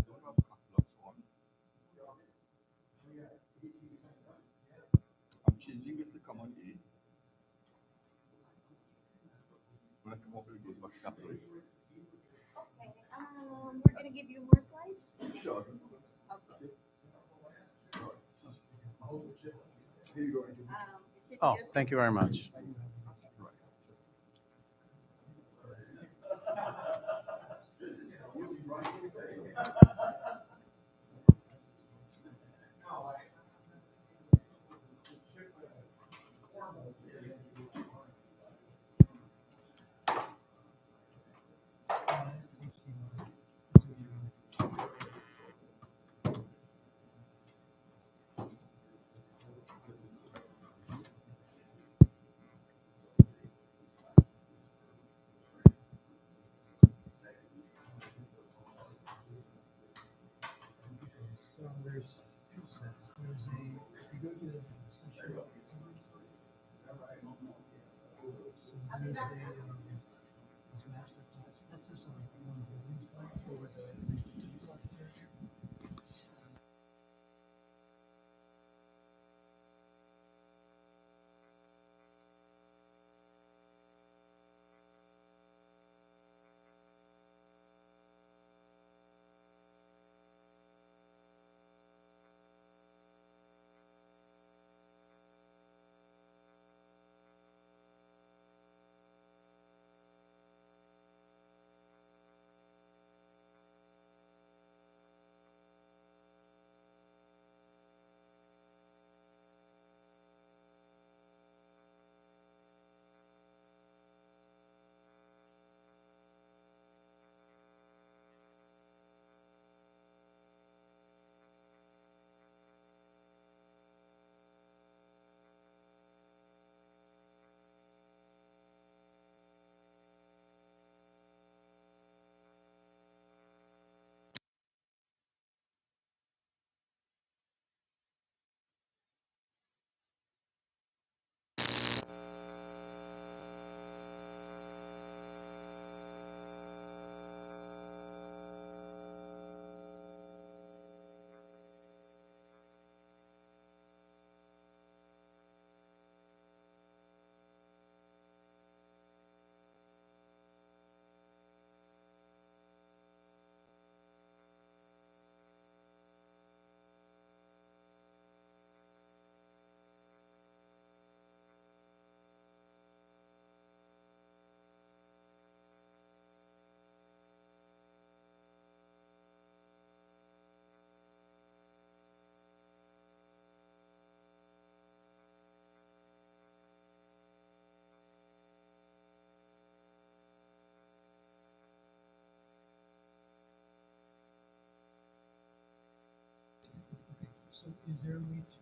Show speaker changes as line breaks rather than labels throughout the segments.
don't have catalogs on. I'm changing this to Common A. When I come off, it goes back to Capital A.
Okay. We're gonna give you more slides.
Sure.
Okay.
Here you go.
Oh, thank you very much.
Right.
So there's two sets. There's a, if you go to the session, so there's a, this master class, that's just like one building slide for the slide there. So is there a way to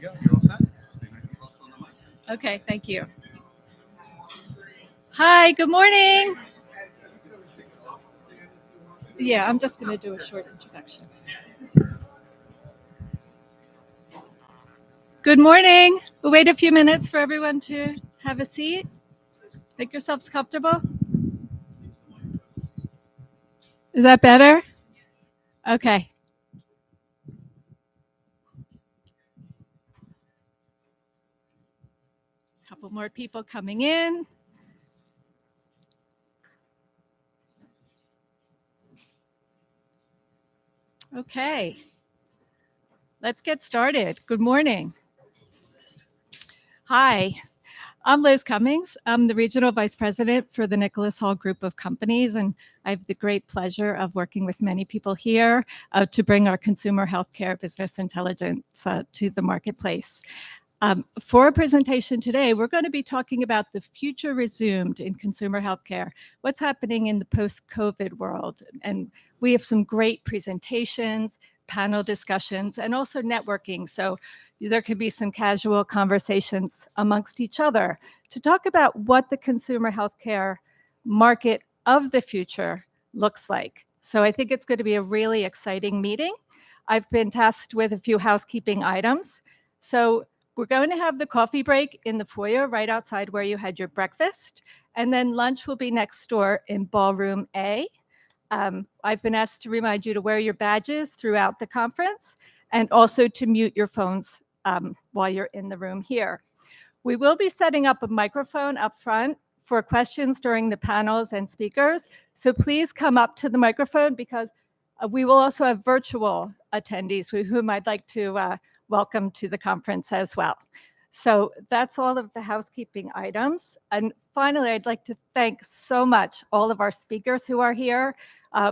go. You're all set. Stay nice and close on the mic.
Okay, thank you. Hi, good morning. Yeah, I'm just going to do a short introduction. Good morning. We'll wait a few minutes for everyone to have a seat. Make yourselves comfortable. Is that better? Okay. A couple more people coming in. Okay. Let's get started. Good morning. Hi. I'm Liz Cummings. I'm the Regional Vice President for the Nicholas Hall Group of Companies, and I have the great pleasure of working with many people here to bring our consumer healthcare business intelligence to the marketplace. For our presentation today, we're going to be talking about the future resumed in consumer healthcare, what's happening in the post-COVID world. And we have some great presentations, panel discussions, and also networking. So there could be some casual conversations amongst each other to talk about what the consumer healthcare market of the future looks like. So I think it's going to be a really exciting meeting. I've been tasked with a few housekeeping items. So we're going to have the coffee break in the foyer right outside where you had your breakfast. And then lunch will be next door in Ballroom A. I've been asked to remind you to wear your badges throughout the conference and also to mute your phones while you're in the room here. We will be setting up a microphone up front for questions during the panels and speakers. So please come up to the microphone because we will also have virtual attendees whom I'd like to welcome to the conference as well. So that's all of the housekeeping items. And finally, I'd like to thank so much all of our speakers who are here.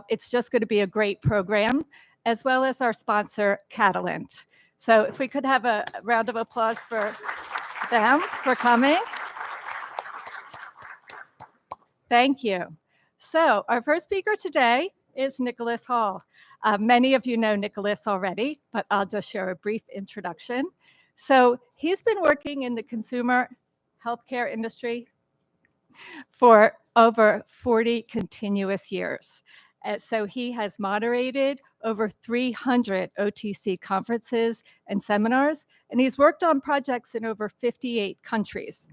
It's just going to be a great program, as well as our sponsor, Catalent. So if we could have a round of applause for them for coming. Thank you. So our first speaker today is Nicholas Hall. Many of you know Nicholas already, but I'll just share a brief introduction. So he's been working in the consumer healthcare industry for over 40 continuous years. So he has moderated over 300 OTC conferences and seminars, and he's worked on projects in over 58 countries.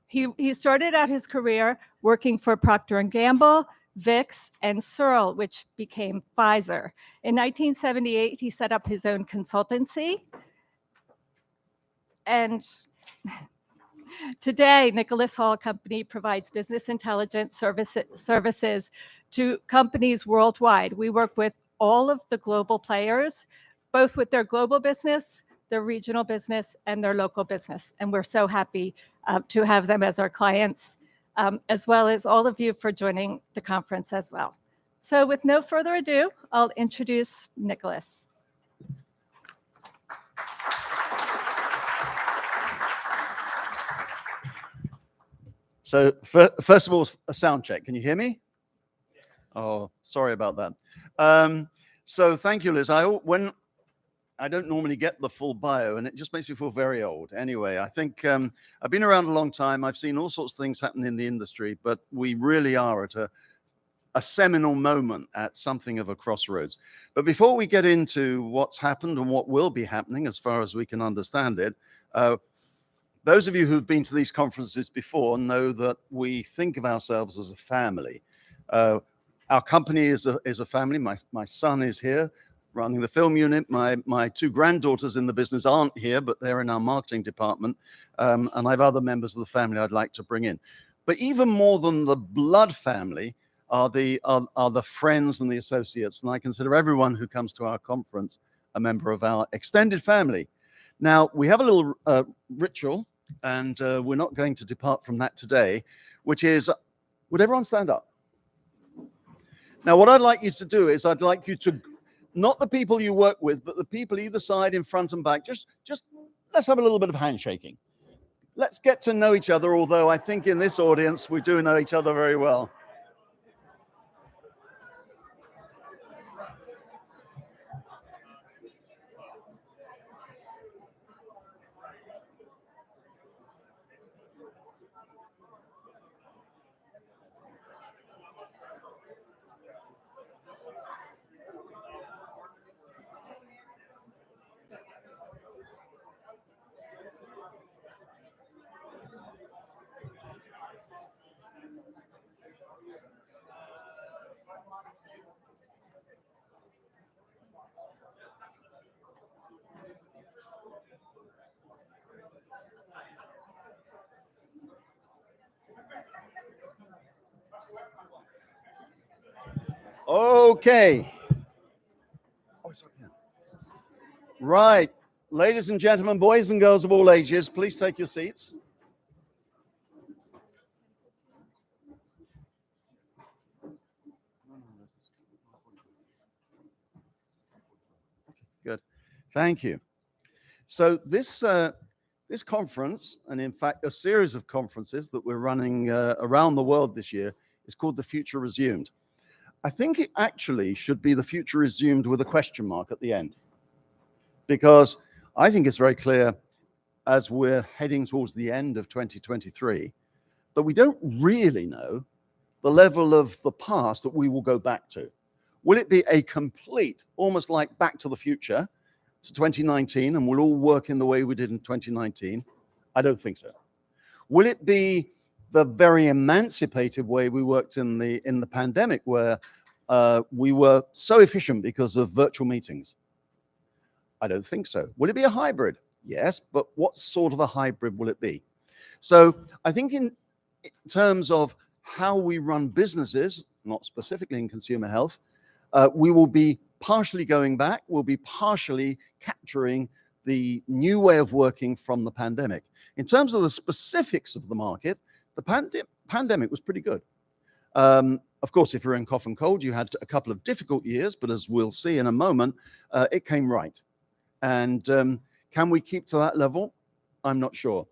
He started out his career working for Procter & Gamble, Vicks, and Searle, which became Pfizer. In 1978, he set up his own consultancy. And today, Nicholas Hall Company provides business intelligence services to companies worldwide. We work with all of the global players, both with their global business, their regional business, and their local business. And we're so happy to have them as our clients, as well as all of you for joining the conference as well. So with no further ado, I'll introduce Nicholas.
So first of all, a sound check. Can you hear me? Oh, sorry about that. So thank you, Liz. I don't normally get the full bio, and it just makes me feel very old. Anyway, I think I've been around a long time. I've seen all sorts of things happen in the industry, but we really are at a seminal moment at something of a crossroads. But before we get into what's happened and what will be happening, as far as we can understand it, those of you who've been to these conferences before know that we think of ourselves as a family. Our company is a family. My son is here running the film unit. My two granddaughters in the business aren't here, but they're in our marketing department. And I have other members of the family I'd like to bring in. But even more than the blood family are the friends and the associates. And I consider everyone who comes to our conference a member of our extended family. Now, we have a little ritual, and we're not going to depart from that today, which is, would everyone stand up? Now, what I'd like you to do is I'd like you to, not the people you work with, but the people either side, in front and back, just let's have a little bit of handshaking. Let's get to know each other, although I think in this audience, we do know each other very well. Okay. Oh, it's up here. Right. Ladies and gentlemen, boys and girls of all ages, please take your seats. Good. Thank you. So this conference, and in fact a series of conferences that we're running around the world this year, is called The Future Resumed. I think it actually should be The Future Resumed with a question mark at the end, because I think it's very clear as we're heading towards the end of 2023 that we don't really know the level of the past that we will go back to. Will it be a complete, almost like Back to the Future to 2019, and we'll all work in the way we did in 2019? I don't think so. Will it be the very emancipated way we worked in the pandemic, where we were so efficient because of virtual meetings? I don't think so. Will it be a hybrid? Yes, but what sort of a hybrid will it be? So I think in terms of how we run businesses, not specifically in consumer health, we will be partially going back, we'll be partially capturing the new way of working from the pandemic. In terms of the specifics of the market, the pandemic was pretty good. Of course, if you're in cough and cold, you had a couple of difficult years, but as we'll see in a moment, it came right. And can we keep to that level? I'm not sure.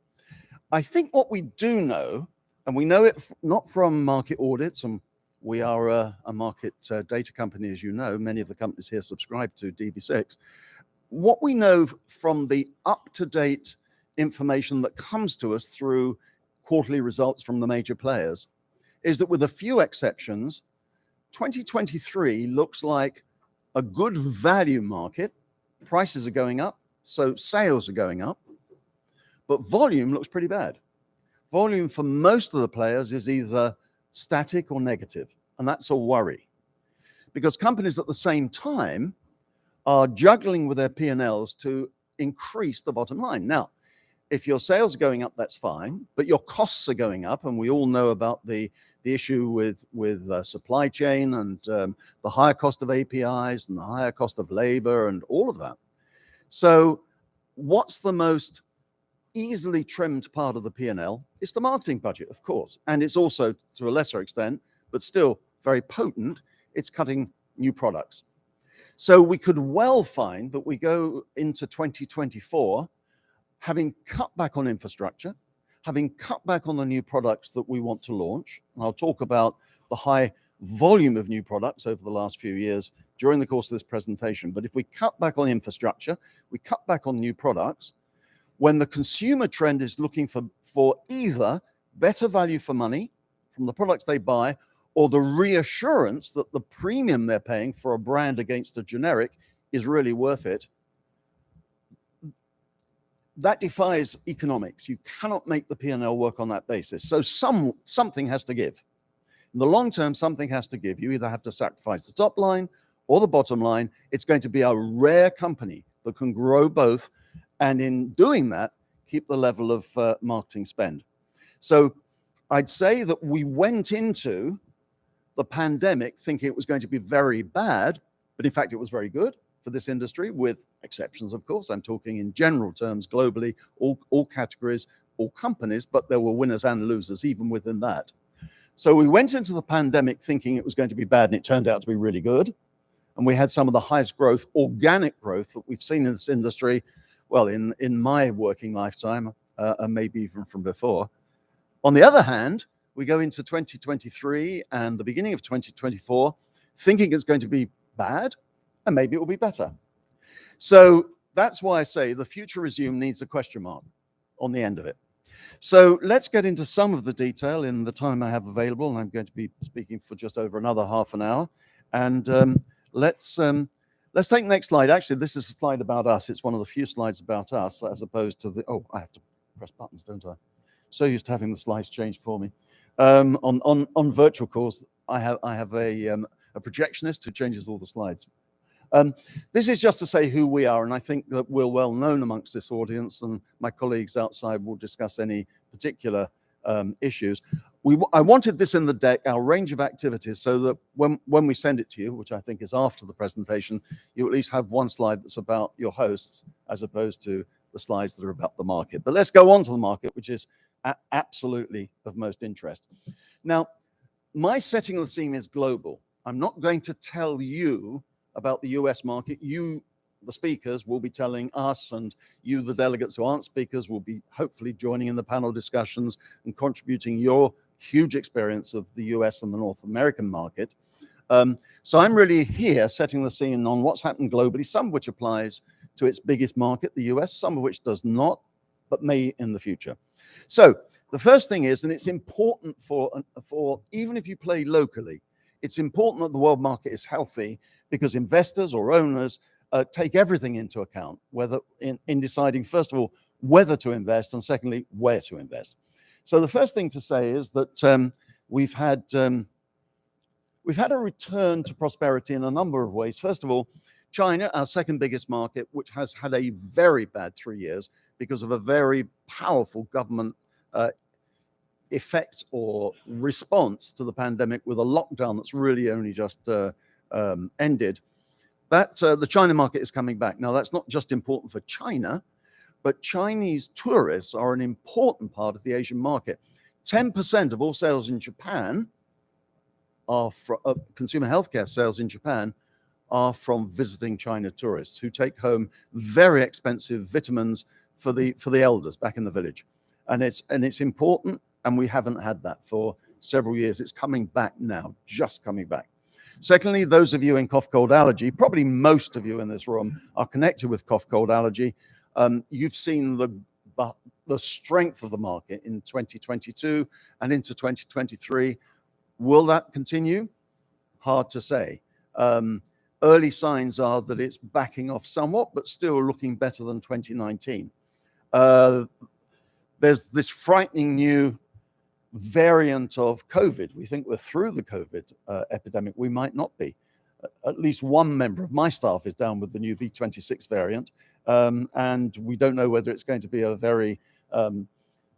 I think what we do know, and we know it not from market audits, and we are a market data company, as you know, many of the companies here subscribe to DB6. What we know from the up-to-date information that comes to us through quarterly results from the major players is that, with a few exceptions, 2023 looks like a good value market. Prices are going up, so sales are going up, but volume looks pretty bad. Volume for most of the players is either static or negative, and that's a worry, because companies at the same time are juggling with their P&Ls to increase the bottom line. Now, if your sales are going up, that's fine, but your costs are going up, and we all know about the issue with supply chain and the higher cost of APIs and the higher cost of labor and all of that. So what's the most easily trimmed part of the P&L? It's the marketing budget, of course, and it's also, to a lesser extent, but still very potent, it's cutting new products. So we could well find that we go into 2024 having cut back on infrastructure, having cut back on the new products that we want to launch. And I'll talk about the high volume of new products over the last few years during the course of this presentation. But if we cut back on infrastructure, we cut back on new products, when the consumer trend is looking for either better value for money from the products they buy, or the reassurance that the premium they're paying for a brand against a generic is really worth it, that defies economics. You cannot make the P&L work on that basis. So something has to give. In the long term, something has to give. You either have to sacrifice the top line or the bottom line. It's going to be a rare company that can grow both, and in doing that, keep the level of marketing spend. So I'd say that we went into the pandemic thinking it was going to be very bad, but in fact it was very good for this industry, with exceptions, of course. I'm talking in general terms globally, all categories, all companies, but there were winners and losers even within that. So we went into the pandemic thinking it was going to be bad, and it turned out to be really good. And we had some of the highest growth, organic growth, that we've seen in this industry, well, in my working lifetime, and maybe even from before. On the other hand, we go into 2023 and the beginning of 2024 thinking it's going to be bad, and maybe it will be better. So that's why I say the future resume needs a question mark on the end of it. So let's get into some of the detail in the time I have available, and I'm going to be speaking for just over another half an hour. And let's take the next slide. Actually, this is a slide about us. It's one of the few slides about us, as opposed to the, oh, I have to press buttons, don't I? So used to having the slides changed for me. On virtual calls, I have a projectionist who changes all the slides. This is just to say who we are, and I think that we're well known amongst this audience, and my colleagues outside will discuss any particular issues. I wanted this in the deck, our range of activities, so that when we send it to you, which I think is after the presentation, you at least have one slide that's about your hosts as opposed to the slides that are about the market. But let's go on to the market, which is absolutely of most interest. Now, my setting of the scene is global. I'm not going to tell you about the US market. You, the speakers, will be telling us, and you, the delegates who aren't speakers, will be hopefully joining in the panel discussions and contributing your huge experience of the US and the North American market. So I'm really here setting the scene on what's happened globally, some of which applies to its biggest market, the US, some of which does not, but may in the future. So the first thing is, and it's important for even if you play locally, it's important that the world market is healthy, because investors or owners take everything into account, whether in deciding, first of all, whether to invest, and secondly, where to invest. So the first thing to say is that we've had a return to prosperity in a number of ways. First of all, China, our second biggest market, which has had a very bad 3 years because of a very powerful government effect or response to the pandemic, with a lockdown that's really only just ended. The China market is coming back. Now, that's not just important for China, but Chinese tourists are an important part of the Asian market. 10% of all sales in Japan are consumer healthcare sales in Japan are from visiting China tourists who take home very expensive vitamins for the elders back in the village. And it's important, and we haven't had that for several years. It's coming back now, just coming back. Secondly, those of you in cough, cold, allergy, probably most of you in this room are connected with cough, cold, allergy. You've seen the strength of the market in 2022 and into 2023. Will that continue? Hard to say. Early signs are that it's backing off somewhat, but still looking better than 2019. There's this frightening new variant of COVID. We think we're through the COVID epidemic. We might not be. At least one member of my staff is down with the new B26 variant. And we don't know whether it's going to be a very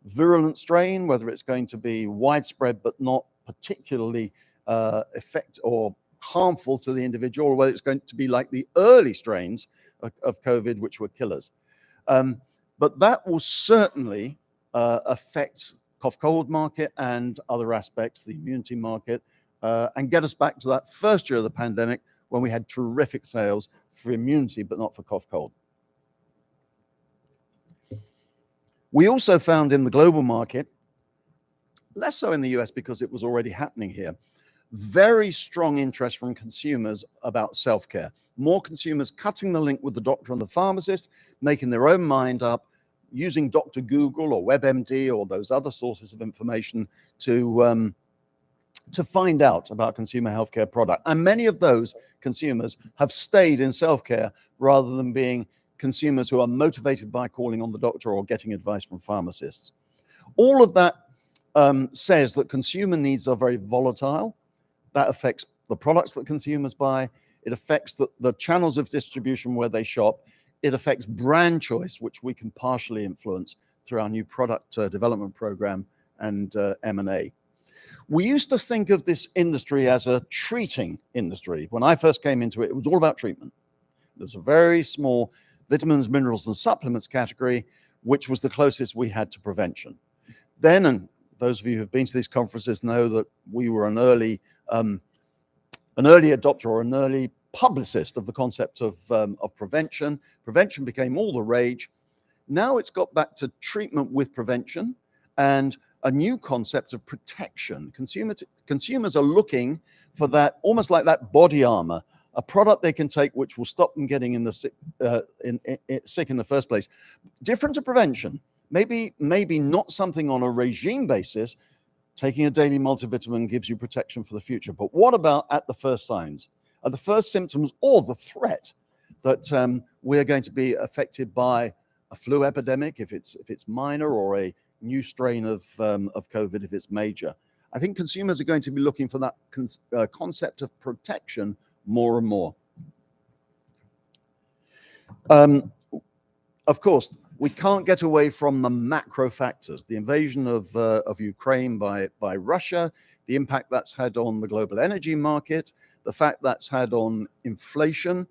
virulent strain, whether it's going to be widespread but not particularly effective or harmful to the individual, or whether it's going to be like the early strains of COVID, which were killers. But that will certainly affect cough cold market and other aspects, the immunity market, and get us back to that first year of the pandemic when we had terrific sales for immunity, but not for cough cold. We also found in the global market, less so in the US because it was already happening here, very strong interest from consumers about self-care. More consumers cutting the link with the doctor and the pharmacist, making their own mind up, using Dr. Google or WebMD or those other sources of information to find out about consumer healthcare product. And many of those consumers have stayed in self-care rather than being consumers who are motivated by calling on the doctor or getting advice from pharmacists. All of that says that consumer needs are very volatile. That affects the products that consumers buy. It affects the channels of distribution where they shop. It affects brand choice, which we can partially influence through our new product development program and M&A. We used to think of this industry as a treating industry. When I first came into it, it was all about treatment. There was a very small vitamins, minerals, and supplements category, which was the closest we had to prevention. Then, and those of you who've been to these conferences know that we were an early adopter or an early publicist of the concept of prevention. Prevention became all the rage. Now it's got back to treatment with prevention and a new concept of protection. Consumers are looking for that, almost like that body armor, a product they can take which will stop them getting sick in the first place. Different to prevention. Maybe not something on a regime basis. Taking a daily multivitamin gives you protection for the future. But what about at the first signs, at the first symptoms, or the threat that we're going to be affected by a flu epidemic if it's minor, or a new strain of COVID if it's major? I think consumers are going to be looking for that concept of protection more and more. Of course, we can't get away from the macro factors, the invasion of Ukraine by Russia, the impact that's had on the global energy market, the fact that's had on inflation.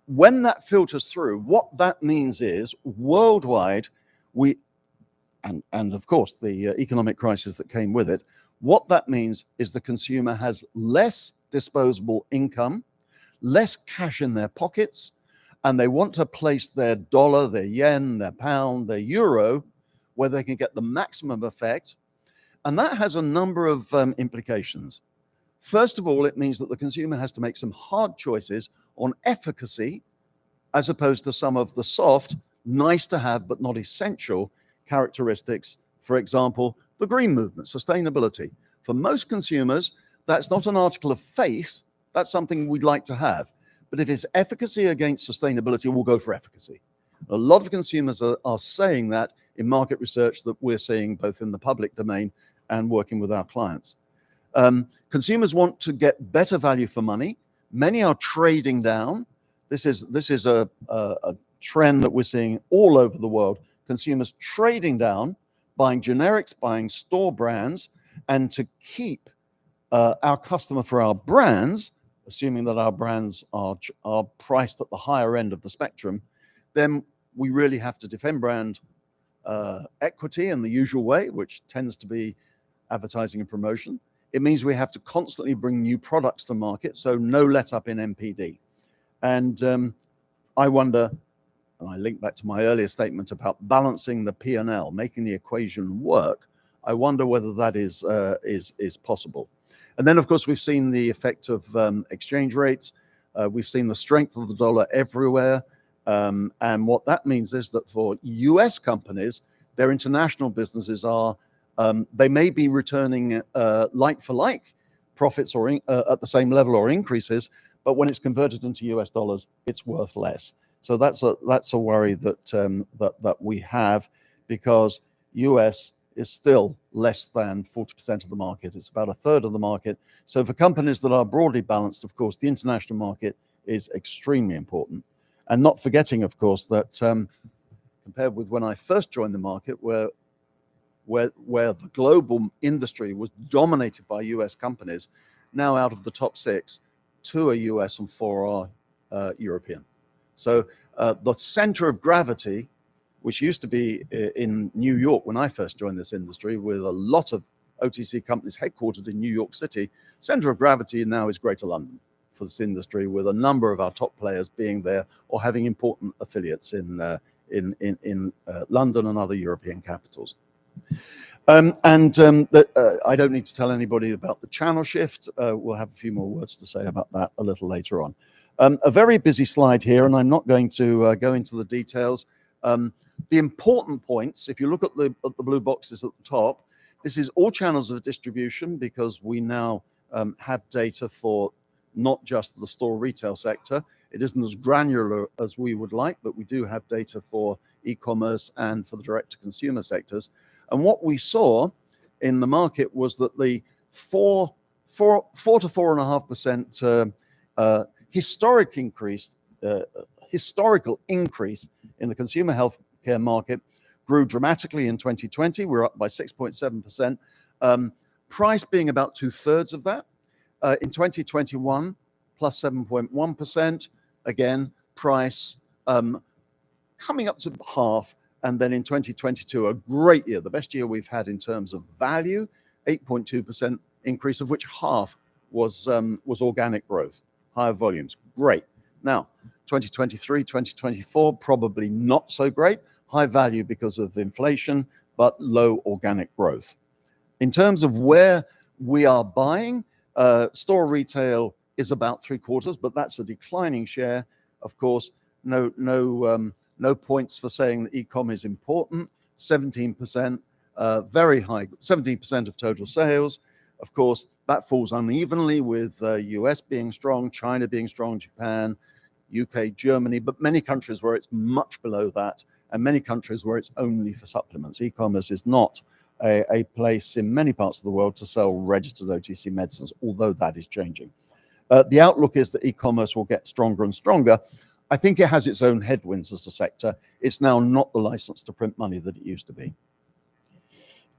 When that filters through, what that means is worldwide, and of course the economic crisis that came with it, what that means is the consumer has less disposable income, less cash in their pockets, and they want to place their dollar, their yen, their pound, their euro, where they can get the maximum effect. And that has a number of implications. First of all, it means that the consumer has to make some hard choices on efficacy, as opposed to some of the soft, nice to have, but not essential characteristics. For example, the green movement, sustainability. For most consumers, that's not an article of faith. That's something we'd like to have. But if it's efficacy against sustainability, we'll go for efficacy. A lot of consumers are saying that in market research that we're seeing both in the public domain and working with our clients. Consumers want to get better value for money. Many are trading down. This is a trend that we're seeing all over the world. Consumers trading down, buying generics, buying store brands, and to keep our customer for our brands, assuming that our brands are priced at the higher end of the spectrum, then we really have to defend brand equity in the usual way, which tends to be advertising and promotion. It means we have to constantly bring new products to market, so no let up in NPD. And I wonder, and I link back to my earlier statement about balancing the P&L, making the equation work. I wonder whether that is possible. And then, of course, we've seen the effect of exchange rates. We've seen the strength of the dollar everywhere. And what that means is that for US companies, their international businesses are, they may be returning like for like profits or at the same level or increases, but when it's converted into US dollars, it's worth less. So that's a worry that that we have, because US is still less than 40% of the market. It's about a third of the market. So for companies that are broadly balanced, of course, the international market is extremely important. And not forgetting, of course, that compared with when I first joined the market, where the global industry was dominated by US companies, now out of the top 6, 2 are US and 4 are European. So the center of gravity, which used to be in New York when I first joined this industry, with a lot of OTC companies headquartered in New York City, center of gravity now is Greater London for this industry, with a number of our top players being there or having important affiliates in London and other European capitals. I don't need to tell anybody about the channel shift. We'll have a few more words to say about that a little later on. A very busy slide here, and I'm not going to go into the details. The important points, if you look at the blue boxes at the top, this is all channels of distribution, because we now have data for not just the store retail sector. It isn't as granular as we would like, but we do have data for e-commerce and for the direct-to-consumer sectors. And what we saw in the market was that the 4 to 4.5% historical increase in the consumer healthcare market grew dramatically in 2020. We're up by 6.7%. Price being about 2/3 of that. In 2021, plus 7.1%. Again, price coming up to half. And then in 2022, a great year, the best year we've had in terms of value, 8.2% increase, of which half was organic growth, higher volumes. Great. Now, 2023, 2024, probably not so great. High value because of inflation, but low organic growth. In terms of where we are buying, store retail is about 3/4, but that's a declining share. Of course, no points for saying that e-com is important. 17%, very high, 17% of total sales. Of course, that falls unevenly with US being strong, China being strong, Japan, UK, Germany, but many countries where it's much below that, and many countries where it's only for supplements. E-commerce is not a place in many parts of the world to sell registered OTC medicines, although that is changing. The outlook is that e-commerce will get stronger and stronger. I think it has its own headwinds as a sector. It's now not the license to print money that it used to be.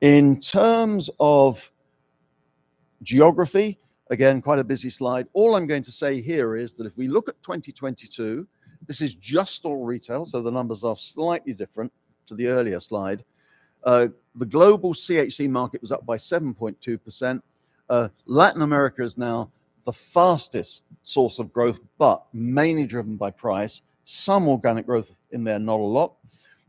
In terms of geography, again, quite a busy slide. All I'm going to say here is that if we look at 2022, this is just store retail, so the numbers are slightly different to the earlier slide. The global CHC market was up by 7.2%. Latin America is now the fastest source of growth, but mainly driven by price. Some organic growth in there, not a lot.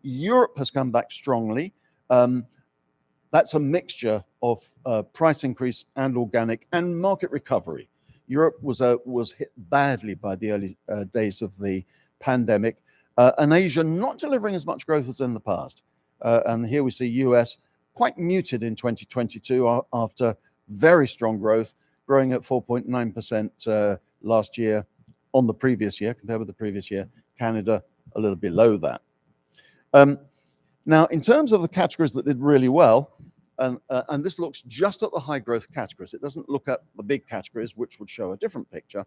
Europe has come back strongly. That's a mixture of price increase and organic and market recovery. Europe was hit badly by the early days of the pandemic, and Asia not delivering as much growth as in the past. And here we see US quite muted in 2022 after very strong growth, growing at 4.9% last year on the previous year, compared with the previous year. Canada a little below that. Now, in terms of the categories that did really well, and this looks just at the high growth categories. It doesn't look at the big categories, which would show a different picture.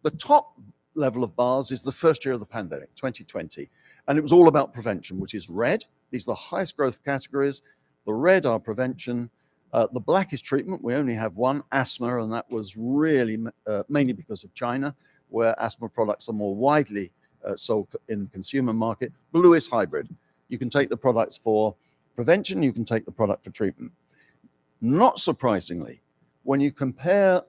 The top level of bars is the first year of the pandemic, 2020. And it was all about prevention, which is red. These are the highest growth categories. The red are prevention. The black is treatment. We only have one, asthma, and that was really mainly because of China, where asthma products are more widely sold in the consumer market. Blue is hybrid. You can take the products for prevention, you can take the product for treatment. Not surprisingly, when you compare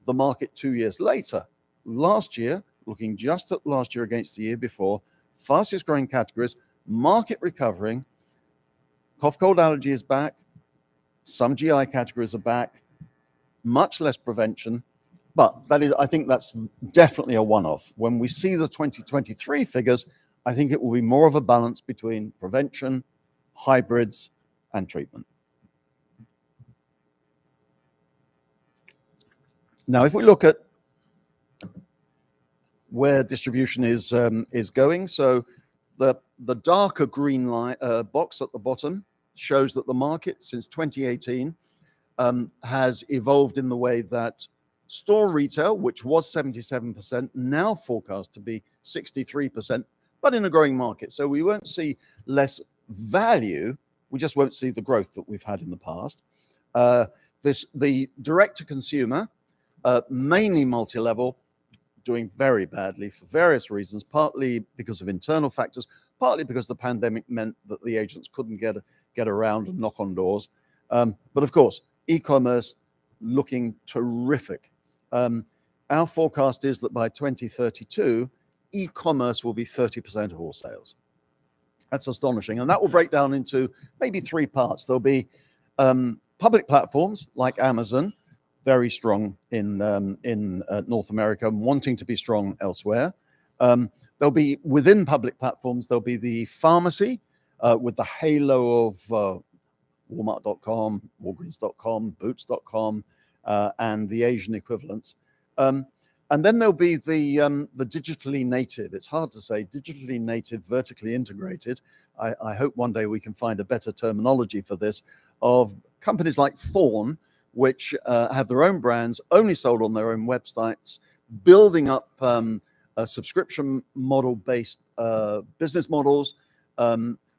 the market 2 years later, last year, looking just at last year against the year before, fastest growing categories, market recovering, cough, cold, allergy is back, some GI categories are back, much less prevention, but that is, I think that's definitely a one-off. When we see the 2023 figures, I think it will be more of a balance between prevention, hybrids, and treatment. Now, if we look at where distribution is going, so the darker green line box at the bottom shows that the market since 2018 has evolved in the way that store retail, which was 77%, now forecast to be 63%, but in a growing market. So we won't see less value, we just won't see the growth that we've had in the past. The direct-to-consumer, mainly multi-level, doing very badly for various reasons, partly because of internal factors, partly because the pandemic meant that the agents couldn't get around and knock on doors. But of course, e-commerce looking terrific. Our forecast is that by 2032, e-commerce will be 30% of all sales. That's astonishing. And that will break down into maybe three parts. There'll be public platforms like Amazon, very strong in North America and wanting to be strong elsewhere. There'll be within public platforms, there'll be the pharmacy with the halo of Walmart.com, Walgreens.com, Boots.com, and the Asian equivalents. And then there'll be the digitally native. It's hard to say, digitally native, vertically integrated. I hope one day we can find a better terminology for this, of companies like Thorn, which have their own brands, only sold on their own websites, building up a subscription model-based business models,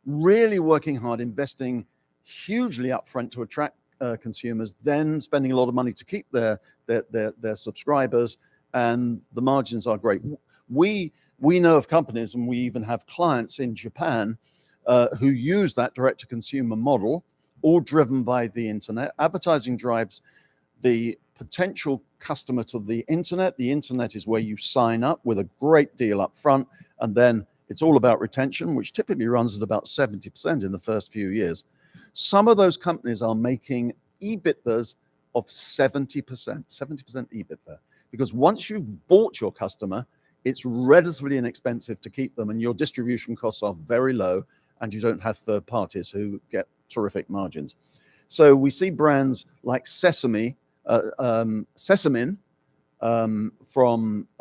really working hard, investing hugely upfront to attract consumers, then spending a lot of money to keep their subscribers, and the margins are great. We know of companies, and we even have clients in Japan who use that direct-to-consumer model, all driven by the internet. Advertising drives the potential customer to the internet. The internet is where you sign up with a great deal up front, and then it's all about retention, which typically runs at about 70% in the first few years. Some of those companies are making EBITDAs of 70% EBITDA. Because once you've bought your customer, it's relatively inexpensive to keep them, and your distribution costs are very low, and you don't have third parties who get terrific margins. So we see brands like Sesamin from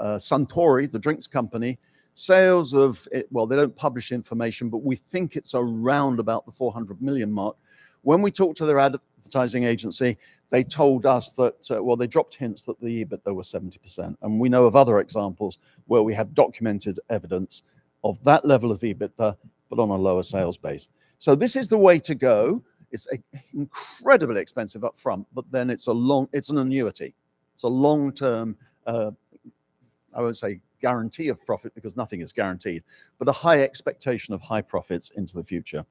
Suntory, the drinks company, sales of, well, they don't publish information, but we think it's around about the 400 million mark. When we talk to their advertising agency, they told us that, well, they dropped hints that the EBITDA was 70%. And we know of other examples where we have documented evidence of that level of EBITDA, but on a lower sales base. So this is the way to go. It's incredibly expensive up front, but then it's an annuity. It's a long-term, I won't say guarantee of profit because nothing is guaranteed, but a high expectation of high profits into the future.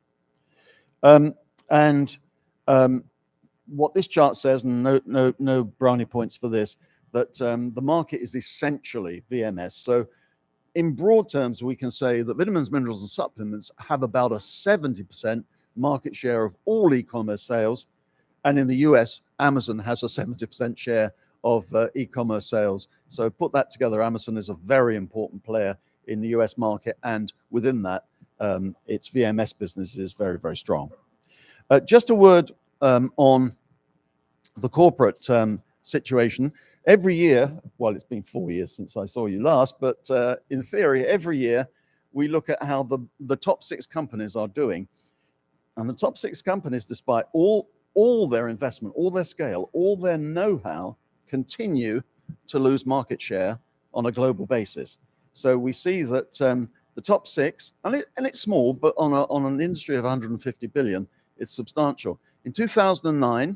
What this chart says, and no brownie points for this, that the market is essentially VMS. So in broad terms, we can say that vitamins, minerals, and supplements have about a 70% market share of all e-commerce sales. And in the US, Amazon has a 70% share of e-commerce sales. So put that together, Amazon is a very important player in the US market. And within that, its VMS business is very, very strong. Just a word on the corporate situation. Every year, well, it's been 4 years since I saw you last, but in theory, every year we look at how the top 6 companies are doing. And the top 6 companies, despite all their investment, all their scale, all their know-how, continue to lose market share on a global basis. So we see that the top 6, and it's small, but on an industry of 150 billion, it's substantial. In 2009,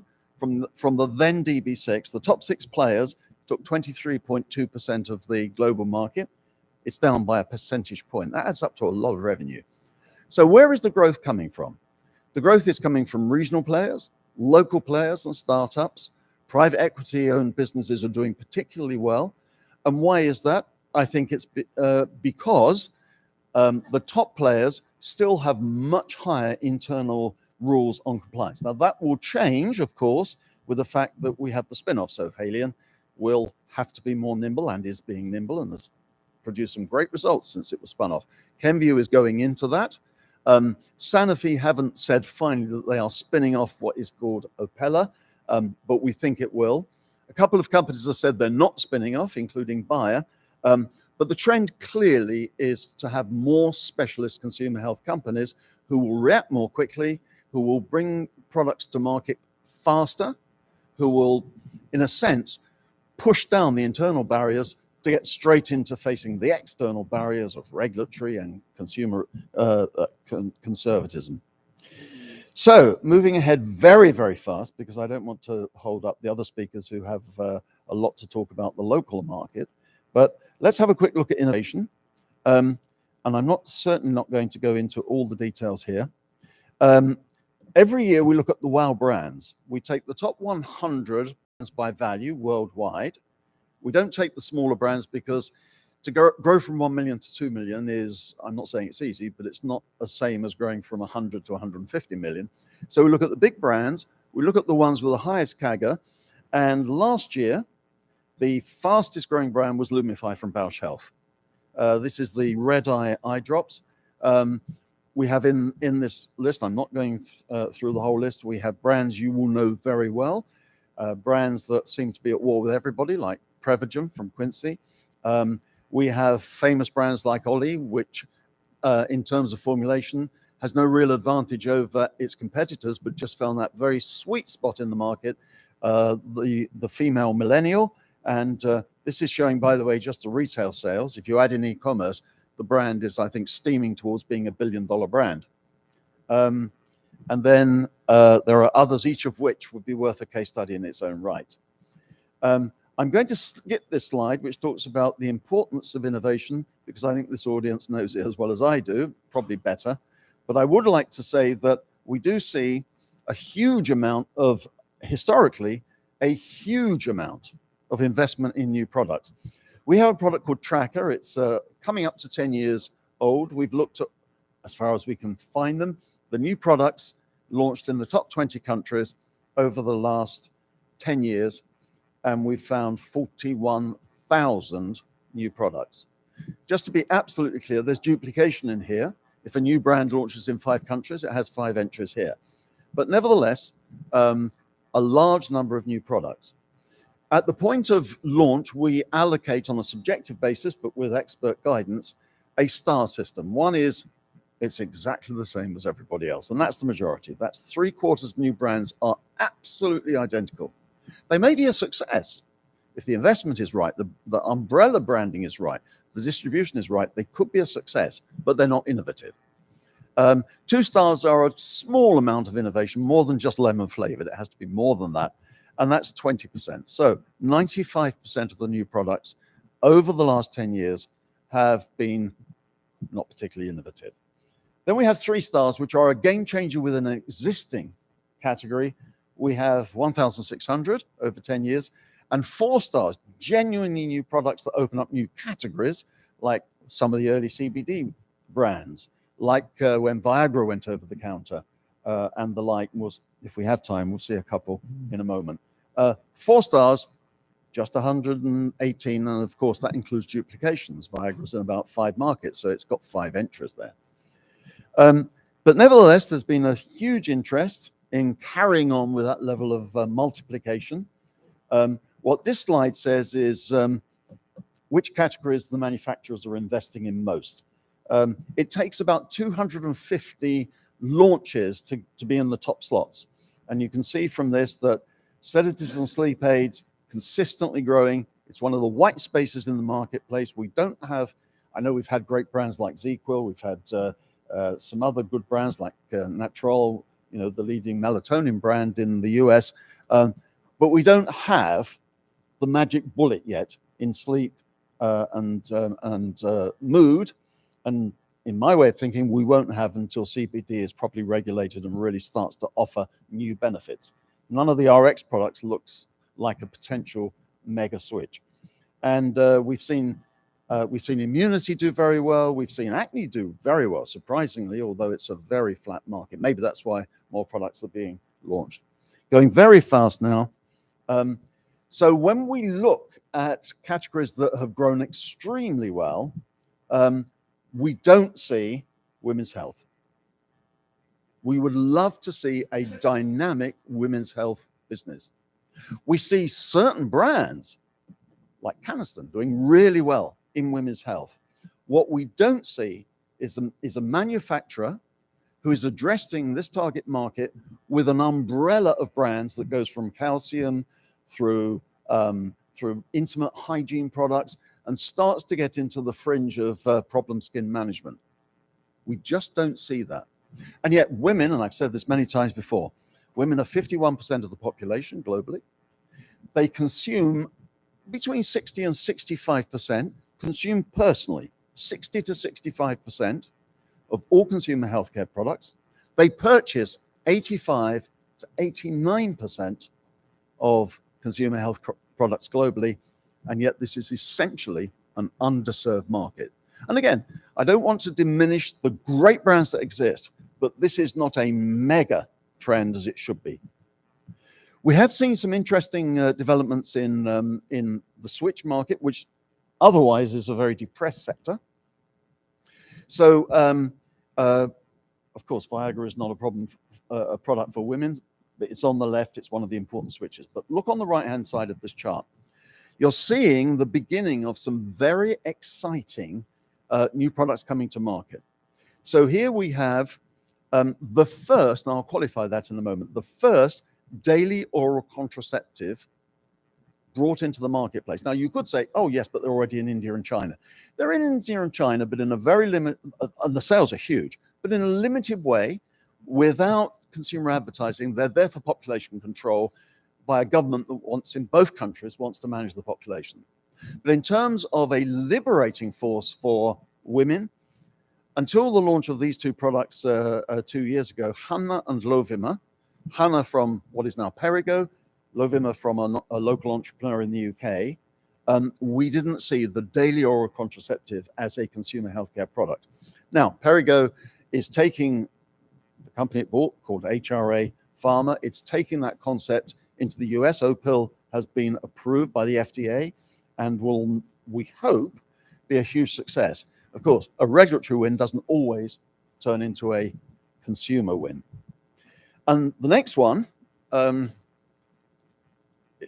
from the then DB6, the top 6 players took 23.2% of the global market. It's down by a percentage point. That adds up to a lot of revenue. So where is the growth coming from? The growth is coming from regional players, local players and startups. Private equity-owned businesses are doing particularly well. And why is that? I think it's because the top players still have much higher internal rules on compliance. Now that will change, of course, with the fact that we have the spin-off. So Haleon will have to be more nimble and is being nimble and has produced some great results since it was spun off. Kenvue is going into that. Sanofi haven't said finally that they are spinning off what is called Opella, but we think it will. A couple of companies have said they're not spinning off, including Bayer. But the trend clearly is to have more specialist consumer health companies who will react more quickly, who will bring products to market faster, who will, in a sense, push down the internal barriers to get straight into facing the external barriers of regulatory and consumer conservatism. So moving ahead very, very fast, because I don't want to hold up the other speakers who have a lot to talk about the local market, but let's have a quick look at innovation. And I'm certainly not going to go into all the details here. Every year we look at the WOW brands. We take the top 100 brands by value worldwide. We don't take the smaller brands because to grow from 1 million to 2 million is, I'm not saying it's easy, but it's not the same as growing from 100 to 150 million. So we look at the big brands, we look at the ones with the highest CAGR, and last year, the fastest growing brand was Lumify from Bausch Health. This is the red eye drops. We have in this list, I'm not going through the whole list, we have brands you will know very well, brands that seem to be at war with everybody, like Prevagen from Quincy. We have famous brands like Olly, which in terms of formulation has no real advantage over its competitors, but just found that very sweet spot in the market, the female millennial. And this is showing, by the way, just the retail sales. If you add in e-commerce, the brand is, I think, steaming towards being $1 billion brand. And then there are others, each of which would be worth a case study in its own right. I'm going to skip this slide, which talks about the importance of innovation, because I think this audience knows it as well as I do, probably better. But I would like to say that we do see a huge amount of, historically, a huge amount of investment in new products. We have a product called Tracker. It's coming up to 10 years old. We've looked at, as far as we can find them, the new products launched in the top 20 countries over the last 10 years. And we've found 41,000 new products. Just to be absolutely clear, there's duplication in here. If a new brand launches in 5 countries, it has 5 entries here. But nevertheless, a large number of new products. At the point of launch, we allocate on a subjective basis, but with expert guidance, a star system. One is, it's exactly the same as everybody else, and that's the majority. That's 3/4 of new brands are absolutely identical. They may be a success. If the investment is right, the umbrella branding is right, the distribution is right, they could be a success, but they're not innovative. 2 stars are a small amount of innovation, more than just lemon flavored. It has to be more than that. And that's 20%. So 95% of the new products over the last 10 years have been not particularly innovative. Then we have 3 stars, which are a game changer within an existing category. We have 1,600 over 10 years, and 4 stars, genuinely new products that open up new categories, like some of the early CBD brands, like when Viagra went over the counter, and the like. If we have time, we'll see a couple in a moment. 4 stars, just 118, and of course that includes duplications. Viagra's in about 5 markets, so it's got 5 entries there. But nevertheless, there's been a huge interest in carrying on with that level of multiplication. What this slide says is which categories the manufacturers are investing in most. It takes about 250 launches to be in the top slots. And you can see from this that sedatives and sleep aids consistently growing. It's one of the white spaces in the marketplace. We don't have, I know we've had great brands like ZQuil, we've had some other good brands like Natural, you know, the leading melatonin brand in the US, but we don't have the magic bullet yet in sleep and mood. And in my way of thinking, we won't have until CBD is properly regulated and really starts to offer new benefits. None of the RX products looks like a potential mega switch. And we've seen immunity do very well. We've seen acne do very well, surprisingly, although it's a very flat market. Maybe that's why more products are being launched. Going very fast now. So when we look at categories that have grown extremely well, we don't see women's health. We would love to see a dynamic women's health business. We see certain brands like Caniston doing really well in women's health. What we don't see is a manufacturer who is addressing this target market with an umbrella of brands that goes from calcium through intimate hygiene products and starts to get into the fringe of problem skin management. We just don't see that. And yet women, and I've said this many times before, women are 51% of the population globally. They consume between 60 and 65%, consume personally, 60 to 65% of all consumer healthcare products. They purchase 85 to 89% of consumer health products globally, and yet this is essentially an underserved market. And again, I don't want to diminish the great brands that exist, but this is not a mega trend as it should be. We have seen some interesting developments in the switch market, which otherwise is a very depressed sector. So, of course, Viagra is not a product for women, but it's on the left. It's one of the important switches. But look on the right-hand side of this chart. You're seeing the beginning of some very exciting new products coming to market. So here we have the first, and I'll qualify that in a moment, the first daily oral contraceptive brought into the marketplace. Now you could say, oh yes, but they're already in India and China. They're in India and China, but in a very limited, and the sales are huge, but in a limited way, without consumer advertising. They're there for population control by a government that wants, in both countries, wants to manage the population. But in terms of a liberating force for women, until the launch of these 2 products 2 years ago, Hana and Lovima, Hana from what is now Perrigo, Lovima from a local entrepreneur in the UK, we didn't see the daily oral contraceptive as a consumer healthcare product. Now, Perrigo is taking the company it bought called HRA Pharma. It's taking that concept into the US. Opill has been approved by the FDA and will, we hope, be a huge success. Of course, a regulatory win doesn't always turn into a consumer win. And the next one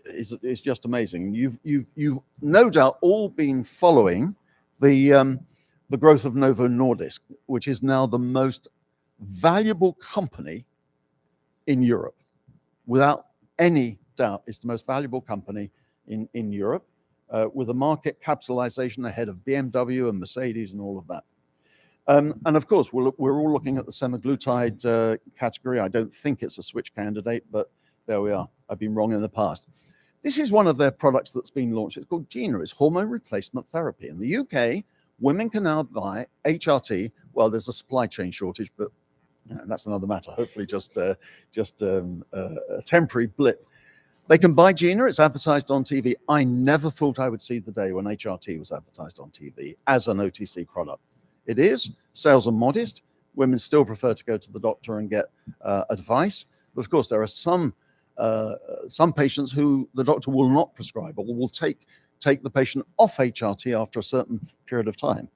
is just amazing. You've no doubt all been following the growth of Novo Nordisk, which is now the most valuable company in Europe, without any doubt, it's the most valuable company in Europe, with a market capitalization ahead of BMW and Mercedes and all of that. And of course, we're all looking at the semaglutide category. I don't think it's a switch candidate, but there we are. I've been wrong in the past. This is one of their products that's been launched. It's called Gina. It's hormone replacement therapy. In the UK, women can now buy HRT. Well, there's a supply chain shortage, but that's another matter. Hopefully just a temporary blip. They can buy Gina. It's advertised on TV. I never thought I would see the day when HRT was advertised on TV as an OTC product. It is. Sales are modest. Women still prefer to go to the doctor and get advice. But of course, there are some patients who the doctor will not prescribe or will take the patient off HRT after a certain period of time.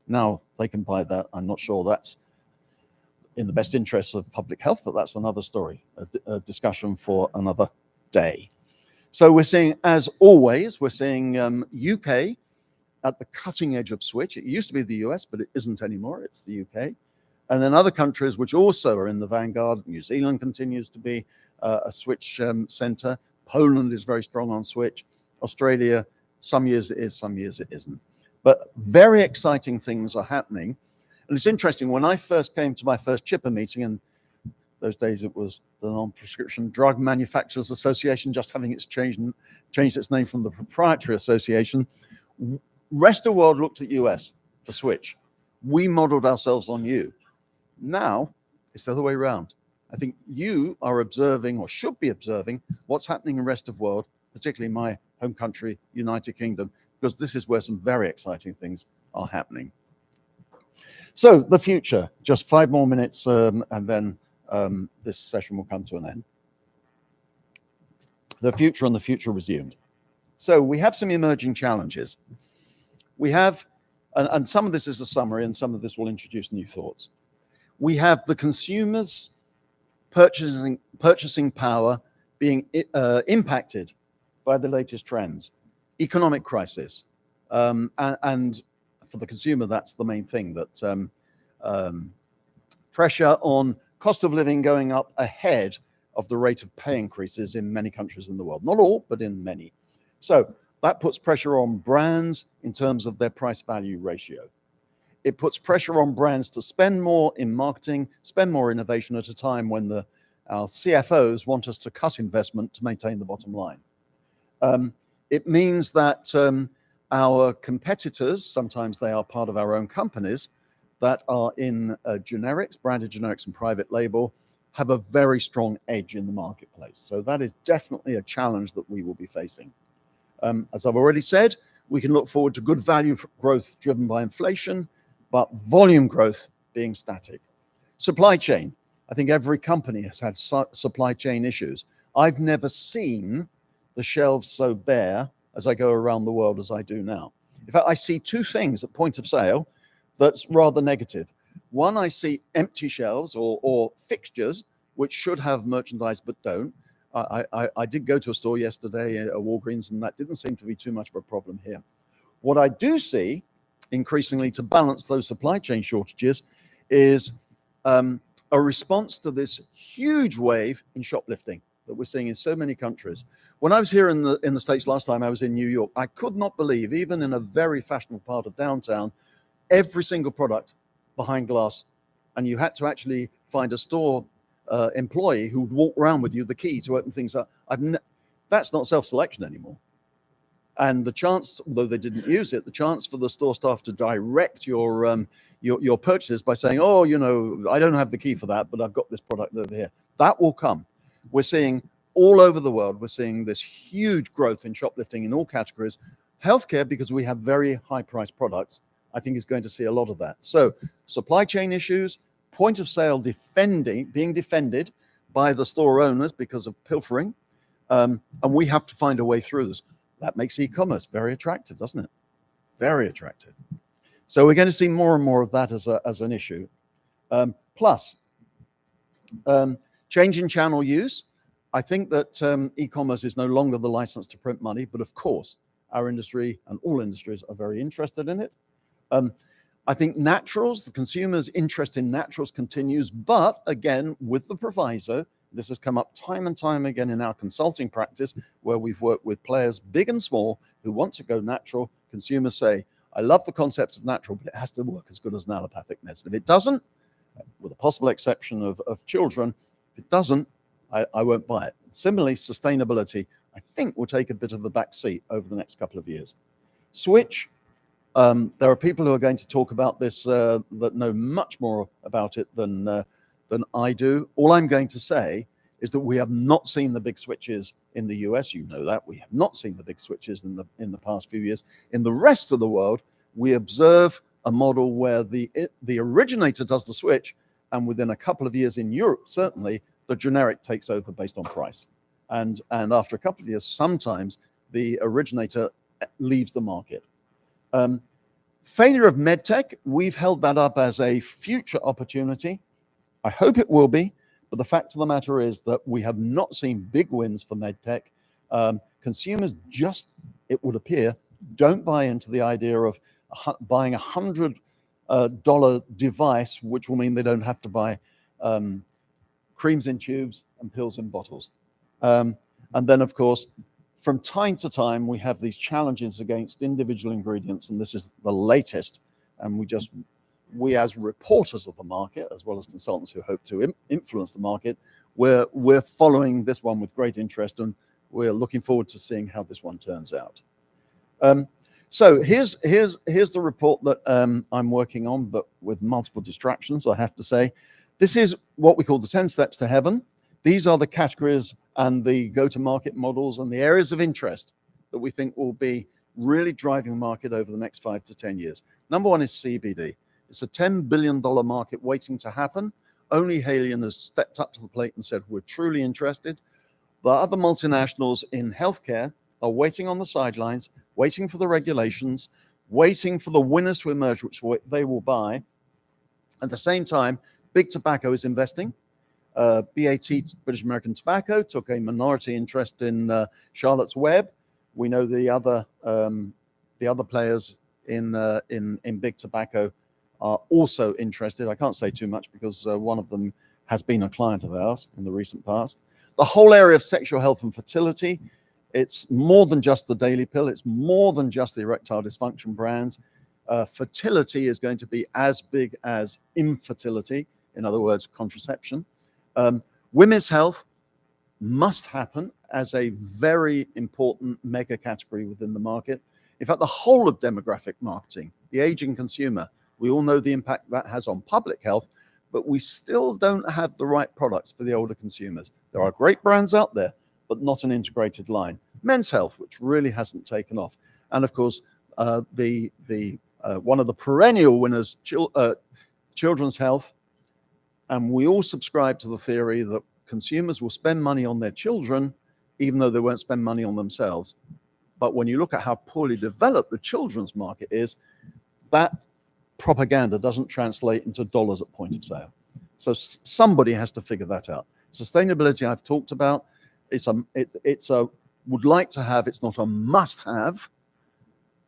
Now they can buy that. I'm not sure that's in the best interests of public health, but that's another story, a discussion for another day. So we're seeing, as always, we're seeing UK at the cutting edge of switch. It used to be the US, but it isn't anymore. It's the UK. And then other countries which also are in the vanguard. New Zealand continues to be a switch center. Poland is very strong on switch. Australia, some years it is, some years it isn't. But very exciting things are happening. And it's interesting, when I first came to my first CHIPA meeting, and those days it was the Non-Prescription Drug Manufacturers Association, just having its changed its name from the Proprietary Association. Rest of the world looked at US for switch. We modeled ourselves on you. Now it's the other way around. I think you are observing, or should be observing, what's happening in the rest of the world, particularly my home country, United Kingdom, because this is where some very exciting things are happening. So the future, just 5 more minutes, and then this session will come to an end. The future and the future resumed. So we have some emerging challenges. We have, and some of this is a summary, and some of this will introduce new thoughts. We have the consumers' purchasing power being impacted by the latest trends. Economic crisis, and for the consumer, that's the main thing, that pressure on cost of living going up ahead of the rate of pay increases in many countries in the world. Not all, but in many. So that puts pressure on brands in terms of their price-value ratio. It puts pressure on brands to spend more in marketing, spend more innovation at a time when our CFOs want us to cut investment to maintain the bottom line. It means that our competitors, sometimes they are part of our own companies, that are in generics, branded generics and private label, have a very strong edge in the marketplace. So that is definitely a challenge that we will be facing. As I've already said, we can look forward to good value growth driven by inflation, but volume growth being static. Supply chain. I think every company has had supply chain issues. I've never seen the shelves so bare as I go around the world as I do now. In fact, I see 2 things at point of sale that's rather negative. One, I see empty shelves or fixtures which should have merchandise but don't. I did go to a store yesterday, a Walgreens, and that didn't seem to be too much of a problem here. What I do see, increasingly to balance those supply chain shortages, is a response to this huge wave in shoplifting that we're seeing in so many countries. When I was here in the States last time, I was in New York. I could not believe, even in a very fashionable part of downtown, every single product behind glass, and you had to actually find a store employee who would walk around with you the key to open things up. That's not self-selection anymore. And the chance, although they didn't use it, the chance for the store staff to direct your purchases by saying, oh, you know, I don't have the key for that, but I've got this product over here. That will come. We're seeing all over the world, we're seeing this huge growth in shoplifting in all categories. Healthcare, because we have very high-priced products, I think is going to see a lot of that. So supply chain issues, point of sale being defended by the store owners because of pilfering, and we have to find a way through this. That makes e-commerce very attractive, doesn't it? Very attractive. So we're going to see more and more of that as an issue. Plus, change in channel use. I think that e-commerce is no longer the license to print money, but of course, our industry and all industries are very interested in it. I think naturals, the consumer's interest in naturals continues, but again, with the proviso, This has come up time and time again in our consulting practice, where we've worked with players big and small who want to go natural. Consumers say, I love the concept of natural, but it has to work as good as an allopathic medicine. If it doesn't, with a possible exception of children, if it doesn't, I won't buy it. Similarly, sustainability, I think, will take a bit of a back seat over the next couple of years. Switch, there are people who are going to talk about this that know much more about it than I do. All I'm going to say is that we have not seen the big switches in the US. You know that. We have not seen the big switches in the past few years. In the rest of the world, we observe a model where the originator does the switch, and within a couple of years in Europe, certainly, the generic takes over based on price. And after a couple of years, sometimes the originator leaves the market. Failure of medtech, we've held that up as a future opportunity. I hope it will be, but the fact of the matter is that we have not seen big wins for medtech. Consumers just, it would appear, don't buy into the idea of buying $100 device, which will mean they don't have to buy creams in tubes and pills in bottles. And then, of course, from time to time, we have these challenges against individual ingredients, and this is the latest. And we as reporters of the market, as well as consultants who hope to influence the market, we're following this one with great interest, and we're looking forward to seeing how this one turns out. So here's the report that I'm working on, but with multiple distractions, I have to say. This is what we call the 10 steps to heaven. These are the categories and the go-to-market models and the areas of interest that we think will be really driving the market over the next 5 to 10 years. Number one is CBD. It's a $10 billion market waiting to happen. Only Haleon has stepped up to the plate and said, we're truly interested. The other multinationals in healthcare are waiting on the sidelines, waiting for the regulations, waiting for the winners to emerge, which they will buy. At the same time, big tobacco is investing. BAT, British American Tobacco, took a minority interest in Charlotte's Web. We know the other players in big tobacco are also interested. I can't say too much because one of them has been a client of ours in the recent past. The whole area of sexual health and fertility, it's more than just the daily pill. It's more than just the erectile dysfunction brands. Fertility is going to be as big as infertility, in other words, contraception. Women's health must happen as a very important mega category within the market. In fact, the whole of demographic marketing, the aging consumer, we all know the impact that has on public health, but we still don't have the right products for the older consumers. There are great brands out there, but not an integrated line. Men's health, which really hasn't taken off. And of course, one of the perennial winners, children's health. And we all subscribe to the theory that consumers will spend money on their children, even though they won't spend money on themselves. But when you look at how poorly developed the children's market is, that propaganda doesn't translate into dollars at point of sale. So somebody has to figure that out. Sustainability I've talked about. It's a would like to have, it's not a must have.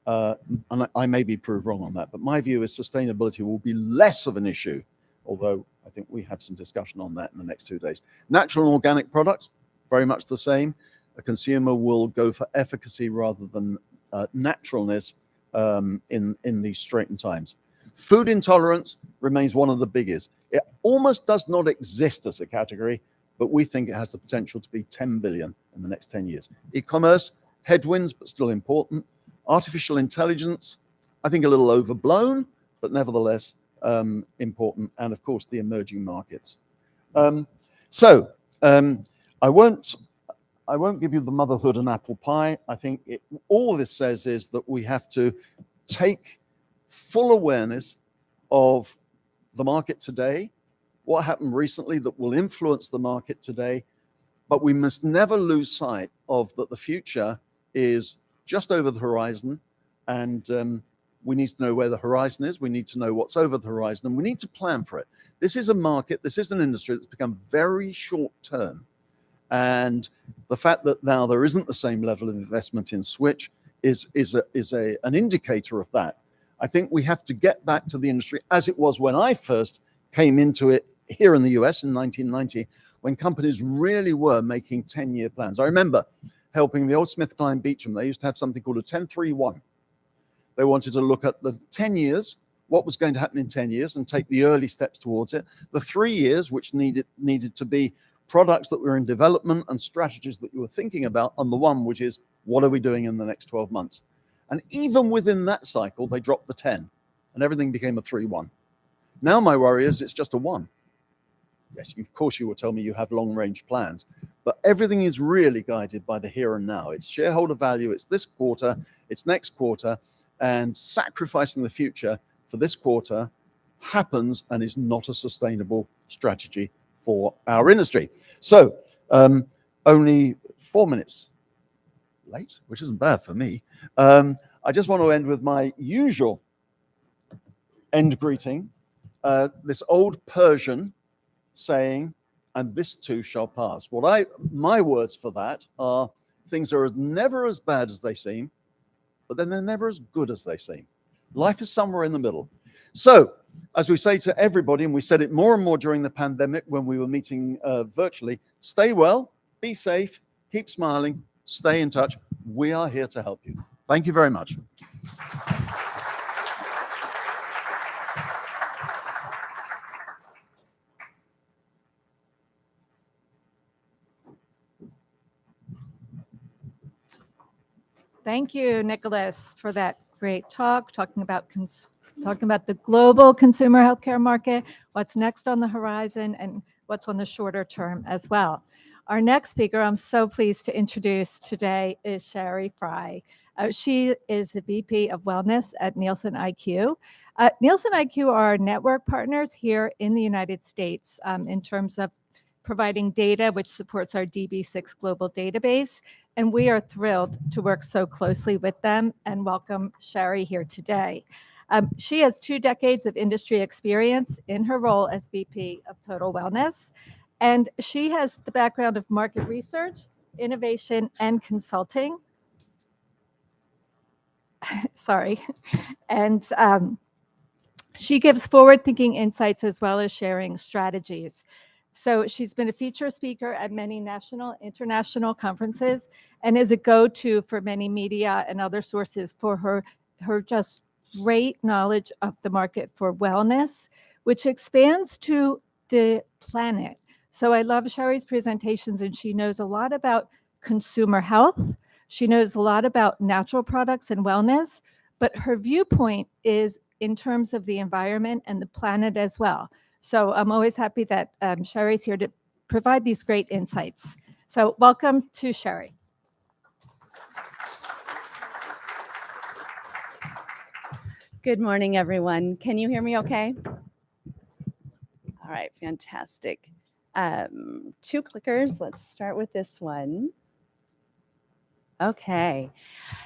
And I may be proved wrong on that, but my view is sustainability will be less of an issue, although I think we have some discussion on that in the next 2 days. Natural and organic products, very much the same. A consumer will go for efficacy rather than naturalness in these straitened times. Food intolerance remains one of the biggest. It almost does not exist as a category, but we think it has the potential to be 10 billion in the next 10 years. E-commerce, headwinds, but still important. Artificial intelligence, I think a little overblown, but nevertheless important. And of course, the emerging markets. I won't give you the motherhood and apple pie. I think all this says is that we have to take full awareness of the market today, what happened recently that will influence the market today, but we must never lose sight of that the future is just over the horizon, and we need to know where the horizon is. We need to know what's over the horizon, and we need to plan for it. This is a market, this is an industry that's become very short term. And the fact that now there isn't the same level of investment in Switch is an indicator of that. I think we have to get back to the industry as it was when I first came into it here in the US in 1990, when companies really were making 10-year plans. I remember helping the old SmithKline Beecham. They used to have something called a 10-3-1. They wanted to look at the 10 years, what was going to happen in 10 years, and take the early steps towards it. The 3 years, which needed to be products that were in development and strategies that you were thinking about, and the one which is, what are we doing in the next 12 months? And even within that cycle, they dropped the 10, and everything became a 3-1. Now my worry is it's just a 1. Yes, of course you will tell me you have long-range plans, but everything is really guided by the here and now. It's shareholder value, it's this quarter, it's next quarter, and sacrificing the future for this quarter happens and is not a sustainable strategy for our industry. So only 4 minutes late, which isn't bad for me. I just want to end with my usual end greeting, this old Persian saying, and this too shall pass. My words for that are, things are never as bad as they seem, but then they're never as good as they seem. Life is somewhere in the middle. So, as we say to everybody, and we said it more and more during the pandemic when we were meeting virtually, stay well, be safe, keep smiling, stay in touch. We are here to help you. Thank you very much.
Thank you, Nicholas, for that great talk, talking about the global consumer healthcare market, what's next on the horizon, and what's on the shorter term as well. Our next speaker, I'm so pleased to introduce today, is Sherry Fry. She is the VP of Wellness at Nielsen IQ. Nielsen IQ are our network partners here in the United States in terms of providing data which supports our DB6 global database. And we are thrilled to work so closely with them and welcome Sherry here today. She has 2 decades of industry experience in her role as VP of Total Wellness. And she has the background of market research, innovation, and consulting. Sorry. And she gives forward-thinking insights as well as sharing strategies. So she's been a feature speaker at many national, international conferences and is a go-to for many media and other sources for her just great knowledge of the market for wellness, which expands to the planet. So I love Sherry's presentations, and she knows a lot about consumer health. She knows a lot about natural products and wellness, but her viewpoint is in terms of the environment and the planet as well. So I'm always happy that Sherry's here to provide these great insights. So welcome to Sherry.
Good morning, everyone. Can you hear me okay? All right, fantastic. 2 clickers. Let's start with this one. Okay.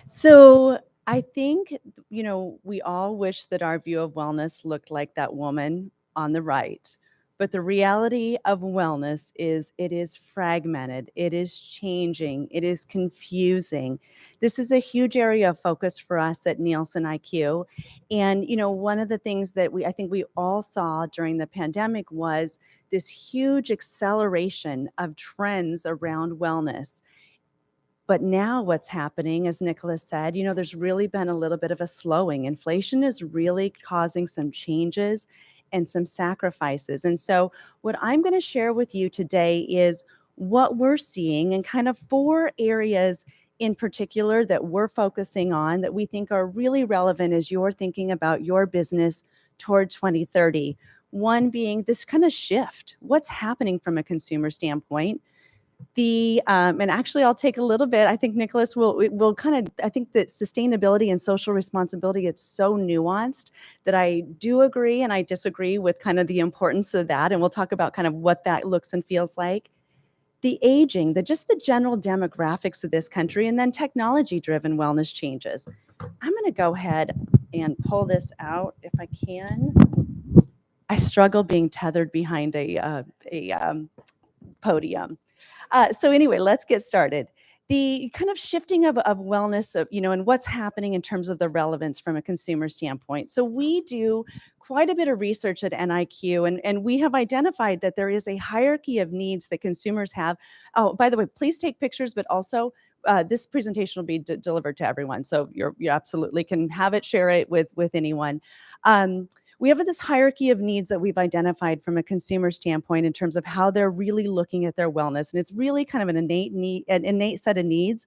So I think, we all wish that our view of wellness looked like that woman on the right. But the reality of wellness is it is fragmented, it is changing, it is confusing. This is a huge area of focus for us at Nielsen IQ. And, one of the things that I think we all saw during the pandemic was this huge acceleration of trends around wellness. But now what's happening, as Nicholas said, there's really been a little bit of a slowing. Inflation is really causing some changes and some sacrifices. And so what I'm going to share with you today is what we're seeing and kind of 4 areas in particular that we're focusing on that we think are really relevant as you're thinking about your business toward 2030. One being this kind of shift. What's happening from a consumer standpoint? And actually I'll take a little bit. I think Nicholas will kind of, I think that sustainability and social responsibility, it's so nuanced that I do agree and I disagree with kind of the importance of that. And we'll talk about kind of what that looks and feels like. The aging, just the general demographics of this country, and then technology-driven wellness changes. I'm going to go ahead and pull this out if I can. I struggle being tethered behind a podium. So anyway, let's get started. the kind of shifting of wellness, of, and what's happening in terms of the relevance from a consumer standpoint. So we do quite a bit of research at NIQ, and we have identified that there is a hierarchy of needs that consumers have. Oh, by the way, please take pictures, but also this presentation will be delivered to everyone. So you absolutely can have it, share it with anyone. We have this hierarchy of needs that we've identified from a consumer standpoint in terms of how they're really looking at their wellness. And it's really kind of an innate set of needs.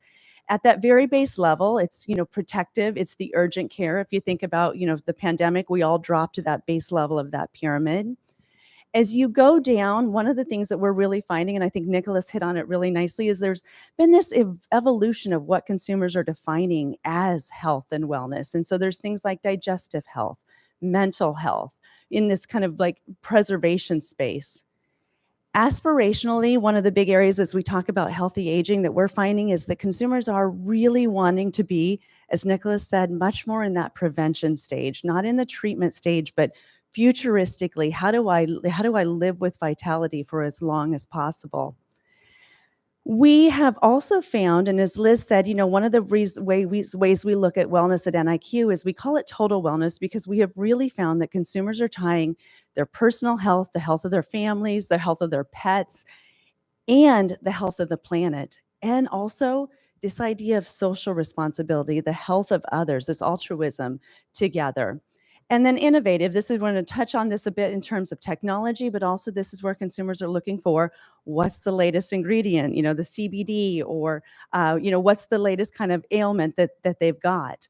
At that very base level, it's, protective, it's the urgent care. If you think about, the pandemic, we all dropped to that base level of that pyramid. As you go down, one of the things that we're really finding, and I think Nicholas hit on it really nicely, is there's been this evolution of what consumers are defining as health and wellness. And so there's things like digestive health, mental health, in this kind of like preservation space. Aspirationally, one of the big areas as we talk about healthy aging that we're finding is that consumers are really wanting to be, as Nicholas said, much more in that prevention stage, not in the treatment stage, but futuristically, how do I live with vitality for as long as possible? We have also found, and as Liz said, one of the ways we look at wellness at NIQ is we call it total wellness, because we have really found that consumers are tying their personal health, the health of their families, the health of their pets, and the health of the planet. And also this idea of social responsibility, the health of others, this altruism together. And then innovative, this is, we're going to touch on this a bit in terms of technology, but also this is where consumers are looking for what's the latest ingredient, the CBD, or, what's the latest kind of ailment that they've got.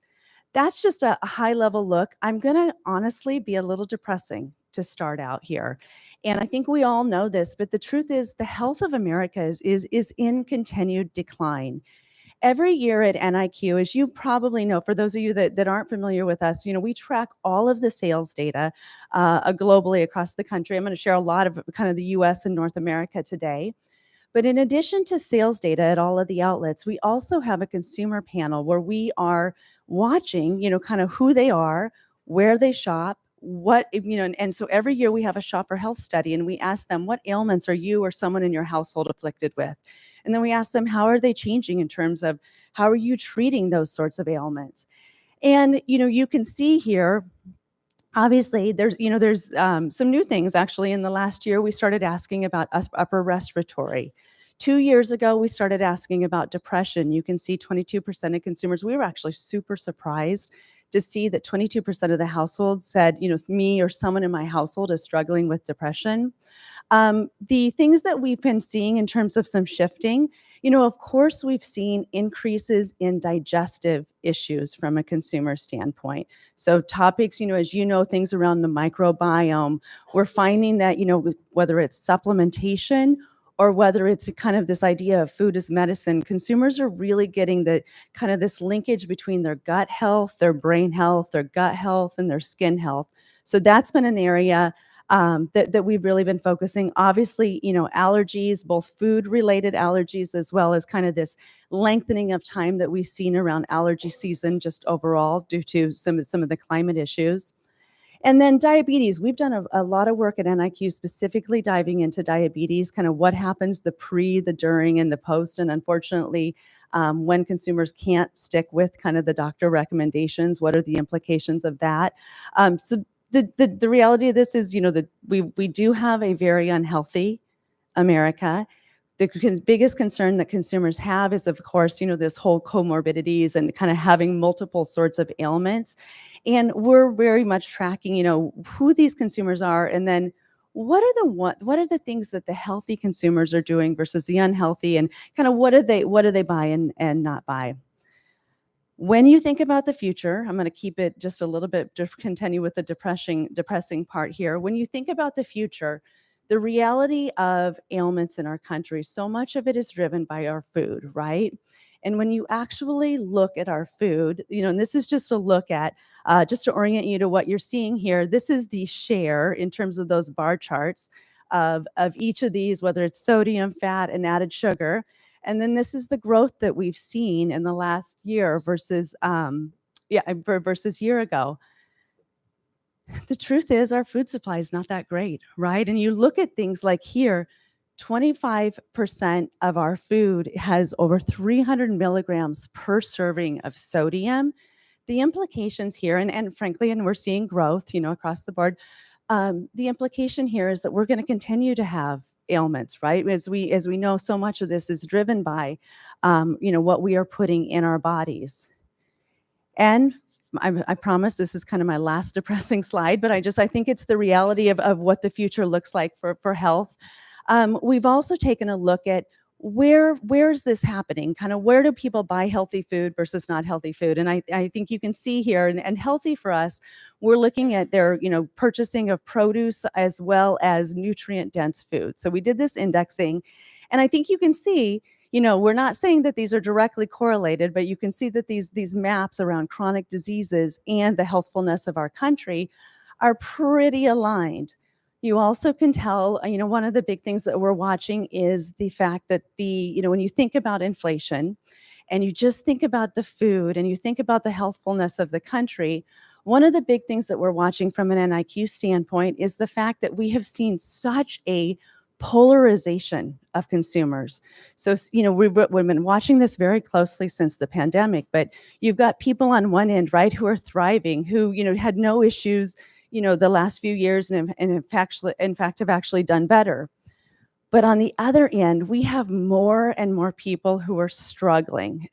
That's just a high level look. I'm going to honestly be a little depressing to start out here. And I think we all know this, but the truth is the health of America is in continued decline. Every year at NIQ, as you probably know, for those of you that aren't familiar with us, we track all of the sales data globally across the country. I'm going to share a lot of kind of the US and North America today. But in addition to sales data at all of the outlets, we also have a consumer panel where we are watching, kind of who they are, where they shop, and so every year we have a shopper health study, and we ask them, what ailments are you or someone in your household afflicted with? And then we ask them, how are they changing in terms of how are you treating those sorts of ailments? And, you can see here, obviously, there's some new things. Actually, in the last year, we started asking about upper respiratory. 2 years ago, we started asking about depression. You can see 22% of consumers. We were actually super surprised to see that 22% of the households said, me or someone in my household is struggling with depression. The things that we've been seeing in terms of some shifting, of course, we've seen increases in digestive issues from a consumer standpoint. So topics, as things around the microbiome, we're finding that, whether it's supplementation or whether it's kind of this idea of food as medicine, consumers are really getting the kind of this linkage between their gut health, their brain health, their gut health, and their skin health. So that's been an area that we've really been focusing. Obviously, allergies, both food-related allergies, as well as kind of this lengthening of time that we've seen around allergy season just overall due to some of the climate issues. And then diabetes, we've done a lot of work at NIQ specifically diving into diabetes, kind of what happens the pre, the during, and the post. And unfortunately, when consumers can't stick with kind of the doctor recommendations, what are the implications of that? So the reality of this is, that we do have a very unhealthy America. The biggest concern that consumers have is, of course, this whole comorbidities and kind of having multiple sorts of ailments. And we're very much tracking, who these consumers are, and then what are the things that the healthy consumers are doing versus the unhealthy, and kind of what do they buy and not buy. When you think about the future, I'm going to keep it just a little bit, just continue with the depressing part here. When you think about the future, the reality of ailments in our country, so much of it is driven by our food, right? And when you actually look at our food, and this is just a look at, just to orient you to what you're seeing here, this is the share in terms of those bar charts of each of these, whether it's sodium, fat, and added sugar. And then this is the growth that we've seen in the last year versus year ago. The truth is our food supply is not that great, right? And you look at things like here, 25% of our food has over 300 milligrams per serving of sodium. The implications here, and frankly, and we're seeing growth, across the board. The implication here is that we're going to continue to have ailments, right? As we know, so much of this is driven by, what we are putting in our bodies. And I promise this is kind of my last depressing slide, but I think it's the reality of what the future looks like for health. We've also taken a look at where's this happening? Kind of where do people buy healthy food versus not healthy food? And I think you can see here, and healthy for us, we're looking at their purchasing of produce as well as nutrient dense food. So we did this indexing, and I think you can see, we're not saying that these are directly correlated, but you can see that these maps around chronic diseases and the healthfulness of our country are pretty aligned. You also can tell, one of the big things that we're watching is the fact that when you think about inflation and you just think about the food and you think about the healthfulness of the country, one of the big things that we're watching from an NIQ standpoint is the fact that we have seen such a polarization of consumers. So, we've been watching this very closely since the pandemic, but you've got people on one end, right, who are thriving, who, had no issues, the last few years and in fact have actually done better. But on the other end, we have more and more people who are struggling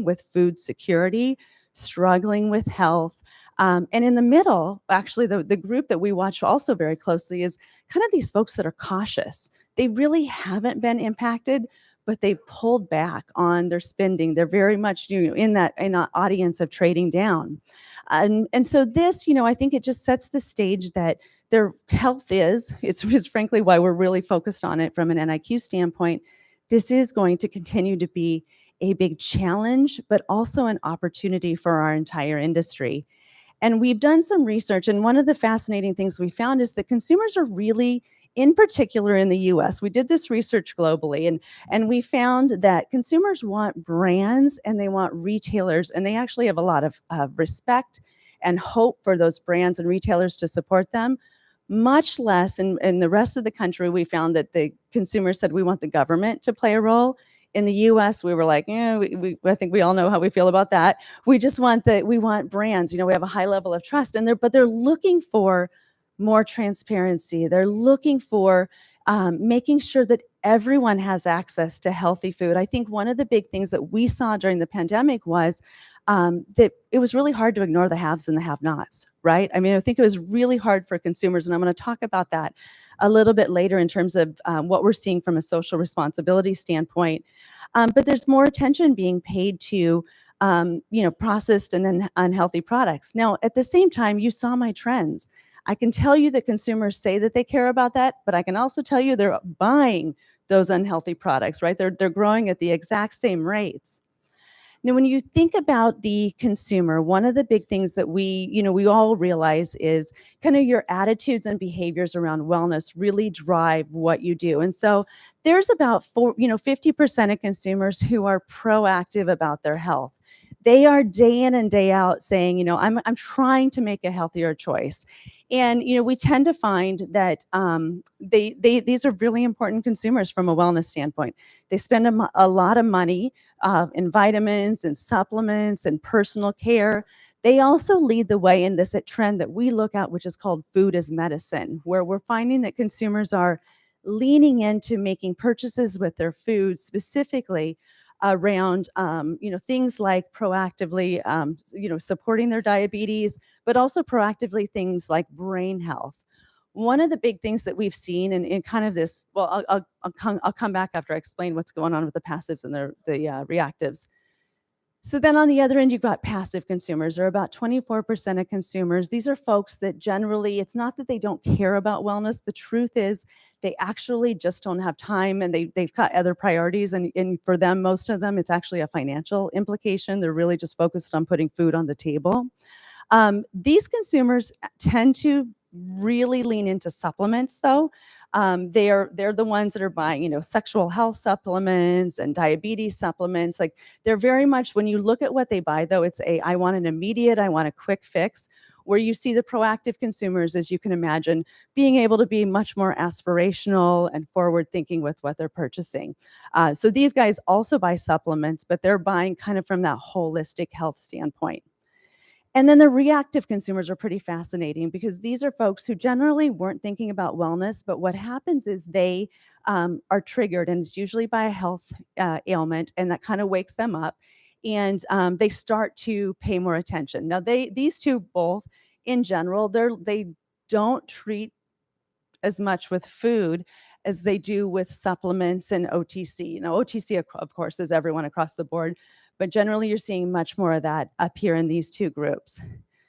with food security, struggling with health. And in the middle, actually, the group that we watch also very closely is kind of these folks that are cautious. They really haven't been impacted, but they've pulled back on their spending. They're very much in that audience of trading down. And so this, I think it just sets the stage that their health it's frankly why we're really focused on it from an NIQ standpoint. This is going to continue to be a big challenge, but also an opportunity for our entire industry. And we've done some research, and one of the fascinating things we found is that consumers are really, in particular in the US, we did this research globally, and we found that consumers want brands and they want retailers, and they actually have a lot of respect and hope for those brands and retailers to support them. Much less in the rest of the country, we found that the consumers said we want the government to play a role. In the US, we were like, I think we all know how we feel about that. We just want we want brands, we have a high level of trust, but they're looking for more transparency. They're looking for making sure that everyone has access to healthy food. I think one of the big things that we saw during the pandemic was that it was really hard to ignore the haves and the have-nots, right? I mean, I think it was really hard for consumers, and I'm going to talk about that a little bit later in terms of what we're seeing from a social responsibility standpoint. But there's more attention being paid to processed and unhealthy products. Now, at the same time, you saw my trends. I can tell you that consumers say that they care about that, but I can also tell you they're buying those unhealthy products, right? They're growing at the exact same rates. Now, when you think about the consumer, one of the big things that we all realize is kind of your attitudes and behaviors around wellness really drive what you do. And so there's about 50% of consumers who are proactive about their health. They are day in and day out saying, I'm trying to make a healthier choice. And, we tend to find that these are really important consumers from a wellness standpoint. They spend a lot of money in vitamins and supplements and personal care. They also lead the way in this trend that we look at, which is called food as medicine, where we're finding that consumers are leaning into making purchases with their food, specifically around things like proactively supporting their diabetes, but also proactively things like brain health. One of the big things that we've seen in kind of this, well, I'll come back after I explain what's going on with the passives and the reactives. So then on the other end, you've got passive consumers, or about 24% of consumers. These are folks that generally, it's not that they don't care about wellness. The truth is they actually just don't have time, and they've got other priorities. And for them, most of them, it's actually a financial implication. They're really just focused on putting food on the table. These consumers tend to really lean into supplements, though. They're the ones that are buying, sexual health supplements and diabetes supplements. Like, they're very much, when you look at what they buy, though, it's I want an immediate, I want a quick fix. Where you see the proactive consumers, as you can imagine, being able to be much more aspirational and forward thinking with what they're purchasing. So these guys also buy supplements, but they're buying kind of from that holistic health standpoint. And then the reactive consumers are pretty fascinating because these are folks who generally weren't thinking about wellness, but what happens is they are triggered, and it's usually by a health ailment, and that kind of wakes them up, and they start to pay more attention. Now, these two both, in general, they don't treat as much with food as they do with supplements and OTC. Now, OTC, of course, is everyone across the board, but generally you're seeing much more of that up here in these two groups.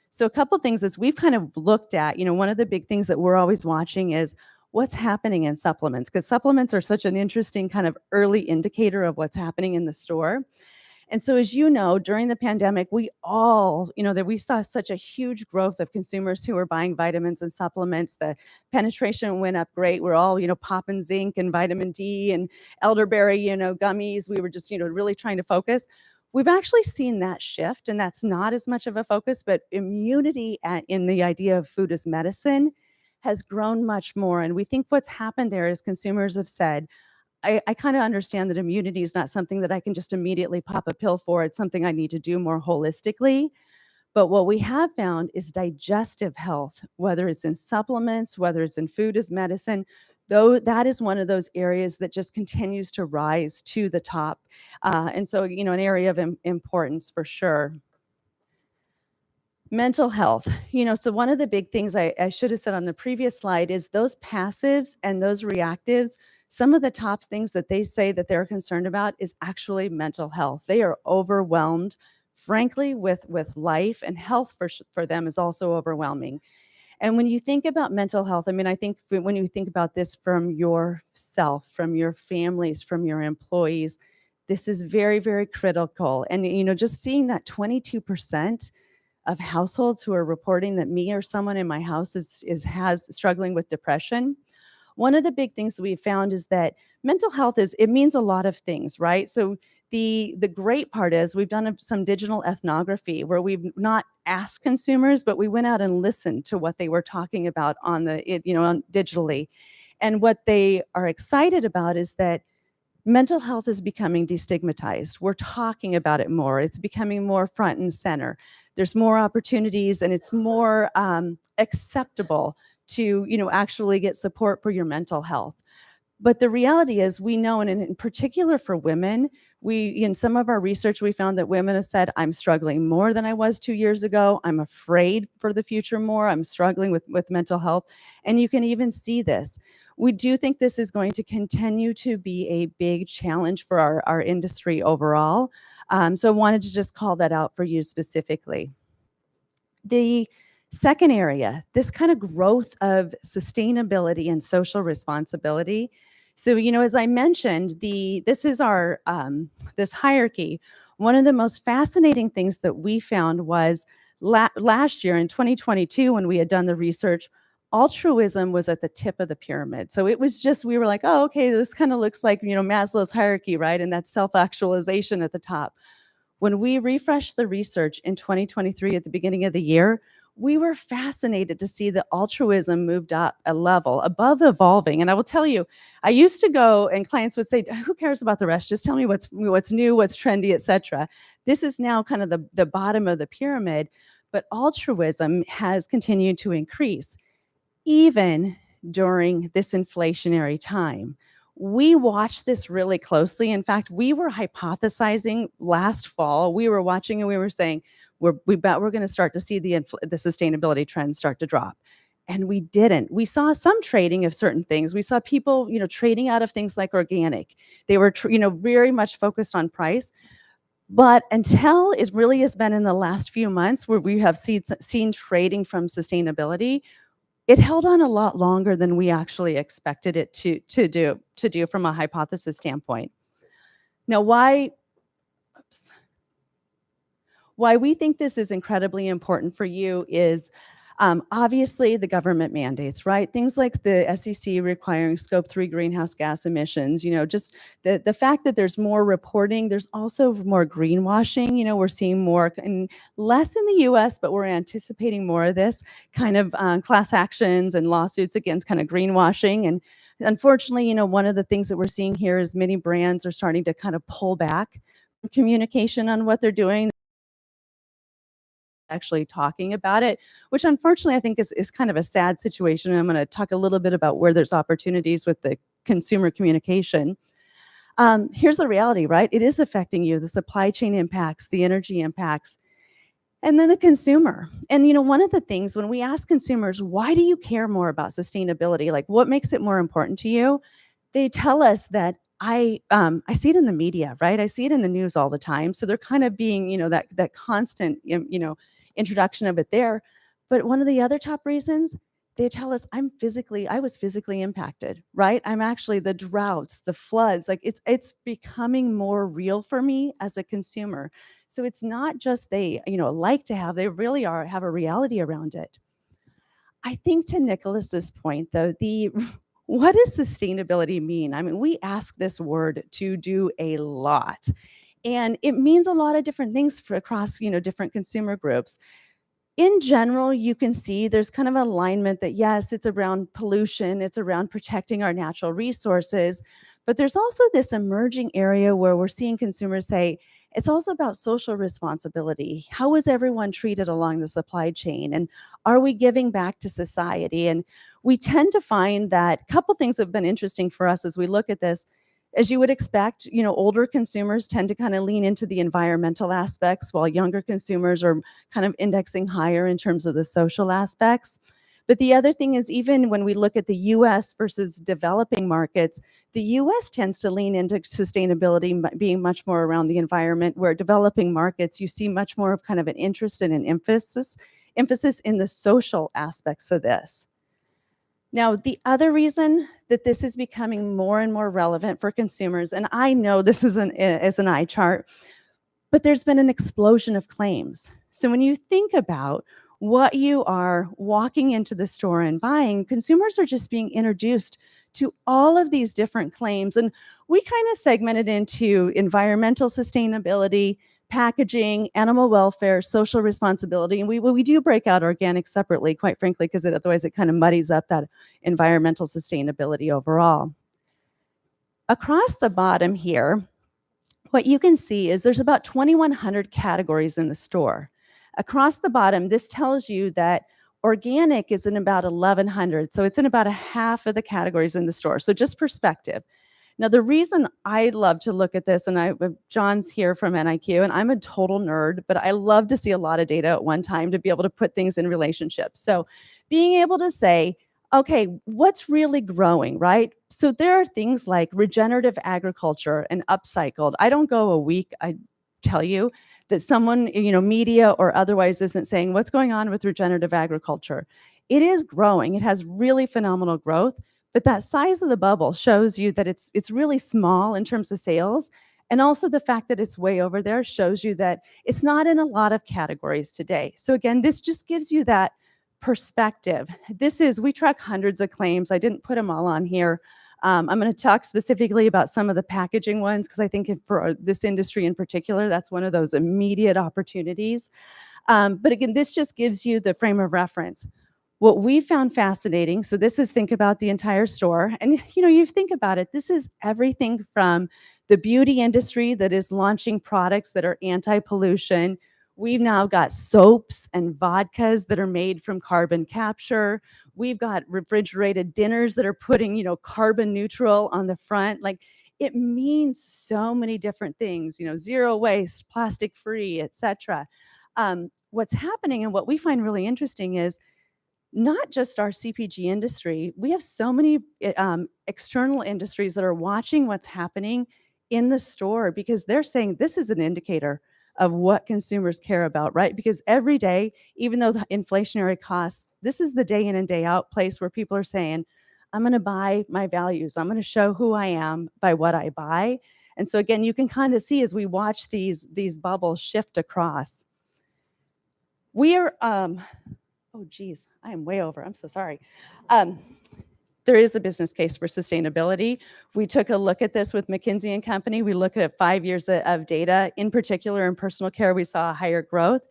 So a couple things as we've kind of looked at, one of the big things that we're always watching is what's happening in supplements, because supplements are such an interesting kind of early indicator of what's happening in the store. And so, as you know, during the pandemic, we all, that we saw such a huge growth of consumers who were buying vitamins and supplements. The penetration went up great. We're all, popping zinc and vitamin D and elderberry, gummies. We were just, really trying to focus. We've actually seen that shift, and that's not as much of a focus, but immunity in the idea of food as medicine has grown much more. And we think what's happened there is consumers have said, I kind of understand that immunity is not something that I can just immediately pop a pill for. It's something I need to do more holistically. But what we have found is digestive health, whether it's in supplements, whether it's in food as medicine, though that is one of those areas that just continues to rise to the top. And so, an area of importance for sure. Mental health, so one of the big things I should have said on the previous slide is those passives and those reactives, some of the top things that they say that they're concerned about is actually mental health. They are overwhelmed, frankly, with life, and health for them is also overwhelming. And when you think about mental health, I think when you think about this from yourself, from your families, from your employees, this is very, very critical. And, just seeing that 22% of households who are reporting that me or someone in my house has struggling with depression. One of the big things we found is that mental health it means a lot of things, right? So the great part is we've done some digital ethnography where we've not asked consumers, but we went out and listened to what they were talking about on digitally. And what they are excited about is that mental health is becoming destigmatized. We're talking about it more. It's becoming more front and center. There's more opportunities, and it's more acceptable to, actually get support for your mental health. But the reality is we know, and in particular for women, in some of our research, we found that women have said, I'm struggling more than I was 2 years ago. I'm afraid for the future more. I'm struggling with mental health. And you can even see this. We do think this is going to continue to be a big challenge for our industry overall. So I wanted to just call that out for you specifically. The second area, this kind of growth of sustainability and social responsibility. So, as I mentioned, this is our this hierarchy. One of the most fascinating things that we found was last year in 2022, when we had done the research, altruism was at the tip of the pyramid. So it was just, we were like, oh, okay, this kind of looks like, Maslow's hierarchy, right? And that's self-actualization at the top. When we refreshed the research in 2023 at the beginning of the year, we were fascinated to see that altruism moved up a level above evolving. And I will tell you, I used to go and clients would say, who cares about the rest? Just tell me what's new, what's trendy, etc. This is now kind of the bottom of the pyramid, but altruism has continued to increase even during this inflationary time. We watched this really closely. In fact, we were hypothesizing last fall. We were watching and we were saying, we bet we're going to start to see the sustainability trends start to drop. And we didn't. We saw some trading of certain things. We saw people, trading out of things like organic. They were, very much focused on price. But until it really has been in the last few months where we have seen trading from sustainability, it held on a lot longer than we actually expected it to do from a hypothesis standpoint. Now, why we think this is incredibly important for you is Obviously, the government mandates, right? Things like the SEC requiring Scope 3 greenhouse gas emissions, just the fact that there's more reporting, there's also more greenwashing. We're seeing more, and less in the US, but we're anticipating more of this kind of class actions and lawsuits against kind of greenwashing. And unfortunately, one of the things that we're seeing here is many brands are starting to kind of pull back from communication on what they're doing, actually talking about it, which unfortunately I think is kind of a sad situation. I'm going to talk a little bit about where there's opportunities with the consumer communication. Here's the reality, right? It is affecting you, the supply chain impacts, the energy impacts, and then the consumer. And one of the things when we ask consumers, why do you care more about sustainability? Like, what makes it more important to you? They tell us that I see it in the media, right? I see it in the news all the time. So they're kind of being, that constant, introduction of it there. But one of the other top reasons, they tell us I was physically impacted, right? I'm actually the droughts, the floods, like it's becoming more real for me as a consumer. So it's not just they, like to have, they really have a reality around it. I think to Nicholas's point though, what does sustainability mean? I mean, we ask this word to do a lot. And it means a lot of different things across, different consumer groups. In general, you can see there's kind of alignment that yes, it's around pollution, it's around protecting our natural resources, but there's also this emerging area where we're seeing consumers say, it's also about social responsibility. How is everyone treated along the supply chain? And are we giving back to society? And we tend to find that a couple things have been interesting for us as we look at this. As you would expect, older consumers tend to kind of lean into the environmental aspects, while younger consumers are kind of indexing higher in terms of the social aspects. But the other thing is, even when we look at the US versus developing markets, the US tends to lean into sustainability being much more around the environment, where developing markets, you see much more of kind of an interest and an emphasis in the social aspects of this. Now, the other reason that this is becoming more and more relevant for consumers, and I know this is an eye chart, but there's been an explosion of claims. So when you think about what you are walking into the store and buying, consumers are just being introduced to all of these different claims. And we kind of segmented into environmental sustainability, packaging, animal welfare, social responsibility. And we do break out organic separately, quite frankly, because otherwise it kind of muddies up that environmental sustainability overall. Across the bottom here, what you can see is there's about 2,100 categories in the store. Across the bottom, this tells you that organic is in about 1,100. So it's in about a half of the categories in the store. So just perspective. Now, the reason I love to look at this, and John's here from NIQ, and I'm a total nerd, but I love to see a lot of data at one time to be able to put things in relationships. So being able to say, okay, what's really growing, right? So there are things like regenerative agriculture and upcycled. I don't go a week, I tell you, that someone, media or otherwise isn't saying what's going on with regenerative agriculture. It is growing. It has really phenomenal growth. But that size of the bubble shows you that it's really small in terms of sales. And also the fact that it's way over there shows you that it's not in a lot of categories today. So again, this just gives you that perspective. We track hundreds of claims. I didn't put them all on here. I'm going to talk specifically about some of the packaging ones, because I think for this industry in particular, that's one of those immediate opportunities. But again, this just gives you the frame of reference. What we found fascinating, so this is, think about the entire store, and you think about it, this is everything from the beauty industry that is launching products that are anti-pollution. We've now got soaps and vodkas that are made from carbon capture. We've got refrigerated dinners that are putting, carbon neutral on the front. Like, it means so many different things, zero waste, plastic free, etc. What's happening and what we find really interesting is not just our CPG industry. We have so many external industries that are watching what's happening in the store, because they're saying this is an indicator of what consumers care about, right? Because every day, even though the inflationary costs, this is the day in and day out place where people are saying, I'm going to buy my values. I'm going to show who I am by what I buy. And so again, you can kind of see as we watch these bubbles shift across. We are Oh, geez, I am way over. I'm so sorry. Um, there is a business case for sustainability. We took a look at this with McKinsey and Company. We looked at 5 years of data. In particular, in personal care, we saw a higher growth.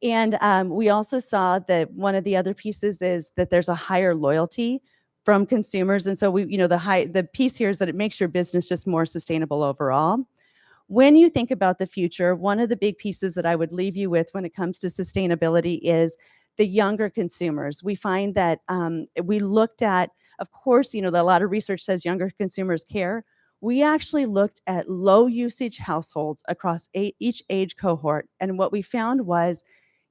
And we also saw that one of the other pieces is that there's a higher loyalty from consumers. And so the piece here is that it makes your business just more sustainable overall. When you think about the future, one of the big pieces that I would leave you with when it comes to sustainability is the younger consumers. We find that we looked at, of course, a lot of research says younger consumers care. We actually looked at low usage households across each age cohort. And what we found was,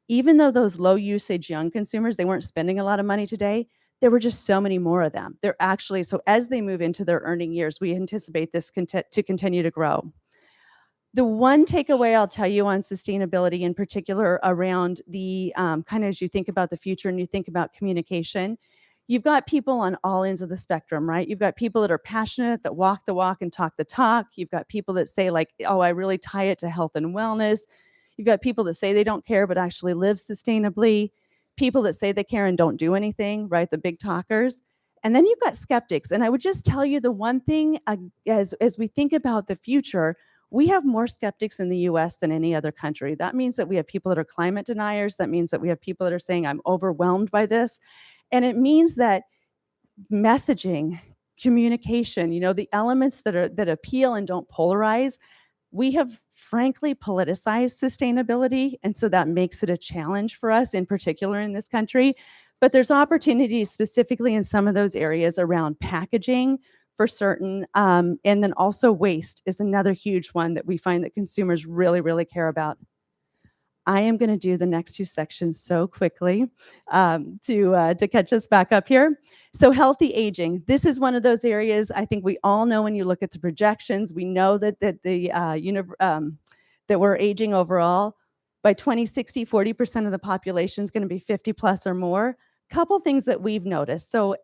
even though those low usage young consumers, they weren't spending a lot of money today, there were just so many more of them. They're actually, so as they move into their earning years, we anticipate this to continue to grow. The one takeaway I'll tell you on sustainability in particular around the kind of as you think about the future and you think about communication, you've got people on all ends of the spectrum, right? You've got people that are passionate, that walk the walk and talk the talk. You've got people that say like, oh, I really tie it to health and wellness. You've got people that say they don't care but actually live sustainably. People that say they care and don't do anything, right? The big talkers. And then you've got skeptics. And I would just tell you the one thing as we think about the future, we have more skeptics in the US than any other country. That means that we have people that are climate deniers. That means that we have people that are saying, I'm overwhelmed by this. And it means that messaging, communication, the elements that appeal and don't polarize, we have frankly politicized sustainability. And so that makes it a challenge for us, in particular in this country. But there's opportunities specifically in some of those areas around packaging, for certain. And then also waste is another huge one that we find that consumers really, really care about. I am going to do the next two sections so quickly to catch us back up here. So healthy aging. This is one of those areas I think we all know when you look at the projections. We know that we're aging overall. By 2060, 40% of the population is going to be 50 plus or more. Couple things that we've noticed. So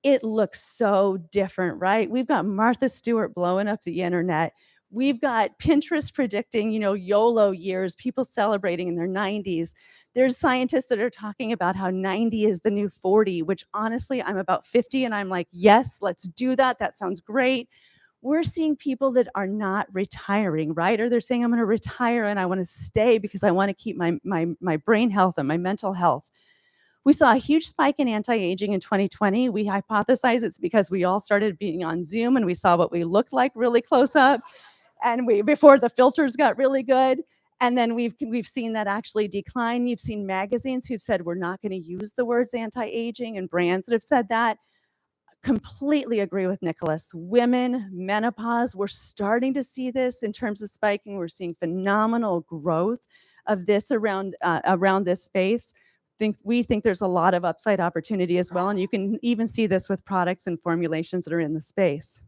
it looks so different, right? We've got Martha Stewart blowing up the internet. We've got Pinterest predicting, YOLO years, people celebrating in their 90s. There's scientists that are talking about how 90 is the new 40, which honestly, I'm about 50 and I'm like, yes, let's do that. That sounds great. We're seeing people that are not retiring, right? Or they're saying, I'm going to retire and I want to stay because I want to keep my brain health and my mental health. We saw a huge spike in anti-aging in 2020. We hypothesize it's because we all started being on Zoom and we saw what we looked like really close up, and before the filters got really good. And then we've seen that actually decline. You've seen magazines who've said we're not going to use the words anti-aging, and brands that have said that. Completely agree with Nicholas. Women, menopause, we're starting to see this in terms of spiking. We're seeing phenomenal growth of this around this space. We think there's a lot of upside opportunity as well, and you can even see this with products and formulations that are in the space.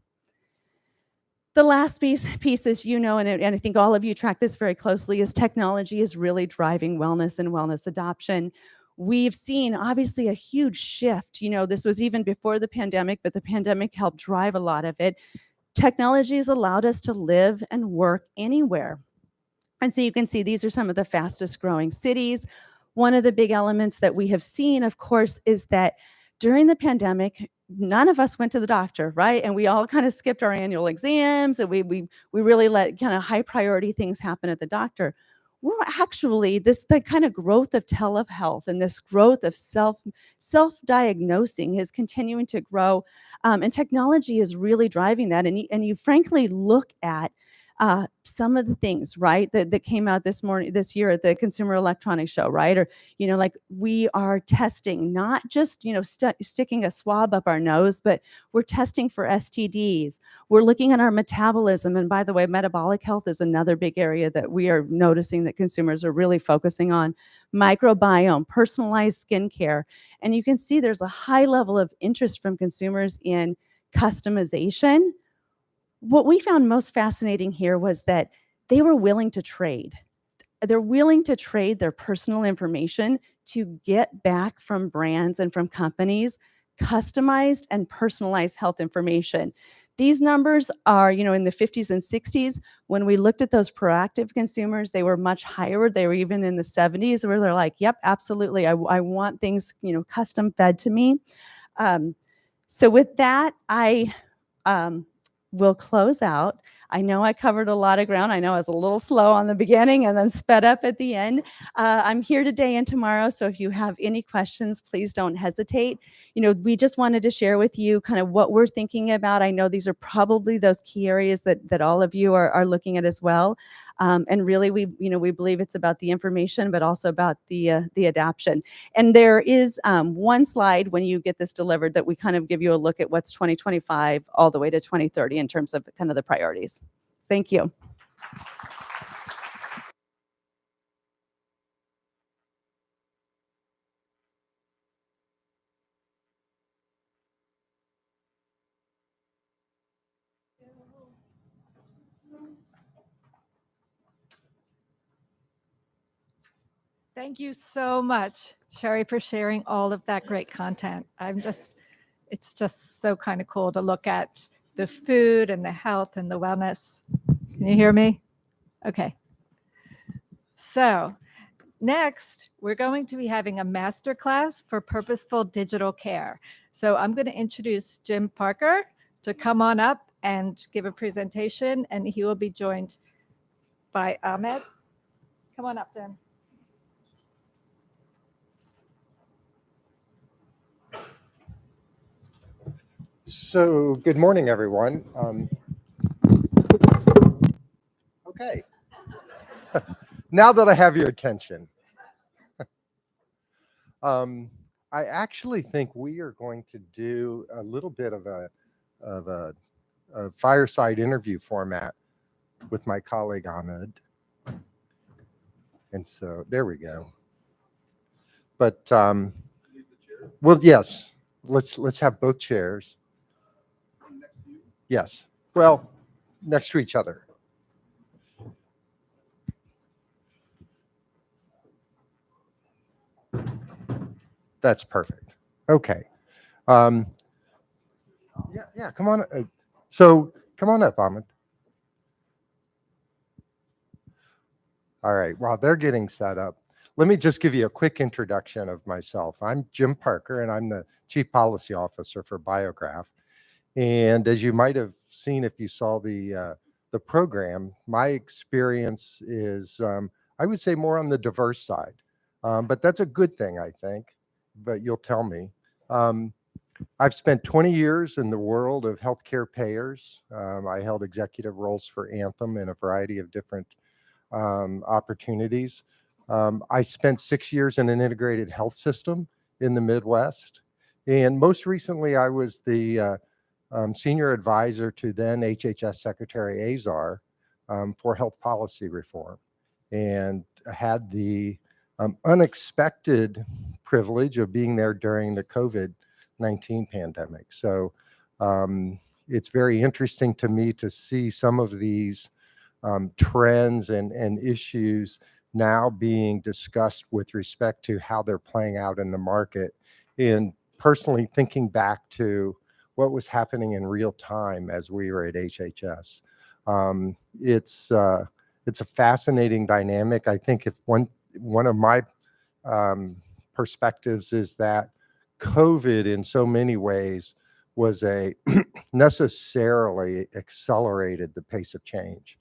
The last piece is, and I think all of you track this very closely, is technology is really driving wellness and wellness adoption. We've seen obviously a huge shift. This was even before the pandemic, but the pandemic helped drive a lot of it. Technology has allowed us to live and work anywhere. And so you can see these are some of the fastest growing cities. One of the big elements that we have seen, of course, is that during the pandemic, none of us went to the doctor, right? And we all kind of skipped our annual exams, and we really let kind of high priority things happen at the doctor. We're actually, the kind of growth of telehealth and this growth of self-diagnosing is continuing to grow, and technology is really driving that. And you frankly look at some of the things, right, that came out this year at the Consumer Electronics Show, right? Or, like we are testing, not just, sticking a swab up our nose, but we're testing for STDs. We're looking at our metabolism. And by the way, metabolic health is another big area that we are noticing that consumers are really focusing on. Microbiome, personalized skincare. And you can see there's a high level of interest from consumers in customization. What we found most fascinating here was that they were willing to trade. They're willing to trade their personal information to get back from brands and from companies customized and personalized health information. These numbers are, in the 50s and 60s. When we looked at those proactive consumers, they were much higher. They were even in the 70s where they're like, yep, absolutely. I want things, custom fed to me. So with that, I will close out. I know I covered a lot of ground. I know I was a little slow on the beginning and then sped up at the end. I'm here today and tomorrow, so if you have any questions, please don't hesitate. We just wanted to share with you kind of what we're thinking about. I know these are probably those key areas that all of you are looking at as well. And really, we believe it's about the information, but also about the adaption. And there is one slide when you get this delivered that we kind of give you a look at what's 2025 all the way to 2030 in terms of kind of the priorities. Thank you.
Thank you so much, Sherry, for sharing all of that great content. It's just so kind of cool to look at the food and the health and the wellness. Can you hear me? Okay. So next, we're going to be having a masterclass for purposeful digital care. So I'm going to introduce Jim Parker to come on up and give a presentation, and he will be joined by Ahmed. Come on up, Jim.
So, good morning, everyone. Okay. Now that I have your attention, I actually think we are going to do a little bit of a fireside interview format with my colleague Ahmed. And so there we go. But well, yes, let's have both chairs. Yes. Well, next to each other. That's perfect. Okay. Yeah. Come on. So come on up, Ahmed. All right. While they're getting set up, let me just give you a quick introduction of myself. I'm Jim Parker, and I'm the Chief Policy Officer for Biograph. And as you might have seen if you saw the program, my experience is, I would say, more on the diverse side. But that's a good thing, I think. But you'll tell me. I've spent 20 years in the world of healthcare payers. I held executive roles for Anthem in a variety of different opportunities. I spent 6 years in an integrated health system in the Midwest. And most recently, I was the senior advisor to then HHS Secretary Azar for health policy reform, and had the unexpected privilege of being there during the COVID-19 pandemic. So it's very interesting to me to see some of these trends and issues now being discussed with respect to how they're playing out in the market. And personally thinking back to what was happening in real time as we were at HHS. It's a fascinating dynamic. I think if one of my perspectives is that COVID in so many ways was necessarily accelerated the pace of change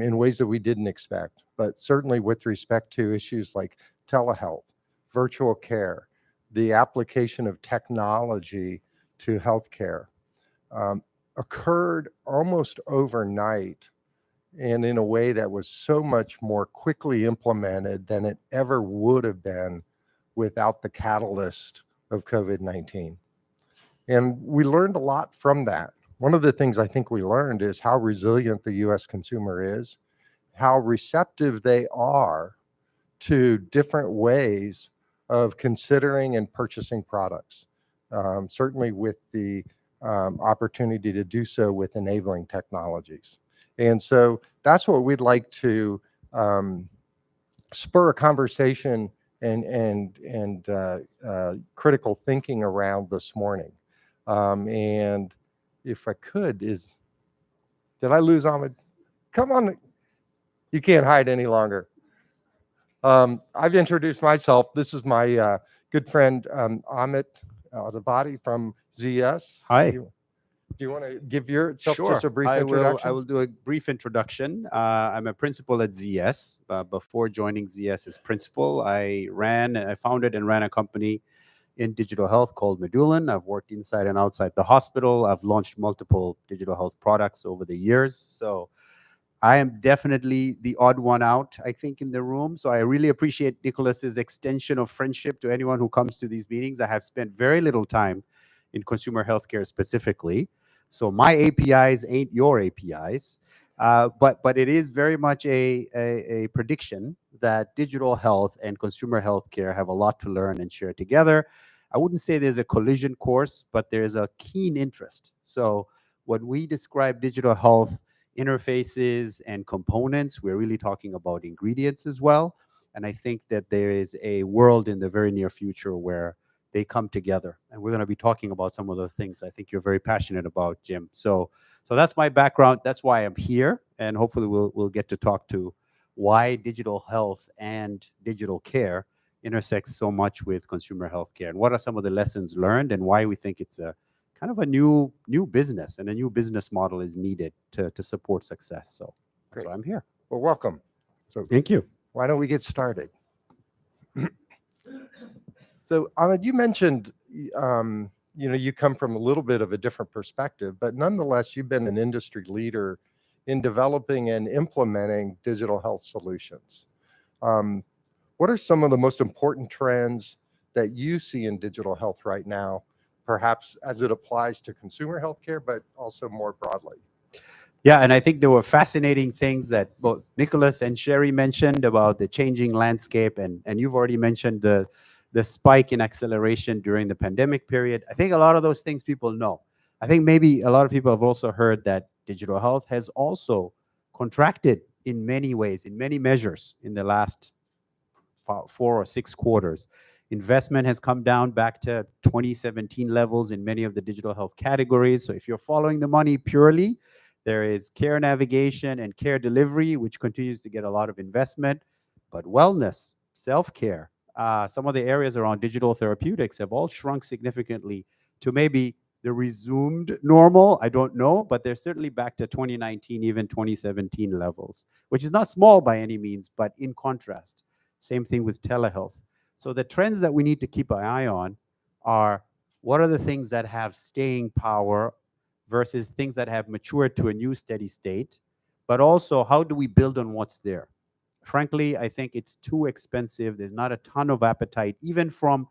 in ways that we didn't expect, but certainly with respect to issues like telehealth, virtual care, the application of technology to healthcare occurred almost overnight, and in a way that was so much more quickly implemented than it ever would have been without the catalyst of COVID-19. And we learned a lot from that. One of the things I think we learned is how resilient the US consumer is, how receptive they are to different ways of considering and purchasing products, certainly with the opportunity to do so with enabling technologies. And so that's what we'd like to spur a conversation and critical thinking around this morning. And if I could, is, did I lose Ahmed? Come on, you can't hide any longer. I've introduced myself. This is my good friend Amit Zabadi from ZS.
Hi.
Do you want to give yourself
Sure.
just a brief
I
introduction?
will do a brief introduction. I'm a principal at ZS. Before joining ZS as principal, I founded and ran a company in digital health called Medulin. I've worked inside and outside the hospital. I've launched multiple digital health products over the years. So I am definitely the odd one out, I think, in the room. So I really appreciate Nicholas's extension of friendship to anyone who comes to these meetings. I have spent very little time in consumer healthcare specifically. So my APIs ain't your APIs. But it is very much a prediction that digital health and consumer healthcare have a lot to learn and share together. I wouldn't say there's a collision course, but there's a keen interest. So when we describe digital health interfaces and components, we're really talking about ingredients as well. And I think that there is a world in the very near future where they come together. And we're going to be talking about some of the things I think you're very passionate about, Jim. So that's my background. That's why I'm here. And hopefully we'll get to talk to why digital health and digital care intersects so much with consumer healthcare, and what are some of the lessons learned, and why we think it's a kind of a new business, and a new business model is needed to support success. So that's
Great.
why I'm here.
Well, welcome. So
Thank you.
why don't we get started? So Ahmed, you mentioned, you come from a little bit of a different perspective, but nonetheless, you've been an industry leader in developing and implementing digital health solutions. What are some of the most important trends that you see in digital health right now, perhaps as it applies to consumer healthcare, but also more broadly?
Yeah, and I think there were fascinating things that both Nicholas and Sherry mentioned about the changing landscape, and you've already mentioned the spike in acceleration during the pandemic period. I think a lot of those things people know. I think maybe a lot of people have also heard that digital health has also contracted in many ways, in many measures, in the last 4 or 6 quarters. Investment has come down back to 2017 levels in many of the digital health categories. So if you're following the money purely, there is care navigation and care delivery, which continues to get a lot of investment. But wellness, self-care, some of the areas around digital therapeutics have all shrunk significantly to maybe the resumed normal. I don't know, but they're certainly back to 2019, even 2017 levels, which is not small by any means, but in contrast. Same thing with telehealth. So the trends that we need to keep an eye on are, what are the things that have staying power versus things that have matured to a new steady state, but also how do we build on what's there? Frankly, I think it's too expensive. There's not a ton of appetite, even from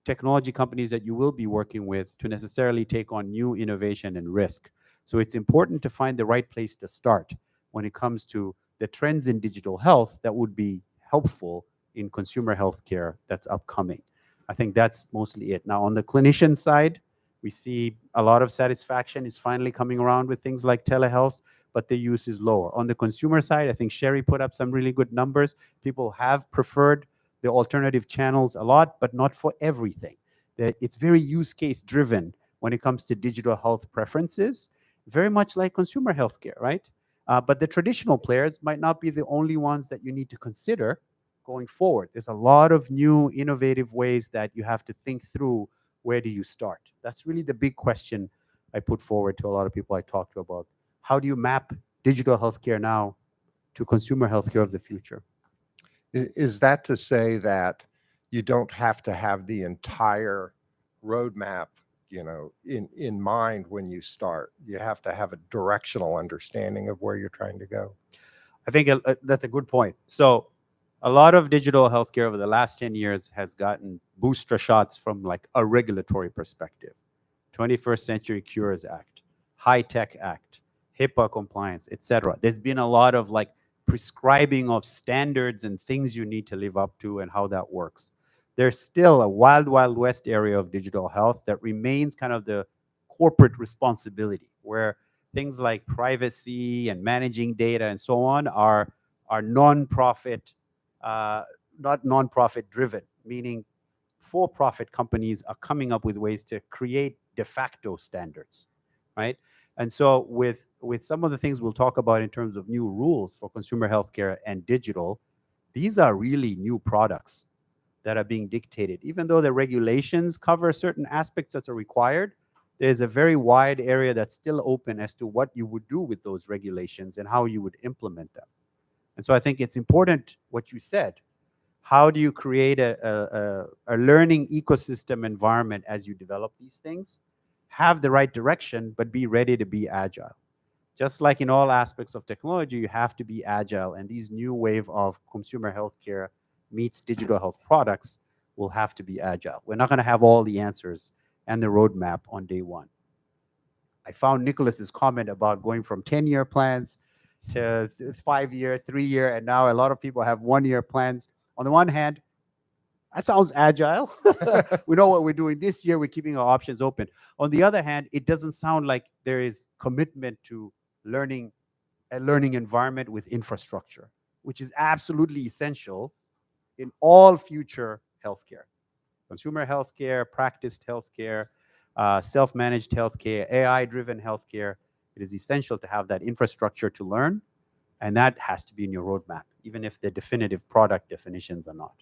technology companies that you will be working with, to necessarily take on new innovation and risk. So it's important to find the right place to start when it comes to the trends in digital health that would be helpful in consumer healthcare that's upcoming. I think that's mostly it. Now, on the clinician side, we see a lot of satisfaction is finally coming around with things like telehealth, but the use is lower. On the consumer side, I think Sherry put up some really good numbers. People have preferred the alternative channels a lot, but not for everything. It's very use case driven when it comes to digital health preferences, very much like consumer healthcare, right? But the traditional players might not be the only ones that you need to consider going forward. There's a lot of new innovative ways that you have to think through. Where do you start? That's really the big question I put forward to a lot of people I talk to about. How do you map digital healthcare now to consumer healthcare of the future?
Is that to say that you don't have to have the entire roadmap, in mind when you start? You have to have a directional understanding of where you're trying to go.
I think that's a good point. So a lot of digital healthcare over the last 10 years has gotten booster shots from like a regulatory perspective. 21st Century Cures Act, High Tech Act, HIPAA compliance, etc. There's been a lot of like prescribing of standards and things you need to live up to and how that works. There's still a wild, wild west area of digital health that remains kind of the corporate responsibility, where things like privacy and managing data and so on are non-profit, not non-profit driven, meaning for-profit companies are coming up with ways to create de facto standards, right? And so with some of the things we'll talk about in terms of new rules for consumer healthcare and digital, these are really new products that are being dictated. Even though the regulations cover certain aspects that are required, there's a very wide area that's still open as to what you would do with those regulations and how you would implement them. And so I think it's important what you said. How do you create a learning ecosystem environment as you develop these things? Have the right direction, but be ready to be agile. Just like in all aspects of technology, you have to be agile. And these new wave of consumer healthcare meets digital health products will have to be agile. We're not going to have all the answers and the roadmap on day one. I found Nicholas's comment about going from 10-year plans to 5-year, 3-year, and now a lot of people have 1-year plans. On the one hand, that sounds agile. We know what we're doing this year. We're keeping our options open. On the other hand, it doesn't sound like there is commitment to learning, a learning environment with infrastructure, which is absolutely essential in all future healthcare. Consumer healthcare, practiced healthcare, self-managed healthcare, AI-driven healthcare. It is essential to have that infrastructure to learn, and that has to be in your roadmap, even if the definitive product definitions are not.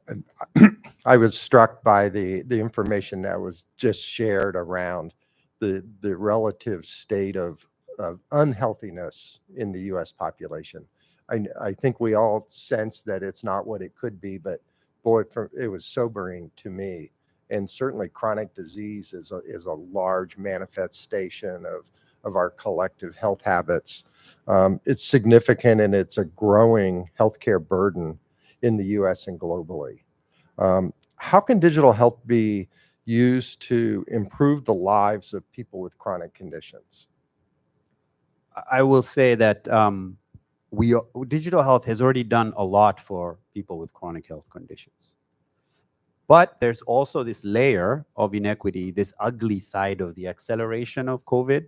And I was struck by the information that was just shared around the relative state of unhealthiness in the U.S. population. I think we all sense that it's not what it could be, but boy, it was sobering to me. And certainly chronic disease is a large manifestation of our collective health habits. It's significant, and it's a growing healthcare burden in the US and globally. How can digital health be used to improve the lives of people with chronic conditions?
I will say that digital health has already done a lot for people with chronic health conditions. But there's also this layer of inequity, this ugly side of the acceleration of COVID.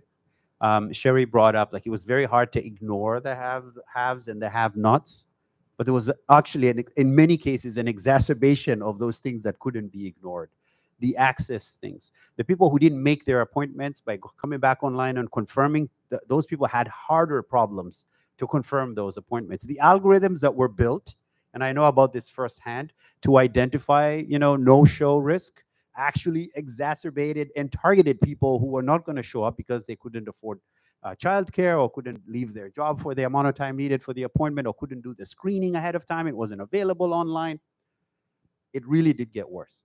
Sherry brought up, like, it was very hard to ignore the haves and the have-nots, but there was actually, in many cases, an exacerbation of those things that couldn't be ignored. The access things. The people who didn't make their appointments by coming back online and confirming, those people had harder problems to confirm those appointments. The algorithms that were built, and I know about this firsthand, to identify, no-show risk, actually exacerbated and targeted people who were not going to show up because they couldn't afford childcare or couldn't leave their job for the amount of time needed for the appointment or couldn't do the screening ahead of time. It wasn't available online. It really did get worse.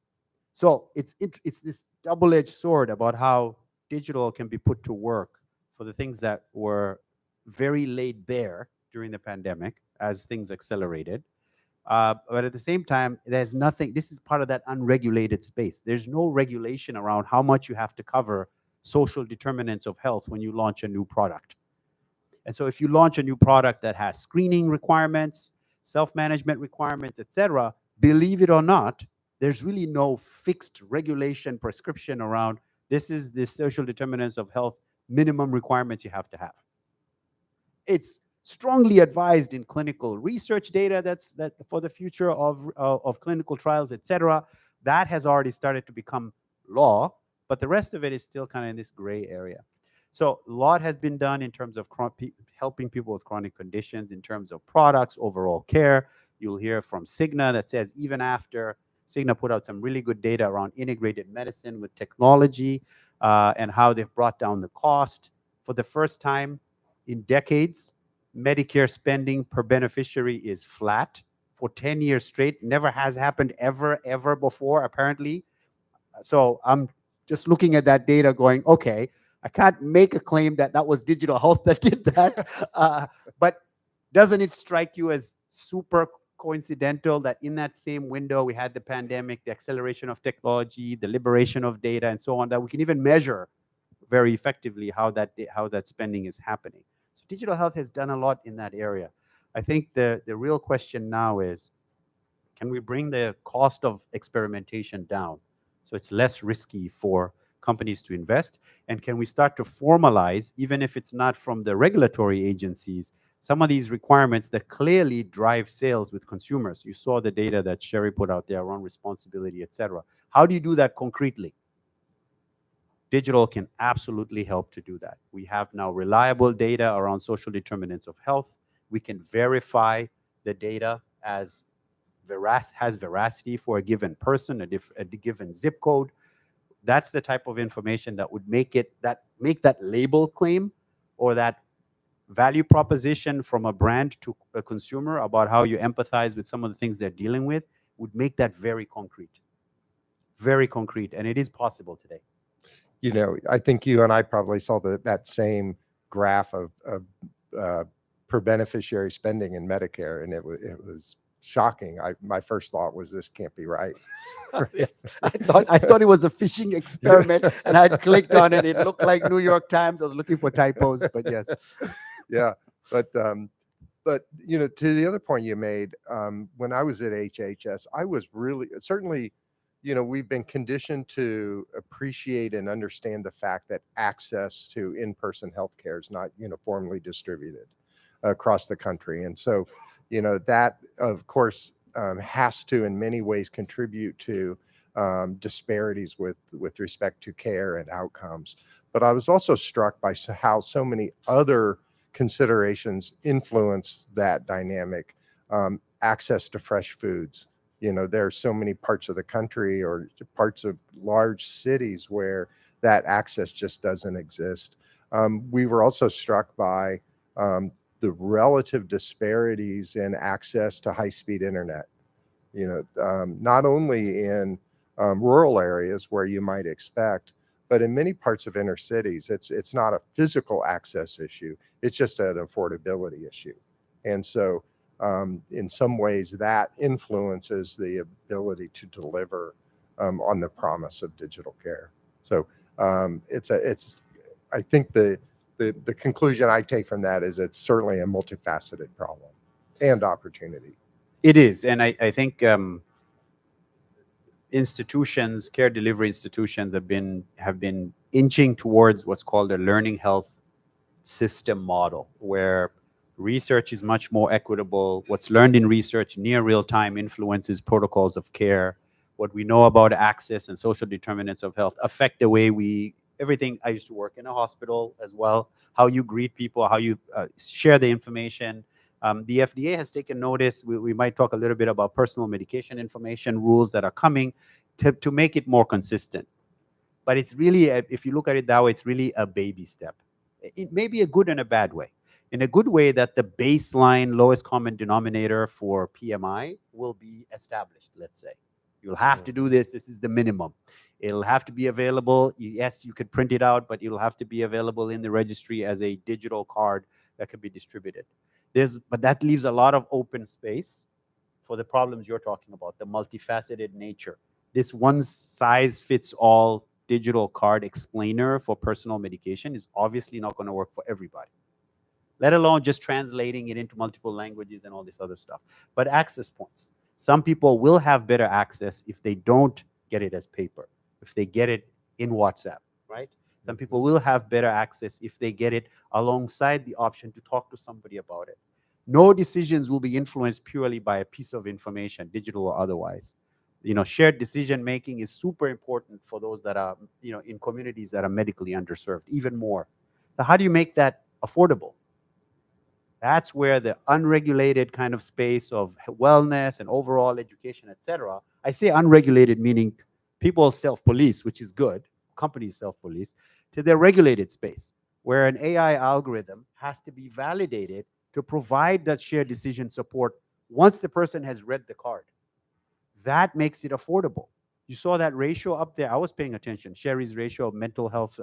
So it's this double-edged sword about how digital can be put to work for the things that were very laid bare during the pandemic as things accelerated. But at the same time, there's nothing, this is part of that unregulated space. There's no regulation around how much you have to cover social determinants of health when you launch a new product. And so if you launch a new product that has screening requirements, self-management requirements, etc., believe it or not, there's really no fixed regulation prescription around this is the social determinants of health minimum requirements you have to have. It's strongly advised in clinical research data that for the future of clinical trials, etc. That has already started to become law, but the rest of it is still kind of in this gray area. So a lot has been done in terms of helping people with chronic conditions, in terms of products, overall care. You'll hear from Cigna that says even after Cigna put out some really good data around integrated medicine with technology and how they've brought down the cost. For the first time in decades, Medicare spending per beneficiary is flat for 10 years straight. Never has happened ever before, apparently. So I'm just looking at that data going, okay, I can't make a claim that that was digital health that did that. But doesn't it strike you as super coincidental that in that same window we had the pandemic, the acceleration of technology, the liberation of data, and so on, that we can even measure very effectively how that spending is happening. So digital health has done a lot in that area. I think the real question now is, can we bring the cost of experimentation down so it's less risky for companies to invest? And can we start to formalize, even if it's not from the regulatory agencies, some of these requirements that clearly drive sales with consumers? You saw the data that Sherry put out there around responsibility, etc. How do you do that concretely? Digital can absolutely help to do that. We have now reliable data around social determinants of health. We can verify the data as has veracity for a given person, a given zip code. That's the type of information that would make that label claim or that value proposition from a brand to a consumer about how you empathize with some of the things they're dealing with would make that very concrete. Very concrete, and it is possible today.
You know, I think you and I probably saw that same graph of per beneficiary spending in Medicare, and it was shocking. My first thought was, this can't be right.
Yes. I thought it was a phishing experiment, and I'd clicked on it. It looked like New York Times. I was looking for typos, but yes.
Yeah, but you know, to the other point you made, when I was at HHS, I was really certainly, you know, we've been conditioned to appreciate and understand the fact that access to in-person healthcare is not uniformly distributed across the country, and so, you know, that of course has to in many ways contribute to disparities with respect to care and outcomes. But I was also struck by how so many other considerations influence that dynamic. Access to fresh foods. You know, there are so many parts of the country or parts of large cities where that access just doesn't exist. We were also struck by the relative disparities in access to high-speed internet. You know, not only in rural areas where you might expect, but in many parts of inner cities, it's not a physical access issue. It's just an affordability issue. And so in some ways that influences the ability to deliver on the promise of digital care. So I think the conclusion I take from that is it's certainly a multifaceted problem and opportunity.
It is, and I think institutions, care delivery institutions have been inching towards what's called a learning health system model, where research is much more equitable. What's learned in research near real time influences protocols of care. What we know about access and social determinants of health affect the way everything. I used to work in a hospital as well. How you greet people, how you share the information. The FDA has taken notice. We might talk a little bit about personal medication information rules that are coming to make it more consistent. But it's really, if you look at it that way, it's really a baby step. It may be a good and a bad way. In a good way, that the baseline lowest common denominator for PMI will be established, let's say. You'll have to do this. This is the minimum. It'll have to be available. Yes, you could print it out, but it'll have to be available in the registry as a digital card that could be distributed. But that leaves a lot of open space for the problems you're talking about, the multifaceted nature. This one-size-fits-all digital card explainer for personal medication is obviously not going to work for everybody, let alone just translating it into multiple languages and all this other stuff. But access points. Some people will have better access if they don't get it as paper, if they get it in WhatsApp, right? Some people will have better access if they get it alongside the option to talk to somebody about it. No decisions will be influenced purely by a piece of information, digital or otherwise. You know, shared decision making is super important for those that are, you know, in communities that are medically underserved, even more. So how do you make that affordable? That's where the unregulated kind of space of wellness and overall education, etc. I say unregulated meaning people self-police, which is good, companies self-police, to the regulated space, where an AI algorithm has to be validated to provide that shared decision support once the person has read the card. That makes it affordable. You saw that ratio up there. I was paying attention. Sherry's ratio of mental health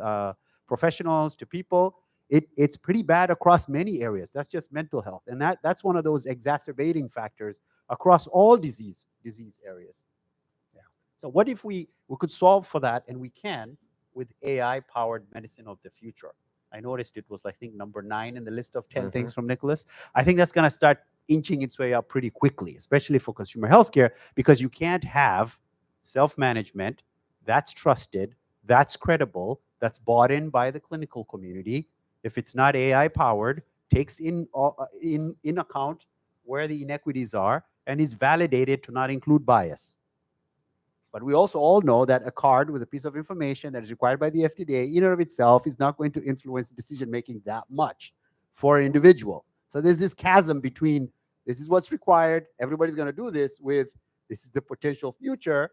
professionals to people. It's pretty bad across many areas. That's just mental health. And that's one of those exacerbating factors across all disease areas. Yeah. So what if we could solve for that, and we can, with AI-powered medicine of the future? I noticed it was, I think, number 9 in the list of 10 things from Nicholas. I think that's going to start inching its way up pretty quickly, especially for consumer healthcare, because you can't have self-management that's trusted, that's credible, that's bought in by the clinical community, if it's not AI-powered, takes in account where the inequities are, and is validated to not include bias. But we also all know that a card with a piece of information that is required by the FDA in and of itself is not going to influence decision making that much for an individual. So there's this chasm between this is what's required, everybody's going to do this, with this is the potential future,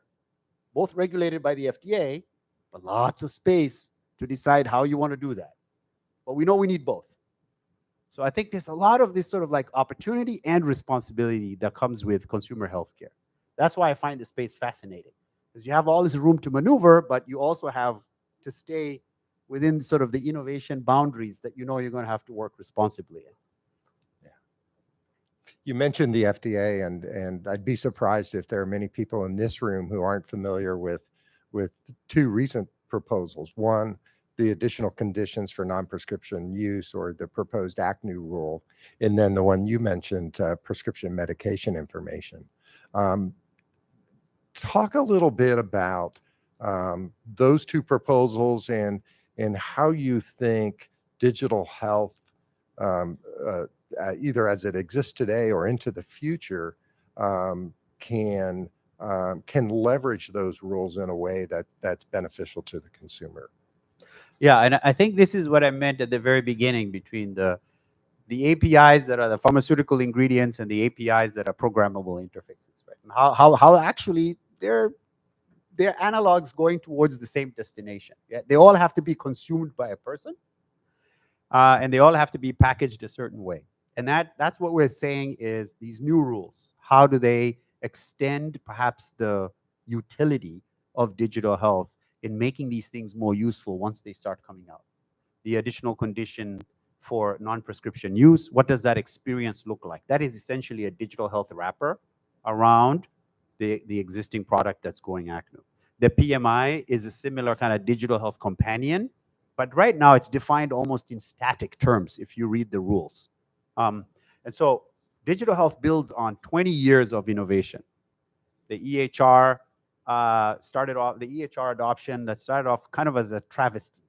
both regulated by the FDA, but lots of space to decide how you want to do that. But we know we need both. So I think there's a lot of this sort of like opportunity and responsibility that comes with consumer healthcare. That's why I find the space fascinating, because you have all this room to maneuver, but you also have to stay within sort of the innovation boundaries that you know you're going to have to work responsibly in.
You mentioned the FDA, and I'd be surprised if there are many people in this room who aren't familiar with two recent proposals. One, the additional conditions for non-prescription use, or the proposed ACNU rule, and then the one you mentioned, prescription medication information. Talk a little bit about those two proposals and how you think digital health, either as it exists today or into the future, can leverage those rules in a way that's beneficial to the consumer.
Yeah, and I think this is what I meant at the very beginning between the APIs that are the pharmaceutical ingredients and the APIs that are programmable interfaces, right? And how actually they're analogs going towards the same destination. Yeah? They all have to be consumed by a person, and they all have to be packaged a certain way. And that's what we're saying is these new rules. How do they extend perhaps the utility of digital health in making these things more useful once they start coming out? The additional condition for non-prescription use, what does that experience look like? That is essentially a digital health wrapper around the existing product that's going ACNU. The PMI is a similar kind of digital health companion, but right now it's defined almost in static terms if you read the rules. And so digital health builds on 20 years of innovation. The EHR started off, the EHR adoption that started off kind of as a travesty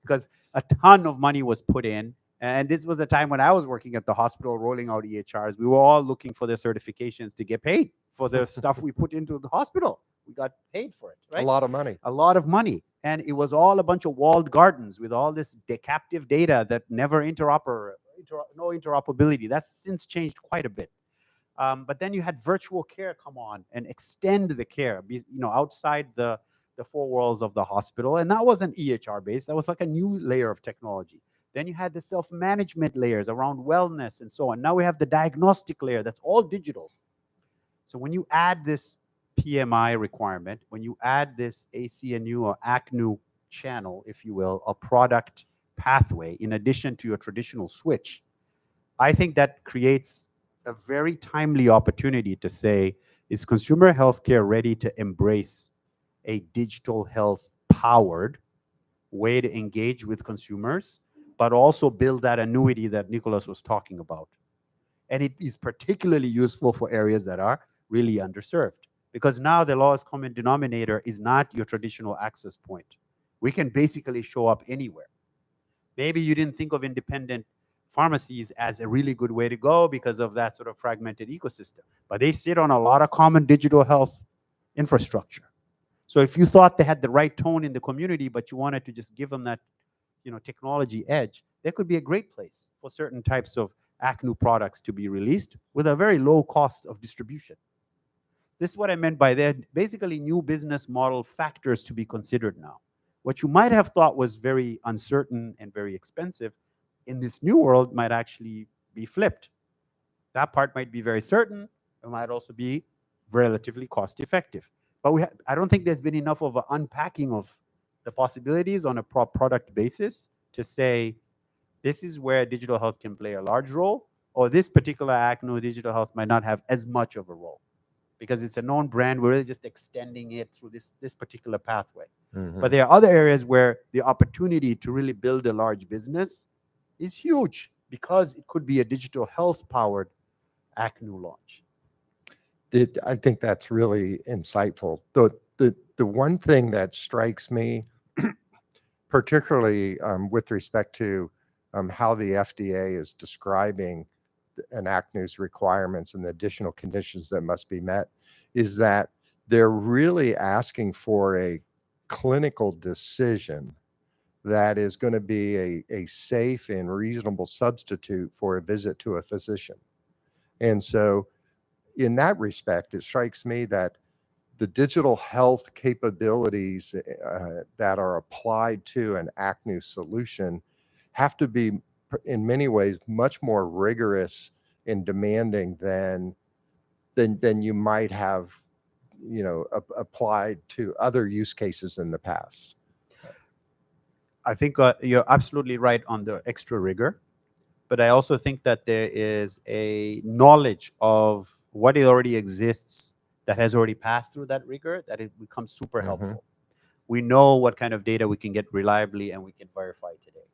because a ton of money was put in. And this was a time when I was working at the hospital rolling out EHRs. We were all looking for the certifications to get paid for the stuff we put into the hospital. We got paid for it, right?
A lot of money.
A lot of money. And it was all a bunch of walled gardens with all this captive data that never no interoperability. That's since changed quite a bit. But then you had virtual care come on and extend the care, outside the four walls of the hospital. And that wasn't EHR based. That was like a new layer of technology. Then you had the self-management layers around wellness and so on. Now we have the diagnostic layer that's all digital. So when you add this PMI requirement, when you add this ACNU or ACNU channel, if you will, a product pathway in addition to your traditional switch, I think that creates a very timely opportunity to say, is consumer healthcare ready to embrace a digital health powered way to engage with consumers, but also build that annuity that Nicholas was talking about? And it is particularly useful for areas that are really underserved, because now the lowest common denominator is not your traditional access point. We can basically show up anywhere. Maybe you didn't think of independent pharmacies as a really good way to go because of that sort of fragmented ecosystem, but they sit on a lot of common digital health infrastructure. So if you thought they had the right tone in the community, but you wanted to just give them that, technology edge, there could be a great place for certain types of ACNU products to be released with a very low cost of distribution. This is what I meant by that. Basically, new business model factors to be considered now. What you might have thought was very uncertain and very expensive in this new world might actually be flipped. That part might be very certain. It might also be relatively cost effective. But I don't think there's been enough of an unpacking of the possibilities on a product basis to say, this is where digital health can play a large role, or this particular ACNU digital health might not have as much of a role. Because it's a known brand, we're really just extending it through this particular pathway.
Mm-hmm.
But there are other areas where the opportunity to really build a large business is huge, because it could be a digital health-powered ACNU launch.
I think that's really insightful. The one thing that strikes me, particularly with respect to how the FDA is describing an ACNU's requirements and the additional conditions that must be met, is that they're really asking for a clinical decision that is going to be a safe and reasonable substitute for a visit to a physician. And so in that respect, it strikes me that the digital health capabilities that are applied to an ACNU solution have to be, in many ways, much more rigorous and demanding than you might have, applied to other use cases in the past.
I think you're absolutely right on the extra rigor, but I also think that there is a knowledge of what already exists that has already passed through that rigor, that it becomes super helpful. We know what kind of data we can get reliably and we can verify today.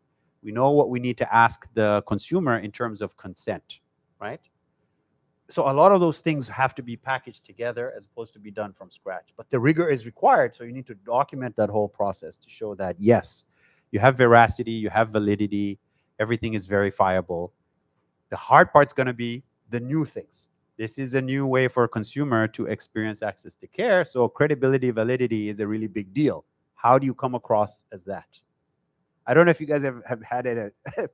We know what we need to ask the consumer in terms of consent, right? So a lot of those things have to be packaged together as opposed to be done from scratch. But the rigor is required, so you need to document that whole process to show that, yes, you have veracity, you have validity, everything is verifiable. The hard part's going to be the new things. This is a new way for a consumer to experience access to care, so credibility, validity is a really big deal. How do you come across as that? I don't know if you guys have had a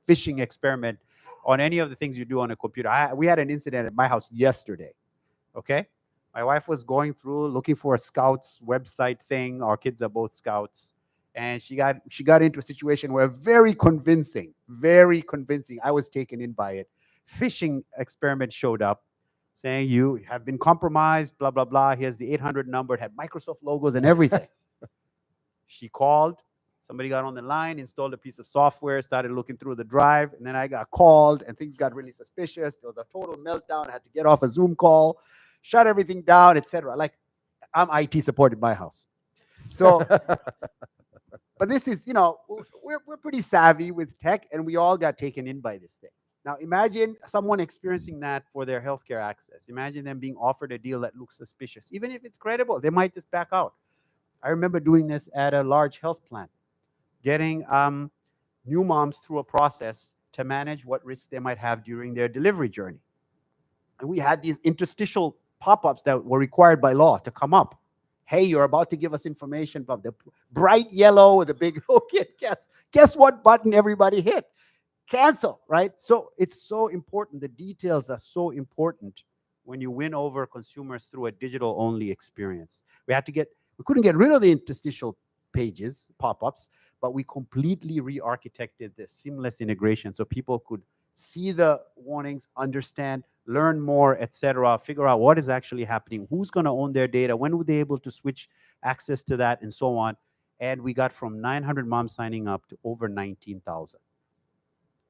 phishing experiment on any of the things you do on a computer. We had an incident at my house yesterday, okay? My wife was going through looking for a Scouts website thing. Our kids are both Scouts. And she got into a situation where very convincing, I was taken in by it. Phishing experiment showed up saying you have been compromised, blah, blah, blah. Here's the 800 number. It had Microsoft logos and everything. She called. Somebody got on the line, installed a piece of software, started looking through the drive, and then I got called, and things got really suspicious. There was a total meltdown. I had to get off a Zoom call, shut everything down, etc. Like, I'm IT support in my house. So, but this is, we're pretty savvy with tech, and we all got taken in by this thing. Now, imagine someone experiencing that for their healthcare access. Imagine them being offered a deal that looks suspicious. Even if it's credible, they might just back out. I remember doing this at a large health plan, getting new moms through a process to manage what risks they might have during their delivery journey. And we had these interstitial pop-ups that were required by law to come up. Hey, you're about to give us information from the bright yellow with a big, okay, guess what button everybody hit? Cancel, right? So it's so important. The details are so important when you win over consumers through a digital-only experience. We couldn't get rid of the interstitial pages, pop-ups, but we completely re-architected the seamless integration so people could see the warnings, understand, learn more, etc., figure out what is actually happening, who's going to own their data, when would they be able to switch access to that, and so on. And we got from 900 moms signing up to over 19,000,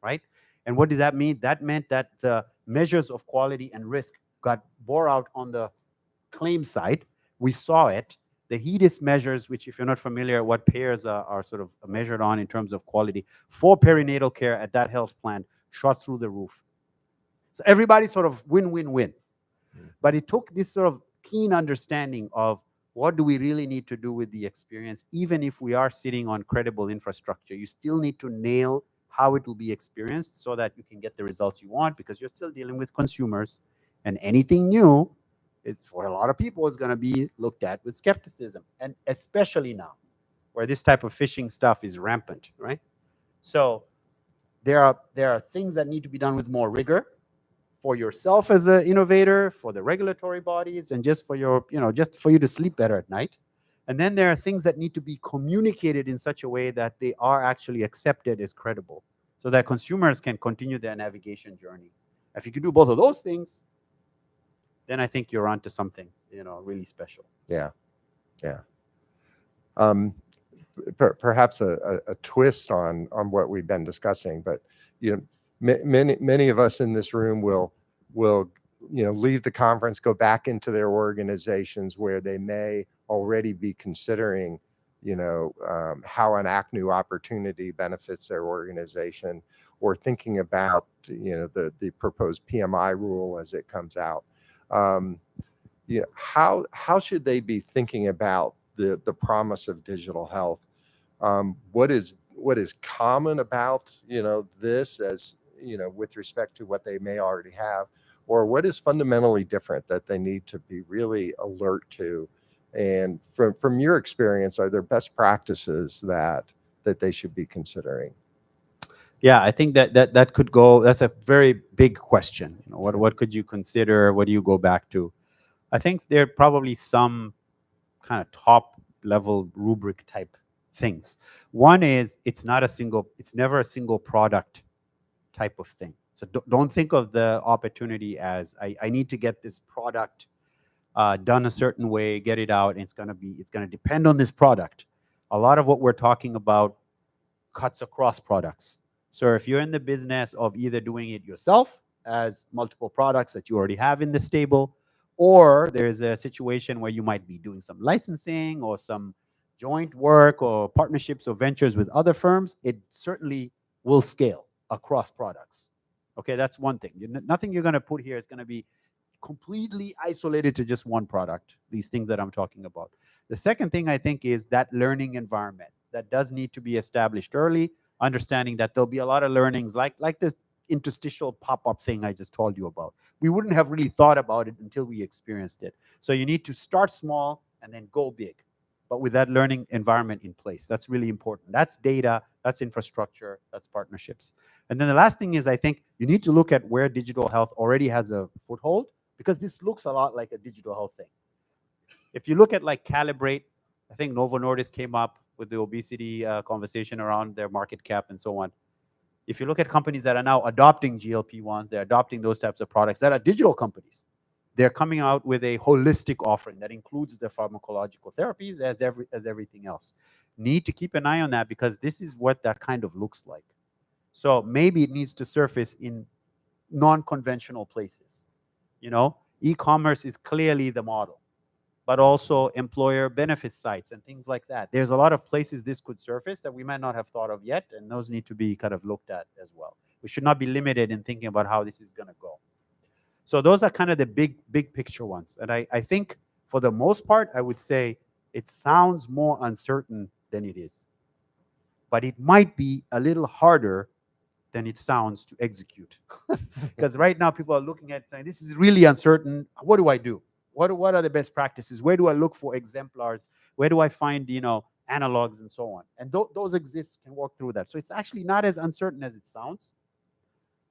right? And what did that mean? That meant that the measures of quality and risk got bore out on the claim side. We saw it. The HEDIS measures, which if you're not familiar, what payers are sort of measured on in terms of quality, for perinatal care at that health plan shot through the roof. So everybody sort of win-win-win. But it took this sort of keen understanding of what do we really need to do with the experience. Even if we are sitting on credible infrastructure, you still need to nail how it will be experienced so that you can get the results you want, because you're still dealing with consumers, and anything new is, for a lot of people, is going to be looked at with skepticism, and especially now where this type of phishing stuff is rampant, right? So there are things that need to be done with more rigor for yourself as an innovator, for the regulatory bodies, and just for your, just for you to sleep better at night. And then there are things that need to be communicated in such a way that they are actually accepted as credible, so that consumers can continue their navigation journey. If you can do both of those things, then I think you're onto something, really special.
Yeah. Perhaps a twist on what we've been discussing, but many of us in this room will leave the conference, go back into their organizations where they may already be considering how an ACNU opportunity benefits their organization, or thinking about the proposed PMI rule as it comes out. How should they be thinking about the promise of digital health? What is common about this, as with respect to what they may already have, or what is fundamentally different that they need to be really alert to And from your experience, are there best practices that they should be considering?
Yeah, I think that could go. That's a very big question. You know, what could you consider? What do you go back to? I think there are probably some kind of top level rubric type things. One is it's never a single product type of thing. So don't think of the opportunity as I need to get this product done a certain way, get it out, and it's going to depend on this product. A lot of what we're talking about cuts across products. So if you're in the business of either doing it yourself as multiple products that you already have in the stable, or there's a situation where you might be doing some licensing or some joint work or partnerships or ventures with other firms, it certainly will scale across products. Okay, that's one thing. Nothing you're going to put here is going to be completely isolated to just one product, these things that I'm talking about. The second thing I think is that learning environment that does need to be established early, understanding that there'll be a lot of learnings like this interstitial pop-up thing I just told you about. We wouldn't have really thought about it until we experienced it. So you need to start small and then go big, but with that learning environment in place. That's really important. That's data, that's infrastructure, that's partnerships. And then the last thing is I think you need to look at where digital health already has a foothold, because this looks a lot like a digital health thing. If you look at like Calibrate, I think Novo Nordisk came up with the obesity conversation around their market cap and so on. If you look at companies that are now adopting GLP-1s, they're adopting those types of products that are digital companies. They're coming out with a holistic offering that includes the pharmacological therapies as everything else. Need to keep an eye on that, because this is what that kind of looks like. So maybe it needs to surface in non-conventional places. You know, e-commerce is clearly the model, but also employer benefit sites and things like that. There's a lot of places this could surface that we might not have thought of yet, and those need to be kind of looked at as well. We should not be limited in thinking about how this is going to go. So those are kind of the big picture ones. And I think for the most part, I would say it sounds more uncertain than it is. But it might be a little harder than it sounds to execute. Because right now people are looking at saying, this is really uncertain. What do I do? What are the best practices? Where do I look for exemplars? Where do I find, analogs and so on? And those exist, can walk through that. So it's actually not as uncertain as it sounds,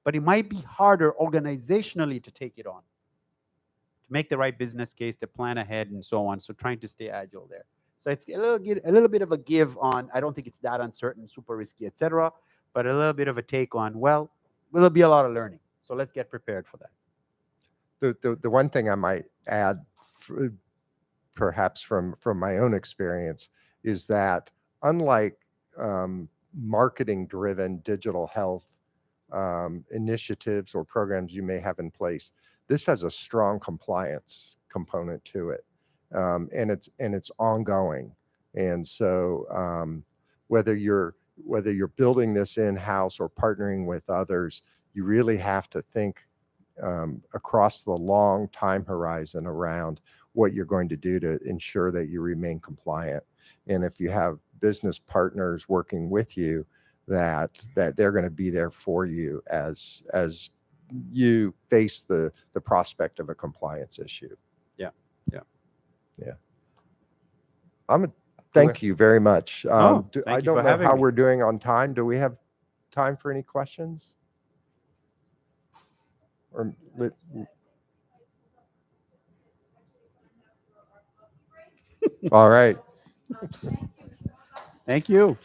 but it might be harder organizationally to take it on, to make the right business case, to plan ahead and so on. So trying to stay agile there. So it's a little bit of a give on, I don't think it's that uncertain, super risky, etc., but a little bit of a take on, well, will be a lot of learning. So let's get prepared for that.
The one thing I might add, perhaps from my own experience, is that unlike marketing-driven digital health initiatives or programs you may have in place, this has a strong compliance component to it, and it's ongoing. And so whether you're building this in-house or partnering with others, you really have to think across the long time horizon around what you're going to do to ensure that you remain compliant. And if you have business partners working with you, that they're going to be there for you as you face the prospect of a compliance issue. Yeah. Thank you very much. I don't know how we're doing on time. Do we have time for any questions? Or all right.
Thank you.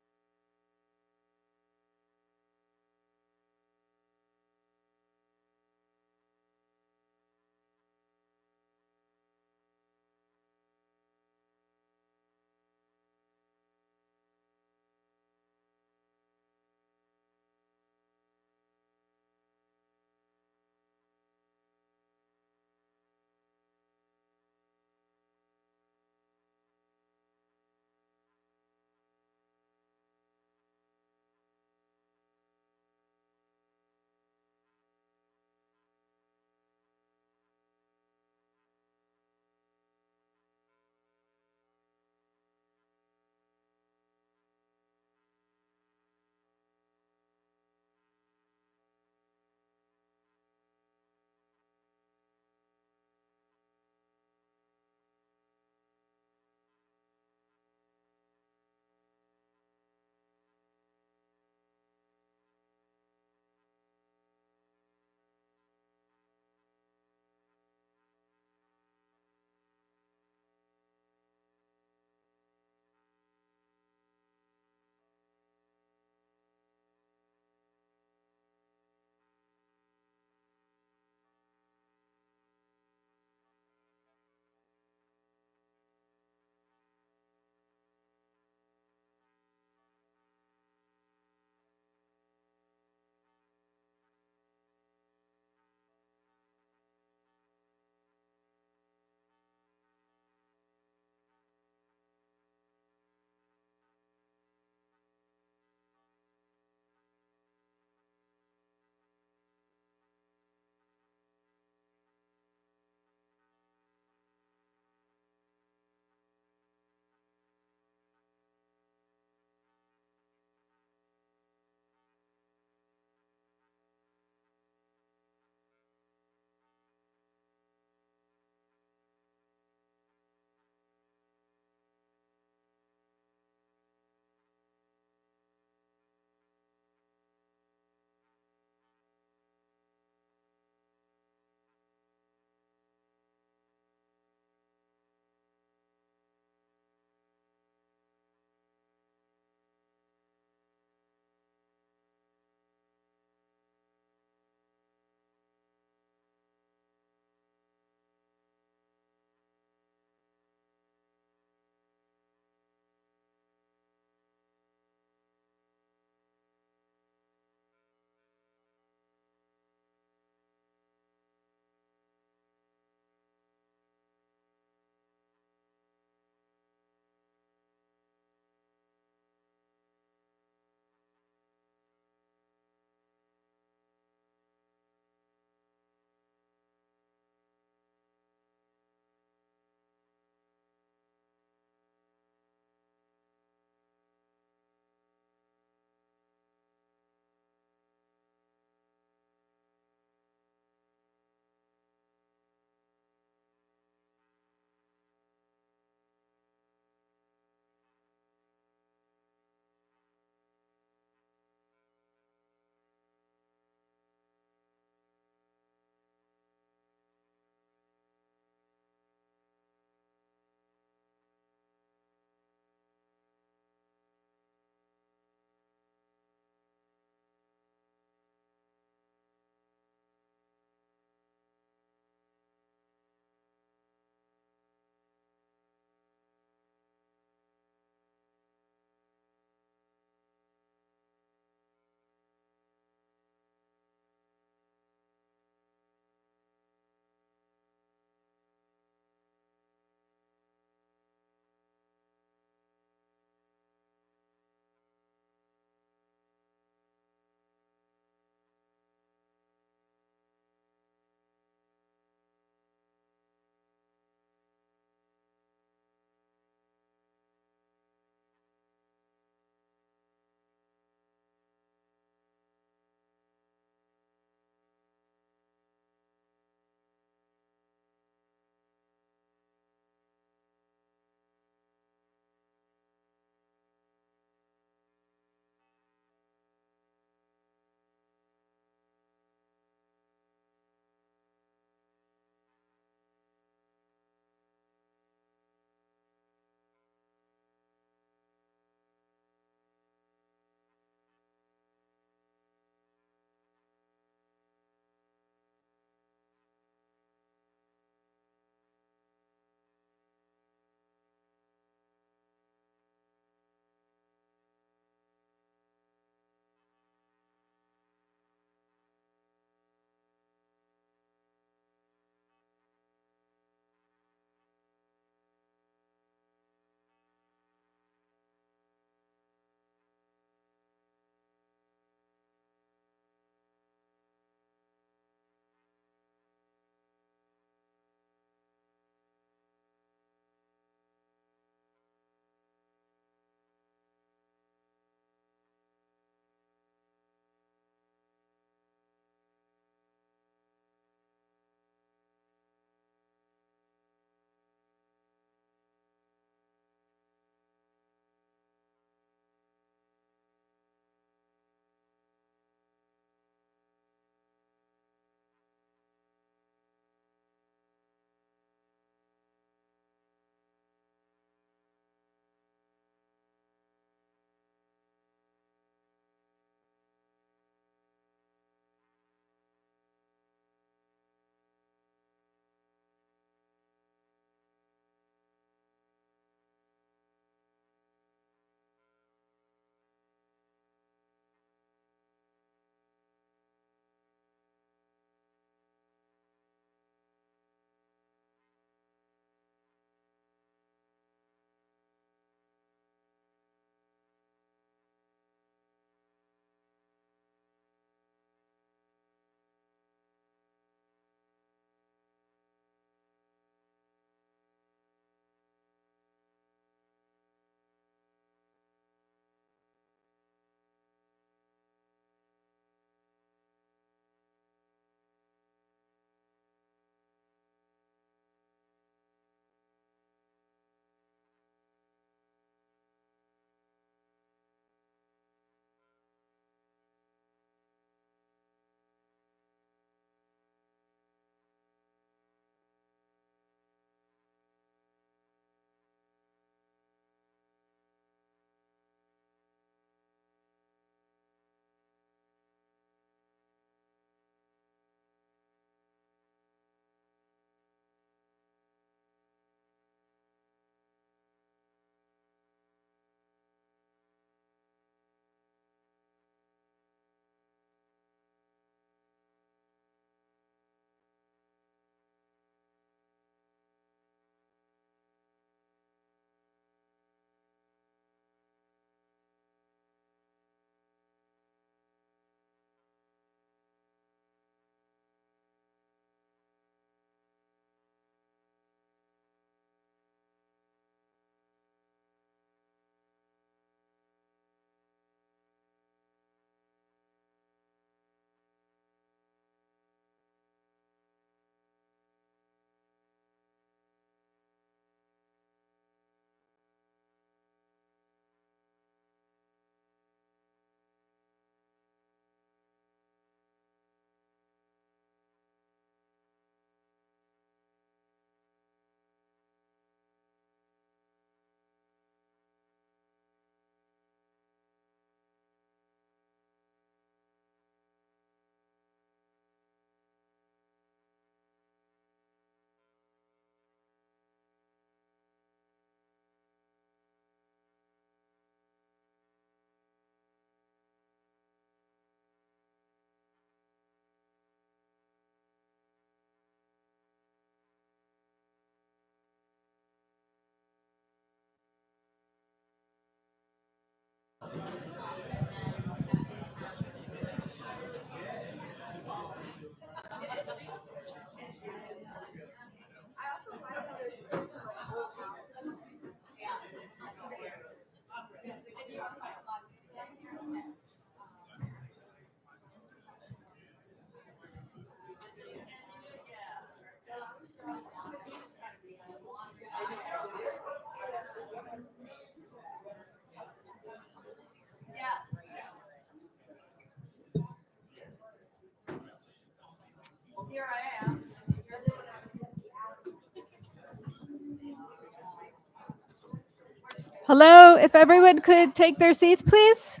Hello, if everyone could take their seats, please.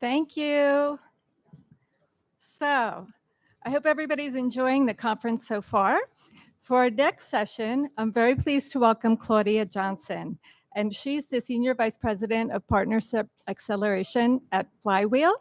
Thank you. So, I hope everybody's enjoying the conference so far. For our next session, I'm very pleased to welcome Claudia Johnson, and she's the Senior Vice President of Partnership Acceleration at Flywheel.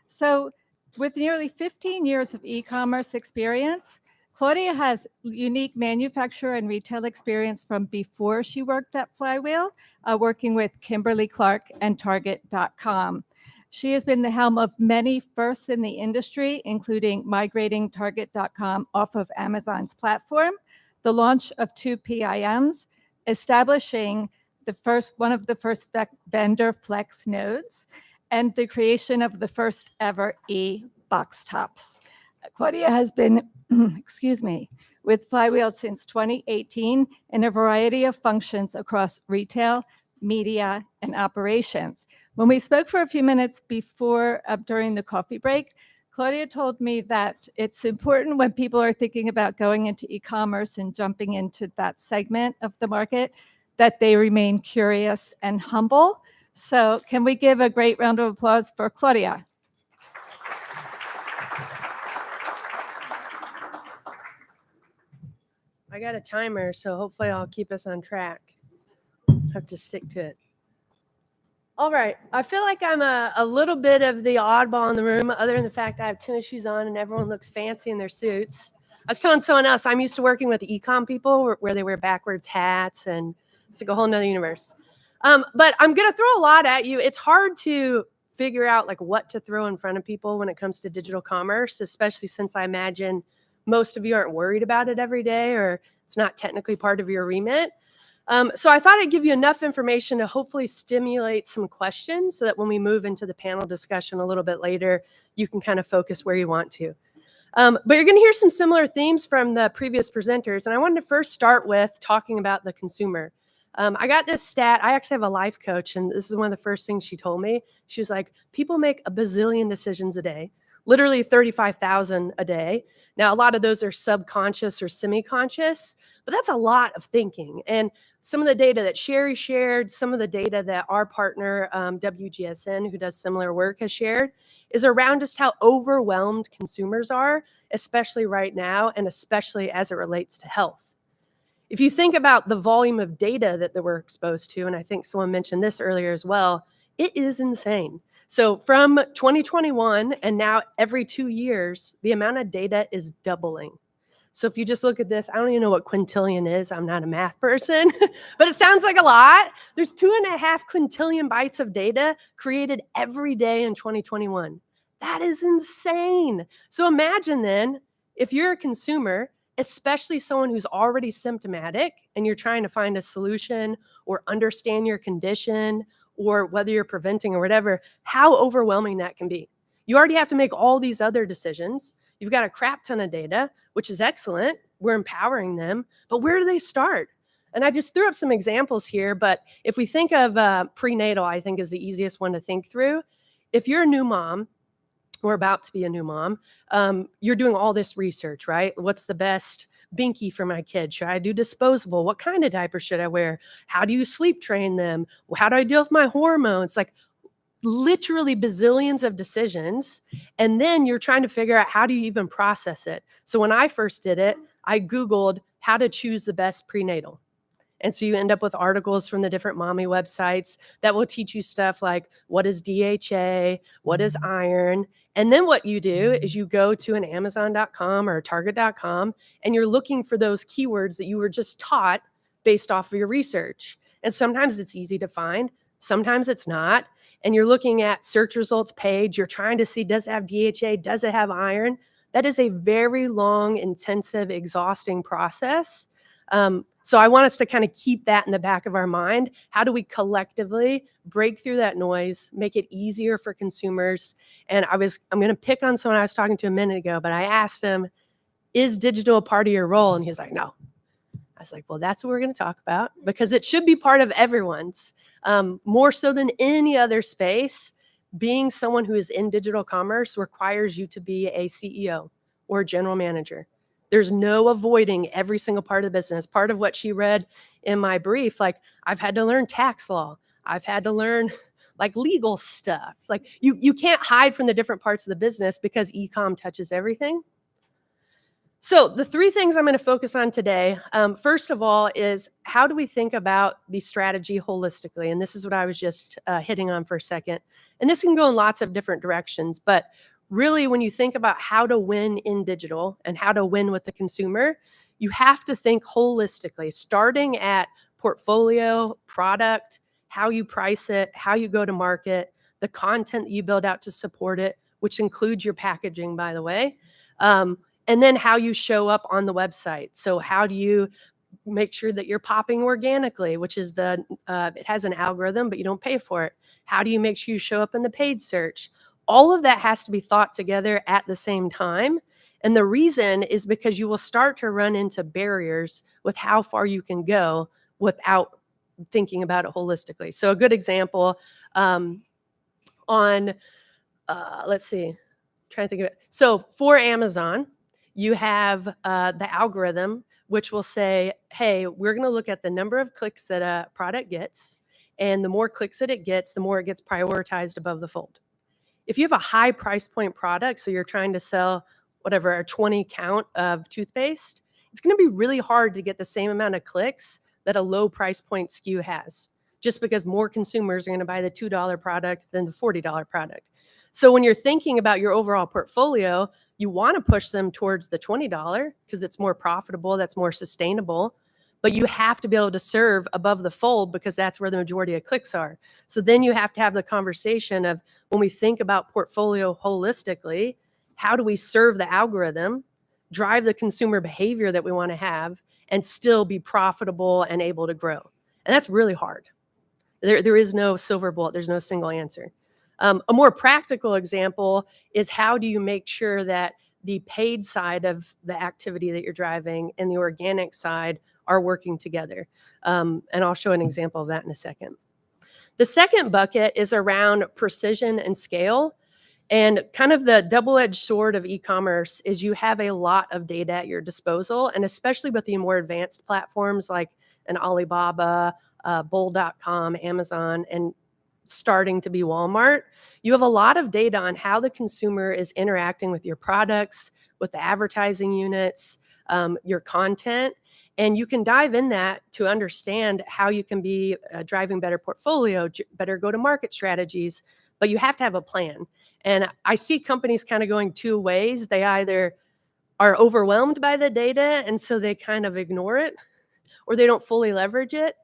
So, with nearly 15 years of e-commerce experience, Claudia has unique manufacturer and retail experience from before she worked at Flywheel, working with Kimberly-Clark and Target.com. She has been the helm of many firsts in the industry, including migrating Target.com off of Amazon's platform, the launch of 2 PIMs, establishing one of the first vendor flex nodes, and the creation of the first ever e-box tops. Claudia has been, with Flywheel since 2018 in a variety of functions across retail, media, and operations. When we spoke for a few minutes before, during the coffee break, Claudia told me that it's important when people are thinking about going into e-commerce and jumping into that segment of the market, that they remain curious and humble. So can we give a great round of applause for Claudia?
I got a timer, so hopefully I'll keep us on track. Have to stick to it. All right. I feel like I'm a little bit of the oddball in the room, other than the fact I have tennis shoes on and everyone looks fancy in their suits. I was telling someone else, I'm used to working with e-com people where they wear backwards hats, and it's like a whole nother universe. But I'm going to throw a lot at you. It's hard to figure out like what to throw in front of people when it comes to digital commerce, especially since I imagine most of you aren't worried about it every day, or it's not technically part of your remit. So I thought I'd give you enough information to hopefully stimulate some questions so that when we move into the panel discussion a little bit later, you can kind of focus where you want to. But you're going to hear some similar themes from the previous presenters. And I wanted to first start with talking about the consumer. I got this stat. I actually have a life coach, and this is one of the first things she told me. She was like, people make a bazillion decisions a day, literally 35,000 a day. Now, a lot of those are subconscious or semi-conscious, but that's a lot of thinking. And some of the data that Sherry shared, some of the data that our partner, WGSN, who does similar work, has shared, is around just how overwhelmed consumers are, especially right now, and especially as it relates to health. If you think about the volume of data that we're exposed to, and I think someone mentioned this earlier as well, it is insane. So from 2021 and now every 2 years, the amount of data is doubling. So if you just look at this, I don't even know what quintillion is. I'm not a math person, but it sounds like a lot. There's 2.5 quintillion bytes of data created every day in 2021. That is insane. So imagine then, if you're a consumer, especially someone who's already symptomatic and you're trying to find a solution or understand your condition or whether you're preventing or whatever, how overwhelming that can be. You already have to make all these other decisions. You've got a crap ton of data, which is excellent. We're empowering them, but where do they start? And I just threw up some examples here, but if we think of prenatal, I think is the easiest one to think through. If you're a new mom or about to be a new mom, you're doing all this research, right? What's the best binky for my kid? Should I do disposable? What kind of diaper should I wear? How do you sleep train them? How do I deal with my hormones? Like literally bazillions of decisions. And then you're trying to figure out how do you even process it? So when I first did it, I Googled how to choose the best prenatal. And so you end up with articles from the different mommy websites that will teach you stuff like what is DHA, what is iron. And then what you do is you go to an Amazon.com or a Target.com and you're looking for those keywords that you were just taught based off of your research. And sometimes it's easy to find, sometimes it's not. And you're looking at search results page, you're trying to see, does it have DHA, does it have iron? That is a very long, intensive, exhausting process. So I want us to kind of keep that in the back of our mind. How do we collectively break through that noise, make it easier for consumers? And I'm going to pick on someone I was talking to a minute ago, but I asked him, is digital a part of your role? And he was like, no. was like, well, that's what we're going to talk about because it should be part of everyone's. More so than any other space, being someone who is in digital commerce requires you to be a CEO or a general manager. There's no avoiding every single part of the business. Part of what she read in my brief, like I've had to learn tax law. I've had to learn like legal stuff. Like you can't hide from the different parts of the business because e-com touches everything. So the three things I'm going to focus on today, first of all, is how do we think about the strategy holistically? And this is what I was just hitting on for a second. And this can go in lots of different directions, but really when you think about how to win in digital and how to win with the consumer, you have to think holistically, starting at portfolio, product, how you price it, how you go to market, the content that you build out to support it, which includes your packaging, by the way. And then how you show up on the website. So how do you make sure that you're popping organically, which is it has an algorithm, but you don't pay for it. How do you make sure you show up in the paid search? All of that has to be thought together at the same time. And the reason is because you will start to run into barriers with how far you can go without thinking about it holistically. So a good example let's see, trying to think of it. So for Amazon, you have the algorithm, which will say, hey, we're going to look at the number of clicks that a product gets. And the more clicks that it gets, the more it gets prioritized above the fold. If you have a high price point product, so you're trying to sell whatever, a 20 count of toothpaste, it's going to be really hard to get the same amount of clicks that a low price point SKU has, just because more consumers are going to buy the $2 product than the $40 product. So when you're thinking about your overall portfolio, you want to push them towards the $20 because it's more profitable, that's more sustainable, but you have to be able to serve above the fold because that's where the majority of clicks are. So then you have to have the conversation of when we think about portfolio holistically, how do we serve the algorithm, drive the consumer behavior that we want to have, and still be profitable and able to grow? And that's really hard. There is no silver bullet. There's no single answer. A more practical example is how do you make sure that the paid side of the activity that you're driving and the organic side are working together? And I'll show an example of that in a second. The second bucket is around precision and scale. And kind of the double-edged sword of e-commerce is you have a lot of data at your disposal, and especially with the more advanced platforms like an Alibaba, Bowl.com, Amazon, and starting to be Walmart, you have a lot of data on how the consumer is interacting with your products, with the advertising units, your content, and you can dive in that to understand how you can be driving better portfolio, better go-to-market strategies, but you have to have a plan. And I see companies kind of going two ways. They either are overwhelmed by the data, and so they kind of ignore it, or they don't fully leverage it,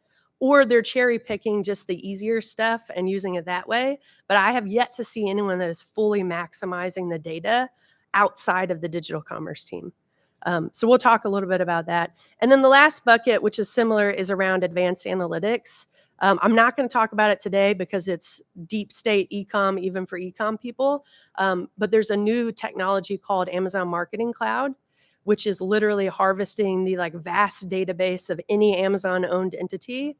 or they're cherry picking just the easier stuff and using it that way. But I have yet to see anyone that is fully maximizing the data outside of the digital commerce team. So we'll talk a little bit about that. And then the last bucket, which is similar, is around advanced analytics. I'm not going to talk about it today because it's deep state e-com, even for e-com people. But there's a new technology called Amazon Marketing Cloud, which is literally harvesting the vast database of any Amazon-owned entity.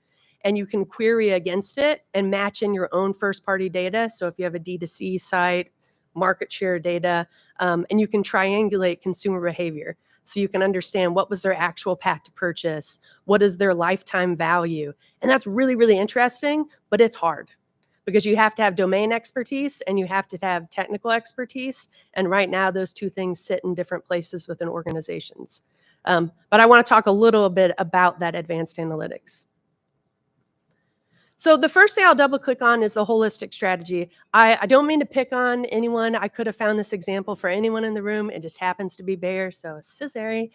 And you can query against it and match in your own first-party data. So if you have a D2C site, market share data, and you can triangulate consumer behavior. So you can understand what was their actual path to purchase, what is their lifetime value. And that's really, really interesting, but it's hard because you have to have domain expertise and you have to have technical expertise. And right now, those two things sit in different places within organizations. But I want to talk a little bit about that advanced analytics. So the first thing I'll double click on is the holistic strategy. I don't mean to pick on anyone. I could have found this example for anyone in the room. It just happens to be Bayer, so sorry.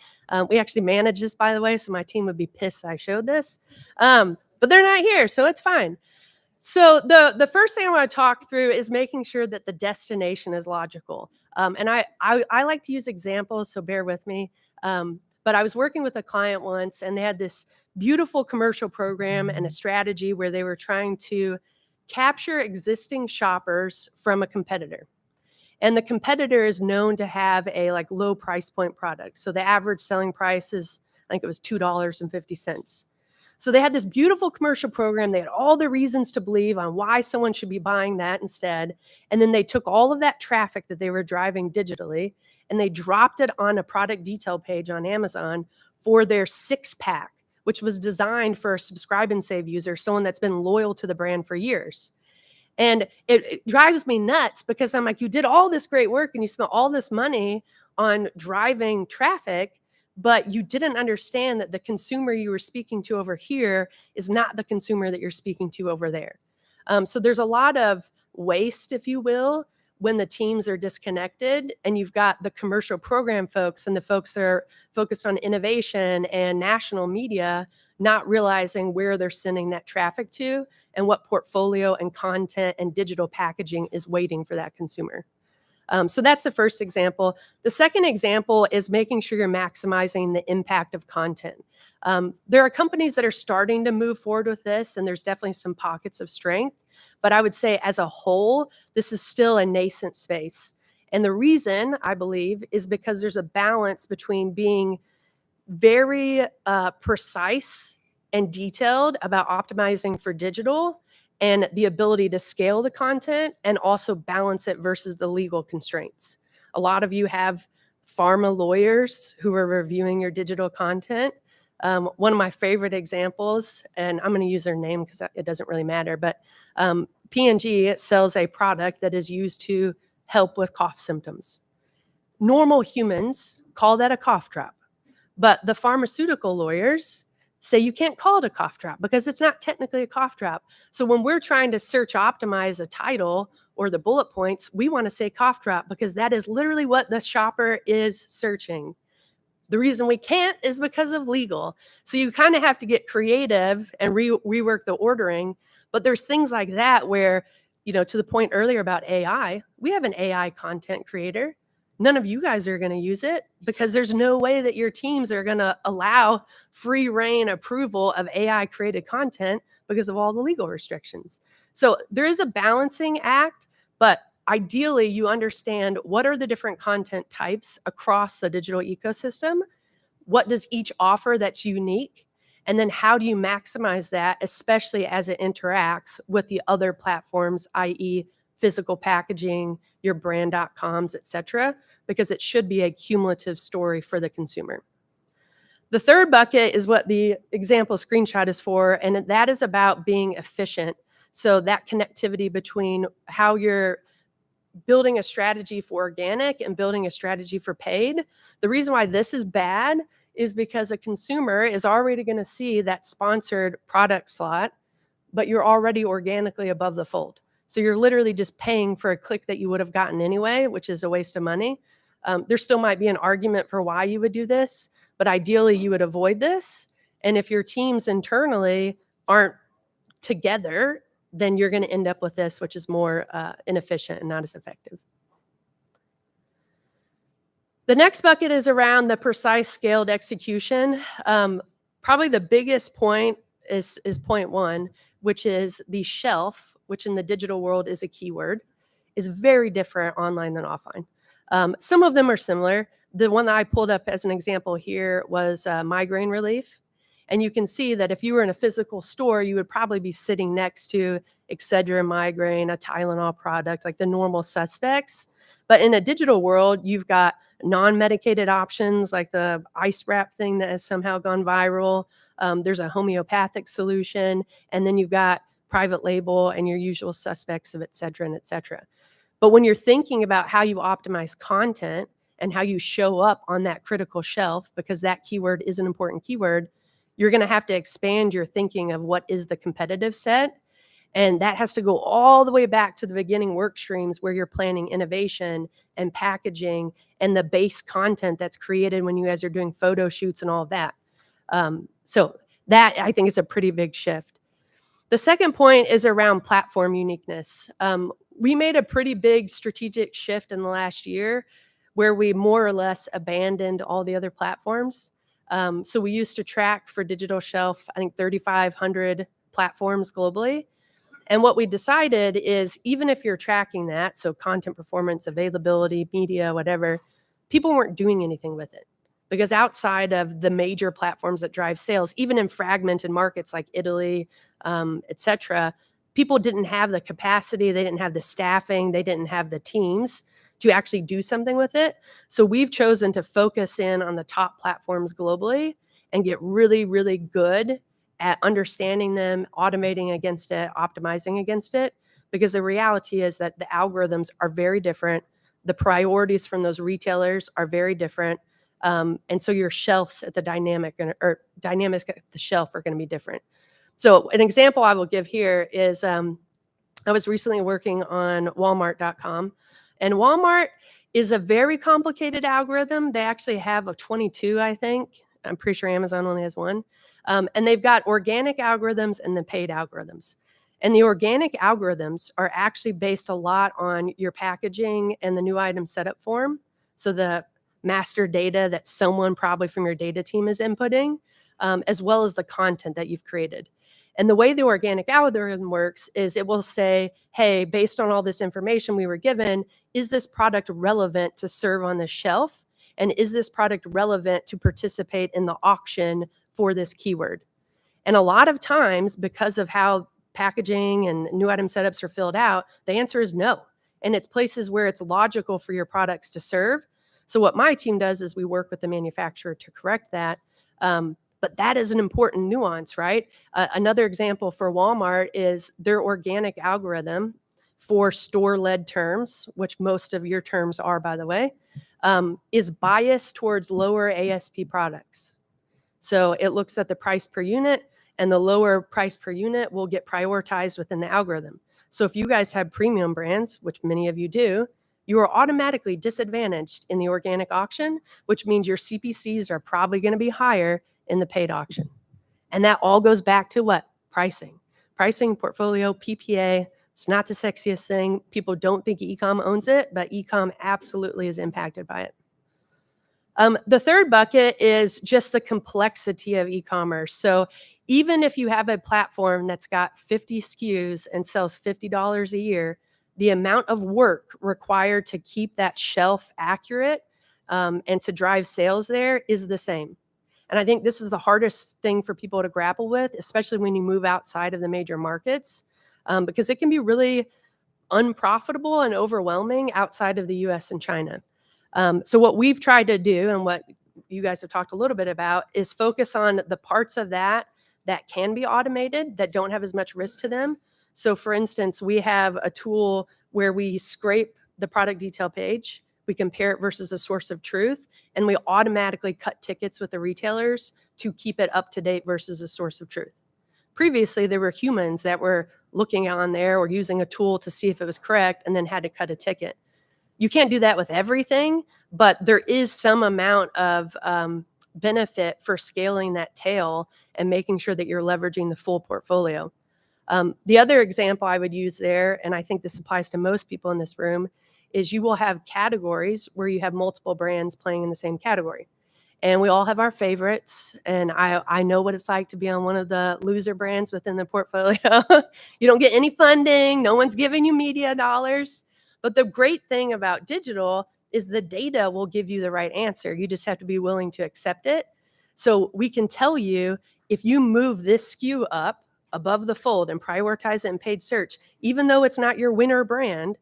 We actually manage this, by the way, so my team would be pissed I showed this. But they're not here, so it's fine. So the first thing I want to talk through is making sure that the destination is logical. And I like to use examples, so bear with me. But I was working with a client once, and they had this beautiful commercial program and a strategy where they were trying to capture existing shoppers from a competitor. And the competitor is known to have a low price point product. So the average selling price is I think it was $2.50. So they had this beautiful commercial program. They had all the reasons to believe on why someone should be buying that instead. And then they took all of that traffic that they were driving digitally and they dropped it on a product detail page on Amazon for their 6-pack, which was designed for a subscribe and save user, someone that's been loyal to the brand for years. And it drives me nuts because I'm like, you did all this great work and you spent all this money on driving traffic, but you didn't understand that the consumer you were speaking to over here is not the consumer that you're speaking to over there. So there's a lot of waste, if you will, when the teams are disconnected and you've got the commercial program folks and the folks that are focused on innovation and national media not realizing where they're sending that traffic to and what portfolio and content and digital packaging is waiting for that consumer. So that's the first example. The second example is making sure you're maximizing the impact of content. There are companies that are starting to move forward with this, and there's definitely some pockets of strength. But I would say as a whole, this is still a nascent space. And the reason, I believe, is because there's a balance between being very precise and detailed about optimizing for digital and the ability to scale the content and also balance it versus the legal constraints. A lot of you have pharma lawyers who are reviewing your digital content. One of my favorite examples, and I'm going to use their name because it doesn't really matter, but P&G sells a product that is used to help with cough symptoms. Normal humans call that a cough drop, but the pharmaceutical lawyers say you can't call it a cough drop because it's not technically a cough drop. So when we're trying to search optimize a title or the bullet points, we want to say cough drop because that is literally what the shopper is searching. The reason we can't is because of legal. So you kind of have to get creative and rework the ordering. But there's things like that where, to the point earlier about AI, we have an AI content creator. None of you guys are going to use it because there's no way that your teams are going to allow free reign approval of AI created content because of all the legal restrictions. So there is a balancing act, but ideally you understand what are the different content types across the digital ecosystem. What does each offer that's unique? And then how do you maximize that, especially as it interacts with the other platforms, i.e. physical packaging, your brand.coms, et cetera, because it should be a cumulative story for the consumer. The third bucket is what the example screenshot is for, and that is about being efficient. So that connectivity between how you're building a strategy for organic and building a strategy for paid. The reason why this is bad is because a consumer is already going to see that sponsored product slot, but you're already organically above the fold. So you're literally just paying for a click that you would have gotten anyway, which is a waste of money. There still might be an argument for why you would do this, but ideally you would avoid this. And if your teams internally aren't together, then you're going to end up with this, which is more inefficient and not as effective. The next bucket is around the precise scaled execution. Probably the biggest point is point one, which is the shelf, which in the digital world is a keyword, is very different online than offline. Some of them are similar. The one that I pulled up as an example here was migraine relief. And you can see that if you were in a physical store, you would probably be sitting next to Excedrin migraine, a Tylenol product, like the normal suspects. But in a digital world, you've got non-medicated options like the ice wrap thing that has somehow gone viral. There's a homeopathic solution. And then you've got private label and your usual suspects of Excedrin, et cetera. But when you're thinking about how you optimize content and how you show up on that critical shelf, because that keyword is an important keyword, you're going to have to expand your thinking of what is the competitive set. And that has to go all the way back to the beginning work streams where you're planning innovation and packaging and the base content that's created when you guys are doing photo shoots and all of that. So that, I think, is a pretty big shift. The second point is around platform uniqueness. We made a pretty big strategic shift in the last year where we more or less abandoned all the other platforms. So we used to track for digital shelf, I think 3,500 platforms globally. And what we decided is even if you're tracking that, so content performance, availability, media, whatever, people weren't doing anything with it because outside of the major platforms that drive sales, even in fragmented markets like Italy, et cetera, people didn't have the capacity, they didn't have the staffing, they didn't have the teams to actually do something with it. So we've chosen to focus in on the top platforms globally and get really, really good at understanding them, automating against it, optimizing against it, because the reality is that the algorithms are very different. The priorities from those retailers are very different. And so your shelves at the dynamics at the shelf are going to be different. So an example I will give here is I was recently working on Walmart.com, and Walmart is a very complicated algorithm. They actually have a 22, I think. I'm pretty sure Amazon only has one. And they've got organic algorithms and the paid algorithms. And the organic algorithms are actually based a lot on your packaging and the new item setup form. So the master data that someone probably from your data team is inputting, as well as the content that you've created. And the way the organic algorithm works is it will say, hey, based on all this information we were given, is this product relevant to serve on the shelf? And is this product relevant to participate in the auction for this keyword? And a lot of times, because of how packaging and new item setups are filled out, the answer is no. And it's places where it's logical for your products to serve. So what my team does is we work with the manufacturer to correct that. But that is an important nuance, right? Another example for Walmart is their organic algorithm for store-led terms, which most of your terms are, by the way, is biased towards lower ASP products. So it looks at the price per unit, and the lower price per unit will get prioritized within the algorithm. So if you guys have premium brands, which many of you do, you are automatically disadvantaged in the organic auction, which means your CPCs are probably going to be higher in the paid auction. And that all goes back to what? Pricing. Pricing, portfolio, PPA. It's not the sexiest thing. People don't think e-com owns it, but e-com absolutely is impacted by it. The third bucket is just the complexity of e-commerce. So even if you have a platform that's got 50 SKUs and sells $50 a year, the amount of work required to keep that shelf accurate and to drive sales there is the same. And I think this is the hardest thing for people to grapple with, especially when you move outside of the major markets, because it can be really unprofitable and overwhelming outside of the US and China. So what we've tried to do, and what you guys have talked a little bit about, is focus on the parts of that that can be automated, that don't have as much risk to them. So for instance, we have a tool where we scrape the product detail page, we compare it versus a source of truth, and we automatically cut tickets with the retailers to keep it up to date versus a source of truth. Previously, there were humans that were looking on there or using a tool to see if it was correct and then had to cut a ticket. You can't do that with everything, but there is some amount of benefit for scaling that tail and making sure that you're leveraging the full portfolio. The other example I would use there, and I think this applies to most people in this room, is you will have categories where you have multiple brands playing in the same category. And we all have our favorites. And I know what it's like to be on one of the loser brands within the portfolio. You don't get any funding. No one's giving you media dollars. But the great thing about digital is the data will give you the right answer. You just have to be willing to accept it. So we can tell you, if you move this SKU up above the fold and prioritize it in paid search, even though it's not your winner brand,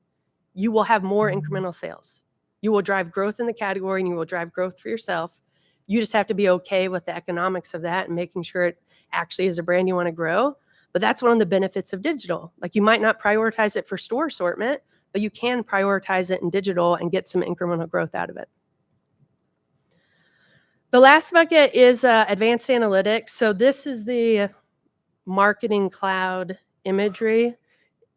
you will have more incremental sales. You will drive growth in the category and you will drive growth for yourself. You just have to be okay with the economics of that and making sure it actually is a brand you want to grow. But that's one of the benefits of digital. Like, you might not prioritize it for store assortment, but you can prioritize it in digital and get some incremental growth out of it. The last bucket is advanced analytics. So this is the marketing cloud imagery.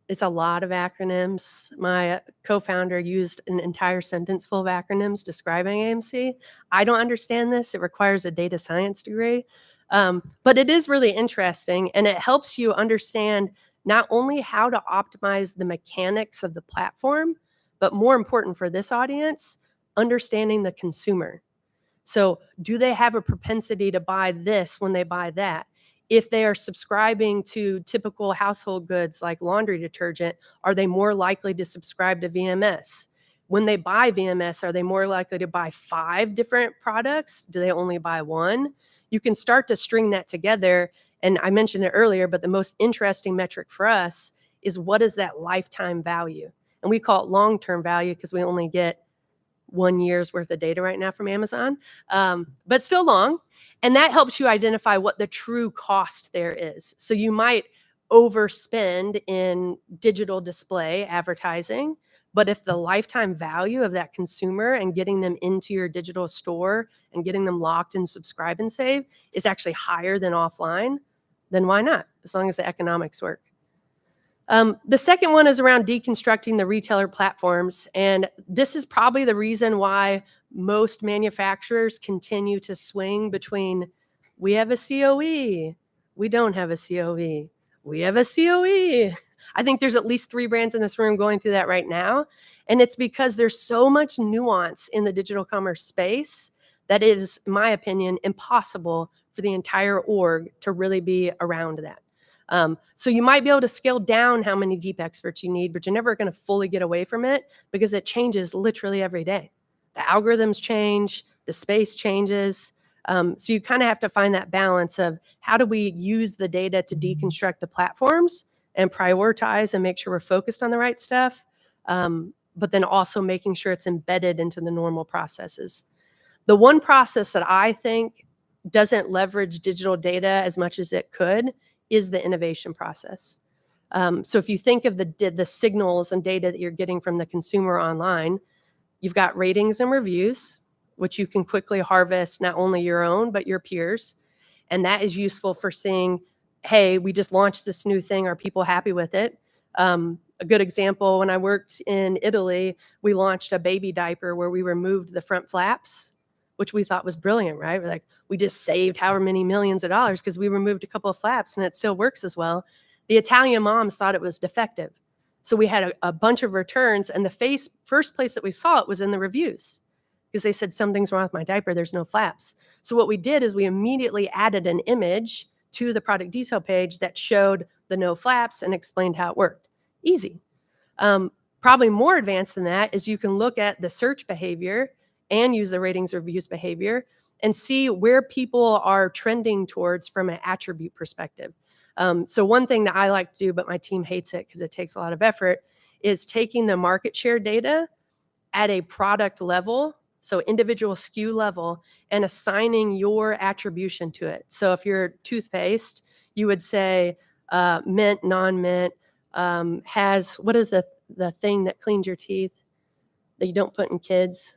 It's a lot of acronyms. My co-founder used an entire sentence full of acronyms describing AMC. I don't understand this. It requires a data science degree. But it is really interesting, and it helps you understand not only how to optimize the mechanics of the platform, but more important for this audience, understanding the consumer. So do they have a propensity to buy this when they buy that? If they are subscribing to typical household goods like laundry detergent, are they more likely to subscribe to VMS? When they buy VMS, are they more likely to buy 5 different products? Do they only buy 1? You can start to string that together. And I mentioned it earlier, but the most interesting metric for us is what is that lifetime value? And we call it long-term value because we only get 1 year's worth of data right now from Amazon, but still long. And that helps you identify what the true cost there is. So you might overspend in digital display advertising, but if the lifetime value of that consumer and getting them into your digital store and getting them locked in subscribe and save is actually higher than offline, then why not? As long as the economics work. The second one is around deconstructing the retailer platforms. And this is probably the reason why most manufacturers continue to swing between, we have a COE, we don't have a COE, we have a COE. I think there's at least 3 brands in this room going through that right now. And it's because there's so much nuance in the digital commerce space that is, in my opinion, impossible for the entire org to really be around that. So you might be able to scale down how many deep experts you need, but you're never going to fully get away from it because it changes literally every day. The algorithms change, the space changes. So you kind of have to find that balance of how do we use the data to deconstruct the platforms and prioritize and make sure we're focused on the right stuff, but then also making sure it's embedded into the normal processes. The one process that I think doesn't leverage digital data as much as it could is the innovation process. So if you think of the signals and data that you're getting from the consumer online, you've got ratings and reviews, which you can quickly harvest not only your own, but your peers. And that is useful for seeing, hey, we just launched this new thing. Are people happy with it? A good example, when I worked in Italy, we launched a baby diaper where we removed the front flaps, which we thought was brilliant, right? We're like, we just saved however many millions of dollars because we removed a couple of flaps and it still works as well. The Italian moms thought it was defective. So we had a bunch of returns, and the first place that we saw it was in the reviews because they said something's wrong with my diaper, there's no flaps. So what we did is we immediately added an image to the product detail page that showed the no flaps and explained how it worked. Easy. Probably more advanced than that is you can look at the search behavior and use the ratings reviews behavior and see where people are trending towards from an attribute perspective. So one thing that I like to do, but my team hates it because it takes a lot of effort, is taking the market share data at a product level, so individual SKU level, and assigning your attribution to it. So if you're toothpaste, you would say mint, non-mint, has, what is the thing that cleans your teeth that you don't put in kids?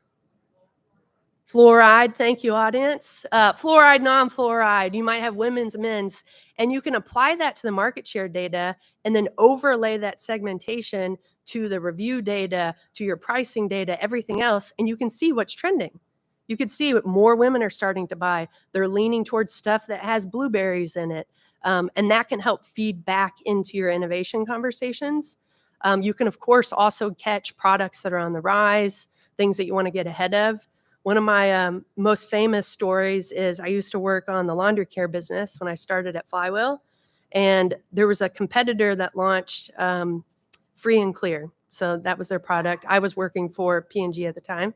Fluoride, thank you, audience. Fluoride, non-fluoride. You might have women's, men's, and you can apply that to the market share data and then overlay that segmentation to the review data, to your pricing data, everything else, and you can see what's trending. You can see what more women are starting to buy. They're leaning towards stuff that has blueberries in it, and that can help feed back into your innovation conversations. You can, of course, also catch products that are on the rise, things that you want to get ahead of. One of my most famous stories is I used to work on the laundry care business when I started at Flywheel, and there was a competitor that launched Free and Clear. So that was their product. I was working for P&G at the time.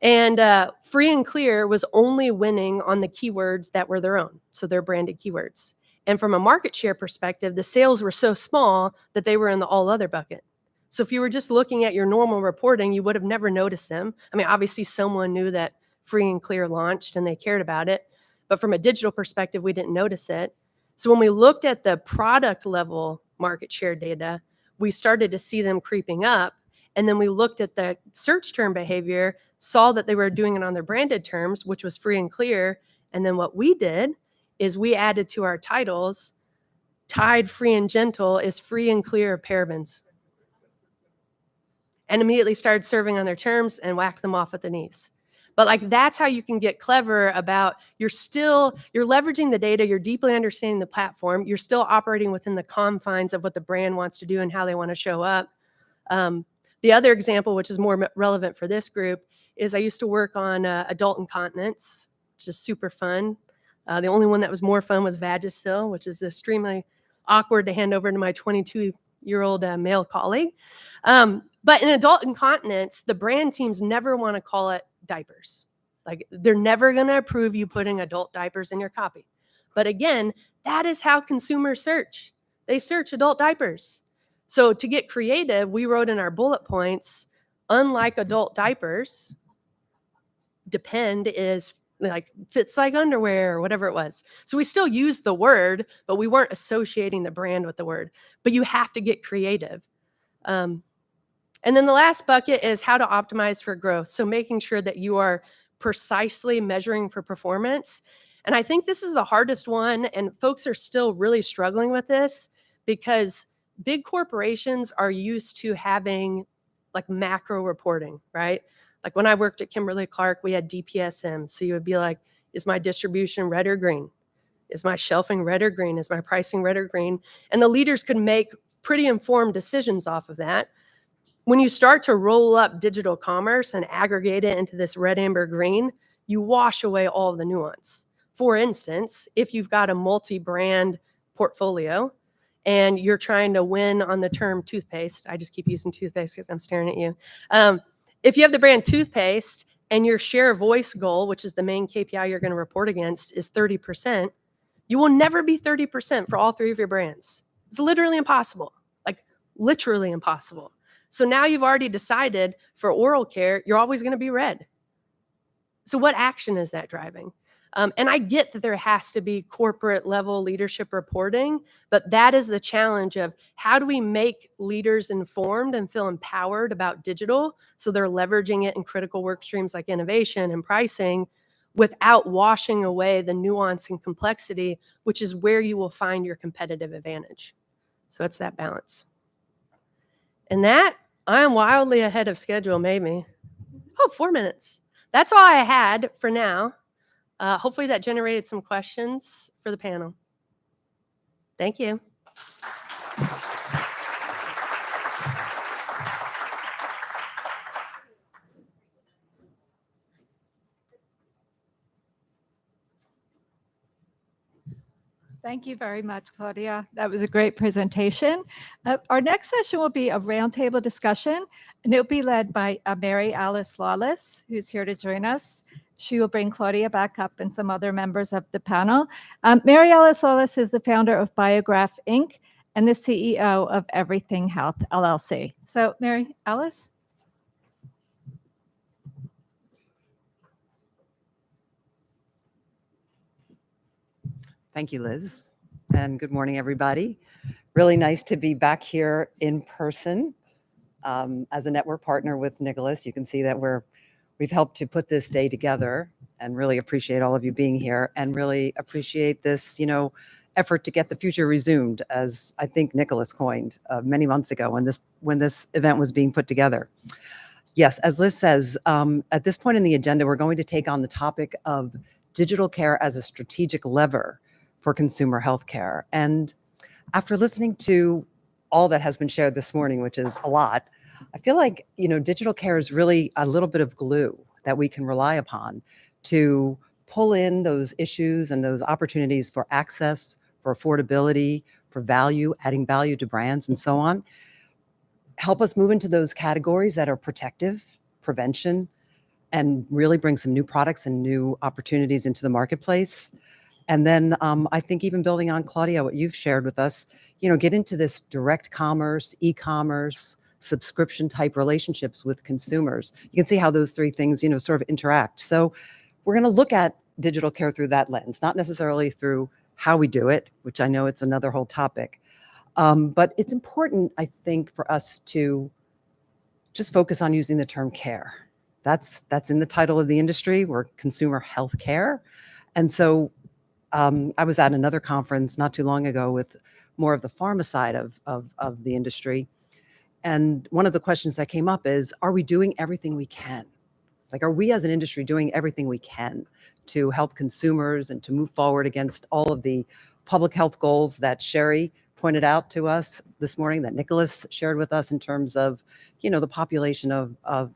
And Free and Clear was only winning on the keywords that were their own, so their branded keywords. And from a market share perspective, the sales were so small that they were in the all other bucket. So if you were just looking at your normal reporting, you would have never noticed them. I mean, obviously someone knew that Free and Clear launched and they cared about it. But from a digital perspective, we didn't notice it. So when we looked at the product level market share data, we started to see them creeping up. And then we looked at the search term behavior, saw that they were doing it on their branded terms, which was Free and Clear. And then what we did is we added to our titles, Tide Free and Gentle is free and clear of parabens. And immediately started serving on their terms and whacked them off at the knees. But like, that's how you can get clever about, you're leveraging the data, you're deeply understanding the platform, you're still operating within the confines of what the brand wants to do and how they want to show up. The other example, which is more relevant for this group, is I used to work on adult incontinence, which is super fun. The only one that was more fun was Vagisil, which is extremely awkward to hand over to my 22-year-old male colleague. But in adult incontinence, the brand teams never want to call it diapers. Like they're never going to approve you putting adult diapers in your copy. But again, that is how consumers search. They search adult diapers. So to get creative, we wrote in our bullet points, unlike adult diapers, depend is like fits like underwear or whatever it was. So we still used the word, but we weren't associating the brand with the word. But you have to get creative. And then the last bucket is how to optimize for growth. So making sure that you are precisely measuring for performance. And I think this is the hardest one, and folks are still really struggling with this because big corporations are used to having like macro reporting, right? Like when I worked at Kimberly-Clark, we had DPSM. So you would be like, is my distribution red or green? Is my shelving red or green? Is my pricing red or green? And the leaders could make pretty informed decisions off of that. When you start to roll up digital commerce and aggregate it into this red, amber, green, you wash away all of the nuance. For instance, if you've got a multi-brand portfolio and you're trying to win on the term toothpaste, I just keep using toothpaste because I'm staring at you. If you have the brand toothpaste and your share of voice goal, which is the main KPI you're going to report against, is 30%, you will never be 30% for all three of your brands. It's literally impossible, like literally impossible. So now you've already decided for oral care, you're always going to be red. So what action is that driving? And I get that there has to be corporate level leadership reporting, but that is the challenge of how do we make leaders informed and feel empowered about digital so they're leveraging it in critical work streams like innovation and pricing without washing away the nuance and complexity, which is where you will find your competitive advantage. So it's that balance. And that, I am wildly ahead of schedule, maybe. Oh, 4 minutes. That's all I had for now. Hopefully that generated some questions for the panel. Thank you.
Thank you very much, Claudia. That was a great presentation. Our next session will be a roundtable discussion, and it'll be led by Mary Alice Lawless, who's here to join us. She will bring Claudia back up and some other members of the panel. Mary Alice Lawless is the founder of Biograph Inc. and the CEO of Everything Health, LLC. So, Mary Alice?
Thank you, Liz. And good morning, everybody. Really nice to be back here in person. As a network partner with Nicholas, you can see that we've helped to put this day together, and really appreciate all of you being here, and really appreciate this, effort to get the future resumed, as I think Nicholas coined many months ago when this event was being put together. Yes, as Liz says, at this point in the agenda, we're going to take on the topic of digital care as a strategic lever for consumer healthcare. And after listening to all that has been shared this morning, which is a lot, I feel like, digital care is really a little bit of glue that we can rely upon to pull in those issues and those opportunities for access, for affordability, for value, adding value to brands and so on. Help us move into those categories that are protective, prevention, and really bring some new products and new opportunities into the marketplace. And then I think even building on, Claudia, what you've shared with us, get into this direct commerce, e-commerce, subscription type relationships with consumers. You can see how those three things, sort of interact. So we're going to look at digital care through that lens, not necessarily through how we do it, which I know it's another whole topic. But it's important, I think, for us to just focus on using the term care. That's in the title of the industry. We're consumer health care. And so I was at another conference not too long ago with more of the pharma side of the industry. And one of the questions that came up is, are we doing everything we can? Like, are we as an industry doing everything we can to help consumers and to move forward against all of the public health goals that Sherry pointed out to us this morning, that Nicholas shared with us in terms of, the population of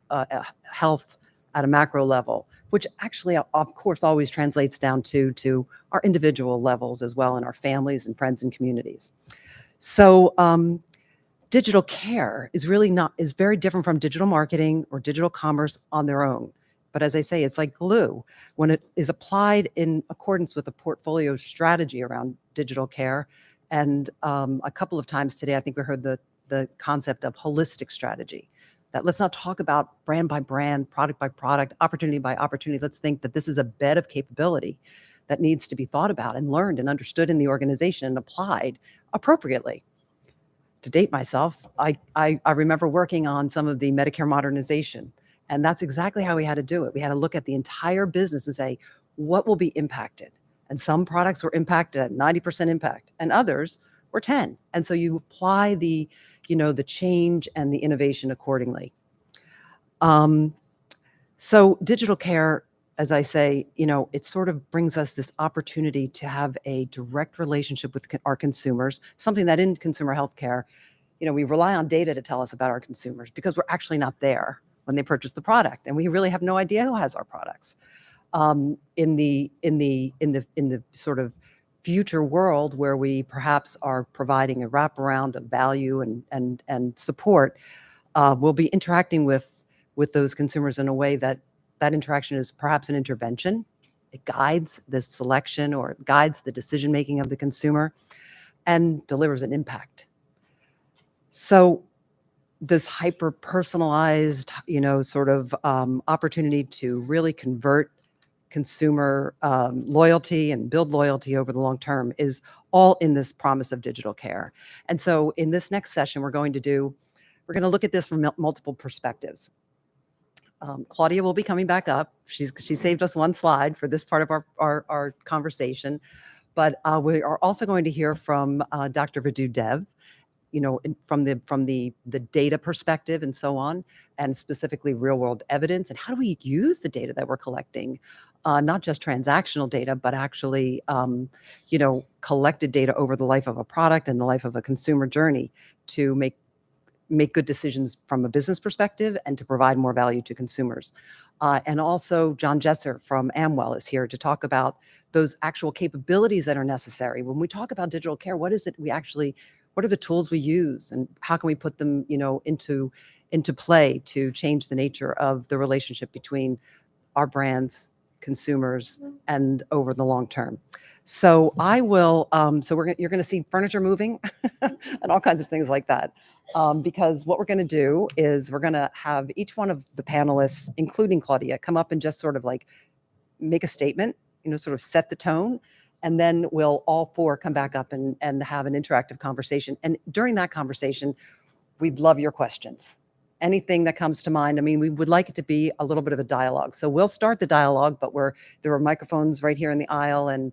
health at a macro level, which actually, of course, always translates down to our individual levels as well, and our families and friends and communities. So digital care is really is very different from digital marketing or digital commerce on their own. But as I say, it's like glue. When it is applied in accordance with a portfolio strategy around digital care, and a couple of times today, I think we heard the concept of holistic strategy. That let's not talk about brand by brand, product by product, opportunity by opportunity. Let's think that this is a bed of capability that needs to be thought about and learned and understood in the organization and applied appropriately. To date myself, I remember working on some of the Medicare modernization, and that's exactly how we had to do it. We had to look at the entire business and say, what will be impacted? And some products were impacted at 90% impact, and others were 10. And so you apply the change and the innovation accordingly. So digital care, as I say, it sort of brings us this opportunity to have a direct relationship with our consumers, something that in consumer healthcare, we rely on data to tell us about our consumers because we're actually not there when they purchase the product, and we really have no idea who has our products. In the sort of future world where we perhaps are providing a wraparound of value and support, we'll be interacting with those consumers in a way that interaction is perhaps an intervention. It guides the selection or it guides the decision making of the consumer and delivers an impact. So this hyper personalized, sort of opportunity to really convert consumer loyalty and build loyalty over the long term is all in this promise of digital care. And so in this next session, we're going to look at this from multiple perspectives. Claudia will be coming back up. She saved us one slide for this part of our conversation, but we are also going to hear from Dr. Vidhu Dev, from the data perspective and so on, and specifically real world evidence, and how do we use the data that we're collecting, not just transactional data, but actually, collected data over the life of a product and the life of a consumer journey to make good decisions from a business perspective and to provide more value to consumers. And also John Jesser from Amwell is here to talk about those actual capabilities that are necessary. When we talk about digital care, what are the tools we use and how can we put them, into play to change the nature of the relationship between our brands, consumers, and over the long term. So I will, you're going to see furniture moving and all kinds of things like that. Because what we're going to do is we're going to have each one of the panelists, including Claudia, come up and just sort of like make a statement, sort of set the tone. And then we'll all four come back up and have an interactive conversation. And during that conversation, we'd love your questions. Anything that comes to mind. I mean, we would like it to be a little bit of a dialogue. So we'll start the dialogue, but there are microphones right here in the aisle, and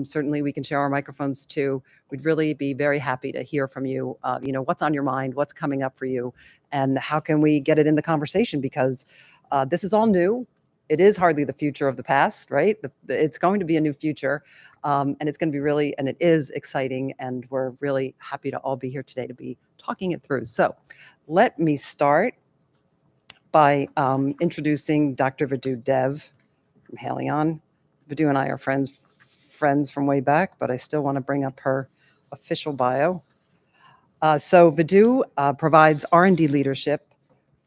certainly we can share our microphones too. We'd really be very happy to hear from you, what's on your mind, what's coming up for you, and how can we get it in the conversation, because this is all new. It is hardly the future of the past, right? It's going to be a new future, and it's going to be and it is exciting, and we're really happy to all be here today to be talking it through. So let me start by introducing Dr. Vidhu Dev from Haleon. Vidhu and I are friends from way back, but I still want to bring up her official bio. So Vidhu provides R&D leadership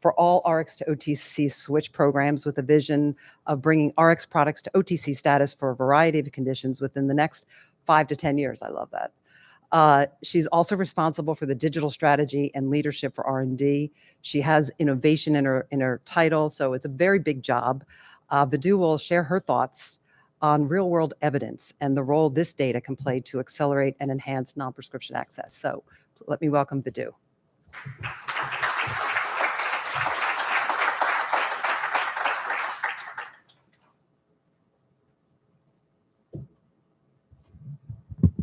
for all RX to OTC switch programs with a vision of bringing RX products to OTC status for a variety of conditions within the next 5 to 10 years. I love that. She's also responsible for the digital strategy and leadership for R&D. She has innovation in her title, so it's a very big job. Vidhu will share her thoughts on real-world evidence and the role this data can play to accelerate and enhance non-prescription access. So let me welcome Vidhu.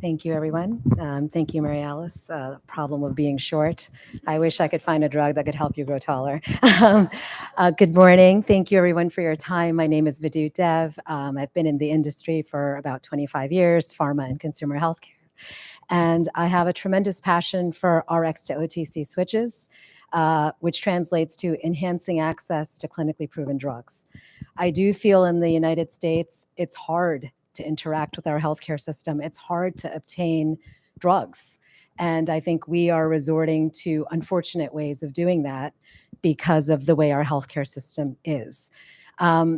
Thank you, everyone. Thank you, Mary Alice. Problem of being short. I wish I could find a drug that could help you grow taller. Good morning. Thank you, everyone, for your time. My name is Vidhu Dev. I've been in the industry for about 25 years, pharma and consumer healthcare. And I have a tremendous passion for RX to OTC switches, which translates to enhancing access to clinically proven drugs. I do feel in the United States, it's hard to interact with our healthcare system. It's hard to obtain drugs. And I think we are resorting to unfortunate ways of doing that because of the way our healthcare system is.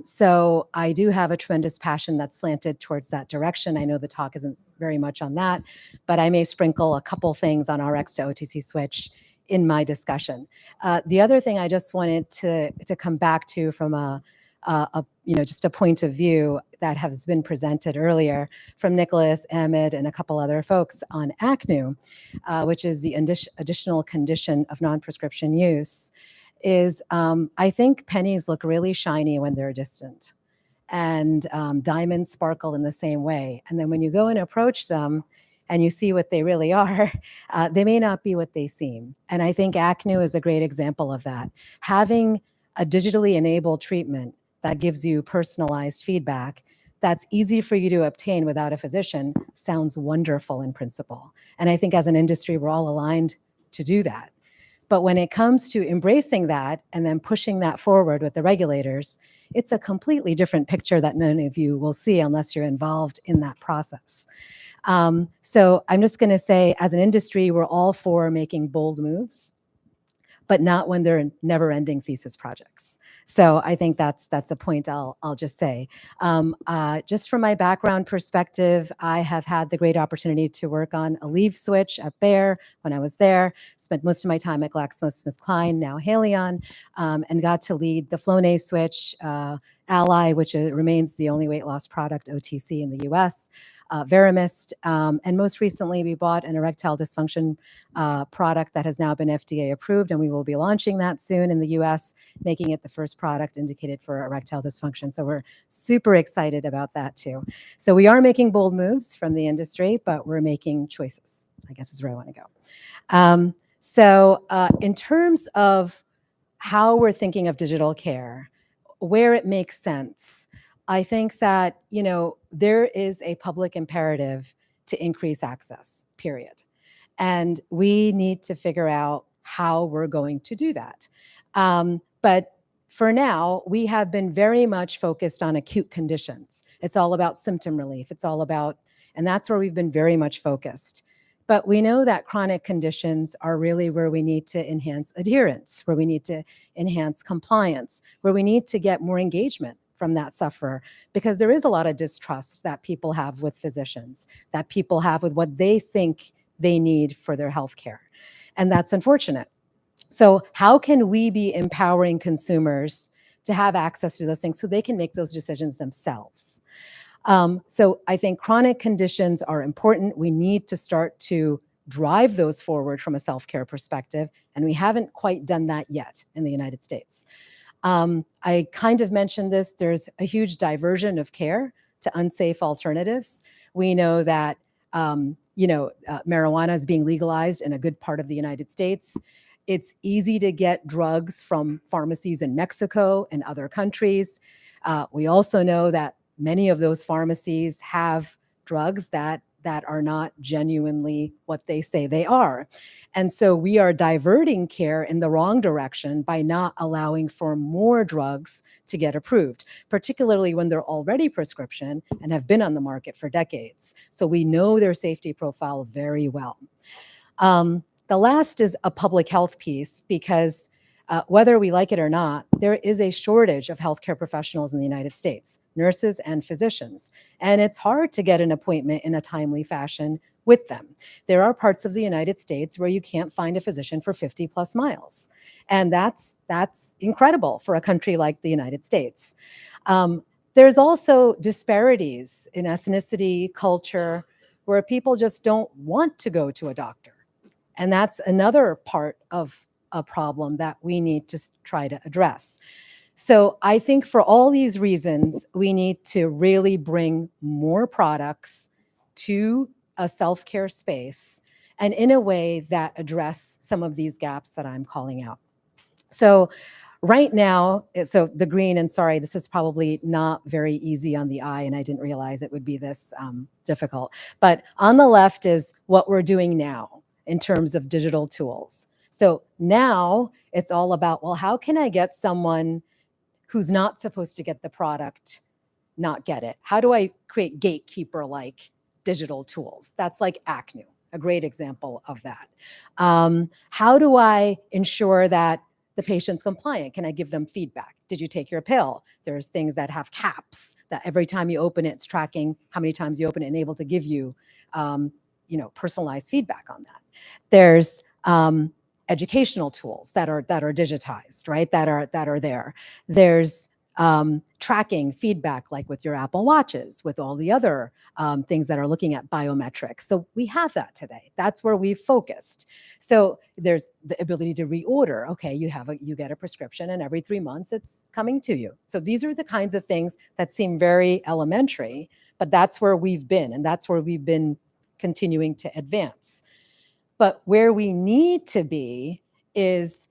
So I do have a tremendous passion that's slanted towards that direction. I know the talk isn't very much on that, but I may sprinkle a couple things on RX to OTC switch in my discussion. The other thing I just wanted to come back to from just a point of view that has been presented earlier from Nicholas, Ahmed, and a couple other folks on ACNU, which is the additional condition of non-prescription use, is I think pennies look really shiny when they're distant, and diamonds sparkle in the same way. And then when you go and approach them and you see what they really are, they may not be what they seem. And I think ACNU is a great example of that. Having a digitally enabled treatment that gives you personalized feedback that's easy for you to obtain without a physician sounds wonderful in principle. And I think as an industry, we're all aligned to do that. But when it comes to embracing that and then pushing that forward with the regulators, it's a completely different picture that none of you will see unless you're involved in that process. So I'm just going to say, as an industry, we're all for making bold moves, but not when they're never-ending thesis projects. So I think that's a point I'll just say. Just from my background perspective, I have had the great opportunity to work on a leave switch at Bayer when I was there, spent most of my time at GlaxoSmithKline, now Haleon, and got to lead the Flonase switch, Ally, which remains the only weight loss product OTC in the US, Veramist, and most recently we bought an erectile dysfunction product that has now been FDA approved, and we will be launching that soon in the US, making it the first product indicated for erectile dysfunction. So we're super excited about that too. So we are making bold moves from the industry, but we're making choices, I guess is where I want to go. So in terms of how we're thinking of digital care, where it makes sense, I think that, there is a public imperative to increase access, period. And we need to figure out how we're going to do that. But for now, we have been very much focused on acute conditions. It's all about symptom relief. And that's where we've been very much focused. But we know that chronic conditions are really where we need to enhance adherence, where we need to enhance compliance, where we need to get more engagement from that sufferer, because there is a lot of distrust that people have with physicians, that people have with what they think they need for their healthcare. And that's unfortunate. So how can we be empowering consumers to have access to those things so they can make those decisions themselves? So I think chronic conditions are important. We need to start to drive those forward from a self-care perspective, and we haven't quite done that yet in the United States. I kind of mentioned this. There's a huge diversion of care to unsafe alternatives. We know that marijuana is being legalized in a good part of the United States. It's easy to get drugs from pharmacies in Mexico and other countries. We also know that many of those pharmacies have drugs that are not genuinely what they say they are. And so we are diverting care in the wrong direction by not allowing for more drugs to get approved, particularly when they're already prescription and have been on the market for decades. So we know their safety profile very well. The last is a public health piece, because whether we like it or not, there is a shortage of healthcare professionals in the United States, nurses and physicians, and it's hard to get an appointment in a timely fashion with them. There are parts of the United States where you can't find a physician for 50 plus miles, and that's incredible for a country like the United States. There's also disparities in ethnicity, culture, where people just don't want to go to a doctor, and that's another part of a problem that we need to try to address. So I think for all these reasons, we need to really bring more products to a self-care space, and in a way that address some of these gaps that I'm calling out. So right now, so the green, and sorry, this is probably not very easy on the eye, and I didn't realize it would be this difficult. But on the left is what we're doing now in terms of digital tools. So now it's all about, well, how can I get someone who's not supposed to get the product not get it? How do I create gatekeeper-like digital tools? That's like ACNU, a great example of that. How do I ensure that the patient's compliant? Can I give them feedback? Did you take your pill? There's things that have caps that every time you open it, it's tracking how many times you open it and able to give you, personalized feedback on that. There's educational tools that are digitized, right? That are there. There's tracking feedback, like with your Apple Watches, with all the other things that are looking at biometrics. So we have that today. That's where we've focused. So there's the ability to reorder. Okay, you get a prescription, and every 3 months it's coming to you. So these are the kinds of things that seem very elementary, but that's where we've been, and that's where we've been continuing to advance. But where we need to be is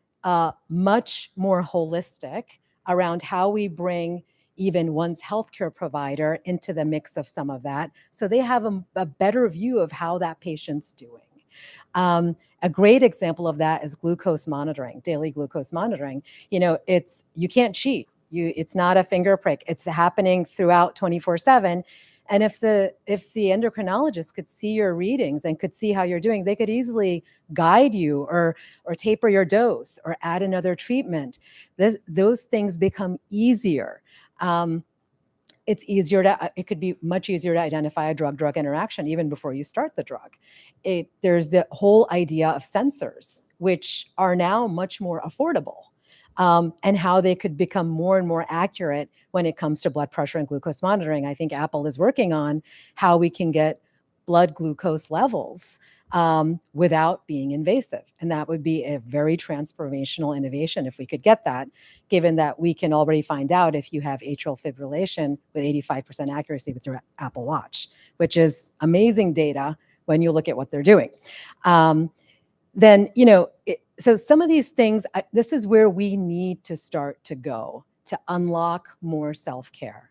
much more holistic around how we bring even one's healthcare provider into the mix of some of that, so they have a better view of how that patient's doing. A great example of that is glucose monitoring, daily glucose monitoring. You can't cheat. It's not a finger prick. It's happening throughout 24/7. And if the endocrinologist could see your readings and could see how you're doing, they could easily guide you or taper your dose or add another treatment. Those things become easier. It could be much easier to identify a drug-drug interaction even before you start the drug. There's the whole idea of sensors, which are now much more affordable. And how they could become more and more accurate when it comes to blood pressure and glucose monitoring. I think Apple is working on how we can get blood glucose levels without being invasive. And that would be a very transformational innovation if we could get that, given that we can already find out if you have atrial fibrillation with 85% accuracy with your Apple Watch, which is amazing data when you look at what they're doing. So some of these things, this is where we need to start to go to unlock more self-care.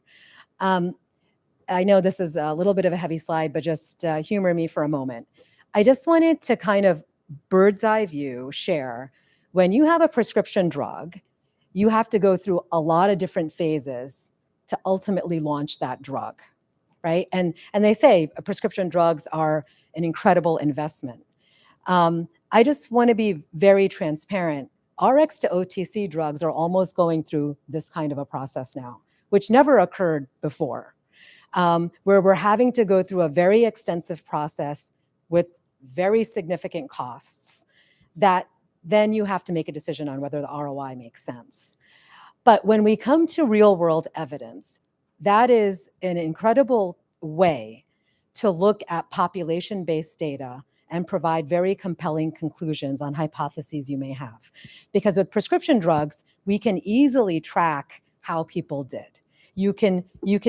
I know this is a little bit of a heavy slide, but just humor me for a moment. I just wanted to kind of bird's eye view share. When you have a prescription drug, you have to go through a lot of different phases to ultimately launch that drug, right? And they say prescription drugs are an incredible investment. I just want to be very transparent. RX to OTC drugs are almost going through this kind of a process now, which never occurred before, where we're having to go through a very extensive process with very significant costs that then you have to make a decision on whether the ROI makes sense. But when we come to real world evidence, that is an incredible way to look at population-based data and provide very compelling conclusions on hypotheses you may have. Because with prescription drugs, we can easily track how people did. You can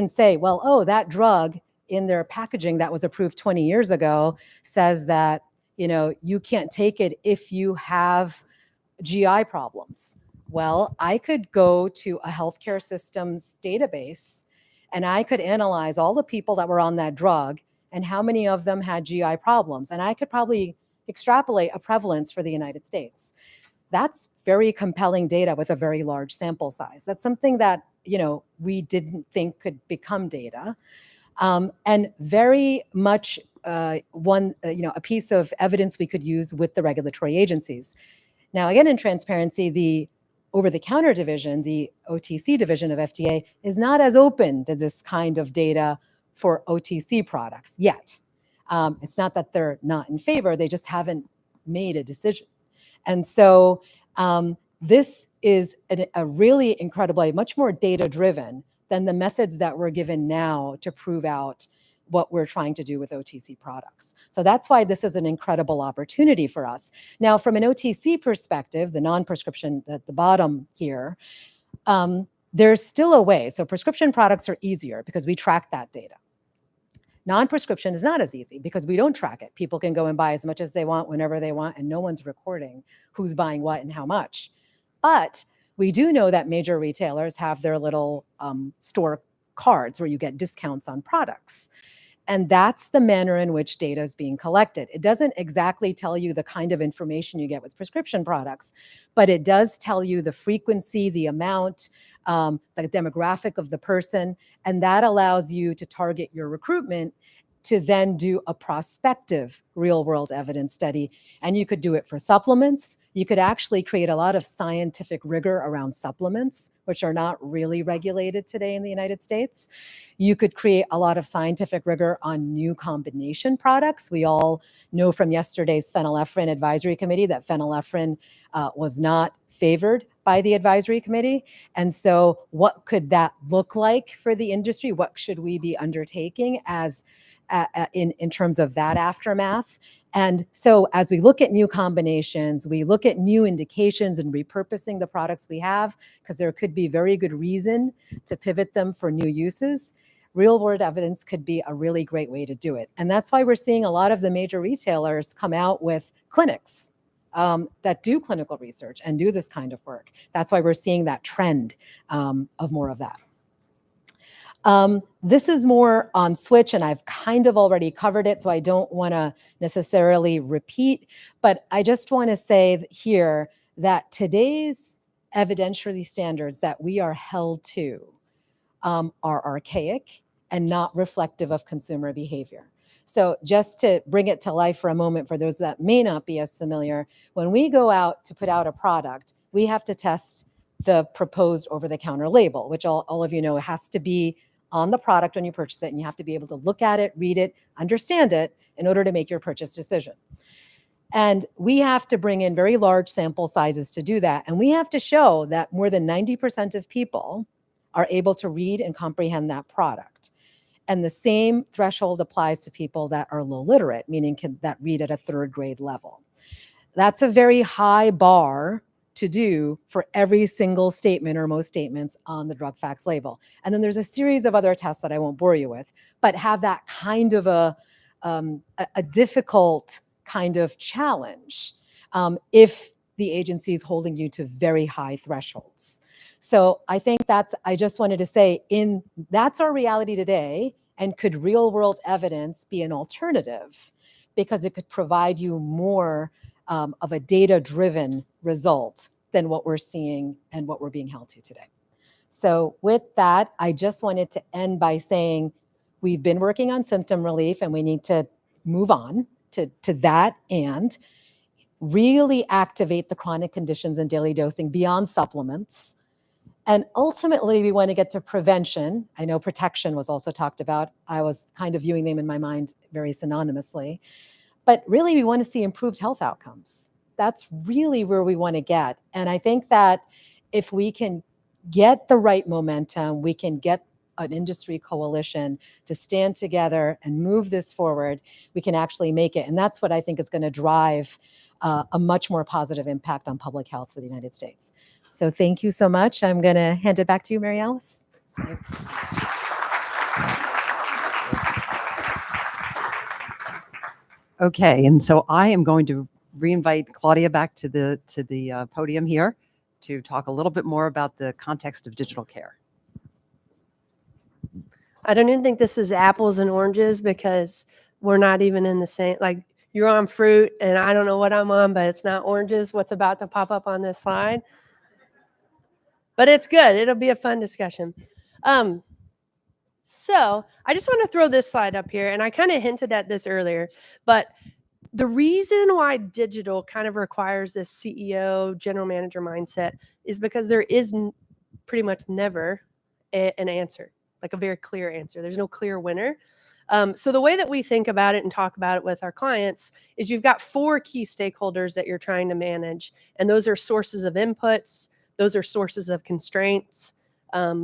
say, well, oh, that drug in their packaging that was approved 20 years ago says that, you can't take it if you have GI problems. Well, I could go to a healthcare systems database and I could analyze all the people that were on that drug and how many of them had GI problems. And I could probably extrapolate a prevalence for the United States. That's very compelling data with a very large sample size. That's something that, we didn't think could become data. And very much a piece of evidence we could use with the regulatory agencies. Now, again, in transparency, the over-the-counter division, the OTC division of FDA, is not as open to this kind of data for OTC products yet. It's not that they're not in favor, they just haven't made a decision. And so this is a really incredible, much more data-driven than the methods that we're given now to prove out what we're trying to do with OTC products. So that's why this is an incredible opportunity for us. Now, from an OTC perspective, the non-prescription at the bottom here, there's still a way. So prescription products are easier because we track that data. Non-prescription is not as easy because we don't track it. People can go and buy as much as they want, whenever they want, and no one's recording who's buying what and how much. But we do know that major retailers have their little store cards where you get discounts on products. And that's the manner in which data is being collected. It doesn't exactly tell you the kind of information you get with prescription products, but it does tell you the frequency, the amount, the demographic of the person, and that allows you to target your recruitment to then do a prospective real world evidence study. And you could do it for supplements. You could actually create a lot of scientific rigor around supplements, which are not really regulated today in the United States. You could create a lot of scientific rigor on new combination products. We all know from yesterday's phenylephrine advisory committee that phenylephrine was not favored by the advisory committee. And so what could that look like for the industry? What should we be undertaking as in terms of that aftermath? And so as we look at new combinations, we look at new indications and repurposing the products we have, because there could be very good reason to pivot them for new uses. Real world evidence could be a really great way to do it. And that's why we're seeing a lot of the major retailers come out with clinics that do clinical research and do this kind of work. That's why we're seeing that trend of more of that. This is more on switch, and I've kind of already covered it, so I don't want to necessarily repeat, but I just want to say here that today's evidentiary standards that we are held to are archaic and not reflective of consumer behavior. So just to bring it to life for a moment, for those that may not be as familiar, when we go out to put out a product, we have to test the proposed over-the-counter label, which all of you know has to be on the product when you purchase it, and you have to be able to look at it, read it, understand it in order to make your purchase decision. And we have to bring in very large sample sizes to do that. And we have to show that more than 90% of people are able to read and comprehend that product. And the same threshold applies to people that are low literate, meaning that read at a third grade level. That's a very high bar to do for every single statement or most statements on the drug facts label. And then there's a series of other tests that I won't bore you with, but have that kind of a difficult kind of challenge if the agency is holding you to very high thresholds. So I think I just wanted to say that's our reality today. And could real world evidence be an alternative? Because it could provide you more of a data-driven result than what we're seeing and what we're being held to today. So with that, I just wanted to end by saying we've been working on symptom relief, and we need to move on to that and really activate the chronic conditions and daily dosing beyond supplements. And ultimately, we want to get to prevention. I know protection was also talked about. I was kind of viewing them in my mind very synonymously. But really, we want to see improved health outcomes. That's really where we want to get. And I think that if we can get the right momentum, we can get an industry coalition to stand together and move this forward, we can actually make it. And that's what I think is going to drive a much more positive impact on public health for the United States. So thank you so much. I'm going to hand it back to you, Mary Alice.
Okay, and so I am going to reinvite Claudia back to the podium here to talk a little bit more about the context of digital care.
I don't even think this is apples and oranges, because we're not even in the same, like you're on fruit and I don't know what I'm on, but it's not oranges, what's about to pop up on this slide. But it's good. It'll be a fun discussion. So I just want to throw this slide up here, and I kind of hinted at this earlier, but the reason why digital kind of requires this CEO, general manager mindset is because there is pretty much never an answer, like a very clear answer. There's no clear winner. So the way that we think about it and talk about it with our clients is you've got 4 key stakeholders that you're trying to manage, and those are sources of inputs, those are sources of constraints,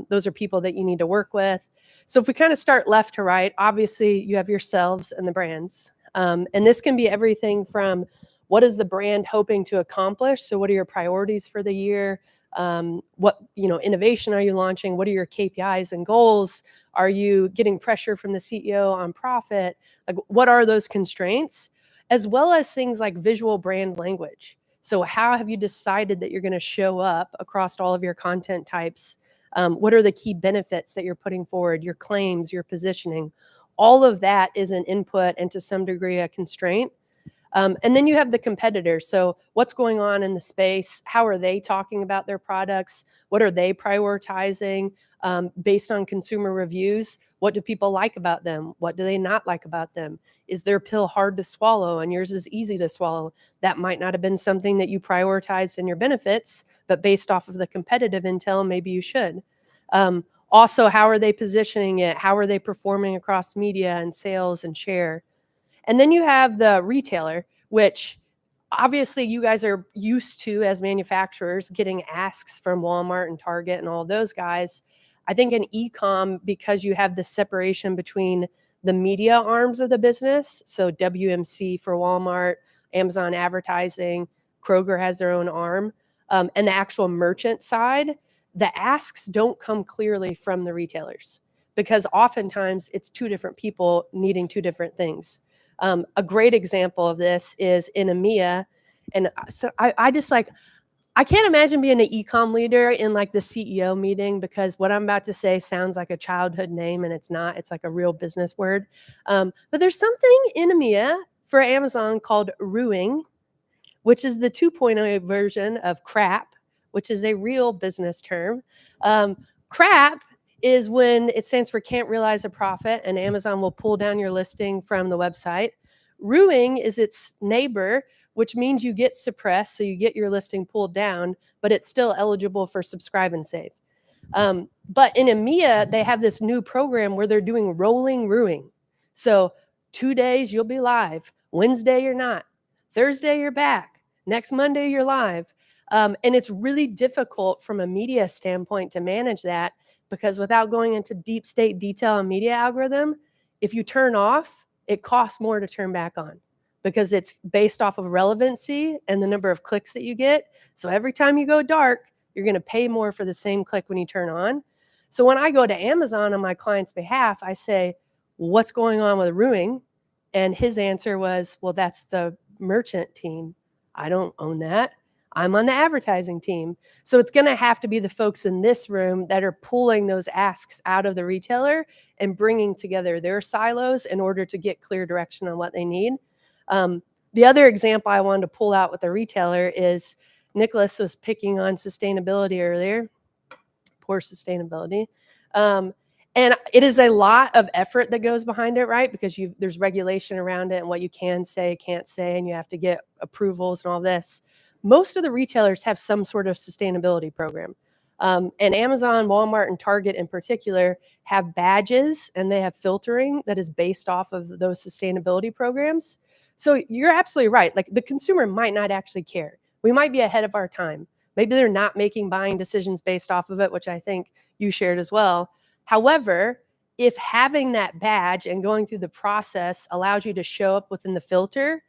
those are people that you need to work with. So if we kind of start left to right, obviously you have yourselves and the brands. And this can be everything from what is the brand hoping to accomplish? So what are your priorities for the year? What innovation are you launching? What are your KPIs and goals? Are you getting pressure from the CEO on profit? Like, what are those constraints? As well as things like visual brand language. So how have you decided that you're going to show up across all of your content types? What are the key benefits that you're putting forward, your claims, your positioning? All of that is an input and to some degree a constraint. And then you have the competitors. So what's going on in the space? How are they talking about their products? What are they prioritizing? based on consumer reviews. What do people like about them? What do they not like about them? Is their pill hard to swallow and yours is easy to swallow? That might not have been something that you prioritized in your benefits, but based off of the competitive intel, maybe you should. Also, how are they positioning it? How are they performing across media and sales and share? And then you have the retailer, which obviously you guys are used to as manufacturers getting asks from Walmart and Target and all those guys. I think in e-com, because you have the separation between the media arms of the business, so WMC for Walmart, Amazon advertising, Kroger has their own arm, and the actual merchant side, the asks don't come clearly from the retailers because oftentimes it's two different people needing two different things. A great example of this is in EMEA. And so I just like, I can't imagine being an e-com leader in like the CEO meeting because what I'm about to say sounds like a childhood name and it's not. It's like a real business word. But there's something in EMEA for Amazon called ruing, which is the 2.0 version of crap, which is a real business term. Crap is when it stands for can't realize a profit and Amazon will pull down your listing from the website. Ruing is its neighbor, which means you get suppressed, so you get your listing pulled down, but it's still eligible for subscribe and save. But in EMEA, they have this new program where they're doing rolling ruing. So 2 days you'll be live, Wednesday you're not, Thursday you're back, next Monday you're live. And it's really difficult from a media standpoint to manage that because without going into deep state detail on media algorithm, if you turn off, it costs more to turn back on because it's based off of relevancy and the number of clicks that you get. So every time you go dark, you're going to pay more for the same click when you turn on. So when I go to Amazon on my client's behalf, I say, what's going on with ruing? And his answer was, well, that's the merchant team. I don't own that. I'm on the advertising team. So it's going to have to be the folks in this room that are pulling those asks out of the retailer and bringing together their silos in order to get clear direction on what they need. The other example I wanted to pull out with the retailer is Nicholas was picking on sustainability earlier, poor sustainability. And it is a lot of effort that goes behind it, right? Because there's regulation around it and what you can say, can't say, and you have to get approvals and all this. Most of the retailers have some sort of sustainability program. And Amazon, Walmart, and Target in particular have badges and they have filtering that is based off of those sustainability programs. So you're absolutely right. Like the consumer might not actually care. We might be ahead of our time. Maybe they're not making buying decisions based off of it, which I think you shared as well. However, if having that badge and going through the process allows you to show up within the filter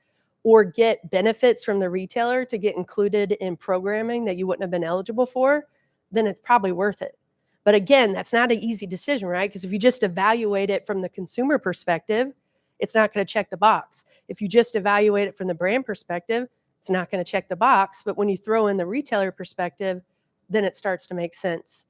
or get benefits from the retailer to get included in programming that you wouldn't have been eligible for, then it's probably worth it. But again, that's not an easy decision, right? Because if you just evaluate it from the consumer perspective, it's not going to check the box. If you just evaluate it from the brand perspective, it's not going to check the box. But when you throw in the retailer perspective, then it starts to make sense.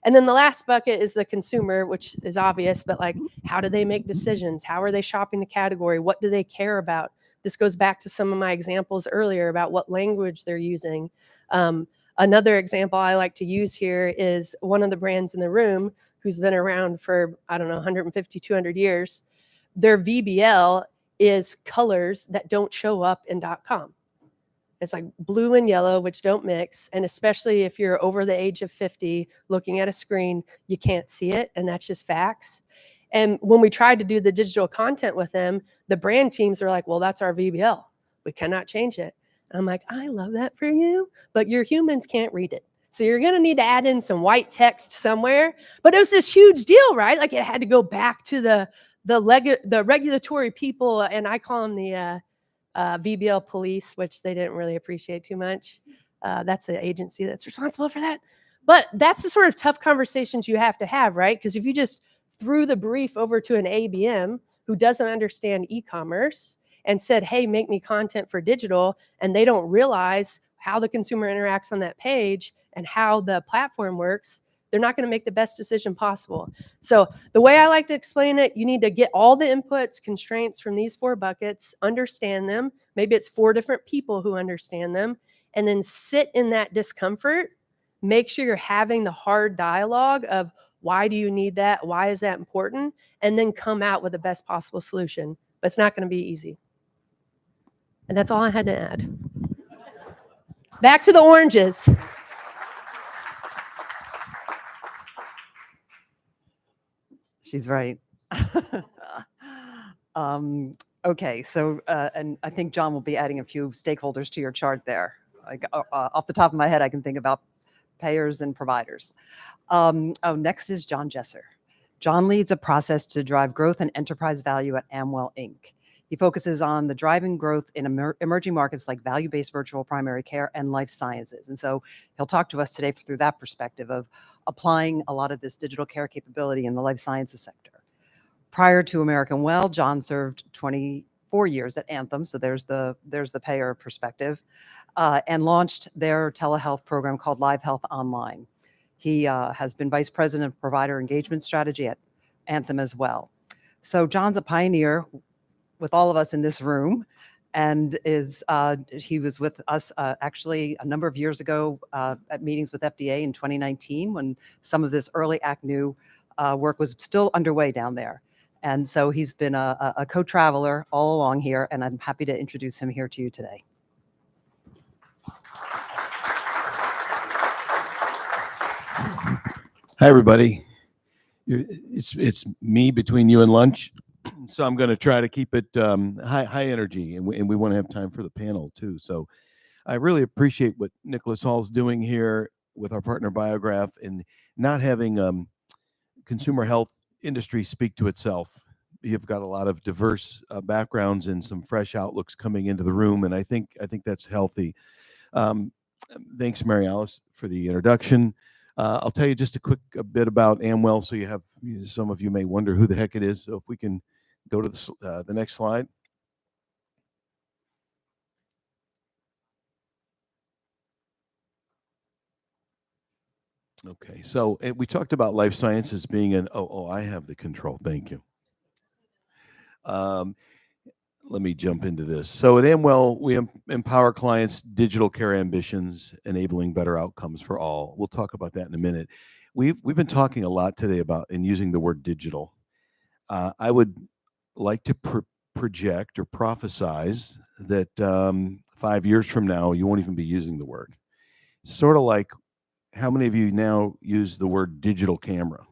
And then the last bucket is the consumer, which is obvious, but like, how do they make decisions? How are they shopping the category? What do they care about? This goes back to some of my examples earlier about what language they're using. Another example I like to use here is one of the brands in the room who's been around for, 150, 200 years. Their VBL is colors that don't show up in .com. It's like blue and yellow, which don't mix. And especially if you're over the age of 50 looking at a screen, you can't see it. And that's just facts. And when we tried to do the digital content with them, the brand teams are like, well, that's our VBL. We cannot change it. And I'm like, I love that for you, but your humans can't read it. So you're going to need to add in some white text somewhere. But it was this huge deal, right? Like it had to go back to the regulatory people, and I call them the VBL police, which they didn't really appreciate too much. That's the agency that's responsible for that. But that's the sort of tough conversations you have to have, right? Because if you just threw the brief over to an ABM who doesn't understand e-commerce and said, hey, make me content for digital, and they don't realize how the consumer interacts on that page and how the platform works, they're not going to make the best decision possible. So the way I like to explain it, you need to get all the inputs, constraints from these 4 buckets, understand them. Maybe it's 4 different people who understand them, and then sit in that discomfort. Make sure you're having the hard dialogue of Why do you need that? Why is that important? And then come out with the best possible solution. But it's not going to be easy. And that's all I had to add. Back to the oranges.
She's right. Okay, so and I think John will be adding a few stakeholders to your chart there. Like, off the top of my head, I can think about payers and providers. Next is John Jesser. John leads a process to drive growth and enterprise value at Amwell Inc. He focuses on the driving growth in emerging markets like value-based virtual primary care and life sciences. And so he'll talk to us today through that perspective of applying a lot of this digital care capability in the life sciences sector. Prior to American Well, John served 24 years at Anthem, so there's the payer perspective, and launched their telehealth program called Live Health Online. He has been vice president of provider engagement strategy at Anthem as well. So John's a pioneer with all of us in this room, and he was with us actually a number of years ago at meetings with FDA in 2019 when some of this early Act New work was still underway down there. And so he's been a co-traveler all along here, and I'm happy to introduce him here to you today.
Hi, everybody. It's me between you and lunch, so I'm going to try to keep it high energy, and we want to have time for the panel too. So I really appreciate what Nicholas Hall's doing here with our partner Biograph, and not having consumer health industry speak to itself. You've got a lot of diverse backgrounds and some fresh outlooks coming into the room, and I think that's healthy. Thanks, Mary Alice, for the introduction. I'll tell you just a bit about Amwell, so some of you may wonder who the heck it is. So if we can go to the next slide. Okay, so we talked about life sciences being I have the control. Thank you. Let me jump into this. So at Amwell, we empower clients' digital care ambitions, enabling better outcomes for all. We'll talk about that in a minute. We've been talking a lot today about and using the word digital. I would like to project or prophesize that 5 years from now, you won't even be using the word. Sort of like, how many of you now use the word digital camera?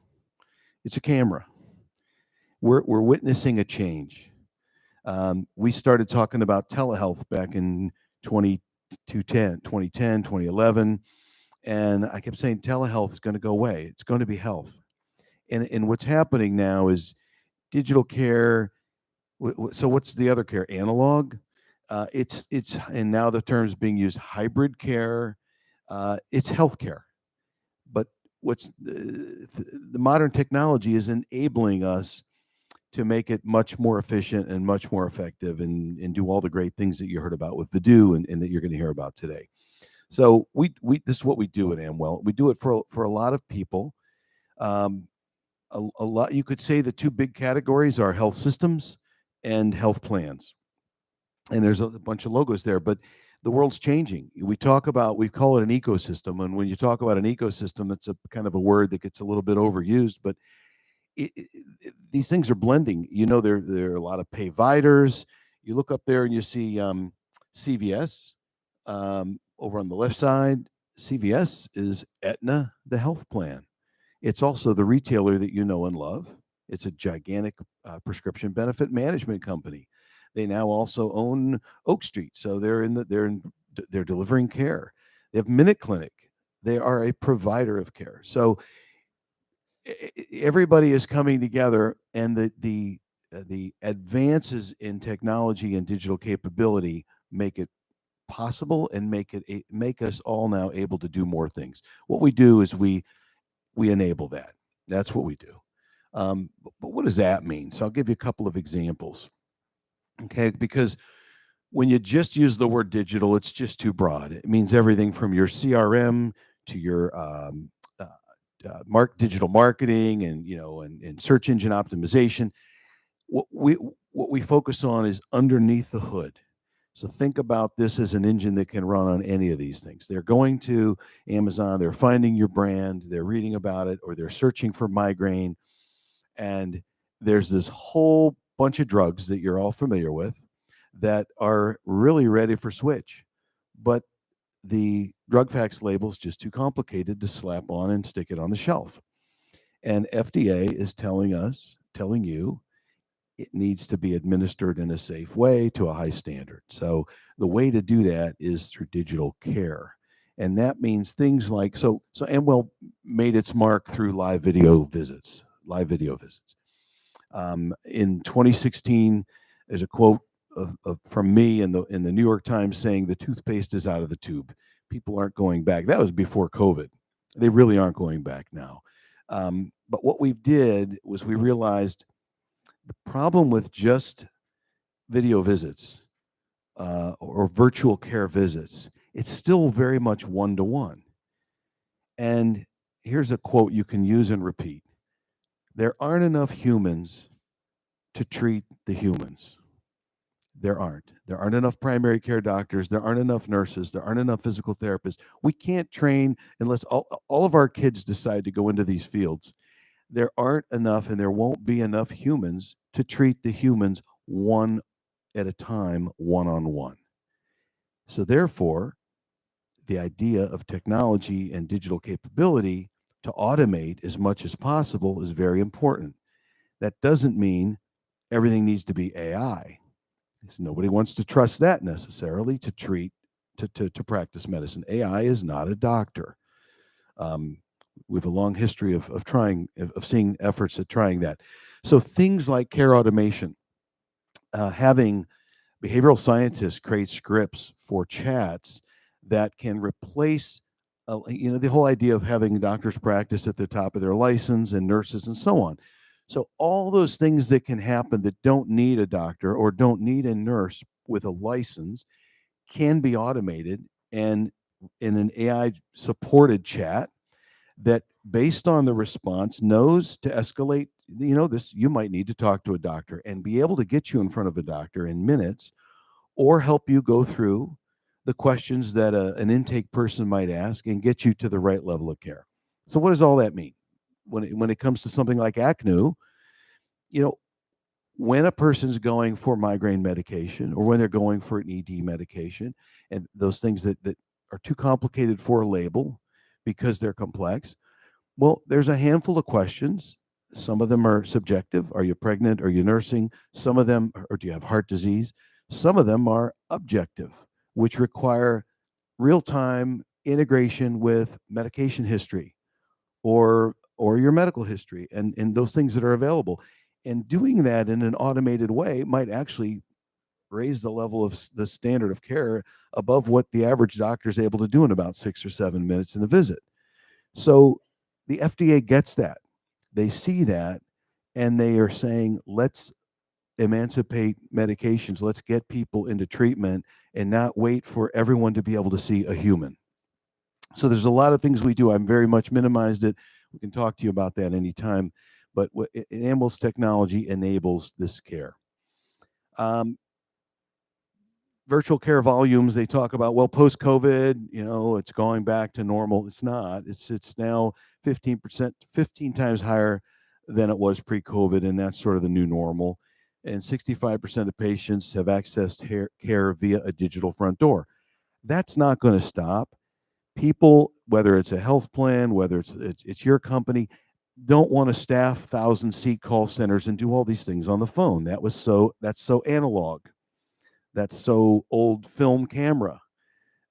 It's a camera. We're witnessing a change. We started talking about telehealth back in 2010, 2011, and I kept saying telehealth is going to go away. It's going to be health. And what's happening now is digital care. So what's the other care? Analog. It's and now the term is being used, hybrid care. It's healthcare. But what's the modern technology is enabling us to make it much more efficient and much more effective, and do all the great things that you heard about with the do and that you're going to hear about today. So we this is what we do at Amwell. We do it for a lot of people. A lot, you could say the two big categories are health systems and health plans. And there's a bunch of logos there, but the world's changing. We call it an ecosystem. And when you talk about an ecosystem, that's a kind of a word that gets a little bit overused, but these things are blending. There are a lot of payviders. You look up there and you see CVS over on the left side. CVS is Aetna, the health plan. It's also the retailer that you know and love. It's a gigantic prescription benefit management company. They now also own Oak Street, so they're delivering care. They have Minute Clinic. They are a provider of care. So everybody is coming together, and the advances in technology and digital capability make it possible and make us all now able to do more things. What we do is we enable that. That's what we do. But what does that mean? So I'll give you a couple of examples. Okay, because when you just use the word digital, it's just too broad. It means everything from your CRM to your digital marketing and search engine optimization. What we focus on is underneath the hood. So think about this as an engine that can run on any of these things. They're going to Amazon, they're finding your brand, they're reading about it, or they're searching for migraine. And there's this whole bunch of drugs that you're all familiar with that are really ready for switch. But the drug facts label is just too complicated to slap on and stick it on the shelf. And FDA is telling you, it needs to be administered in a safe way to a high standard. So the way to do that is through digital care. And that means things like, so Amwell made its mark through live video visits. In 2016, there's a quote from me in the New York Times saying the toothpaste is out of the tube. People aren't going back. That was before COVID. They really aren't going back now. But what we did was we realized the problem with just video visits or virtual care visits, it's still very much one-to-one. And here's a quote you can use and repeat. There aren't enough humans to treat the humans. There aren't enough primary care doctors. There aren't enough nurses. There aren't enough physical therapists. We can't train unless all of our kids decide to go into these fields. There aren't enough, and there won't be enough humans to treat the humans one at a time, one-on-one. So therefore, the idea of technology and digital capability to automate as much as possible is very important. That doesn't mean everything needs to be AI. Nobody wants to trust that necessarily to treat, to practice medicine. AI is not a doctor. We have a long history of seeing efforts at trying that. So things like care automation, having behavioral scientists create scripts for chats that can replace, the whole idea of having doctors practice at the top of their license and nurses and so on. So all those things that can happen that don't need a doctor or don't need a nurse with a license can be automated and in an AI supported chat that based on the response knows to escalate, you might need to talk to a doctor and be able to get you in front of a doctor in minutes or help you go through the questions that an intake person might ask and get you to the right level of care. So what does all that mean? When it comes to something like ACNU, when a person's going for migraine medication or when they're going for an ED medication and those things that are too complicated for a label because they're complex, well, there's a handful of questions. Some of them are subjective. Are you pregnant? Are you nursing? Some of them, or do you have heart disease? Some of them are objective, which require real-time integration with medication history or your medical history and those things that are available. And doing that in an automated way might actually raise the level of the standard of care above what the average doctor is able to do in about 6 or 7 minutes in a visit. So the FDA gets that. They see that, and they are saying, let's emancipate medications. Let's get people into treatment and not wait for everyone to be able to see a human. So there's a lot of things we do. I'm very much minimized it. We can talk to you about that anytime. But Amwell's technology enables this care. Virtual care volumes, they talk about, well, post-COVID, it's going back to normal. It's not. It's now 15 times higher than it was pre-COVID, and that's sort of the new normal. And 65% of patients have accessed care via a digital front door. That's not going to stop. People, whether it's a health plan, whether it's your company, don't want to staff 1,000-seat call centers and do all these things on the phone. That's so analog. That's so old film camera.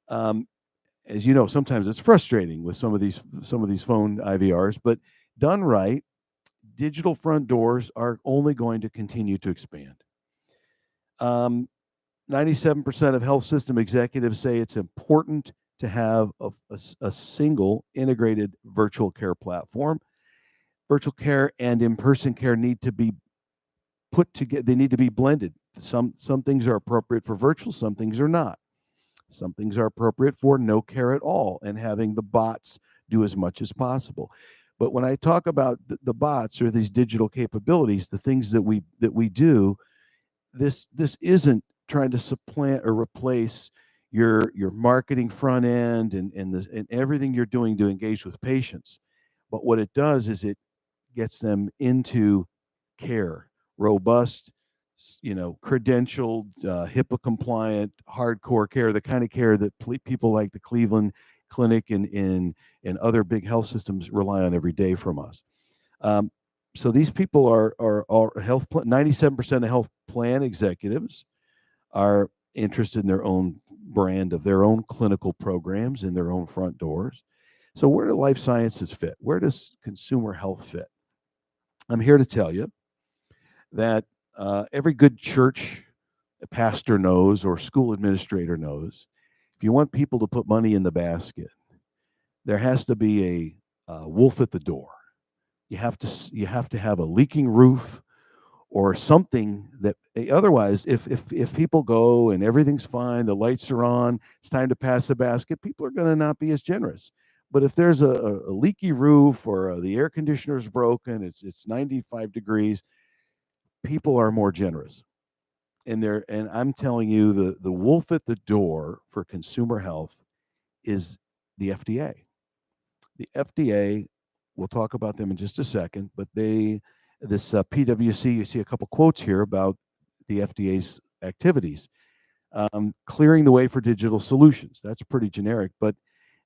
As you know, sometimes it's frustrating with some of these phone IVRs, but done right, digital front doors are only going to continue to expand. 97% of health system executives say it's important to have a single integrated virtual care platform. Virtual care and in-person care need to be put together. They need to be blended. Some things are appropriate for virtual, some things are not. Some things are appropriate for no care at all and having the bots do as much as possible. But when I talk about the bots or these digital capabilities, the things that we do, this isn't trying to supplant or replace your marketing front end and everything you're doing to engage with patients. But what it does is it gets them into care, robust, credentialed, HIPAA compliant, hardcore care, the kind of care that people like the Cleveland Clinic and other big health systems rely on every day from us. So these people are health 97% of health plan executives are interested in their own brand of their own clinical programs in their own front doors. So where do life sciences fit? Where does consumer health fit? I'm here to tell you that every good church pastor knows or school administrator knows, if you want people to put money in the basket, there has to be a wolf at the door. You have to have a leaking roof or something that otherwise, if people go and everything's fine, the lights are on, it's time to pass the basket, people are going to not be as generous. But if there's a leaky roof or the air conditioner's broken, it's 95 degrees, people are more generous. And I'm telling you, the wolf at the door for consumer health is the FDA. The FDA, we'll talk about them in just a second, but this PwC, you see a couple quotes here about the FDA's activities. Clearing the way for digital solutions. That's pretty generic, but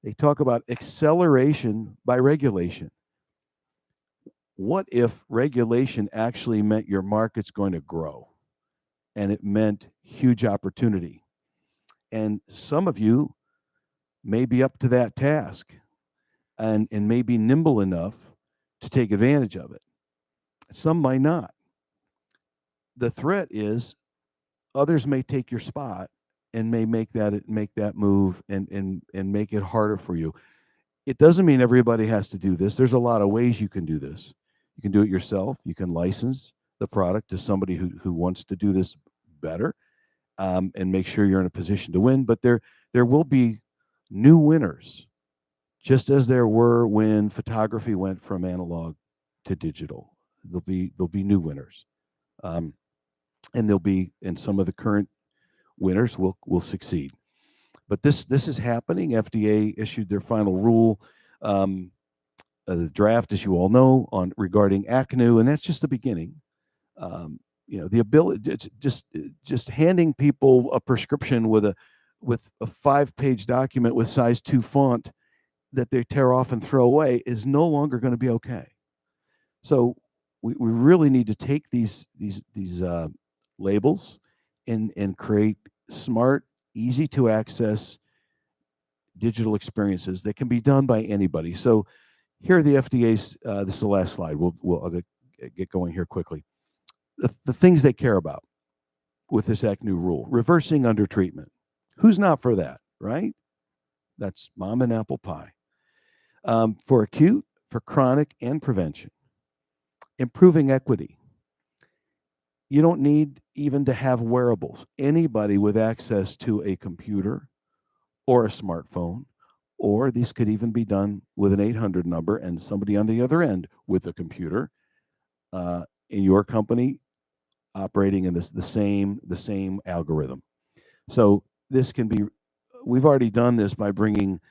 they talk about acceleration by regulation. What if regulation actually meant your market's going to grow and it meant huge opportunity? And some of you may be up to that task and may be nimble enough to take advantage of it. Some might not. The threat is others may take your spot and may make that move and make it harder for you. It doesn't mean everybody has to do this. There's a lot of ways you can do this. You can do it yourself. You can license the product to somebody who wants to do this better and make sure you're in a position to win. But there will be new winners, just as there were when photography went from analog to digital. There'll be new winners, and some of the current winners will succeed. But this is happening. FDA issued their final rule, the draft, as you all know, regarding ACNU, and that's just the beginning. The ability just handing people a prescription with a 5-page document with size 2 font that they tear off and throw away is no longer going to be okay. So we really need to take these labels and create smart, easy to access digital experiences that can be done by anybody. So here are the FDA's, this is the last slide. I'll get going here quickly. The things they care about with this ACNU rule: reversing undertreatment. Who's not for that, right? That's mom and apple pie. For acute, for chronic, and prevention. Improving equity. You don't need even to have wearables. Anybody with access to a computer or a smartphone, or these could even be done with an 800 number and somebody on the other end with a computer in your company operating in the same algorithm. So this can be, we've already done this by bringing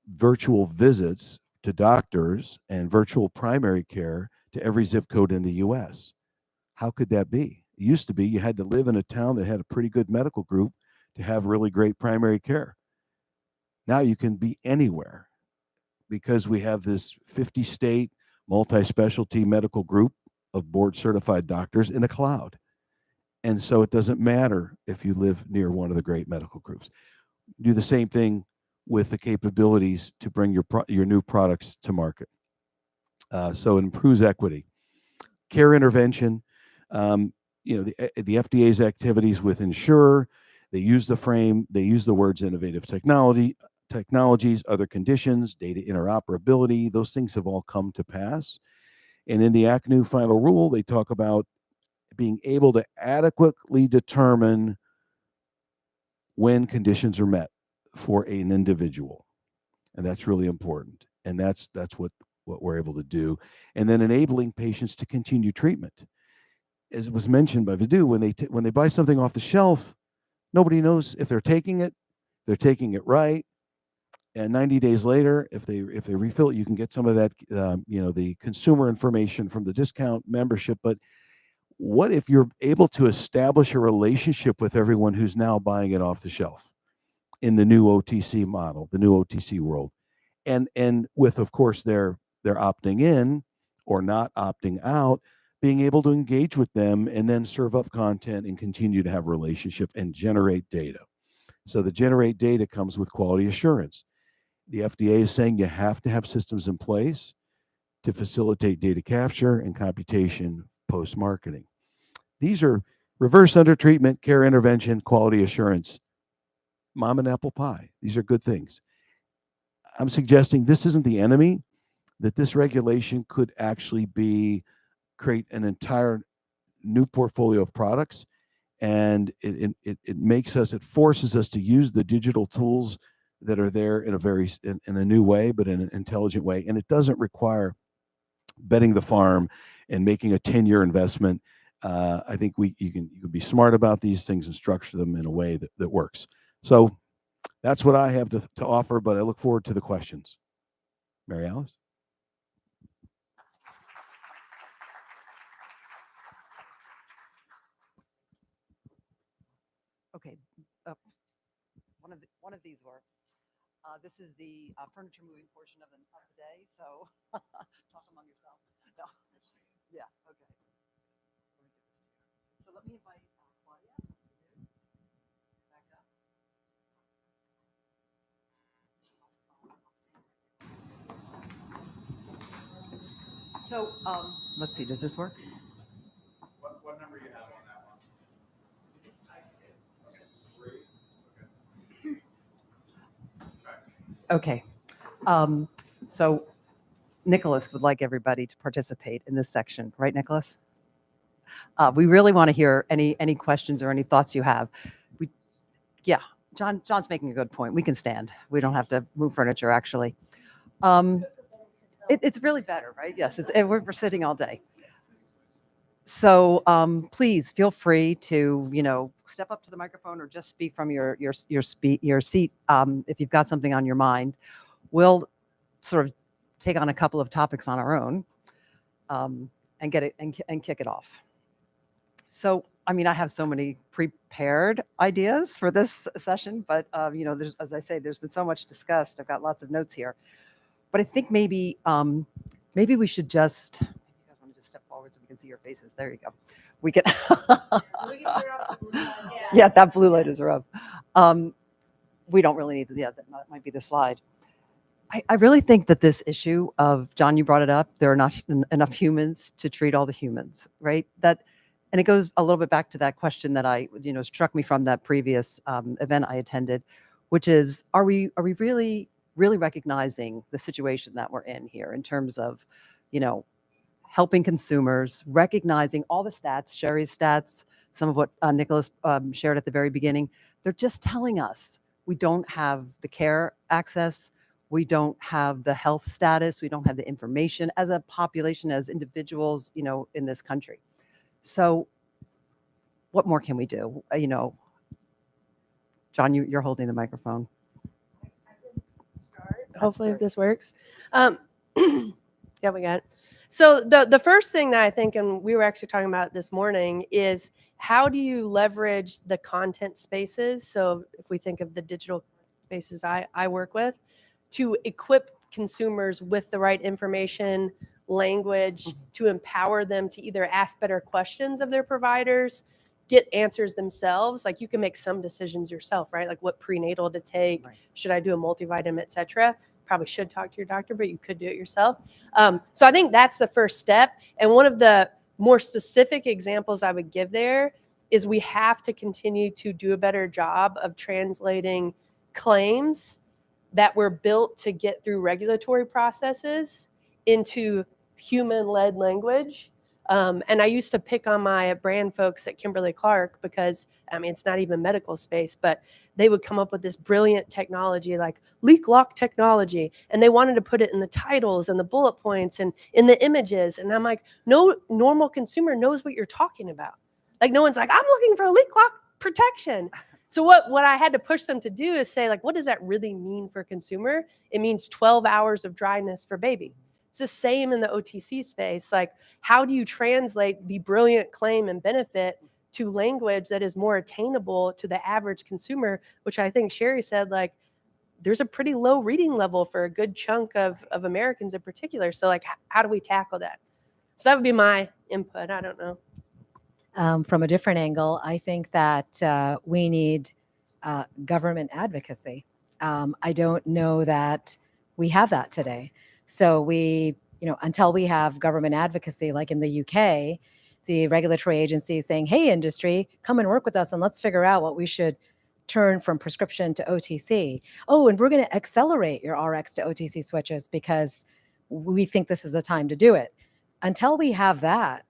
virtual visits to doctors and virtual primary care to every zip code in the US. How could that be? It used to be you had to live in a town that had a pretty good medical group to have really great primary care. Now you can be anywhere because we have this 50-state multi-specialty medical group of board-certified doctors in a cloud. And so it doesn't matter if you live near one of the great medical groups. Do the same thing with the capabilities to bring your new products to market. So it improves equity. Care intervention, the FDA's activities with Ensure, they use the words innovative technologies, other conditions, data interoperability. Those things have all come to pass. And in the ACNU final rule, they talk about being able to adequately determine when conditions are met for an individual. And that's really important. And that's what we're able to do. And then enabling patients to continue treatment. As it was mentioned by Vidu, when they buy something off the shelf, Nobody knows if they're taking it right. And 90 days later, if they refill it, you can get some of that, the consumer information from the discount membership. But what if you're able to establish a relationship with everyone who's now buying it off the shelf in the new OTC model, the new OTC world, and with, of course, they're opting in or not opting out, being able to engage with them and then serve up content and continue to have a relationship and generate data. So the generate data comes with quality assurance. The FDA is saying you have to have systems in place to facilitate data capture and computation post-marketing. These are reverse undertreatment, care intervention, quality assurance, mom and apple pie. These are good things. I'm suggesting this isn't the enemy, that this regulation could actually create an entire new portfolio of products. And it forces us to use the digital tools that are there in a new way, but in an intelligent way. And it doesn't require betting the farm and making a 10-year investment. I think you can be smart about these things and structure them in a way that works. So that's what I have to offer, but I look forward to the questions. Mary Alice?
Okay, one of these works. This is the furniture moving portion of the day, so talk among yourselves. No. Yeah, okay. So let me invite Claudia. Back up. So let's see, does this work?
What number you have on that one?
Okay. So Nicholas would like everybody to participate in this section, right, Nicholas? We really want to hear any questions or any thoughts you have. Yeah, John's making a good point. We can stand. We don't have to move furniture, actually. It's really better, right? Yes, we're sitting all day. So please feel free to step up to the microphone or just speak from your seat if you've got something on your mind. We'll sort of take on a couple of topics on our own and get it and kick it off. So I mean, I have so many prepared ideas for this session, but as I say, there's been so much discussed. I've got lots of notes here, but I think maybe we should just. Step forward so we can see your faces. There you go. We can. Yeah, that blue light is rough. We don't really need. Yeah, that might be the slide. I really think that this issue of, John, you brought it up. There are not enough humans to treat all the humans, right? And it goes a little bit back to that question that struck me from that previous event I attended, which is, are we really recognizing the situation that we're in here in terms of, helping consumers, recognizing all the stats, Sherry's stats, some of what Nicholas shared at the very beginning. They're just telling us we don't have the care access, we don't have the health status, we don't have the information as a population, as individuals, in this country. So what more can we do? John, you're holding the microphone.
Hopefully if this works. Yeah, we got it. So the first thing that I think, and we were actually talking about this morning, is how do you leverage the content spaces? So if we think of the digital spaces I work with, to equip consumers with the right information, language, to empower them to either ask better questions of their providers, get answers themselves. Like, you can make some decisions yourself, right? Like what prenatal to take, right. Should I do a multivitamin, et cetera? Probably should talk to your doctor, but you could do it yourself. So I think that's the first step. And one of the more specific examples I would give there is we have to continue to do a better job of translating claims that were built to get through regulatory processes into human-led language. And I used to pick on my brand folks at Kimberly-Clark because, it's not even medical space, but they would come up with this brilliant technology like leak lock technology. And they wanted to put it in the titles and the bullet points and in the images. And I'm like, no normal consumer knows what you're talking about. Like, no one's like, I'm looking for leak lock protection. So what I had to push them to do is say, like, what does that really mean for consumer? It means 12 hours of dryness for baby. It's the same in the OTC space. Like, how do you translate the brilliant claim and benefit to language that is more attainable to the average consumer, which I think Sherry said, like, there's a pretty low reading level for a good chunk of Americans in particular. So, like, how do we tackle that? So that would be my input. I don't know.
From a different angle, I think that we need government advocacy. I don't know that we have that today. So until we have government advocacy, like in the UK, the regulatory agency is saying, hey, industry, come and work with us and let's figure out what we should turn from prescription to OTC. Oh, and we're going to accelerate your RX to OTC switches because we think this is the time to do it. Until we have that,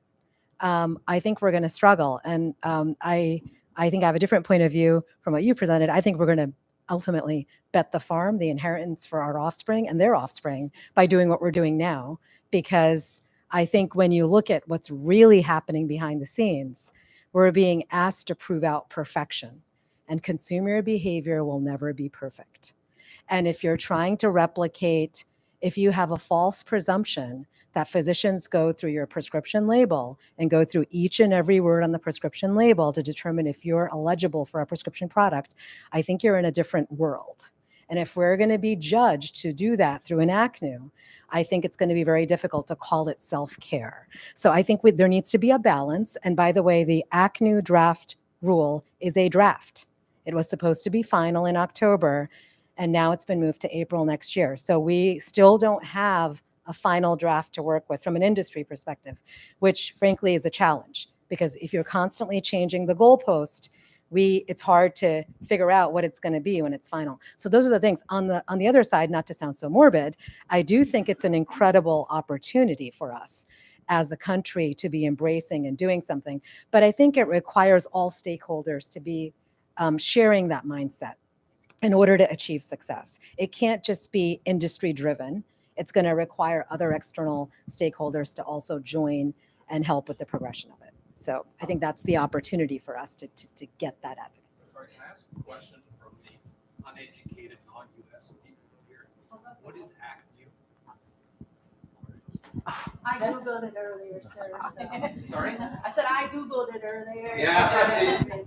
I think we're going to struggle. And I think I have a different point of view from what you presented. I think we're going to ultimately bet the farm, the inheritance for our offspring and their offspring by doing what we're doing now. Because I think when you look at what's really happening behind the scenes, we're being asked to prove out perfection. And consumer behavior will never be perfect. And if you're trying to replicate, if you have a false presumption that physicians go through your prescription label and go through each and every word on the prescription label to determine if you're eligible for a prescription product, I think you're in a different world. And if we're going to be judged to do that through an ACNU, I think it's going to be very difficult to call it self-care. So I think there needs to be a balance. And by the way, the ACNU draft rule is a draft. It was supposed to be final in October, and now it's been moved to April next year. So we still don't have a final draft to work with from an industry perspective, which frankly is a challenge, because if you're constantly changing the goalpost, it's hard to figure out what it's going to be when it's final. So those are the things. On the other side, not to sound so morbid, I do think it's an incredible opportunity for us as a country to be embracing and doing something. But I think it requires all stakeholders to be sharing that mindset in order to achieve success. It can't just be industry driven. It's going to require other external stakeholders to also join and help with the progression of it. So I think that's the opportunity for us to get that advocacy.
Sorry, can I ask a question from the uneducated non-US people here? What is ACNU?
I Googled it earlier, sir. So.
Sorry?
I said I Googled it earlier.
Yeah.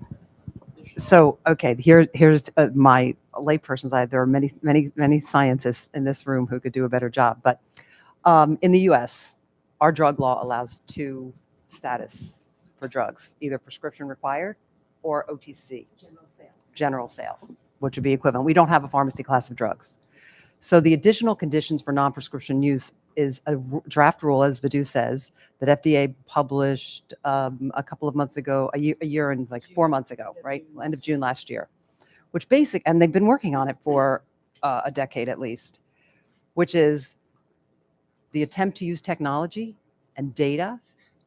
So, okay, here's my layperson's eye. There are many scientists in this room who could do a better job. But in the U.S., our drug law allows two status for drugs, either prescription required or OTC, general sales, which would be equivalent. We don't have a pharmacy class of drugs. So the additional conditions for non-prescription use is a draft rule, as Vidhu says, that FDA published a couple of months ago, a year and like 4 months ago, right? End of June last year, which and they've been working on it for a decade at least, which is the attempt to use technology and data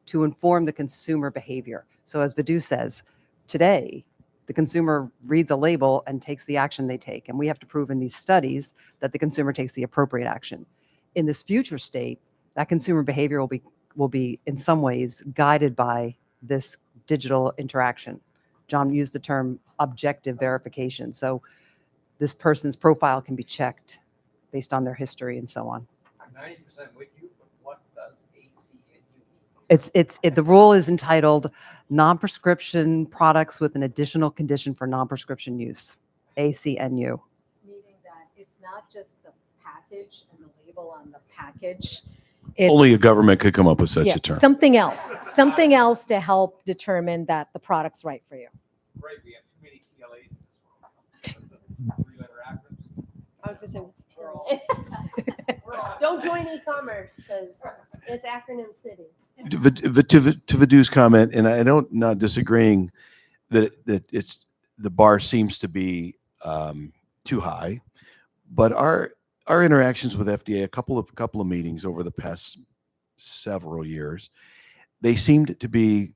to inform the consumer behavior. So as Vidhu says, today, the consumer reads a label and takes the action they take. And we have to prove in these studies that the consumer takes the appropriate action. In this future state, that consumer behavior will be in some ways guided by this digital interaction. John used the term objective verification. So this person's profile can be checked based on their history and so on.
I'm 90% with you, but what does ACNU mean?
The rule is entitled Non-Prescription Products with an Additional Condition for Non-Prescription Use, ACNU.
Meaning that it's not just the package and the label on the package.
Only a government could come up with such a term.
Something else to help determine that the product's right for you.
Right, we have too many TLAs in this world. 3-letter acronyms.
I was just saying, don't join e-commerce because it's acronym city.
To Vidhu's comment, and I don't not disagreeing that it's the bar seems to be too high, but our interactions with FDA, a couple of meetings over the past several years, they seemed to be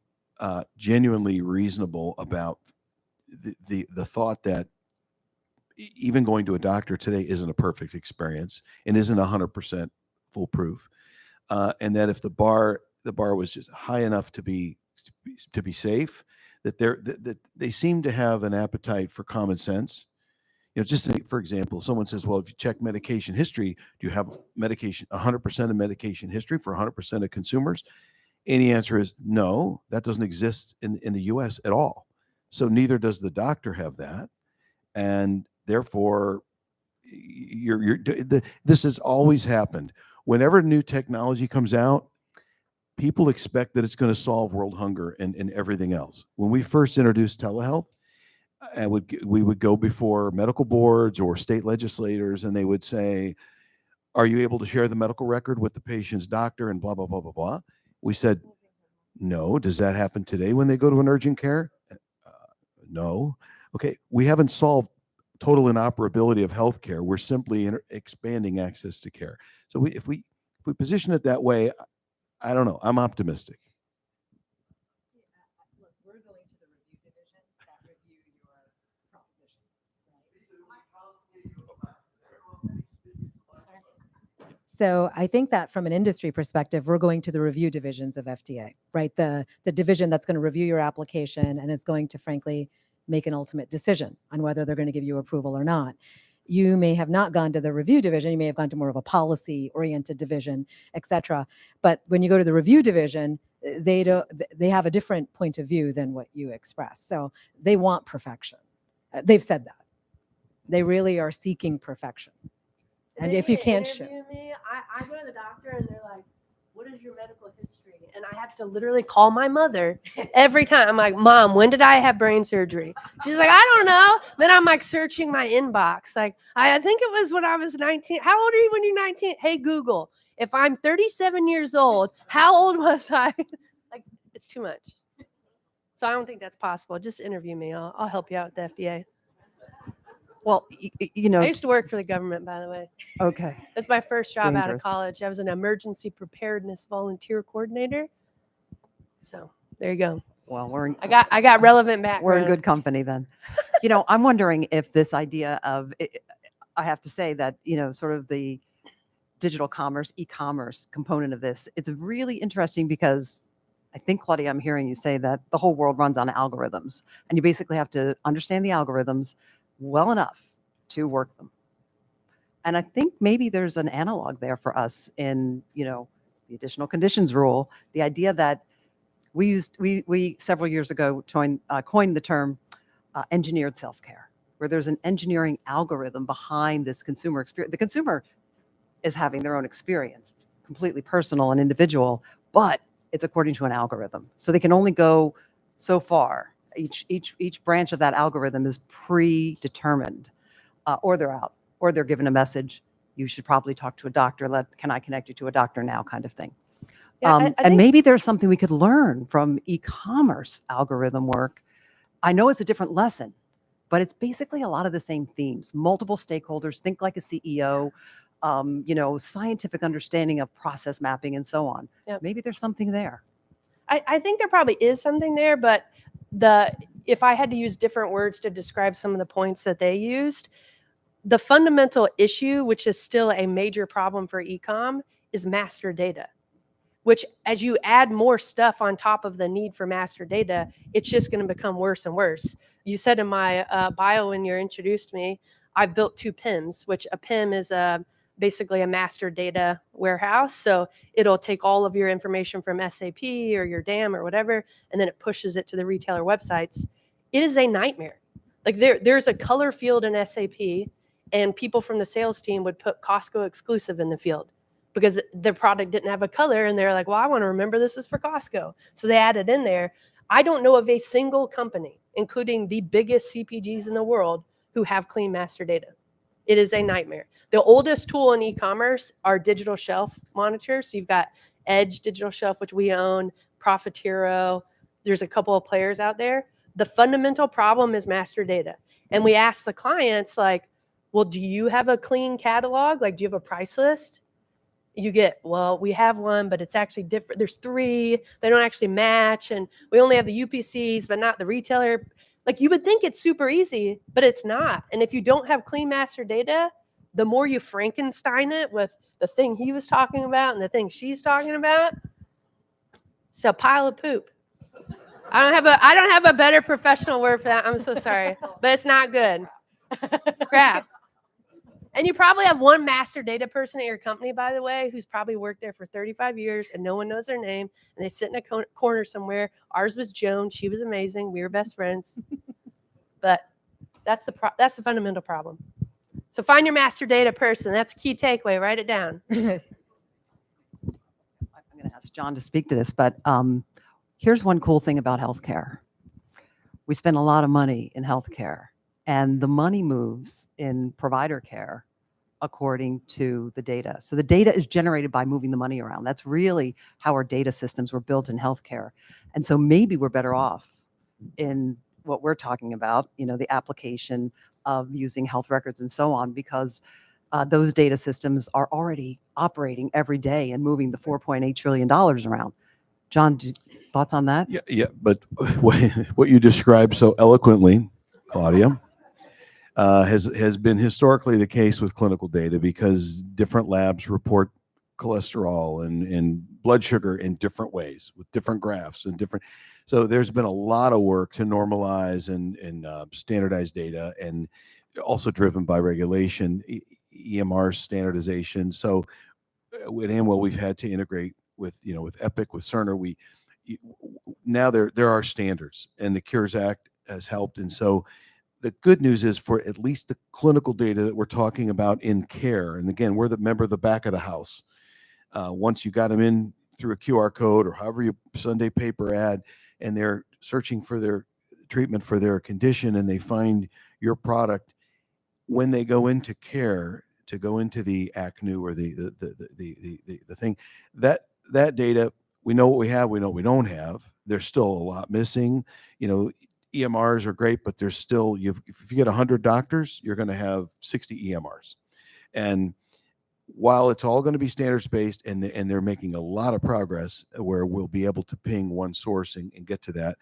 genuinely reasonable about the thought that even going to a doctor today isn't a perfect experience and isn't 100% foolproof, and that if the bar was just high enough to be to be safe, that they seem to have an appetite for common sense. Just for example, someone says, well, if you check medication history, do you have medication, 100% of medication history for 100% of consumers? And the answer is no, that doesn't exist in the US at all. So neither does the doctor have that. And therefore, this has always happened. Whenever new technology comes out, people expect that it's going to solve world hunger and everything else. When we first introduced telehealth, we would go before medical boards or state legislators, and they would say, are you able to share the medical record with the patient's doctor and blah, blah, blah, blah, blah. We said, no. Does that happen today when they go to an urgent care? No. Okay. We haven't solved total inoperability of healthcare. We're simply expanding access to care. So if we position it that way, I don't know. I'm optimistic.
Look, we're going to the review divisions that review your proposition. So I think that from an industry perspective, we're going to the review divisions of FDA, right? The division that's going to review your application and is going to, frankly, make an ultimate decision on whether they're going to give you approval or not. You may have not gone to the review division. You may have gone to more of a policy-oriented division, et cetera. But when you go to the review division, they have a different point of view than what you express. So they want perfection. They've said that. They really are seeking perfection. And if you can't show
me, I go to the doctor and they're like, what is your medical history? And I have to literally call my mother every time. I'm like, Mom, when did I have brain surgery? She's like, I don't know. Then I'm like searching my inbox. Like, I think it was when I was 19. How old are you when you're 19? Hey, Google, if I'm 37 years old, how old was I? Like, it's too much. So I don't think that's possible. Just interview me. I'll help you out with the FDA.
Well,
I used to work for the government, by the way.
Okay.
That's my first job out of
Dangerous.
college. I was an emergency preparedness volunteer coordinator. So there you go.
Well,
I got relevant background.
We're in good company then. I'm wondering if this idea of, I have to say that, sort of the digital commerce, e-commerce component of this, it's really interesting because I think, Claudia, I'm hearing you say that the whole world runs on algorithms, and you basically have to understand the algorithms well enough to work them. And I think maybe there's an analog there for us in, the additional conditions rule, the idea that we several years ago coined the term engineered self-care, where there's an engineering algorithm behind this consumer experience. The consumer is having their own experience. It's completely personal and individual, but it's according to an algorithm. So they can only go so far. Each branch of that algorithm is predetermined, or they're out, or they're given a message. You should probably talk to a doctor. Can I connect you to a doctor now? Kind of thing.
Yeah, I
and
think
maybe there's something we could learn from e-commerce algorithm work. I know it's a different lesson, but it's basically a lot of the same themes. Multiple stakeholders, think like a CEO, scientific understanding of process mapping and so on.
Yep.
Maybe there's something there.
I think there probably is something there, but if I had to use different words to describe some of the points that they used, the fundamental issue, which is still a major problem for e-com, is master data, which as you add more stuff on top of the need for master data, it's just going to become worse and worse. You said in my bio when you introduced me, I've built 2 PIMs, which a PIM is basically a master data warehouse. So it'll take all of your information from SAP or your DAM or whatever, and then it pushes it to the retailer websites. It is a nightmare. Like there's a color field in SAP, and people from the sales team would put Costco exclusive in the field because their product didn't have a color, and they're like, well, I want to remember this is for Costco. So they add it in there. I don't know of a single company, including the biggest CPGs in the world, who have clean master data. It is a nightmare. The oldest tool in e-commerce are digital shelf monitors. So you've got Edge Digital Shelf, which we own, Profitero. There's a couple of players out there. The fundamental problem is master data. And we ask the clients, like, well, do you have a clean catalog? Like, do you have a price list? You get, well, we have one, but it's actually different. There's 3. They don't actually match. And we only have the UPCs, but not the retailer. Like, you would think it's super easy, but it's not. And if you don't have clean master data, the more you Frankenstein it with the thing he was talking about and the thing she's talking about, it's a pile of poop. I don't have a better professional word for that. I'm so sorry, but it's not good. Crap. And you probably have one master data person at your company, by the way, who's probably worked there for 35 years and no one knows their name. And they sit in a corner somewhere. Ours was Joan. She was amazing. We were best friends. But that's the fundamental problem. So find your master data person. That's a key takeaway. Write it down.
I'm going to ask John to speak to this, but here's one cool thing about healthcare. We spend a lot of money in healthcare, and the money moves in provider care according to the data. So the data is generated by moving the money around. That's really how our data systems were built in healthcare. And so maybe we're better off in what we're talking about, the application of using health records and so on, because those data systems are already operating every day and moving the $4.8 trillion around. John, thoughts on that?
Yeah. But what you described so eloquently, Claudia, has been historically the case with clinical data, because different labs report cholesterol and blood sugar in different ways with different graphs and different. So there's been a lot of work to normalize and standardize data, and also driven by regulation, EMR standardization. So with Amwell, we've had to integrate with Epic, with Cerner. Now there are standards, and the Cures Act has helped. And so the good news is, for at least the clinical data that we're talking about in care, and again, we're the member of the back of the house. Once you got them in through a QR code or however you Sunday paper ad, and they're searching for their treatment for their condition, and they find your product, when they go into care, to go into the ACNU or the thing, that data, we know what we have, we know what we don't have. There's still a lot missing. EMRs are great, but there's still, if you get 100 doctors, you're going to have 60 EMRs. And while it's all going to be standards based, and they're making a lot of progress where we'll be able to ping one source and get to that,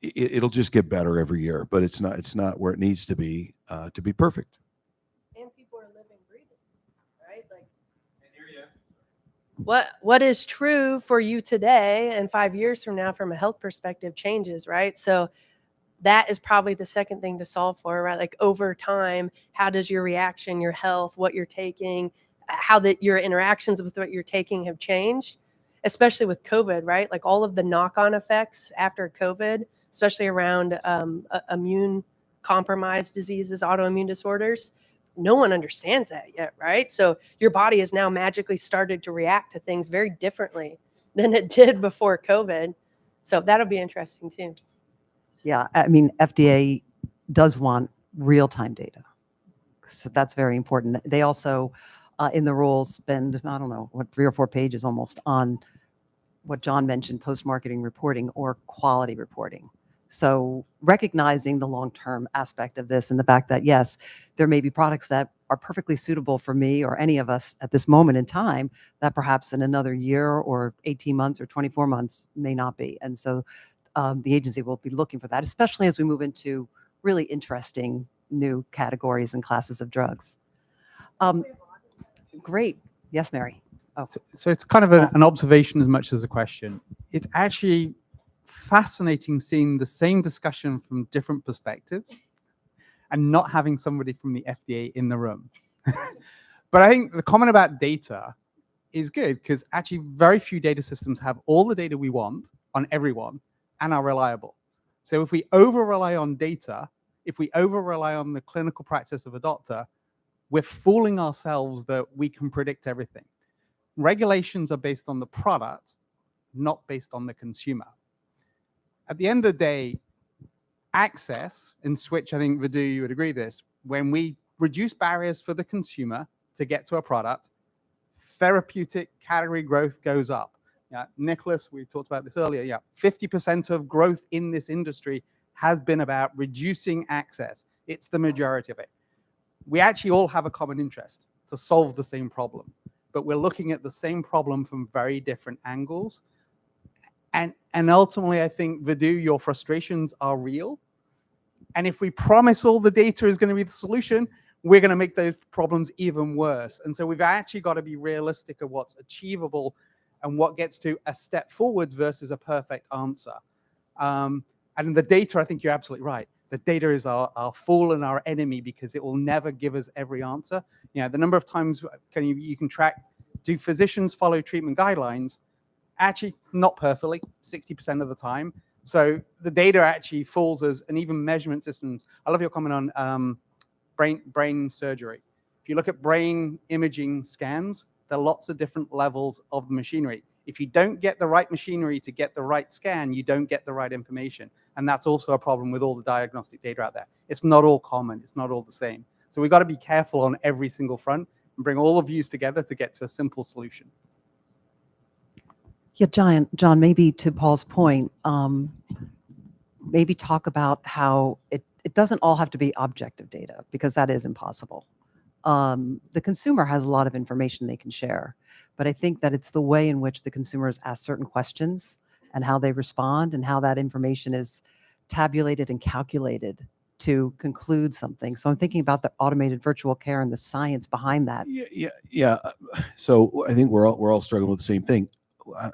it'll just get better every year. But it's not where it needs to be perfect.
And people are living, breathing, right? What is true for you today and 5 years from now from a health perspective changes, right? So that is probably the second thing to solve for, right? Like over time, how does your reaction, your health, what you're taking, how your interactions with what you're taking have changed, especially with COVID, right? Like all of the knock-on effects after COVID, especially around immune compromised diseases, autoimmune disorders. No one understands that yet, right? So your body has now magically started to react to things very differently than it did before COVID. So that'll be interesting too.
Yeah, I mean, FDA does want real-time data. So that's very important. They also, in the rules, spend, 3 or 4 pages almost on what John mentioned, post-marketing reporting or quality reporting. So recognizing the long-term aspect of this, and the fact that, yes, there may be products that are perfectly suitable for me or any of us at this moment in time, that perhaps in another year or 18 months or 24 months may not be. And so the agency will be looking for that, especially as we move into really interesting new categories and classes of drugs. Great. Yes, Mary. Oh.
So it's kind of an observation as much as a question. It's actually fascinating seeing the same discussion from different perspectives and not having somebody from the FDA in the room. But I think the comment about data is good, because actually very few data systems have all the data we want on everyone and are reliable. So if we over-rely on data, if we over-rely on the clinical practice of a doctor, we're fooling ourselves that we can predict everything. Regulations are based on the product, not based on the consumer. At the end of the day, access, in which I think, Vidhu, you would agree this, when we reduce barriers for the consumer to get to a product, therapeutic category growth goes up. Nicholas, we talked about this earlier. 50% of growth in this industry has been about reducing access. It's the majority of it. We actually all have a common interest to solve the same problem, but we're looking at the same problem from very different angles. And ultimately, I think, Vidhu, your frustrations are real. And if we promise all the data is going to be the solution, we're going to make those problems even worse. And so we've actually got to be realistic of what's achievable and what gets to a step forwards versus a perfect answer. And the data, I think you're absolutely right. The data is our fool and our enemy because it will never give us every answer. You know, the number of times you can track, do physicians follow treatment guidelines? Actually, not perfectly, 60% of the time. So the data actually fools us, and even measurement systems. I love your comment on brain surgery. If you look at brain imaging scans, there are lots of different levels of the machinery. If you don't get the right machinery to get the right scan, you don't get the right information. And that's also a problem with all the diagnostic data out there. It's not all common. It's not all the same. So we've got to be careful on every single front and bring all the views together to get to a simple solution.
Yeah, John, maybe to Paul's point, maybe talk about how it doesn't all have to be objective data, because that is impossible. The consumer has a lot of information they can share, but I think that it's the way in which the consumers ask certain questions and how they respond and how that information is tabulated and calculated to conclude something. So I'm thinking about the automated virtual care and the science behind that.
Yeah. So I think we're all struggling with the same thing.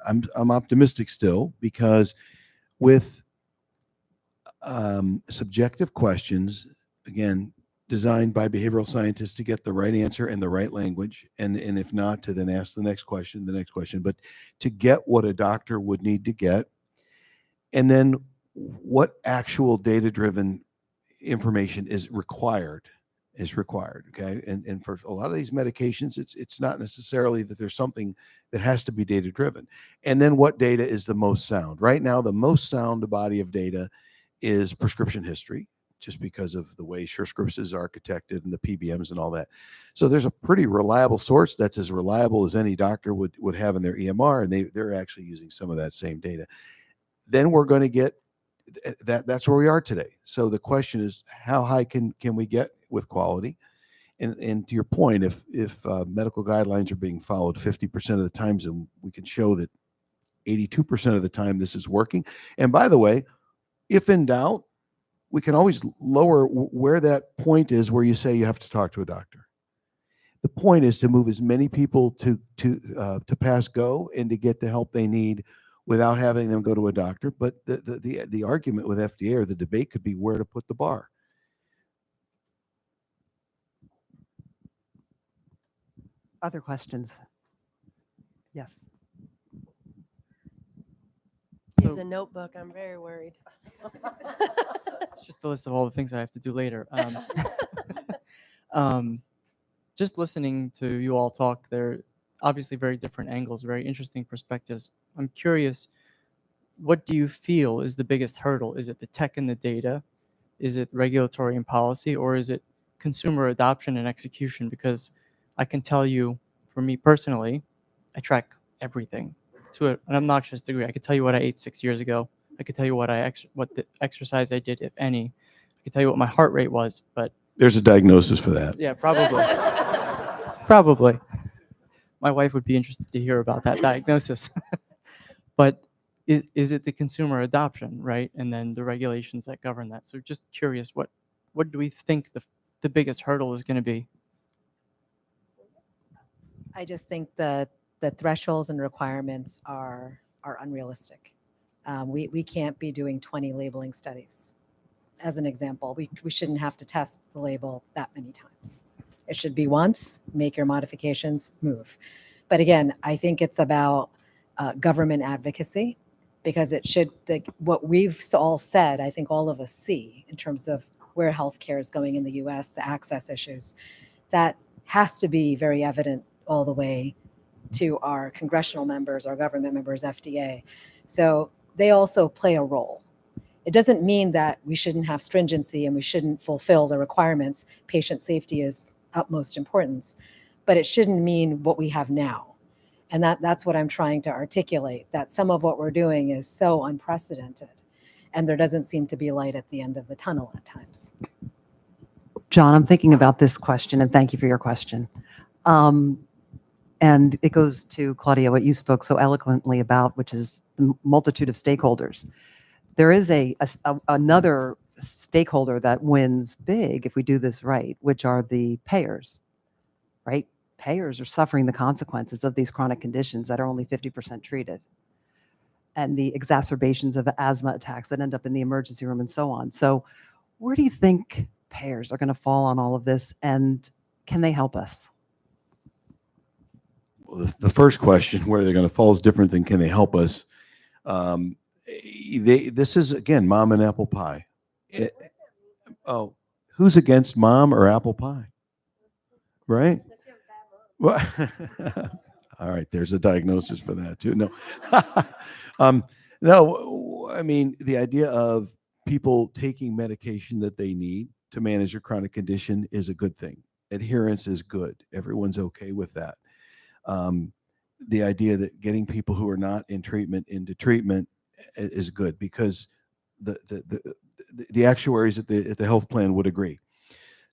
I'm optimistic still, because with subjective questions, again, designed by behavioral scientists to get the right answer in the right language, and if not, to then ask the next question, but to get what a doctor would need to get, and then what actual data-driven information is required. Okay, and for a lot of these medications, it's not necessarily that there's something that has to be data-driven, and then what data is the most sound. Right now, the most sound body of data is prescription history, just because of the way SureScripts is architected and the PBMs and all that. So there's a pretty reliable source that's as reliable as any doctor would have in their EMR, and they're actually using some of that same data. Then we're going to get that's where we are today. So the question is, how high can we get with quality? And to your point, if medical guidelines are being followed 50% of the times, and we can show that 82% of the time this is working. And by the way, if in doubt, we can always lower where that point is where you say you have to talk to a doctor. The point is to move as many people to pass go and to get the help they need without having them go to a doctor. But the argument with FDA, or the debate, could be where to put the bar.
Other questions? Yes.
Use a notebook. I'm very worried.
It's just a list of all the things I have to do later. Just listening to you all talk, they're obviously very different angles, very interesting perspectives. I'm curious, what do you feel is the biggest hurdle? Is it the tech and the data? Is it regulatory and policy? Or is it consumer adoption and execution? Because I can tell you, for me personally, I track everything to an obnoxious degree. I could tell you what I ate 6 years ago. I could tell you what the exercise I did, if any. I could tell you what my heart rate was, but
there's a diagnosis for that.
Yeah, probably. Probably. My wife would be interested to hear about that diagnosis. But is it the consumer adoption, right? And then the regulations that govern that. So just curious, what do we think the biggest hurdle is going to be?
I just think the thresholds and requirements are unrealistic. We can't be doing 20 labeling studies. As an example, we shouldn't have to test the label that many times. It should be once, make your modifications, move. But again, I think it's about government advocacy, because it should, what we've all said, I think all of us see in terms of where healthcare is going in the US, the access issues, that has to be very evident all the way to our congressional members, our government members, FDA. So they also play a role. It doesn't mean that we shouldn't have stringency and we shouldn't fulfill the requirements. Patient safety is utmost importance, but it shouldn't mean what we have now. And that's what I'm trying to articulate, that some of what we're doing is so unprecedented, and there doesn't seem to be light at the end of the tunnel at times.
John, I'm thinking about this question, and thank you for your question. And it goes to Claudia, what you spoke so eloquently about, which is the multitude of stakeholders. There is another stakeholder that wins big if we do this right, which are the payers, right? payers are suffering the consequences of these chronic conditions that are only 50% treated, and the exacerbations of asthma attacks that end up in the emergency room and so on. So where do you think payers are going to fall on all of this, and can they help us?
Well, the first question, where they're going to fall, is different than can they help us. This is, again, mom and apple pie. Oh, who's against mom or apple pie? Right? Well, all right, there's a diagnosis for that too. No, no, I mean, the idea of people taking medication that they need to manage a chronic condition is a good thing. Adherence is good. Everyone's okay with that. The idea that getting people who are not in treatment into treatment is good, because the actuaries at the health plan would agree.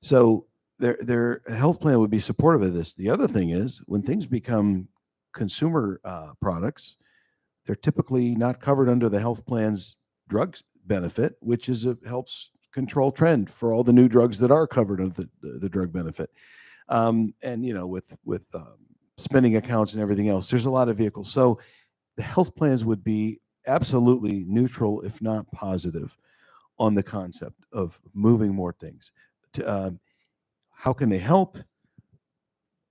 So their health plan would be supportive of this. The other thing is, when things become consumer products, they're typically not covered under the health plan's drug benefit, which is helps control trend for all the new drugs that are covered under the drug benefit. And with spending accounts and everything else, there's a lot of vehicles. So the health plans would be absolutely neutral, if not positive, on the concept of moving more things. How can they help?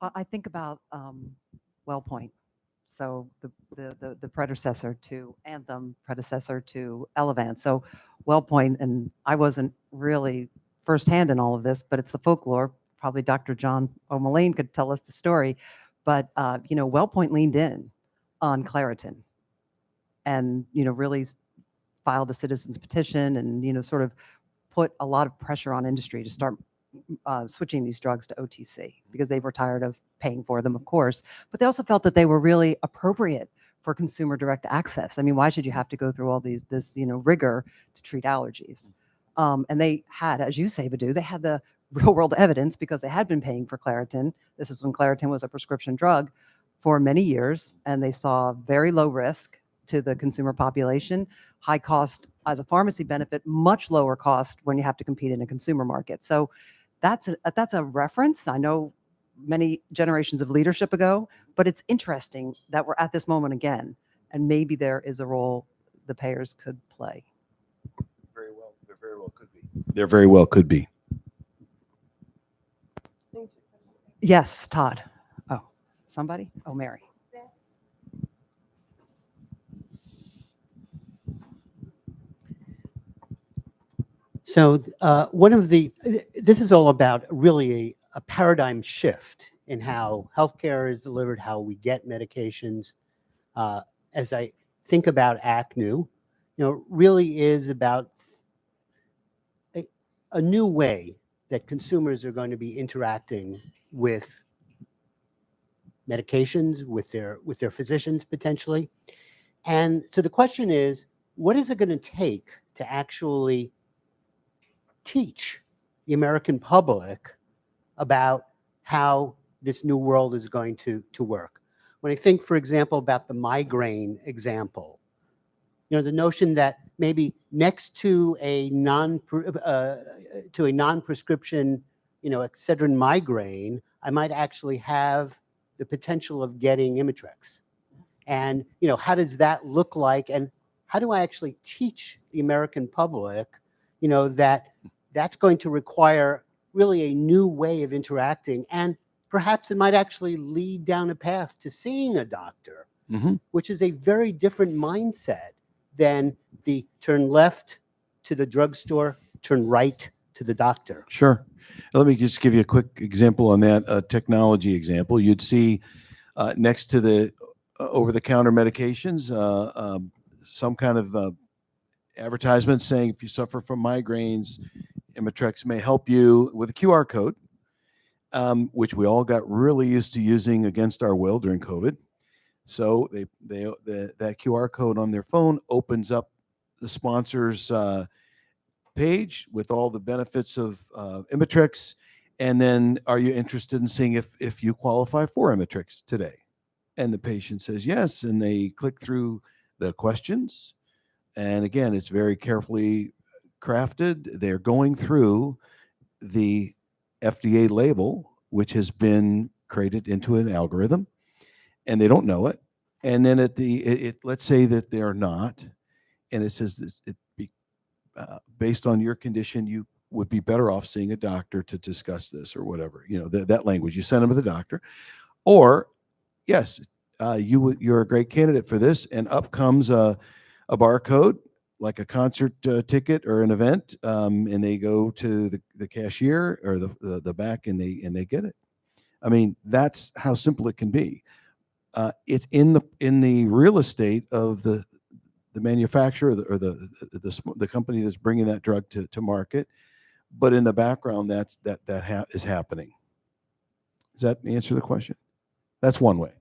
I think about WellPoint. So the predecessor to Anthem, predecessor to Elevance. So WellPoint, and I wasn't really firsthand in all of this, but it's the folklore. Probably Dr. John O'Mullane could tell us the story. But WellPoint leaned in on Claritin, and really filed a citizen's petition, and sort of put a lot of pressure on industry to start switching these drugs to OTC, because they were tired of paying for them, of course, but they also felt that they were really appropriate for consumer direct access. I mean, why should you have to go through all this rigor to treat allergies? And they had, as you say, Vadu, they had the real world evidence, because they had been paying for Claritin. This is when Claritin was a prescription drug for many years, and they saw very low risk to the consumer population, high cost as a pharmacy benefit, much lower cost when you have to compete in a consumer market. So that's a reference. I know many generations of leadership ago, but it's interesting that we're at this moment again, and maybe there is a role the payers could play.
There very well could be. There very well could be.
Yes, Todd. Oh, somebody? Oh, Mary.
So this is all about really a paradigm shift in how healthcare is delivered, how we get medications. As I think about ACNU, really is about a new way that consumers are going to be interacting with medications, with their physicians potentially. And so the question is, what is it going to take to actually teach the American public about how this new world is going to work? When I think, for example, about the migraine example, the notion that maybe next to a non-prescription, Excedrin migraine, I might actually have the potential of getting Imitrex. And how does that look like? And how do I actually teach the American public, that that's going to require really a new way of interacting, and perhaps it might actually lead down a path to seeing a doctor, which is a very different mindset than the turn left to the drugstore, turn right to the doctor.
Sure. Let me just give you a quick example on that, technology example. You'd see next to the over-the-counter medications, some kind of advertisement saying, if you suffer from migraines, Imitrex may help you, with a QR code, which we all got really used to using against our will during COVID. So that QR code on their phone opens up the sponsor's page with all the benefits of Imitrex, and then, are you interested in seeing if you qualify for Imitrex today? And the patient says yes, and they click through the questions, and again, it's very carefully crafted. They're going through the FDA label, which has been created into an algorithm, and they don't know it. And then at let's say that they are not, and it says this, based on your condition, you would be better off seeing a doctor to discuss this or whatever. That language. You send them to the doctor, or yes, you're a great candidate for this, and up comes a barcode like a concert ticket or an event, and they go to the cashier or the back, and they get it. I mean, that's how simple it can be. It's in the real estate of the manufacturer or the company that's bringing that drug to market, but in the background, that is happening. Does that answer the question? That's one way.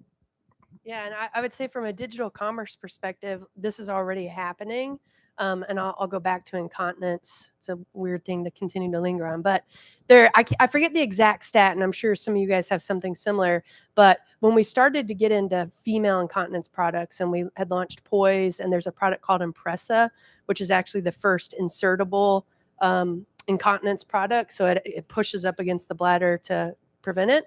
Yeah, and I would say from a digital commerce perspective, this is already happening. And I'll go back to incontinence. It's a weird thing to continue to linger on, but I forget the exact stat, and I'm sure some of you guys have something similar. But when we started to get into female incontinence products, and we had launched Poise, and there's a product called Impressa, which is actually the first insertable incontinence product. So it pushes up against the bladder to prevent it.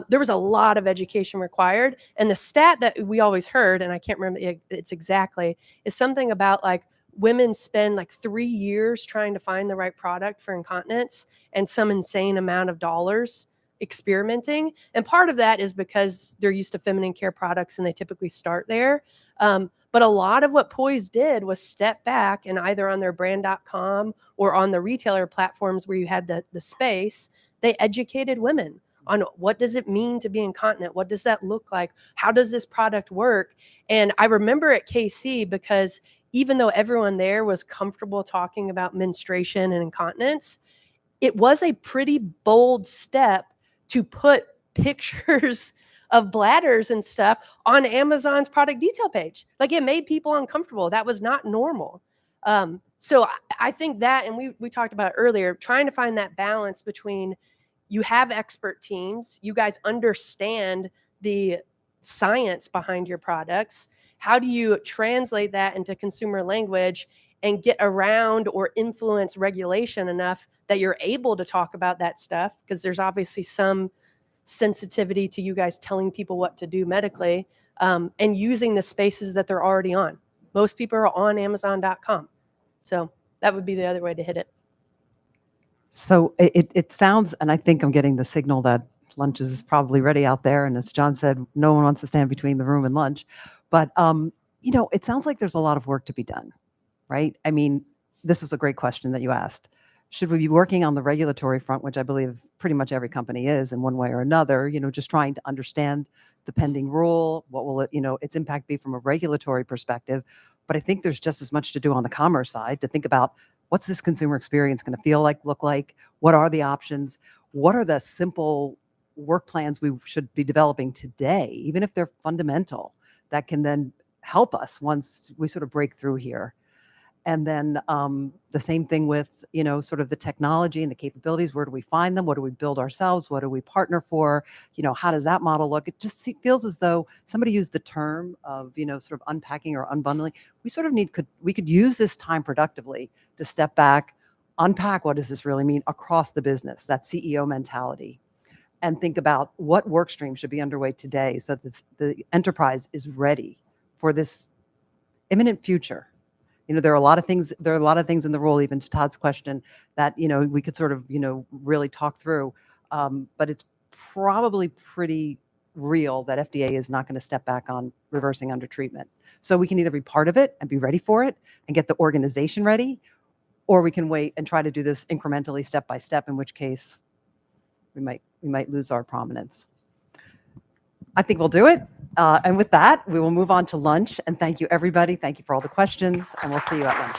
There was a lot of education required. And the stat that we always heard, and I can't remember it's exactly, is something about like women spend like 3 years trying to find the right product for incontinence and some insane amount of dollars experimenting. And part of that is because they're used to feminine care products and they typically start there. But a lot of what Poise did was step back and either on their brand.com or on the retailer platforms where you had the space, they educated women on what does it mean to be incontinent? What does that look like? How does this product work? And I remember at KC, because even though everyone there was comfortable talking about menstruation and incontinence, it was a pretty bold step to put pictures of bladders and stuff on Amazon's product detail page. Like, it made people uncomfortable. That was not normal. So I think that, and we talked about earlier, trying to find that balance between, you have expert teams, you guys understand the science behind your products. How do you translate that into consumer language and get around or influence regulation enough that you're able to talk about that stuff? Because there's obviously some sensitivity to you guys telling people what to do medically, and using the spaces that they're already on. Most people are on Amazon.com. So that would be the other way to hit it.
So it sounds, and I think I'm getting the signal that lunch is probably ready out there. And as John said, no one wants to stand between the room and lunch. But, it sounds like there's a lot of work to be done, right? I mean, this was a great question that you asked. Should we be working on the regulatory front, which I believe pretty much every company is in one way or another, just trying to understand the pending rule, what will it, its impact be from a regulatory perspective. But I think there's just as much to do on the commerce side to think about, what's this consumer experience going to feel like, look like? What are the options? What are the simple work plans we should be developing today, even if they're fundamental, that can then help us once we sort of break through here? And then the same thing with, sort of the technology and the capabilities. Where do we find them? What do we build ourselves? What do we partner for? How does that model look? It just feels as though somebody used the term of, sort of unpacking or unbundling. We sort of we could use this time productively to step back, unpack what does this really mean across the business, that CEO mentality, and think about what work stream should be underway today so that the enterprise is ready for this imminent future. There are a lot of things in the role, even to Todd's question, that, we could sort of, really talk through. But it's probably pretty real that FDA is not going to step back on reversing undertreatment. So we can either be part of it and be ready for it and get the organization ready, or we can wait and try to do this incrementally, step by step, in which case we might lose our prominence. I think we'll do it. And with that, we will move on to lunch. And thank you, everybody. Thank you for all the questions. And we'll see you at lunch.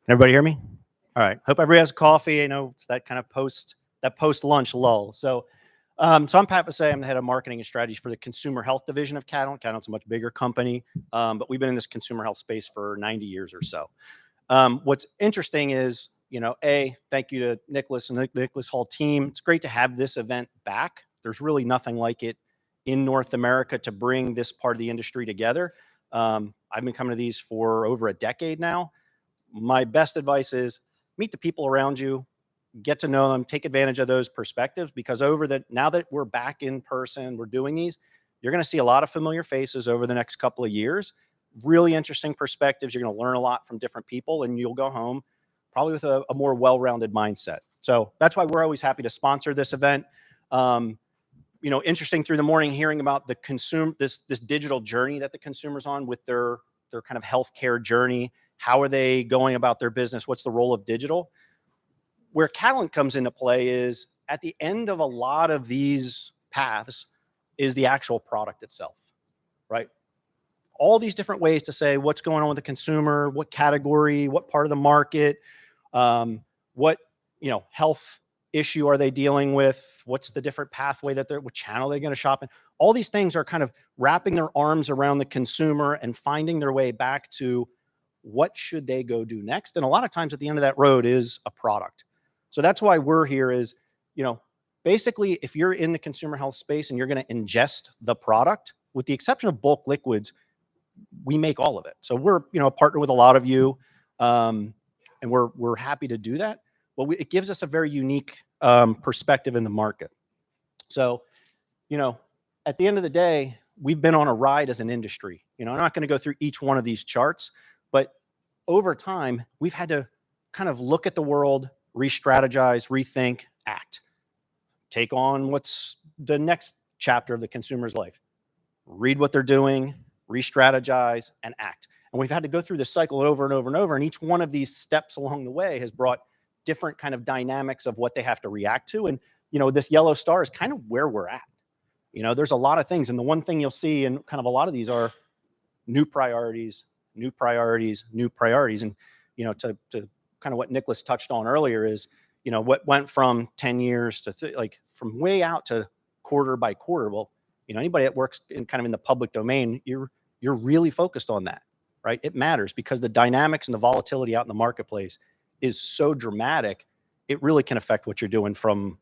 Everybody hear me? All right. Hope everybody has coffee. I know it's that kind of post lunch lull. So I'm Pat Passay. I'm the head of marketing and strategy for the consumer health division of Catalent. Catalent's a much bigger company, but we've been in this consumer health space for 90 years or so. What's interesting is, thank you to Nicholas and the Nicholas Hall team. It's great to have this event back. There's really nothing like it in North America to bring this part of the industry together. I've been coming to these for over a decade now. My best advice is meet the people around you, get to know them, take advantage of those perspectives, because now that we're back in person, we're doing these, you're going to see a lot of familiar faces over the next couple of years, really interesting perspectives. You're going to learn a lot from different people, and you'll go home probably with a more well-rounded mindset. So that's why we're always happy to sponsor this event. Interesting through the morning, hearing about the this digital journey that the consumer's on with their kind of healthcare journey. How are they going about their business? What's the role of digital? Where Catalent comes into play is at the end of a lot of these paths is the actual product itself, right? All these different ways to say what's going on with the consumer, what category, what part of the market, what health issue are they dealing with, what's the different pathway what channel they're going to shop in. All these things are kind of wrapping their arms around the consumer and finding their way back to what should they go do next. And a lot of times at the end of that road is a product. So that's why we're here is, basically if you're in the consumer health space and you're going to ingest the product, with the exception of bulk liquids, we make all of it. So we're, a partner with a lot of you, and we're happy to do that. But it gives us a very unique perspective in the market. So, at the end of the day, we've been on a ride as an industry. I'm not going to go through each one of these charts, but over time, we've had to kind of look at the world, re-strategize, rethink, act. Take on what's the next chapter of the consumer's life. Read what they're doing, re-strategize, and act. And we've had to go through this cycle over and over and over, and each one of these steps along the way has brought different kind of dynamics of what they have to react to. And, this yellow star is kind of where we're at. There's a lot of things, and the one thing you'll see in kind of a lot of these are new priorities, new priorities, new priorities. And, to kind of what Nicholas touched on earlier is, what went from 10 years to from way out to quarter by quarter. Well, anybody that works in kind of in the public domain, you're really focused on that, right? It matters because the dynamics and the volatility out in the marketplace is so dramatic. It really can affect what you're doing from,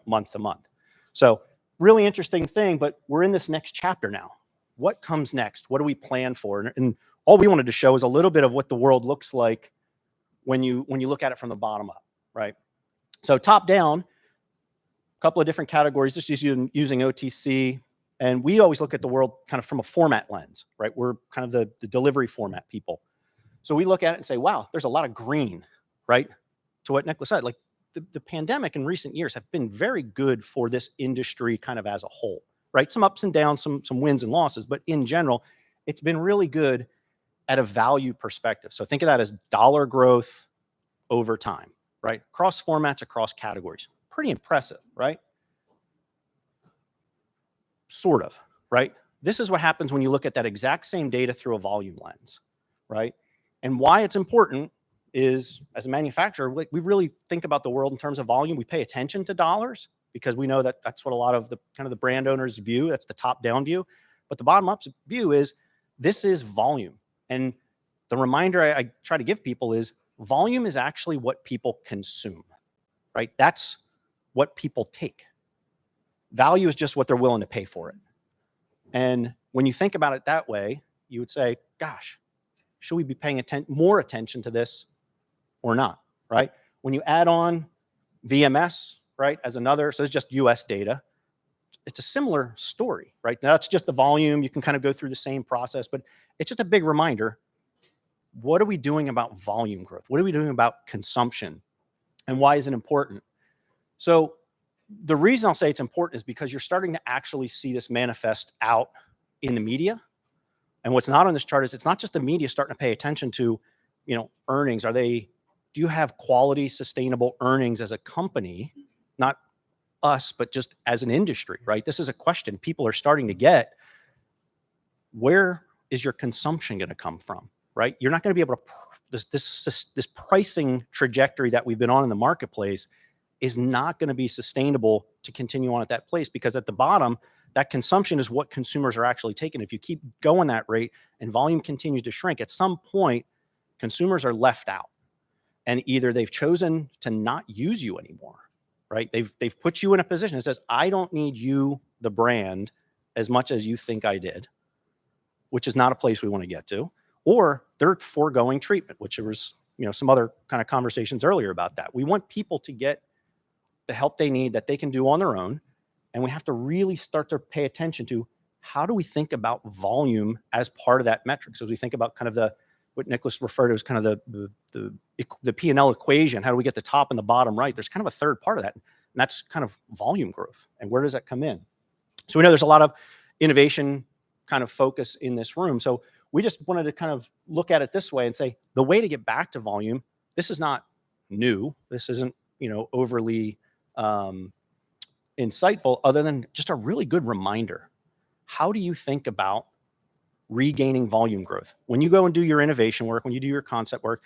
month to month. So really interesting thing, but we're in this next chapter now. What comes next? What do we plan for? And all we wanted to show is a little bit of what the world looks like when you look at it from the bottom up, right? So top down, a couple of different categories, just using OTC. And we always look at the world kind of from a format lens, right? We're kind of the delivery format people. So we look at it and say, wow, there's a lot of green, right? To what Nicholas said, like the pandemic in recent years have been very good for this industry kind of as a whole, right? Some ups and downs, some wins and losses, but in general, it's been really good at a value perspective. So think of that as dollar growth over time, right? Across formats, across categories. Pretty impressive, right? Sort of, right? This is what happens when you look at that exact same data through a volume lens, right? And why it's important is, as a manufacturer, we really think about the world in terms of volume. We pay attention to dollars because we know that that's what a lot of the kind of the brand owners view. That's the top-down view. But the bottom-up view is this is volume. And the reminder I try to give people is volume is actually what people consume, right? That's what people take. Value is just what they're willing to pay for it. And when you think about it that way, you would say, gosh, should we be paying more attention to this or not, right? When you add on VMS, right, as another, so it's just US data, it's a similar story, right? Now, that's just the volume. You can kind of go through the same process, but it's just a big reminder. What are we doing about volume growth? What are we doing about consumption? And why is it important? So the reason I'll say it's important is because you're starting to actually see this manifest out in the media. And what's not on this chart is it's not just the media starting to pay attention to, earnings. Do you have quality, sustainable earnings as a company? Not us, but just as an industry, right? This is a question people are starting to get. Where is your consumption going to come from, right? You're not going to be able to this pricing trajectory that we've been on in the marketplace is not going to be sustainable to continue on at that place, because at the bottom, that consumption is what consumers are actually taking. If you keep going that rate and volume continues to shrink, at some point, consumers are left out. And either they've chosen to not use you anymore, right? They've put you in a position that says, I don't need you, the brand, as much as you think I did, which is not a place we want to get to. Or they're foregoing treatment, which there was, some other kind of conversations earlier about that. We want people to get the help they need that they can do on their own. And we have to really start to pay attention to how do we think about volume as part of that metric. So as we think about kind of what Nicholas referred to as kind of the P&L equation, how do we get the top and the bottom right? There's kind of a third part of that, and that's kind of volume growth. And where does that come in? So we know there's a lot of innovation kind of focus in this room. So we just wanted to kind of look at it this way and say, the way to get back to volume, this is not new. This isn't, overly insightful, other than just a really good reminder. How do you think about regaining volume growth? When you go and do your innovation work, when you do your concept work,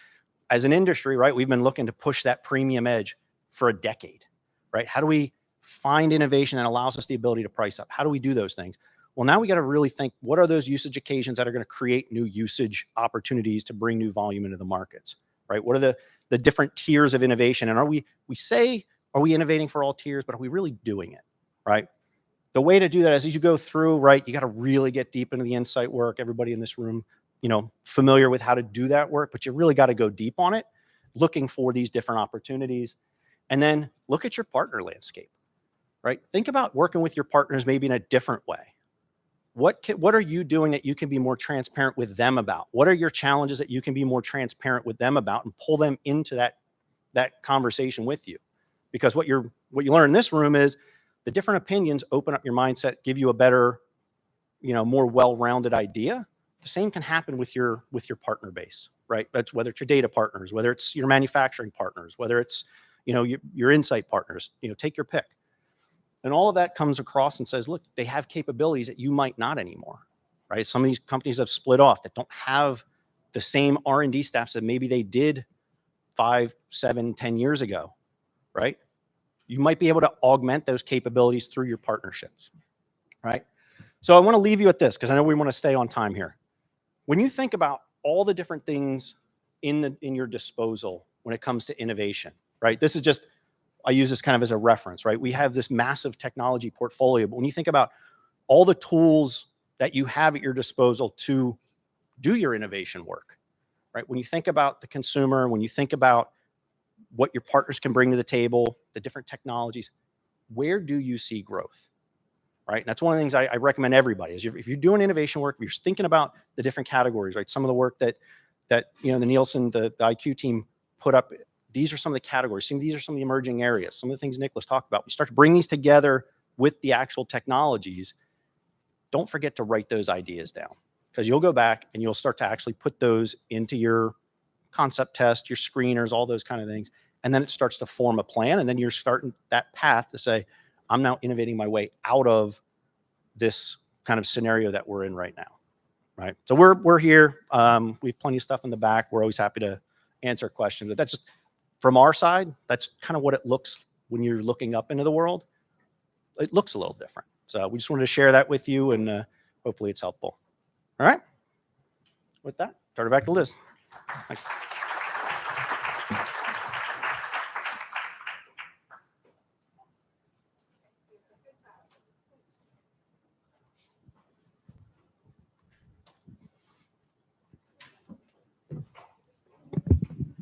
as an industry, right, we've been looking to push that premium edge for a decade, right? How do we find innovation that allows us the ability to price up? How do we do those things? Well, now we got to really think, what are those usage occasions that are going to create new usage opportunities to bring new volume into the markets, right? What are the different tiers of innovation? And are we innovating for all tiers, but are we really doing it, right? The way to do that is, as you go through, right, you got to really get deep into the insight work. Everybody in this room, familiar with how to do that work, but you really got to go deep on it, looking for these different opportunities. And then look at your partner landscape, right? Think about working with your partners maybe in a different way. What are you doing that you can be more transparent with them about? What are your challenges that you can be more transparent with them about, and pull them into that conversation with you? Because what you learn in this room is the different opinions open up your mindset, give you a better, more well-rounded idea. The same can happen with your partner base, right? That's whether it's your data partners, whether it's your manufacturing partners, whether it's, your insight partners, take your pick. And all of that comes across and says, look, they have capabilities that you might not anymore, right? Some of these companies have split off that don't have the same R&D staffs that maybe they did 5, 7, 10 years ago, right? You might be able to augment those capabilities through your partnerships, right? So I want to leave you at this, because I know we want to stay on time here. When you think about all the different things in your disposal when it comes to innovation, right? This is just, I use this kind of as a reference, right? We have this massive technology portfolio, but when you think about all the tools that you have at your disposal to do your innovation work, right? When you think about the consumer, when you think about what your partners can bring to the table, the different technologies, where do you see growth, right? And that's one of the things I recommend everybody is, if you're doing innovation work, if you're thinking about the different categories, right? Some of the work that the Nielsen, the IQ team put up, these are some of the categories. These are some of the emerging areas. Some of the things Nicholas talked about. We start to bring these together with the actual technologies. Don't forget to write those ideas down, because you'll go back and you'll start to actually put those into your concept test, your screeners, all those kind of things. And then it starts to form a plan. And then you're starting that path to say, I'm now innovating my way out of this kind of scenario that we're in right now, right? So we're here. We have plenty of stuff in the back. We're always happy to answer questions. But that's just, from our side, that's kind of what it looks when you're looking up into the world. It looks a little different. So we just wanted to share that with you, and hopefully it's helpful. All right. With that, turn it back to Liz. Thanks.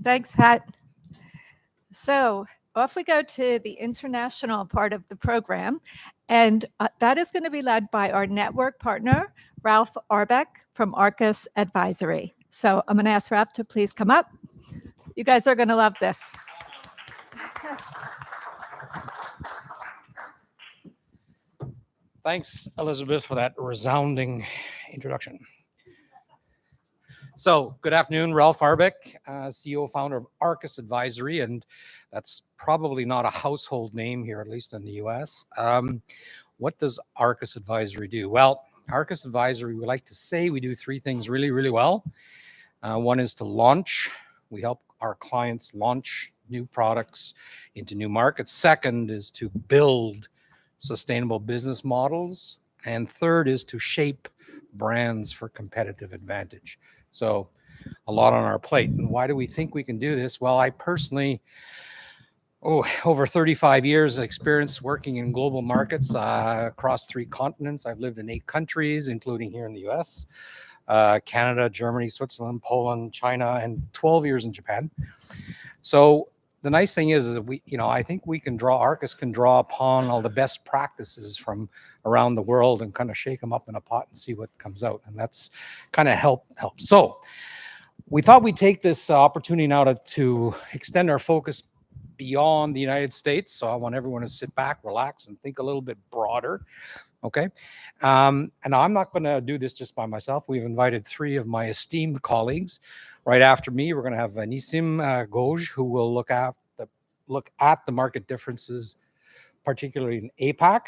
Thanks, Pat. So off we go to the international part of the program, and that is going to be led by our network partner, Ralph Arbeck from Arcus Advisory. So I'm going to ask Ralph to please come up. You guys are going to love this.
Thanks, Elizabeth, for that resounding introduction. So, good afternoon, Ralph Arbeck, CEO, founder of Arcus Advisory, and that's probably not a household name here, at least in the US. What does Arcus Advisory do? Well, Arcus Advisory, we like to say we do three things really, really well. One is to launch We help our clients launch new products into new markets. Second is to build sustainable business models. And third is to shape brands for competitive advantage. So a lot on our plate. And why do we think we can do this? Well, I personally, over 35 years of experience working in global markets across 3 continents. I've lived in 8 countries, including here in the US, Canada, Germany, Switzerland, Poland, China, and 12 years in Japan. So the nice thing is that we, I think we can Arcus can draw upon all the best practices from around the world and kind of shake them up in a pot and see what comes out. And that's kind of help. So we thought we'd take this opportunity now to extend our focus beyond the United States. So I want everyone to sit back, relax, and think a little bit broader. Okay. And I'm not going to do this just by myself. We've invited 3 of my esteemed colleagues. Right after me, we're going to have Nissim Goj, who will look at the market differences, particularly in APAC.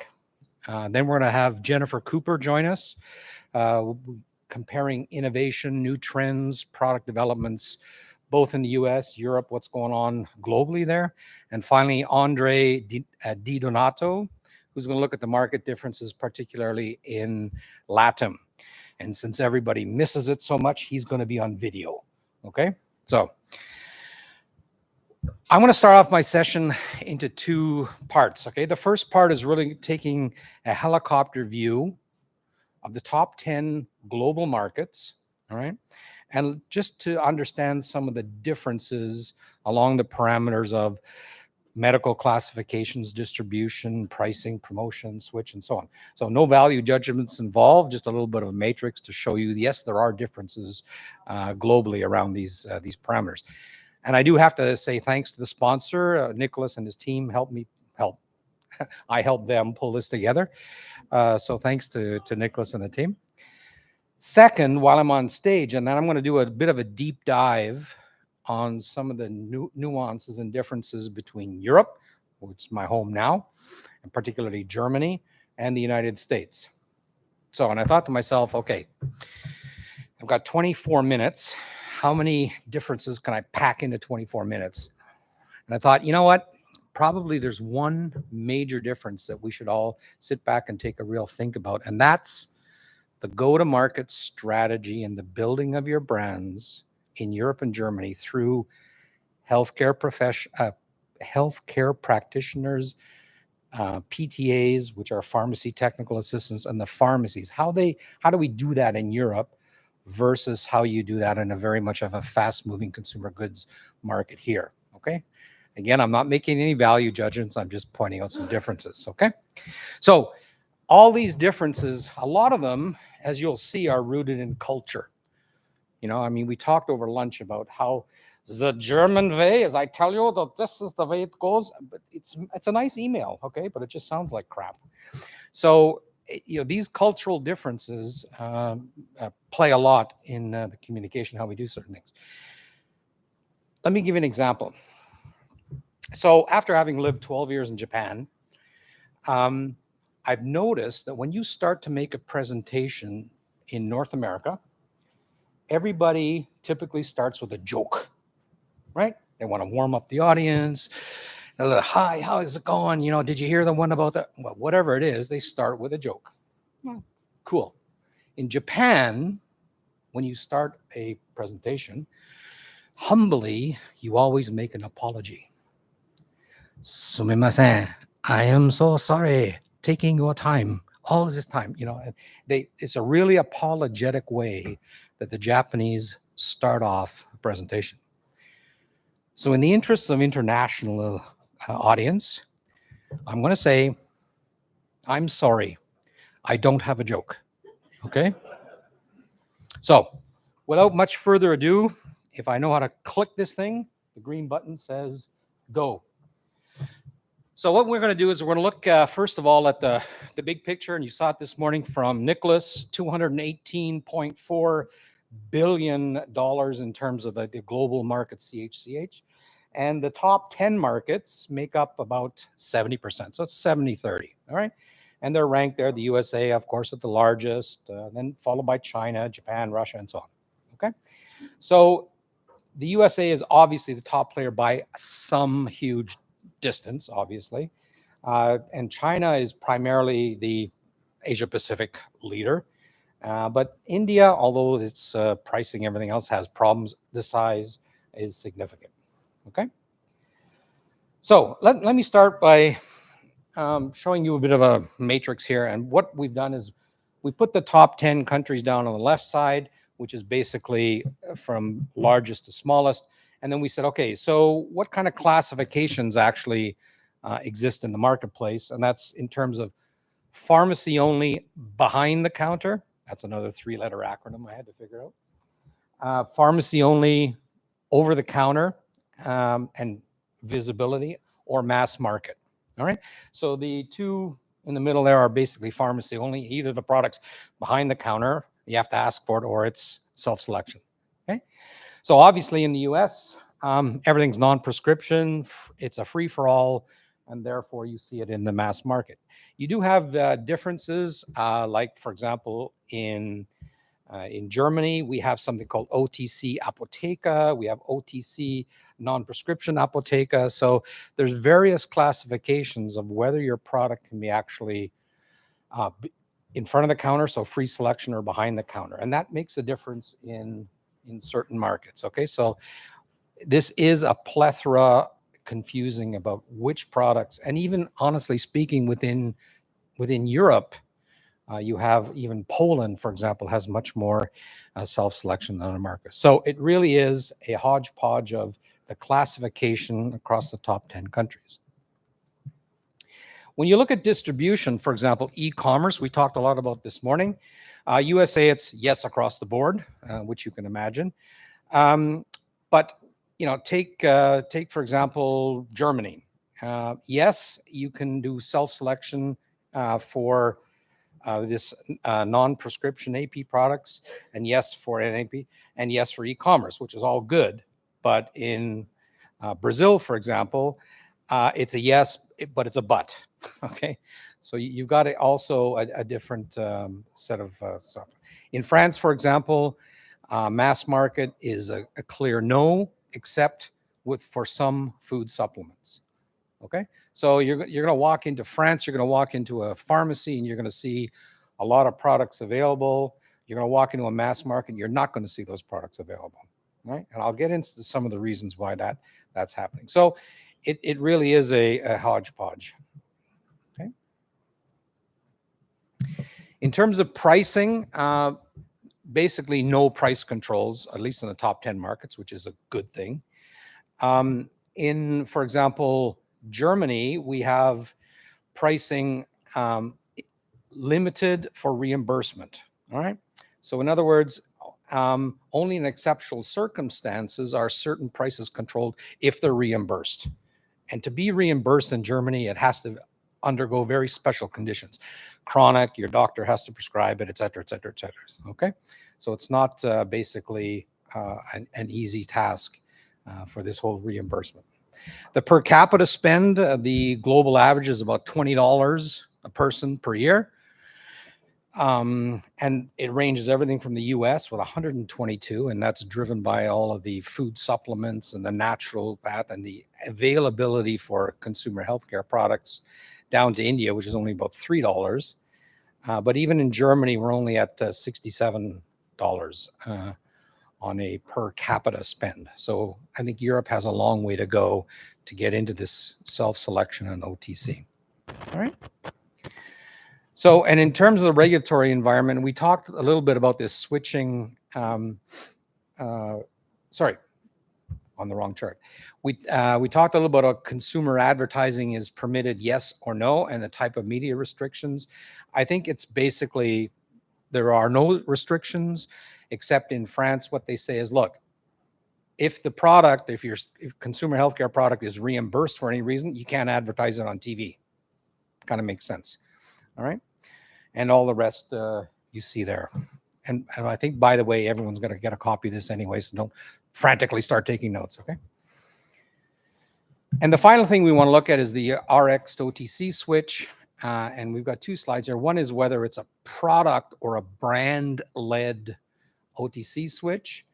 Then we're going to have Jennifer Cooper join us, comparing innovation, new trends, product developments, both in the US, Europe, what's going on globally there. And finally, Andre Di Donato, who's going to look at the market differences, particularly in LATAM. And since everybody misses it so much, he's going to be on video. Okay, so I'm going to start off my session into 2 parts. Okay, the first part is really taking a helicopter view of the top 10 global markets. All right, and just to understand some of the differences along the parameters of medical classifications, distribution, pricing, promotion, switch, and so on. So no value judgments involved, just a little bit of a matrix to show you, yes, there are differences globally around these parameters. And I do have to say thanks to the sponsor, Nicholas and his team I helped them pull this together. So thanks to Nicholas and the team. Second, while I'm on stage, and then I'm going to do a bit of a deep dive on some of the nuances and differences between Europe, which is my home now, and particularly Germany, and the United States. So, and I thought to myself, okay, I've got 24 minutes. How many differences can I pack into 24 minutes? And I thought, you know what? Probably there's one major difference that we should all sit back and take a real think about, and that's the go-to-market strategy and the building of your brands in Europe and Germany through healthcare practitioners, PTAs, which are pharmacy technical assistants, and the pharmacies. How do we do that in Europe versus how you do that in a very much of a fast-moving consumer goods market here? Okay. Again, I'm not making any value judgments. I'm just pointing out some differences. Okay. So all these differences, a lot of them, as you'll see, are rooted in culture. I mean, we talked over lunch about how the German way, as I tell you, that this is the way it goes. But it's a nice email, okay? But it just sounds like crap. So, these cultural differences play a lot in the communication, how we do certain things. Let me give you an example. So, after having lived 12 years in Japan, I've noticed that when you start to make a presentation in North America, everybody typically starts with a joke, right? They want to warm up the audience. A little, hi, how is it going? Did you hear the one about that? Well, whatever it is, they start with a joke. Cool. In Japan, when you start a presentation, humbly, you always make an apology. Sumimasen, I am so sorry taking your time, all this time. It's a really apologetic way that the Japanese start off a presentation. So in the interests of international audience, I'm going to say, I'm sorry, I don't have a joke. Okay? So without much further ado, if I know how to click this thing, the green button says go. So what we're going to do is we're going to look, first of all, at the big picture, and you saw it this morning from Nicholas, $218.4 billion in terms of the global market CHCH. And the top 10 markets make up about 70%. So it's 70-30, all right? And they're ranked there, the USA, of course, at the largest, then followed by China, Japan, Russia, and so on, okay? So The USA is obviously the top player by some huge distance, obviously. And China is primarily the Asia Pacific leader. But India, although its pricing, everything else has problems, the size is significant. Okay. So let me start by showing you a bit of a matrix here. And what we've done is we put the top 10 countries down on the left side, which is basically from largest to smallest. And then we said, okay, so what kind of classifications actually exist in the marketplace? And that's in terms of pharmacy only behind the counter. That's another 3-letter acronym I had to figure out. Pharmacy only over the counter and visibility, or mass market. All right. So the two in the middle there are basically pharmacy only. Either the product's behind the counter, you have to ask for it, or it's self-selection. Okay. So obviously in the US, everything's non-prescription. It's a free-for-all, and therefore you see it in the mass market. You do have differences, like for example, in Germany, we have something called OTC Apotheke. We have OTC non-prescription Apotheke. So there's various classifications of whether your product can be actually in front of the counter, so free selection, or behind the counter. And that makes a difference in certain markets. Okay, so this is a plethora confusing about which products, and even honestly speaking, within Europe, you have even Poland, for example, has much more self-selection than America. So it really is a hodgepodge of the classification across the top 10 countries. When you look at distribution, for example, e-commerce, we talked a lot about this morning. USA, it's yes across the board, which you can imagine. But you know, take for example Germany. Yes, you can do self-selection for this non-prescription AP products, and yes for NAP, and yes for e-commerce, which is all good. But in Brazil, for example, it's a yes, but it's a but. Okay, so you've got also a different set of stuff. In France, for example, mass market is a clear no, except for some food supplements. Okay, so you're going to walk into France, you're going to walk into a pharmacy, and you're going to see a lot of products available. You're going to walk into a mass market, you're not going to see those products available, right? And I'll get into some of the reasons why that's happening. So it really is a hodgepodge. Okay. In terms of pricing, basically no price controls, at least in the top 10 markets, which is a good thing. In, for example, Germany, we have pricing limited for reimbursement. All right. So in other words, only in exceptional circumstances are certain prices controlled if they're reimbursed. And to be reimbursed in Germany, it has to undergo very special conditions. Chronic, your doctor has to prescribe it, et cetera, et cetera, et cetera. Okay. So it's not basically an easy task for this whole reimbursement. The per capita spend, the global average is about $20 a person per year. And it ranges everything from the US with 122, and that's driven by all of the food supplements and the natural path and the availability for consumer healthcare products, down to India, which is only about $3. But even in Germany, we're only at $67 on a per capita spend. So I think Europe has a long way to go to get into this self-selection and OTC. All right. So, and in terms of the regulatory environment, we talked a little bit about this switching, sorry, on the wrong chart. We talked a little bit about consumer advertising is permitted, yes or no, and the type of media restrictions. I think it's basically, there are no restrictions, except in France, what they say is, look, if the product, if consumer healthcare product is reimbursed for any reason, you can't advertise it on TV. Kind of makes sense. All right. And all the rest you see there. And I think, by the way, everyone's going to get a copy of this anyway, so don't frantically start taking notes, okay? And the final thing we want to look at is the RX to OTC switch. And we've got two slides here. One is whether it's a product or a brand-led OTC switch.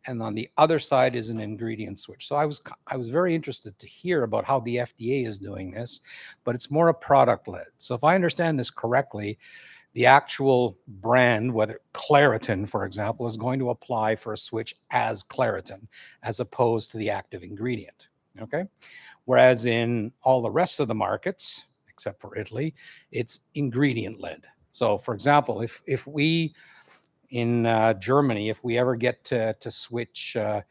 and on the other side is an ingredient switch. So I was very interested to hear about how the FDA is doing this, but it's more a product led. So if I understand this correctly, the actual brand, whether Claritin, for example, is going to apply for a switch as Claritin, as opposed to the active ingredient. Okay. Whereas in all the rest of the markets, except for Italy, it's ingredient led. So for example, if we in Germany, if we ever get to switch like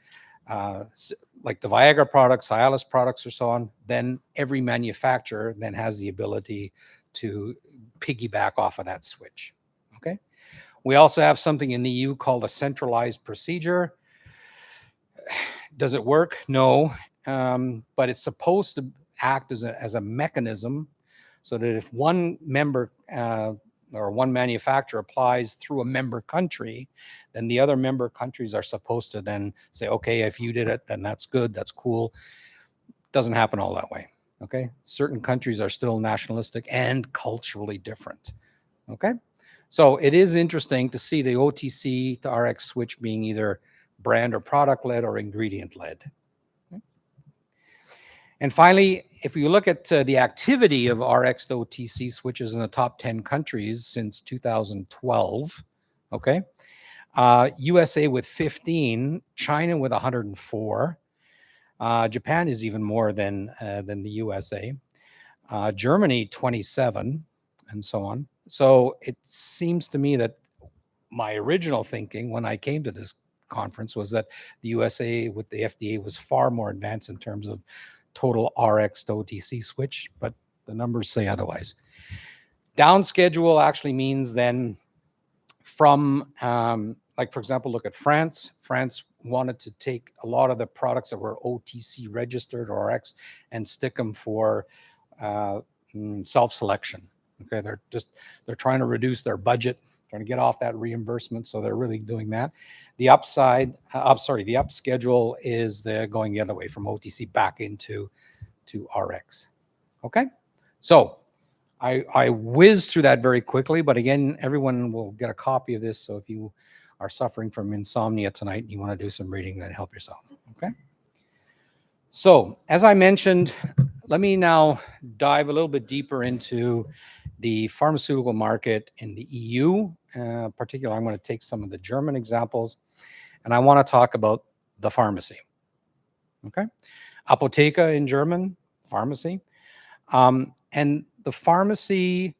the Viagra products, Cialis products, or so on, then every manufacturer then has the ability to piggyback off of that switch. Okay. We also have something in the EU called a centralized procedure. Does it work? No. But it's supposed to act as a mechanism so that if one member or one manufacturer applies through a member country, then the other member countries are supposed to then say, okay, if you did it, then that's good, that's cool. Doesn't happen all that way. Okay. Certain countries are still nationalistic and culturally different. Okay. So it is interesting to see the OTC to RX switch being either brand or product led or ingredient led. Okay. And finally, if you look at the activity of RX to OTC switches in the top 10 countries since 2012, okay, USA with 15, China with 104, Japan is even more than the USA, Germany 27, and so on. So it seems to me that my original thinking when I came to this conference was that the USA with the FDA was far more advanced in terms of total RX to OTC switch, but the numbers say otherwise. Down schedule actually means then from, like for example, look at France. France wanted to take a lot of the products that were OTC registered or RX and stick them for self-selection. Okay, they're trying to reduce their budget, trying to get off that reimbursement, so they're really doing that. The upside, the up schedule is going the other way from OTC back into RX. Okay, so I whizzed through that very quickly, but again, everyone will get a copy of this. So if you are suffering from insomnia tonight and you want to do some reading, then help yourself. Okay. So as I mentioned, let me now dive a little bit deeper into the pharmaceutical market in the EU. Particularly, I'm going to take some of the German examples, and I want to talk about the pharmacy. Okay, Apotheke in German, pharmacy, and the pharmacy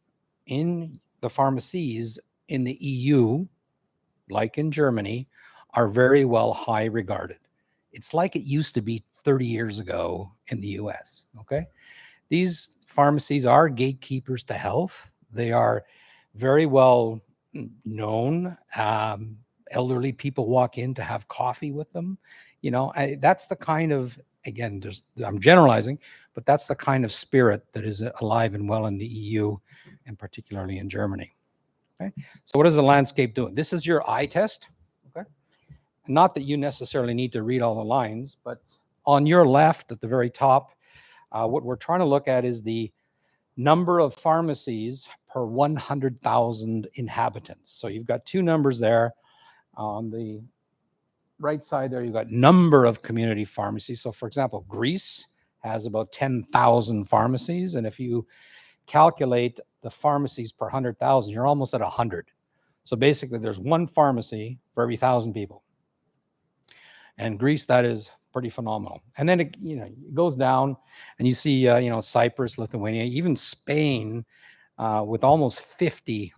in the pharmacies in the EU, like in Germany, are very well high regarded. It's like it used to be 30 years ago in the US. Okay, these pharmacies are gatekeepers to health. They are very well known. Elderly people walk in to have coffee with them. You know, that's the kind of, again, I'm generalizing, but that's the kind of spirit that is alive and well in the EU, and particularly in Germany. Okay, so what is the landscape doing? This is your eye test. Okay, not that you necessarily need to read all the lines, but on your left at the very top, what we're trying to look at is the number of pharmacies per 100,000 inhabitants. So you've got two numbers there. On the right side there, you've got number of community pharmacies. So for example, Greece has about 10,000 pharmacies. And if you calculate the pharmacies per 100,000, you're almost at 100. So basically there's one pharmacy for every 1,000 people. And Greece, that is pretty phenomenal. And then it goes down, and you see Cyprus, Lithuania, even Spain, with almost 50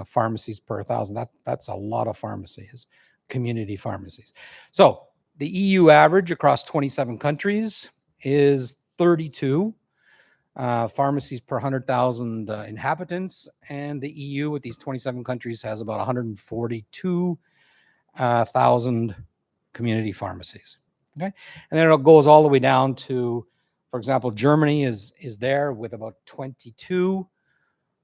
pharmacies per 1,000. That's a lot of pharmacies, community pharmacies. So the EU average across 27 countries is 32 pharmacies per 100,000 inhabitants, and the EU with these 27 countries has about 142,000 community pharmacies. Okay, and then it goes all the way down to, for example, Germany is there with about 22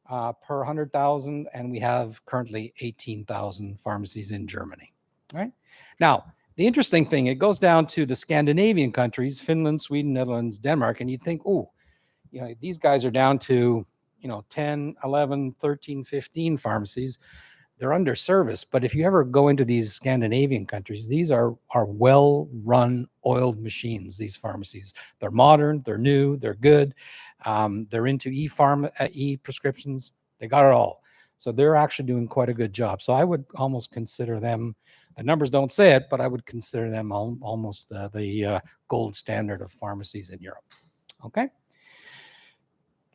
per 100,000, and we have currently 18,000 pharmacies in Germany. All right. Now, the interesting thing, it goes down to the Scandinavian countries, Finland, Sweden, Netherlands, Denmark, and you'd think, oh, these guys are down to 10, 11, 13, 15 pharmacies. they're under service. But if you ever go into these Scandinavian countries, these are well-run, oiled machines, these pharmacies. They're modern, they're new, they're good. They're into e-prescriptions. They got it all. So they're actually doing quite a good job. So I would almost consider them, the numbers don't say it, but I would consider them almost the gold standard of pharmacies in Europe. Okay.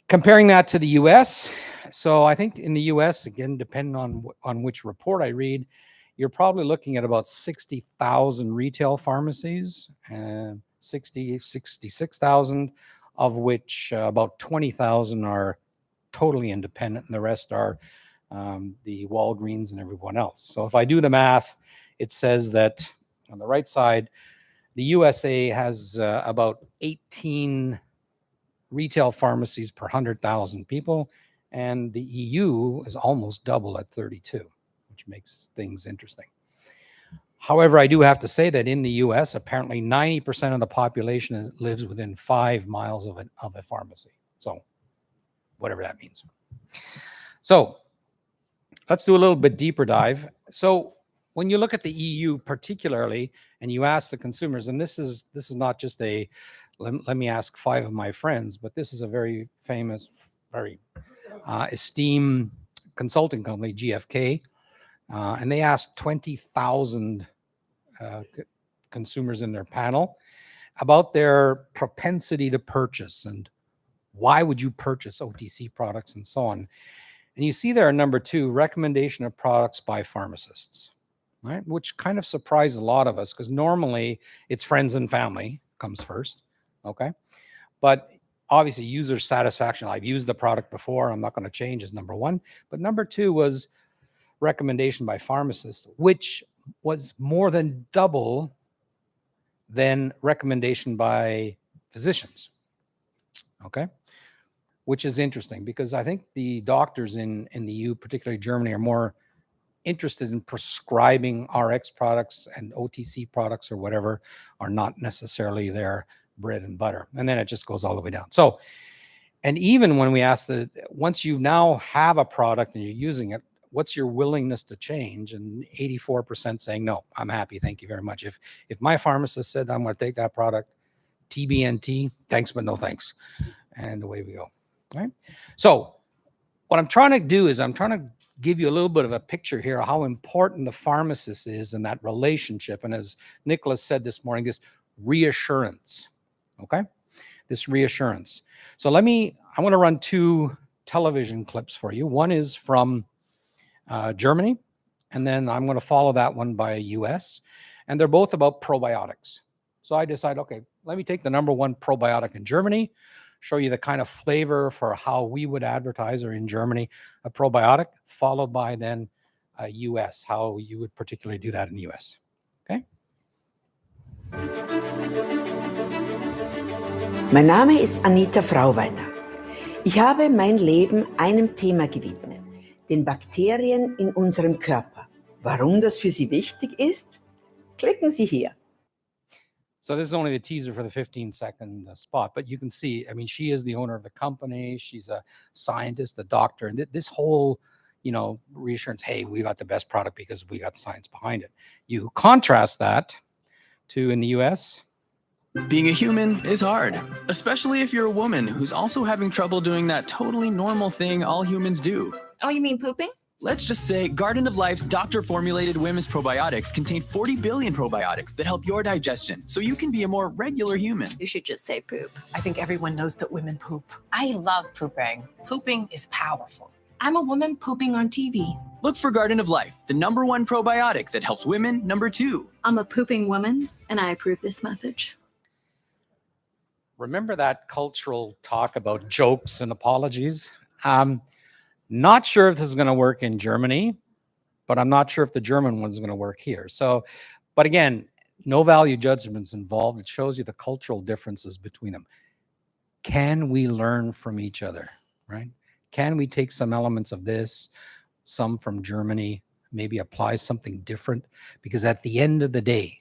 Comparing that to the US, so I think in the US, again, depending on which report I read, you're probably looking at about 60,000 retail pharmacies, 66,000, of which about 20,000 are totally independent, and the rest are the Walgreens and everyone else. So if I do the math, it says that on the right side, the USA has about 18 retail pharmacies per 100,000 people, and the EU is almost double at 32, which makes things interesting. However, I do have to say that in the US, apparently 90% of the population lives within 5 miles of a pharmacy. So whatever that means. So let's do a little bit deeper dive. So when you look at the EU particularly, and you ask the consumers, and this is not just a, let me ask 5 of my friends, but this is a very famous, very esteemed consulting company, GfK, and they asked 20,000 consumers in their panel about their propensity to purchase and why would you purchase OTC products and so on. And you see there number 2, recommendation of products by pharmacists, right? Which kind of surprised a lot of us because normally it's friends and family comes first, okay? But obviously user satisfaction, I've used the product before, I'm not going to change, is number 1. But number 2 was recommendation by pharmacists, which was more than double than recommendation by physicians, okay? Which is interesting because I think the doctors in the EU, particularly Germany, are more interested in prescribing RX products, and OTC products or whatever are not necessarily their bread and butter. And then it just goes all the way down. So, and even when we ask once you now have a product and you're using it, what's your willingness to change? And 84% saying, no, I'm happy. Thank you very much. If my pharmacist said, I'm going to take that product, TBNT, thanks, but no thanks. And away we go. Right? So what I'm trying to do is I'm trying to give you a little bit of a picture here of how important the pharmacist is in that relationship. And as Nicholas said this morning, this reassurance, okay? This reassurance. So I want to run 2 television clips for you. One is from Germany, and then I'm going to follow that one by US. And they're both about probiotics. So I decided, okay, let me take the number 1 probiotic in Germany, show you the kind of flavor for how we would advertise, or in Germany, a probiotic, followed by then US, how you would particularly do that in the US. Okay?
Mein Name ist Anita Frauweiner. Ich habe mein Leben einem Thema gewidmet, den Bakterien in unserem Körper. Warum das für Sie wichtig ist? Klicken Sie hier.
So this is only the teaser for the 15-second spot, but you can see, I mean, she is the owner of the company. She's a scientist, a doctor, and this whole, reassurance, hey, we got the best product because we got science behind it. You contrast that to in the US.
Being a human is hard, especially if you're a woman who's also having trouble doing that totally normal thing all humans do.
Oh, you mean pooping?
Let's just say Garden of Life's doctor-formulated women's probiotics contain 40 billion probiotics that help your digestion, so you can be a more regular human.
You should just say poop.
I think everyone knows that women poop. I love pooping. Pooping is powerful. I'm a woman pooping on TV.
Look for Garden of Life, the number 1 probiotic that helps women, number 2.
I'm a pooping woman, and I approve this message.
Remember that cultural talk about jokes and apologies? Not sure if this is going to work in Germany, but I'm not sure if the German one's going to work here. So, but again, no value judgments involved. It shows you the cultural differences between them. Can we learn from each other, right? Can we take some elements of this, some from Germany, maybe apply something different? Because at the end of the day,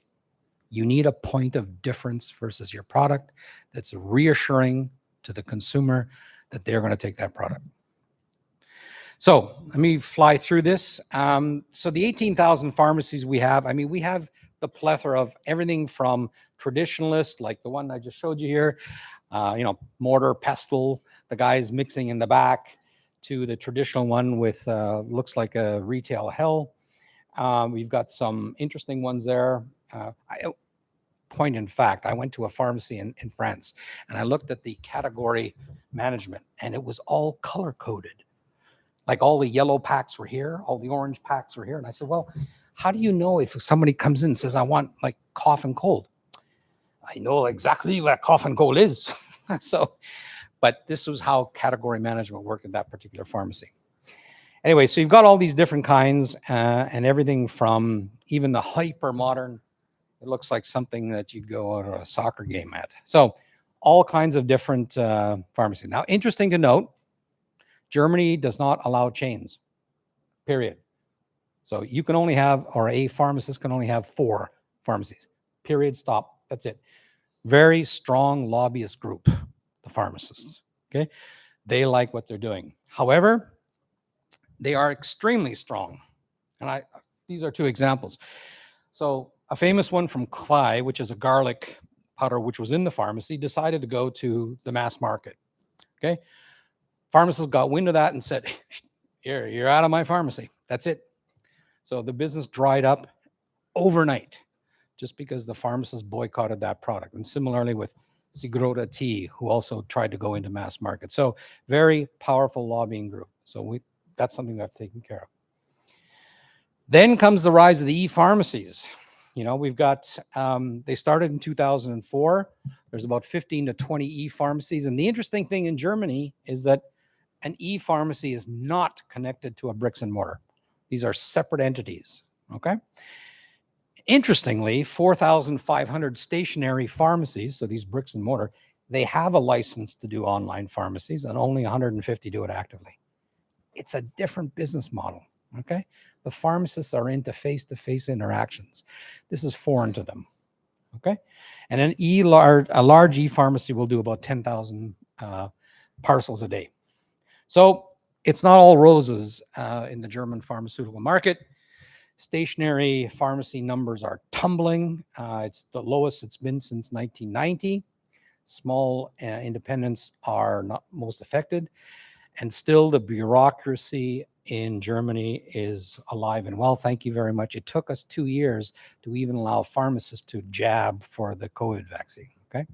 you need a point of difference versus your product that's reassuring to the consumer that they're going to take that product. So let me fly through this. So the 18,000 pharmacies we have, I mean, we have the plethora of everything from traditionalist, like the one I just showed you here, mortar, pestle, the guys mixing in the back, to the traditional one with looks like a retail hell. We've got some interesting ones there. Point in fact, I went to a pharmacy in France and I looked at the category management and it was all color coded. Like all the yellow packs were here, all the orange packs were here. And I said, well, how do you know if somebody comes in and says, I want like cough and cold? I know exactly what cough and cold is. But this was how category management worked at that particular pharmacy. Anyway, so you've got all these different kinds and everything from even the hyper modern. It looks like something that you'd go to a soccer game at. So all kinds of different pharmacies. Now, interesting to note, Germany does not allow chains, period. So you can only have, or a pharmacist can only have 4 pharmacies, period, stop, that's it. Very strong lobbyist group, the pharmacists, okay? They like what they're doing. However, they are extremely strong. And these are 2 examples. So a famous one from Kwai, which is a garlic powder, which was in the pharmacy, decided to go to the mass market, okay? Pharmacists got wind of that and said, you're out of my pharmacy. That's it. So the business dried up overnight just because the pharmacists boycotted that product. And similarly with Sigrota tea, who also tried to go into mass market. So very powerful lobbying group. So that's something that's taken care of. Then comes the rise of the e-pharmacies. We've got, they started in 2004. There's about 15 to 20 e-pharmacies. And the interesting thing in Germany is that an e-pharmacy is not connected to a bricks and mortar. These are separate entities, okay? Interestingly, 4,500 stationary pharmacies, so these bricks and mortar, they have a license to do online pharmacies and only 150 do it actively. It's a different business model, okay? The pharmacists are into face-to-face interactions. This is foreign to them, okay? And a large e-pharmacy will do about 10,000 parcels a day. So it's not all roses in the German pharmaceutical market. Stationary pharmacy numbers are tumbling. It's the lowest it's been since 1990. Small independents are not most affected. And still the bureaucracy in Germany is alive and well. Thank you very much. It took us 2 years to even allow pharmacists to jab for the COVID vaccine, okay?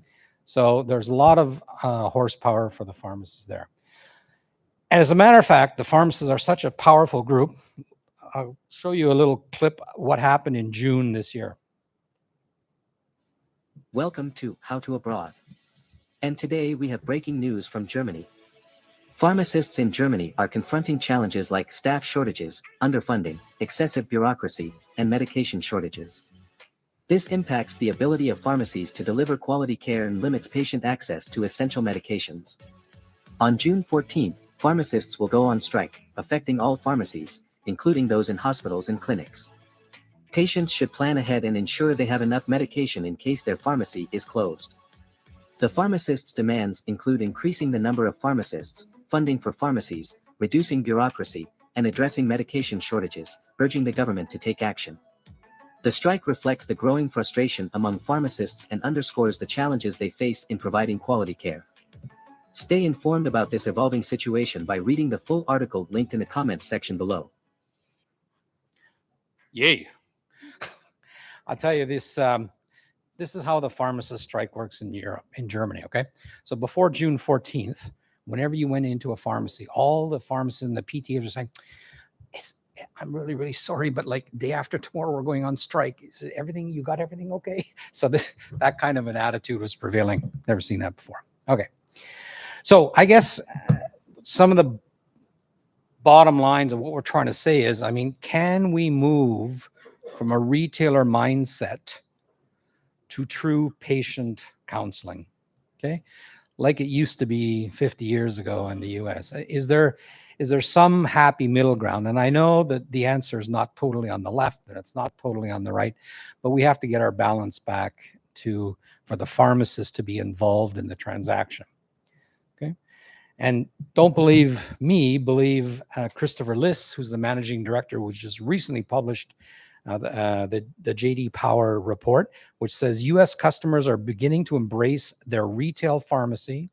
So there's a lot of horsepower for the pharmacists there. And as a matter of fact, the pharmacists are such a powerful group. I'll show you a little clip what happened in June this year.
Welcome to How to Abroad. And today we have breaking news from Germany. Pharmacists in Germany are confronting challenges like staff shortages, underfunding, excessive bureaucracy, and medication shortages. This impacts the ability of pharmacies to deliver quality care and limits patient access to essential medications. On June 14th, pharmacists will go on strike, affecting all pharmacies, including those in hospitals and clinics. Patients should plan ahead and ensure they have enough medication in case their pharmacy is closed. The pharmacists' demands include increasing the number of pharmacists, funding for pharmacies, reducing bureaucracy, and addressing medication shortages, urging the government to take action. The strike reflects the growing frustration among pharmacists and underscores the challenges they face in providing quality care. Stay informed about this evolving situation by reading the full article linked in the comments section below.
Yay. I'll tell you this, this is how the pharmacist strike works in Europe, in Germany, okay? So before June 14th, whenever you went into a pharmacy, all the pharmacists and the PTAs are saying, I'm really, really sorry, but like day after tomorrow, we're going on strike. Is everything, you got everything okay? So that kind of an attitude was prevailing. Never seen that before. Okay. So I guess some of the bottom lines of what we're trying to say is, I mean, can we move from a retailer mindset to true patient counseling? Okay. Like it used to be 50 years ago in the US. Is there some happy middle ground? And I know that the answer is not totally on the left and it's not totally on the right, but we have to get our balance back for the pharmacist to be involved in the transaction. Okay. And don't believe me, believe Christopher Liss, who's the managing director, which just recently published the JD Power report, which says U.S. customers are beginning to embrace their retail pharmacy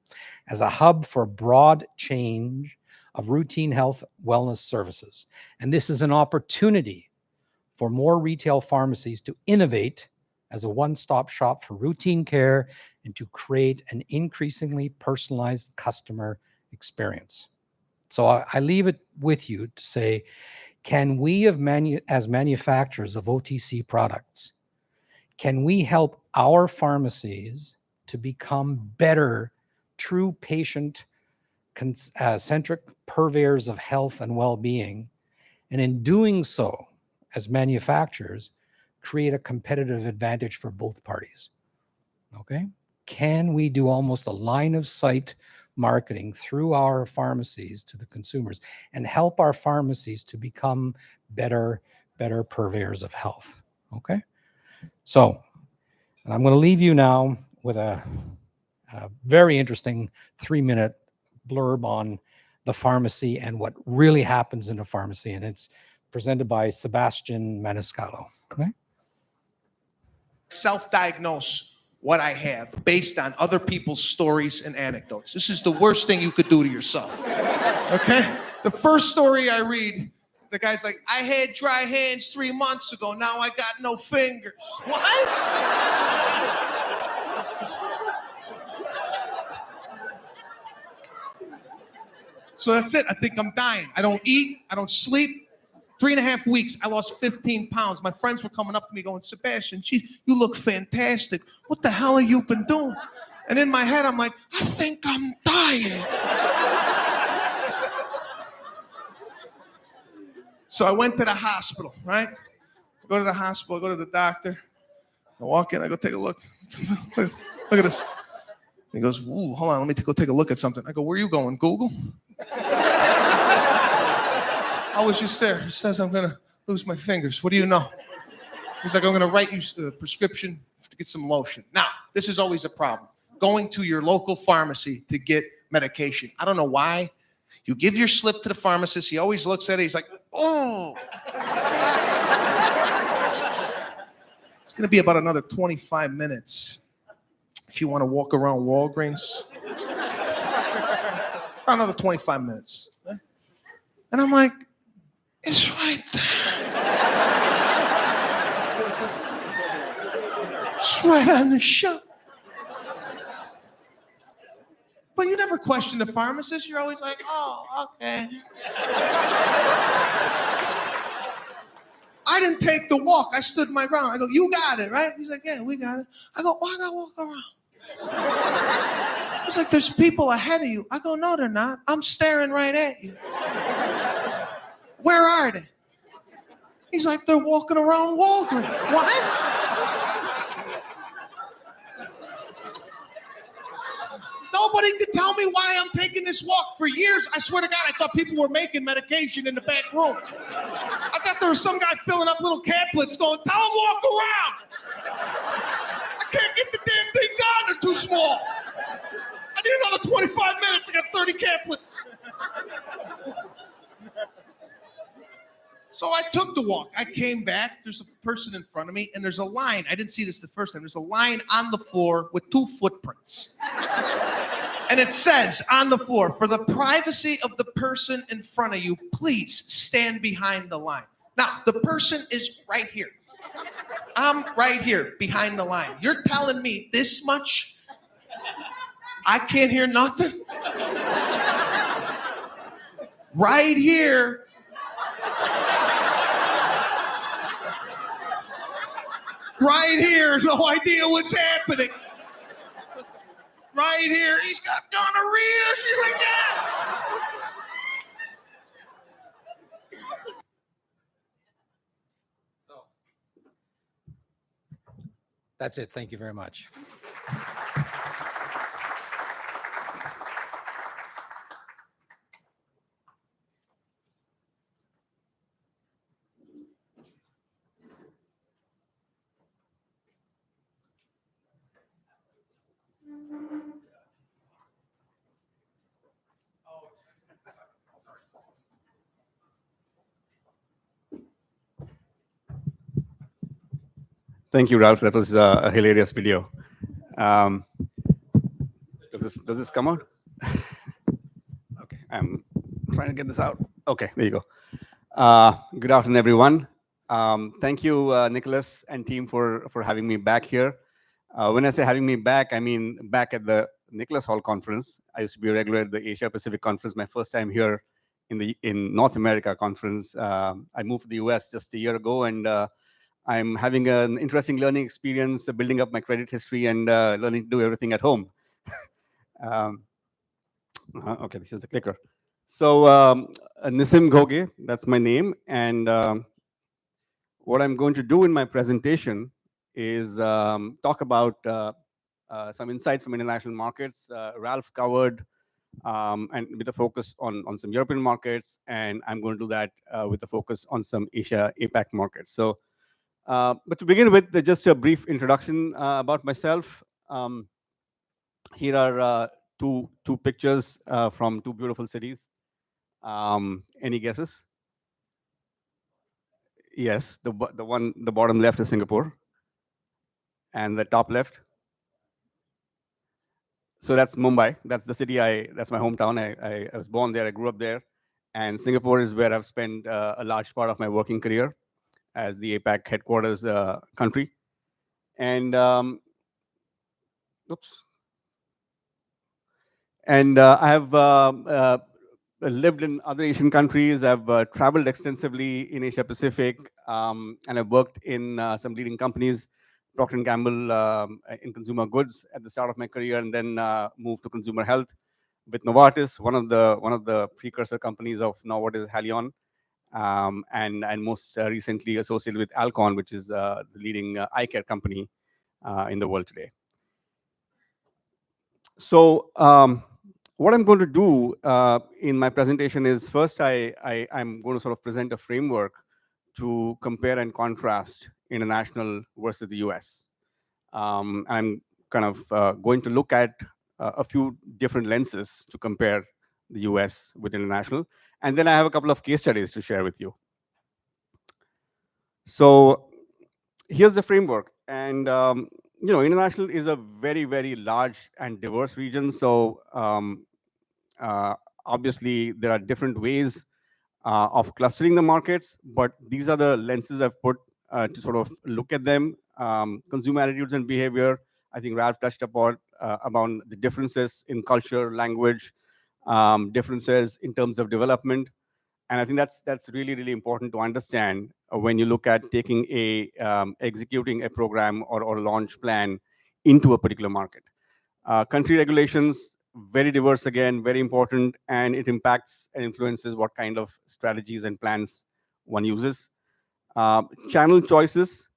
as a hub for broad change of routine health wellness services. And this is an opportunity for more retail pharmacies to innovate as a one-stop shop for routine care and to create an increasingly personalized customer experience. So I leave it with you to say, can we as manufacturers of OTC products, can we help our pharmacies to become better, true patient-centric purveyors of health and well-being? And in doing so, as manufacturers, create a competitive advantage for both parties. Okay? Can we do almost a line of sight marketing through our pharmacies to the consumers and help our pharmacies to become better purveyors of health? Okay? So, I'm going to leave you now with a very interesting 3-minute blurb on the pharmacy and what really happens in a pharmacy, and it's presented by Sebastian Maniscalco. Okay?
Self-diagnose what I have based on other people's stories and anecdotes. This is the worst thing you could do to yourself. Okay? The first story I read, the guy's like, I had dry hands 3 months ago. Now I got no fingers. What? So that's it. I think I'm dying. I don't eat. I don't sleep. 3.5 weeks, I lost 15 pounds. My friends were coming up to me going, Sebastian, geez, you look fantastic. What the hell have you been doing? And in my head, I'm like, I think I'm dying. So I went to the hospital, right? I go to the hospital, I go to the doctor. I walk in, I go take a look. Look at this. He goes, ooh, hold on, let me go take a look at something. I go, where are you going, Google? I was just there. He says, I'm going to lose my fingers. What do you know? He's like, I'm going to write you a prescription to get some lotion. Now, this is always a problem. Going to your local pharmacy to get medication. I don't know why. You give your slip to the pharmacist. He always looks at it. He's like, oh. It's going to be about another 25 minutes if you want to walk around Walgreens. About another 25 minutes. And I'm like, it's right there. It's right on the shelf. But you never question the pharmacist. You're always like, oh, okay. I didn't take the walk. I stood my ground. I go, you got it, right? He's like, yeah, we got it. I go, why not walk around? He's like, there's people ahead of you. I go, no, they're not. I'm staring right at you. Where are they? He's like, they're walking around Walgreens. What? Nobody could tell me why I'm taking this walk. For years, I swear to God, I thought people were making medication in the back room. I thought there was some guy filling up little caplets going, tell him walk around. I can't get the damn things on, they're too small. I need another 25 minutes, I got 30 caplets. So I took the walk. I came back. There's a person in front of me, and there's a line. I didn't see this the first time. There's a line on the floor with 2 footprints. And it says on the floor, for the privacy of the person in front of you, please stand behind the line. Now, the person is right here. I'm right here behind the line. You're telling me this much? I can't hear nothing? Right here. Right here, no idea what's happening. Right here, he's got gonorrhea. She's like, yeah.
That's it. Thank you very much.
Thank you, Ralph. That was a hilarious video. Um, does this come out? Okay, I'm trying to get this out. Okay, there you go. Good afternoon, everyone. Thank you, Nicholas and team for having me back here. When I say having me back, I mean back at the Nicholas Hall conference. I used to be a regular at the Asia Pacific conference. My first time here in North America conference. I moved to the US just a year ago, and I'm having an interesting learning experience, building up my credit history and learning to do everything at home. Okay, this is a clicker. So Nissim Goge, that's my name, and what I'm going to do in my presentation is talk about some insights from international markets. Ralph covered and with a focus on some European markets, and I'm going to do that with a focus on some Asia APAC markets. So, but to begin with, just a brief introduction about myself. Here are two pictures from two beautiful cities. Any guesses? Yes, the bottom left is Singapore, and the top left. So that's Mumbai. That's the city. That's my hometown. I was born there. I grew up there, and Singapore is where I've spent a large part of my working career as the APAC headquarters country. And oops. And I have lived in other Asian countries. I've traveled extensively in Asia Pacific, and I've worked in some leading companies, Procter & Gamble in consumer goods at the start of my career, and then moved to consumer health with Novartis, one of the precursor companies of now what is Haleon, and most recently associated with Alcon, which is the leading eye care company in the world today. So what I'm going to do in my presentation is first I'm going to sort of present a framework to compare and contrast international versus the US. I'm kind of going to look at a few different lenses to compare the US with international. And then I have a couple of case studies to share with you. So here's the framework. And international is a very, very large and diverse region. So obviously, there are different ways of clustering the markets, but these are the lenses I've put to sort of look at them. Consumer attitudes and behavior. I think Ralph touched upon about the differences in culture, language, differences in terms of development. And I think that's really, really important to understand when you look at taking executing a program or launch plan into a particular market. Country regulations, very diverse again, very important, and it impacts and influences what kind of strategies and plans one uses. Channel choices,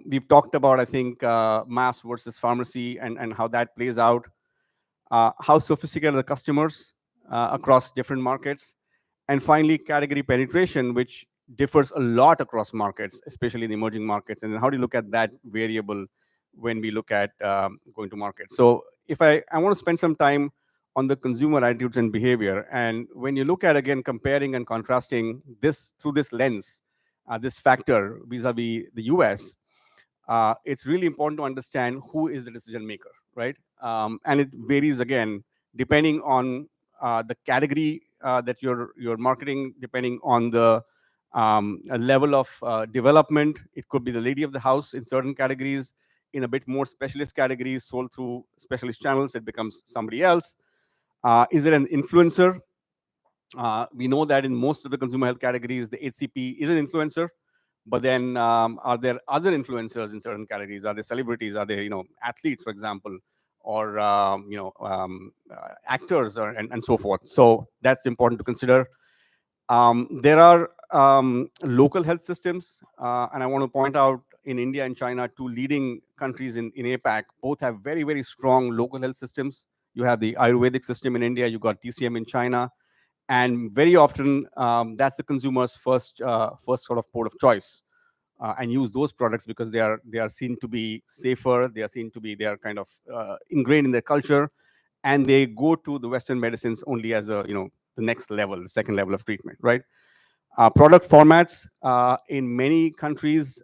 we've talked about, I think, mass versus pharmacy and how that plays out. How sophisticated are the customers across different markets. And finally, category penetration, which differs a lot across markets, especially in the emerging markets. And then how do you look at that variable when we look at going to market? So if I want to spend some time on the consumer attitudes and behavior. And when you look at, again, comparing and contrasting this through this lens, this factor vis-a-vis the US, it's really important to understand who is the decision maker, right? And it varies, again, depending on the category that you're marketing, depending on the level of development. It could be the lady of the house in certain categories. In a bit more specialist categories sold through specialist channels, it becomes somebody else. Is it an influencer? We know that in most of the consumer health categories, the HCP is an influencer. But then are there other influencers in certain categories? Are there celebrities? Are there athletes, for example, or actors and so forth? So that's important to consider. There are local health systems, and I want to point out in India and China, two leading countries in APAC, both have very, very strong local health systems. You have the Ayurvedic system in India, you got TCM in China, and very often that's the consumer's first sort of port of choice, and use those products because they are seen to be safer, they are kind of ingrained in their culture, and they go to the Western medicines only as the next level, the second level of treatment, right? Product formats in many countries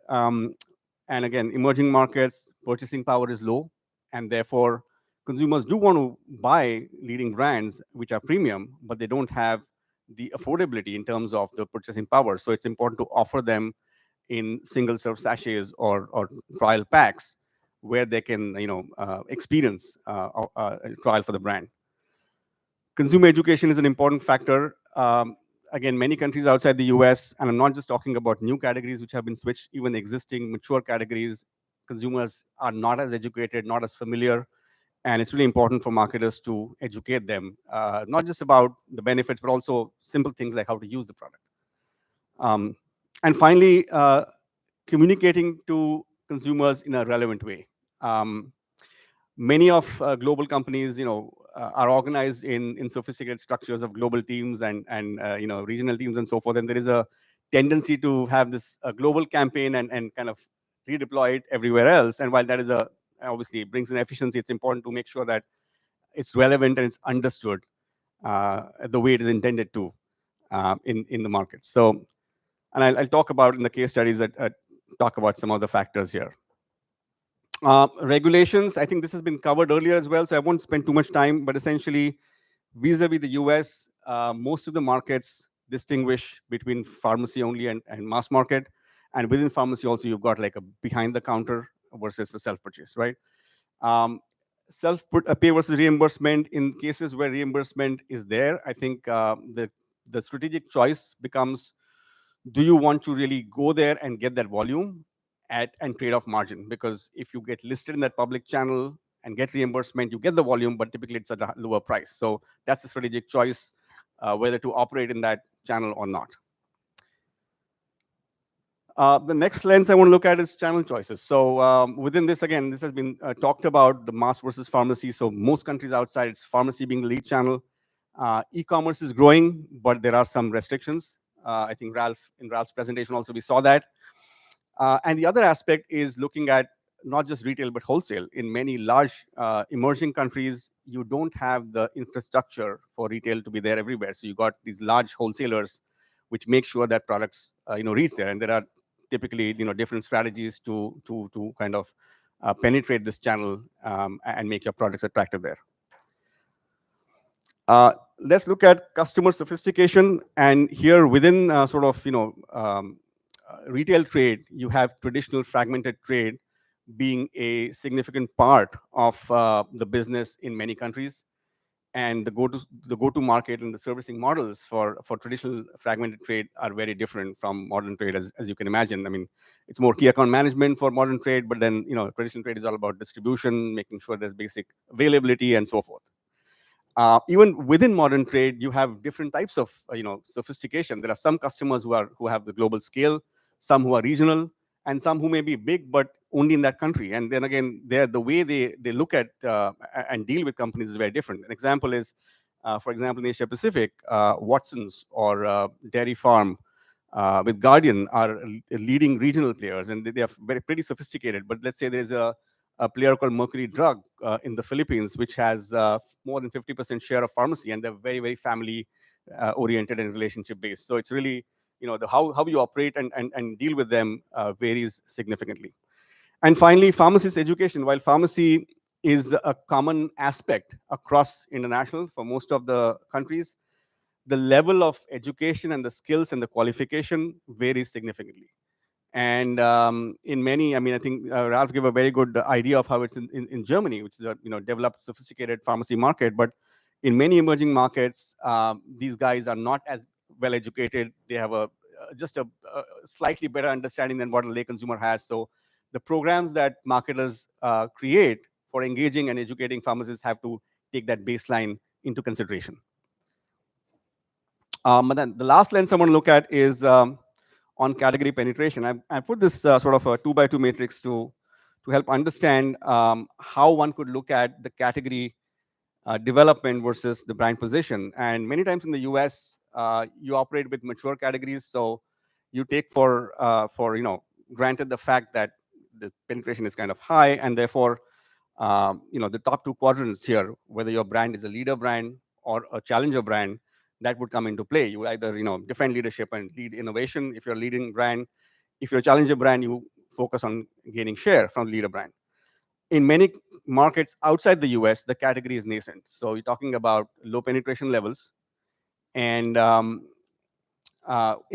And again, emerging markets, purchasing power is low, and therefore consumers do want to buy leading brands which are premium, but they don't have the affordability in terms of the purchasing power. So it's important to offer them in single serve sachets or trial packs where they can experience a trial for the brand. Consumer education is an important factor. Again, many countries outside the US, and I'm not just talking about new categories which have been switched, even existing mature categories, consumers are not as educated, not as familiar. And it's really important for marketers to educate them, not just about the benefits, but also simple things like how to use the product. And finally, communicating to consumers in a relevant way. Many of global companies, are organized in sophisticated structures of global teams and regional teams and so forth. And there is a tendency to have this global campaign and kind of redeploy it everywhere else. And while that is obviously brings in efficiency, it's important to make sure that it's relevant and it's understood the way it is intended to in the market. So, and I'll talk about in the case studies that talk about some of the factors here. Regulations, I think this has been covered earlier as well, so I won't spend too much time, but essentially, vis-a-vis the US, most of the markets distinguish between pharmacy only and mass market. And within pharmacy also, you've got like a behind the counter versus a self-purchase, right? Self-pay versus reimbursement, in cases where reimbursement is there, I think the strategic choice becomes, do you want to really go there and get that volume and trade off margin? Because if you get listed in that public channel and get reimbursement, you get the volume, but typically it's at a lower price. So that's the strategic choice, whether to operate in that channel or not. The next lens I want to look at is channel choices. So within this, again, this has been talked about, the mass versus pharmacy. So most countries outside, it's pharmacy being the lead channel. E-commerce is growing, but there are some restrictions. I think in Ralph's presentation also we saw that. And the other aspect is looking at not just retail, but wholesale. In many large emerging countries, you don't have the infrastructure for retail to be there everywhere. So you got these large wholesalers, which make sure that products reach there. And there are typically different strategies to kind of penetrate this channel and make your products attractive there. Let's look at customer sophistication. And here within retail trade, you have traditional fragmented trade being a significant part of the business in many countries. And the go-to market and the servicing models for traditional fragmented trade are very different from modern trade, as you can imagine. I mean, it's more key account management for modern trade, but then traditional trade is all about distribution, making sure there's basic availability and so forth. Even within modern trade, you have different types of sophistication. There are some customers who have the global scale, some who are regional, and some who may be big but only in that country. And then again, the way they look at and deal with companies is very different. An example is, for example, in Asia Pacific, Watson's or Dairy Farm with Guardian are leading regional players, and they are pretty sophisticated. But let's say there's a player called Mercury Drug in the Philippines, which has more than 50% share of pharmacy, and they're very, very family oriented and relationship based. So it's really, how you operate and deal with them varies significantly. And finally, pharmacist education. While pharmacy is a common aspect across international for most of the countries, the level of education and the skills and the qualification varies significantly. And in many, I mean, I think Ralph gave a very good idea of how it's in Germany, which is a developed, sophisticated pharmacy market. But in many emerging markets, these guys are not as well educated. They have just a slightly better understanding than what a lay consumer has. So the programs that marketers create for engaging and educating pharmacists have to take that baseline into consideration. But then the last lens I want to look at is on category penetration. I put this sort of a 2x2 matrix to help understand how one could look at the category development versus the brand position. And many times in the US, you operate with mature categories, so you take for granted the fact that the penetration is kind of high, and therefore the top two quadrants here, whether your brand is a leader brand or a challenger brand, that would come into play. You either defend leadership and lead innovation if you're a leading brand. If you're a challenger brand, you focus on gaining share from the leader brand. In many markets outside the US, the category is nascent. So you're talking about low penetration levels. And in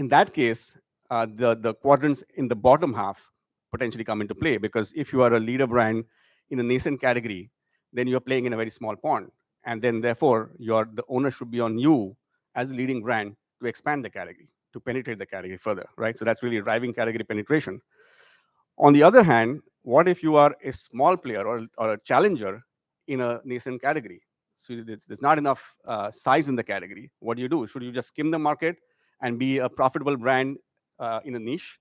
that case, the quadrants in the bottom half potentially come into play, because if you are a leader brand in a nascent category, then you're playing in a very small pond. And then therefore, the onus should be on you as a leading brand to expand the category, to penetrate the category further, right? So that's really driving category penetration. On the other hand, what if you are a small player or a challenger in a nascent category? So there's not enough size in the category. What do you do? Should you just skim the market and be a profitable brand in a niche?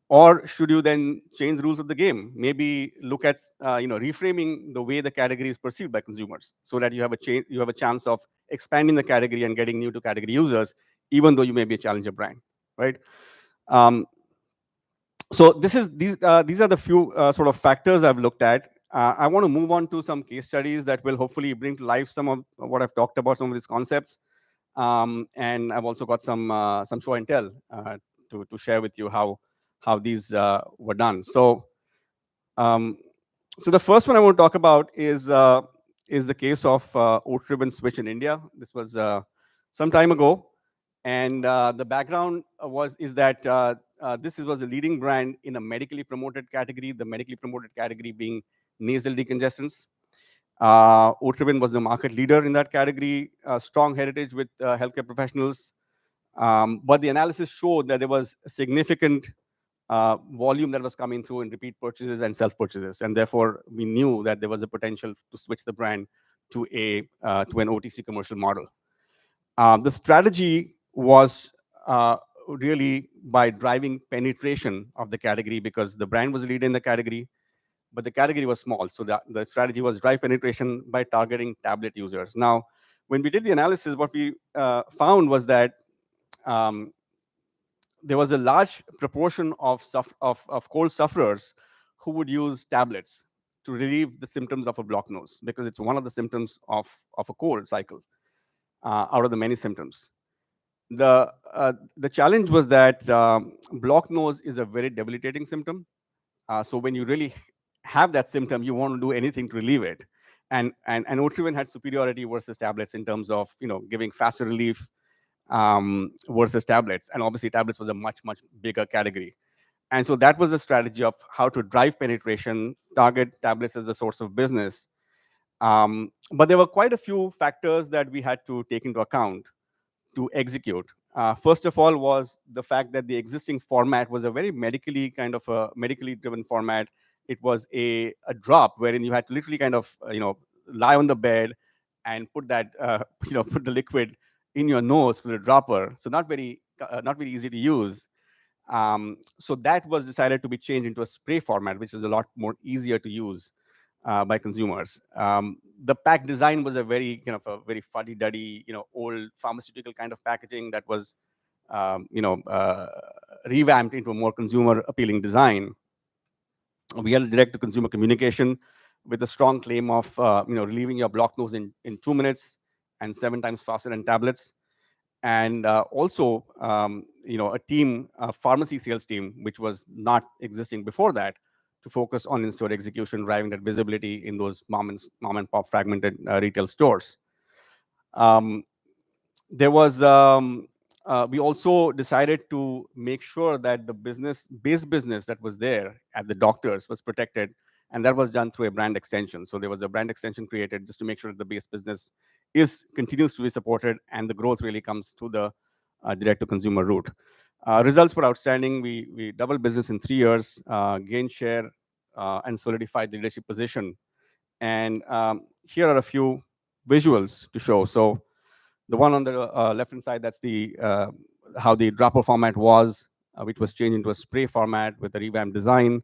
Or should you then change the rules of the game? Maybe look at reframing the way the category is perceived by consumers, so that you have a chance of expanding the category and getting new to category users, even though you may be a challenger brand, right? So these are the few sort of factors I've looked at. I want to move on to some case studies that will hopefully bring to life some of what I've talked about, some of these concepts. And I've also got some show and tell to share with you how these were done. So the first one I want to talk about is the case of oat-ribbon switch in India. This was some time ago. And the background is that this was a leading brand in a medically promoted category, the medically promoted category being nasal decongestants. Oat-ribbon was the market leader in that category, strong heritage with healthcare professionals. But the analysis showed that there was a significant volume that was coming through in repeat purchases and self-purchases. And therefore, we knew that there was a potential to switch the brand to an OTC commercial model. The strategy was really by driving penetration of the category, because the brand was a leader in the category, but the category was small. So the strategy was drive penetration by targeting tablet users. Now, when we did the analysis, what we found was that there was a large proportion of cold sufferers who would use tablets to relieve the symptoms of a blocked nose, because it's one of the symptoms of a cold cycle out of the many symptoms. The challenge was that blocked nose is a very debilitating symptom. So when you really have that symptom, you want to do anything to relieve it. And oat-ribbon had superiority versus tablets in terms of giving faster relief versus tablets. And obviously, tablets was a much bigger category. And so that was the strategy of how to drive penetration, target tablets as a source of business. But there were quite a few factors that we had to take into account to execute. First of all was the fact that the existing format was a very medically driven format. It was a drop wherein you had to literally kind of lie on the bed and put that put the liquid in your nose with a dropper. So not very easy to use. So that was decided to be changed into a spray format, which is a lot more easier to use by consumers. The pack design was a very very fuddy-duddy, old pharmaceutical kind of packaging that was revamped into a more consumer appealing design. We had a direct-to-consumer communication with a strong claim of relieving your blocked nose in 2 minutes and 7 times faster than tablets. And also a pharmacy sales team, which was not existing before that, to focus on in-store execution, driving that visibility in those mom and pop fragmented retail stores. We also decided to make sure that the base business that was there at the doctors was protected, and that was done through a brand extension. So there was a brand extension created just to make sure that the base business continues to be supported, and the growth really comes through the direct-to-consumer route. Results were outstanding. We doubled business in 3 years, gained share, and solidified the leadership position. And here are a few visuals to show. So the one on the left-hand side, that's how the dropper format was, which was changed into a spray format with a revamped design.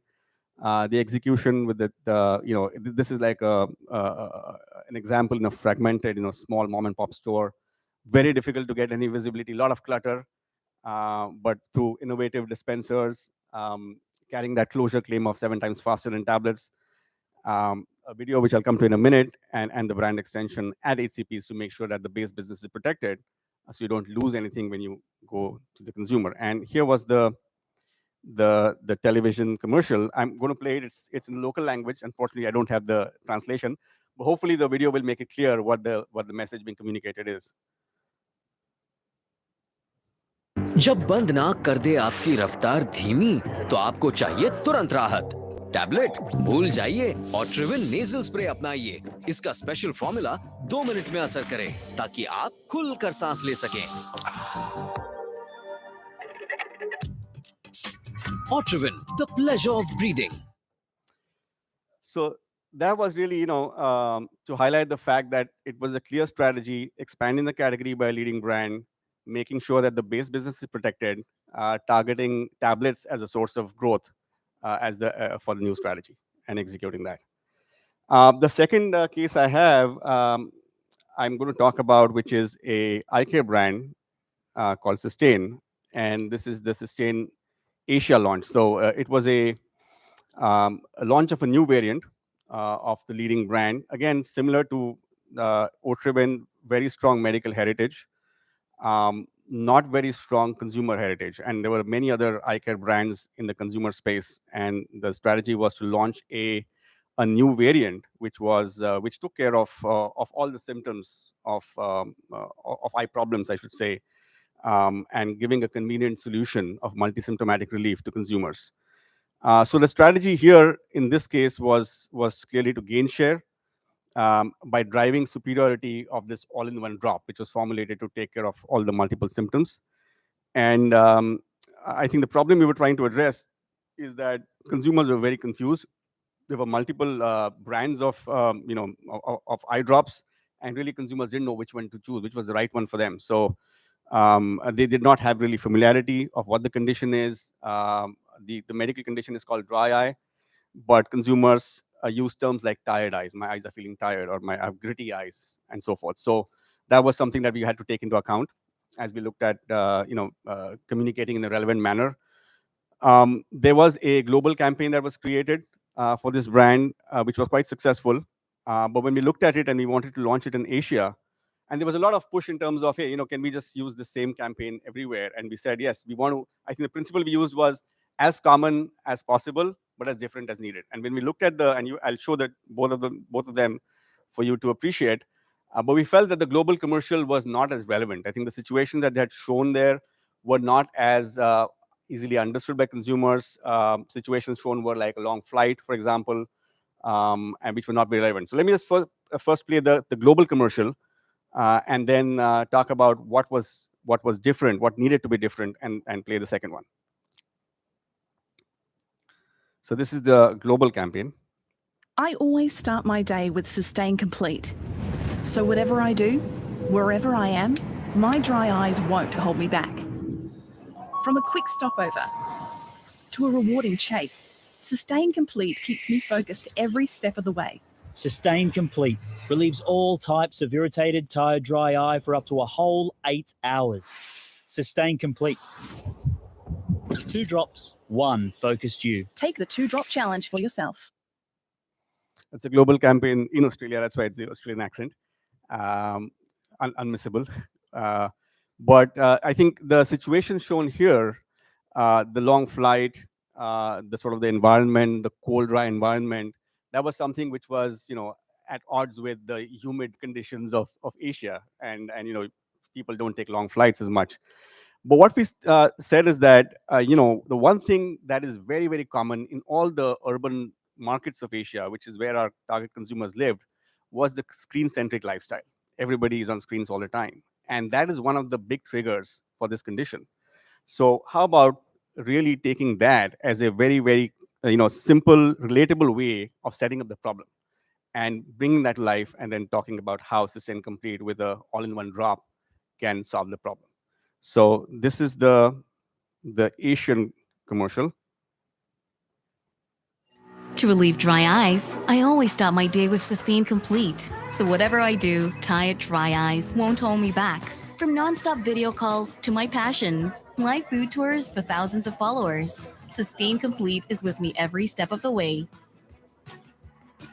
The execution with this is like an example in a fragmented, small mom and pop store. Very difficult to get any visibility, a lot of clutter, but through innovative dispensers, carrying that closure claim of 7 times faster than tablets, a video which I'll come to in a minute, and the brand extension at HCPs to make sure that the base business is protected, so you don't lose anything when you go to the consumer. And here was the the television commercial. I'm going to play it. It's in local language. Unfortunately, I don't have the translation, but hopefully the video will make it clear what the message being communicated is.
जब बंद ना कर दे आपकी रफ्तार धीमी तो आपको चाहिए तुरंत राहत। टैबलेट भूल जाइए और ट्रिविन नेजल स्प्रे अपनाइए। इसका स्पेशल फॉर्मूला 2 मिनट में असर करे ताकि आप खुलकर सांस ले सकें। Otrivin, the pleasure of breathing.
So that was really, to highlight the fact that it was a clear strategy, expanding the category by a leading brand, making sure that the base business is protected, targeting tablets as a source of growth for the new strategy and executing that. The second case I have, I'm going to talk about, which is a eye care brand called Sustain, and this is the Sustain Asia launch. So it was a launch of a new variant of the leading brand. Again, similar to Otrivin, very strong medical heritage, not very strong consumer heritage. And there were many other eye care brands in the consumer space. And the strategy was to launch a new variant, which took care of all the symptoms of eye problems, I should say, and giving a convenient solution of multi-symptomatic relief to consumers. So the strategy here in this case was clearly to gain share by driving superiority of this all-in-one drop, which was formulated to take care of all the multiple symptoms. And I think the problem we were trying to address is that consumers were very confused. There were multiple brands of eye drops, and really consumers didn't know which one to choose, which was the right one for them. So they did not have really familiarity of what the condition is. The medical condition is called dry eye, but consumers use terms like tired eyes. My eyes are feeling tired, or I have gritty eyes, and so forth. So that was something that we had to take into account as we looked at communicating in a relevant manner. There was a global campaign that was created for this brand, which was quite successful. But when we looked at it and we wanted to launch it in Asia, and there was a lot of push in terms of, hey, can we just use the same campaign everywhere? And we said, yes, we want to. I think the principle we used was as common as possible, but as different as needed. And when we looked at I'll show that both of them for you to appreciate. But we felt that the global commercial was not as relevant. I think the situations that they had shown there were not as easily understood by consumers. Situations shown were like a long flight, for example, and which were not very relevant. So let me just first play the global commercial, and then talk about what was different, what needed to be different, and play the second one. So this is the global campaign.
I always start my day with Sustain Complete. So whatever I do, wherever I am, my dry eyes won't hold me back. From a quick stopover to a rewarding chase, Sustain Complete keeps me focused every step of the way.
Sustain Complete relieves all types of irritated, tired, dry eye for up to a whole 8 hours. Sustain Complete. 2 drops, 1 focused you.
Take the 2-drop challenge for yourself.
It's a global campaign in Australia. That's why it's the Australian accent. Unmissable. But I think the situation shown here, the long flight, the sort of the environment, the cold, dry environment, that was something which was, at odds with the humid conditions of Asia. And people don't take long flights as much. But what we said is that, the one thing that is very, very common in all the urban markets of Asia, which is where our target consumers lived, was the screen-centric lifestyle. Everybody is on screens all the time. And that is one of the big triggers for this condition. So how about really taking that as a very, very simple, relatable way of setting up the problem and bringing that to life, and then talking about how Sustain Complete with a all-in-one drop can solve the problem. So this is the Asian commercial.
To relieve dry eyes, I always start my day with Sustain Complete. So whatever I do, tired, dry eyes won't hold me back. From non-stop video calls to my passion, live food tours for thousands of followers, Sustain Complete is with me every step of the way.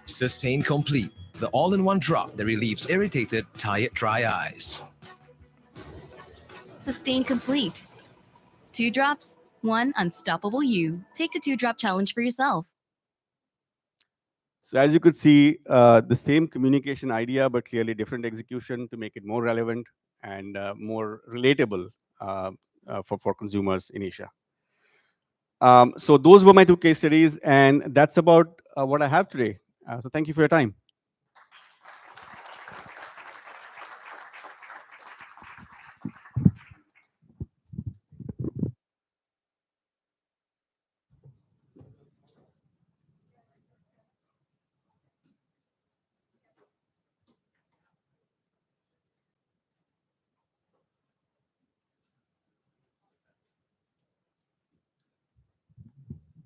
Sustain Complete, the all-in-one drop that relieves irritated, tired, dry eyes.
Sustain Complete. 2 drops, One unstoppable you. Take the 2-drop challenge for yourself.
So as you could see, the same communication idea, but clearly different execution to make it more relevant and more relatable for consumers in Asia. So those were my 2 case studies, and that's about what I have today. So thank you for your time.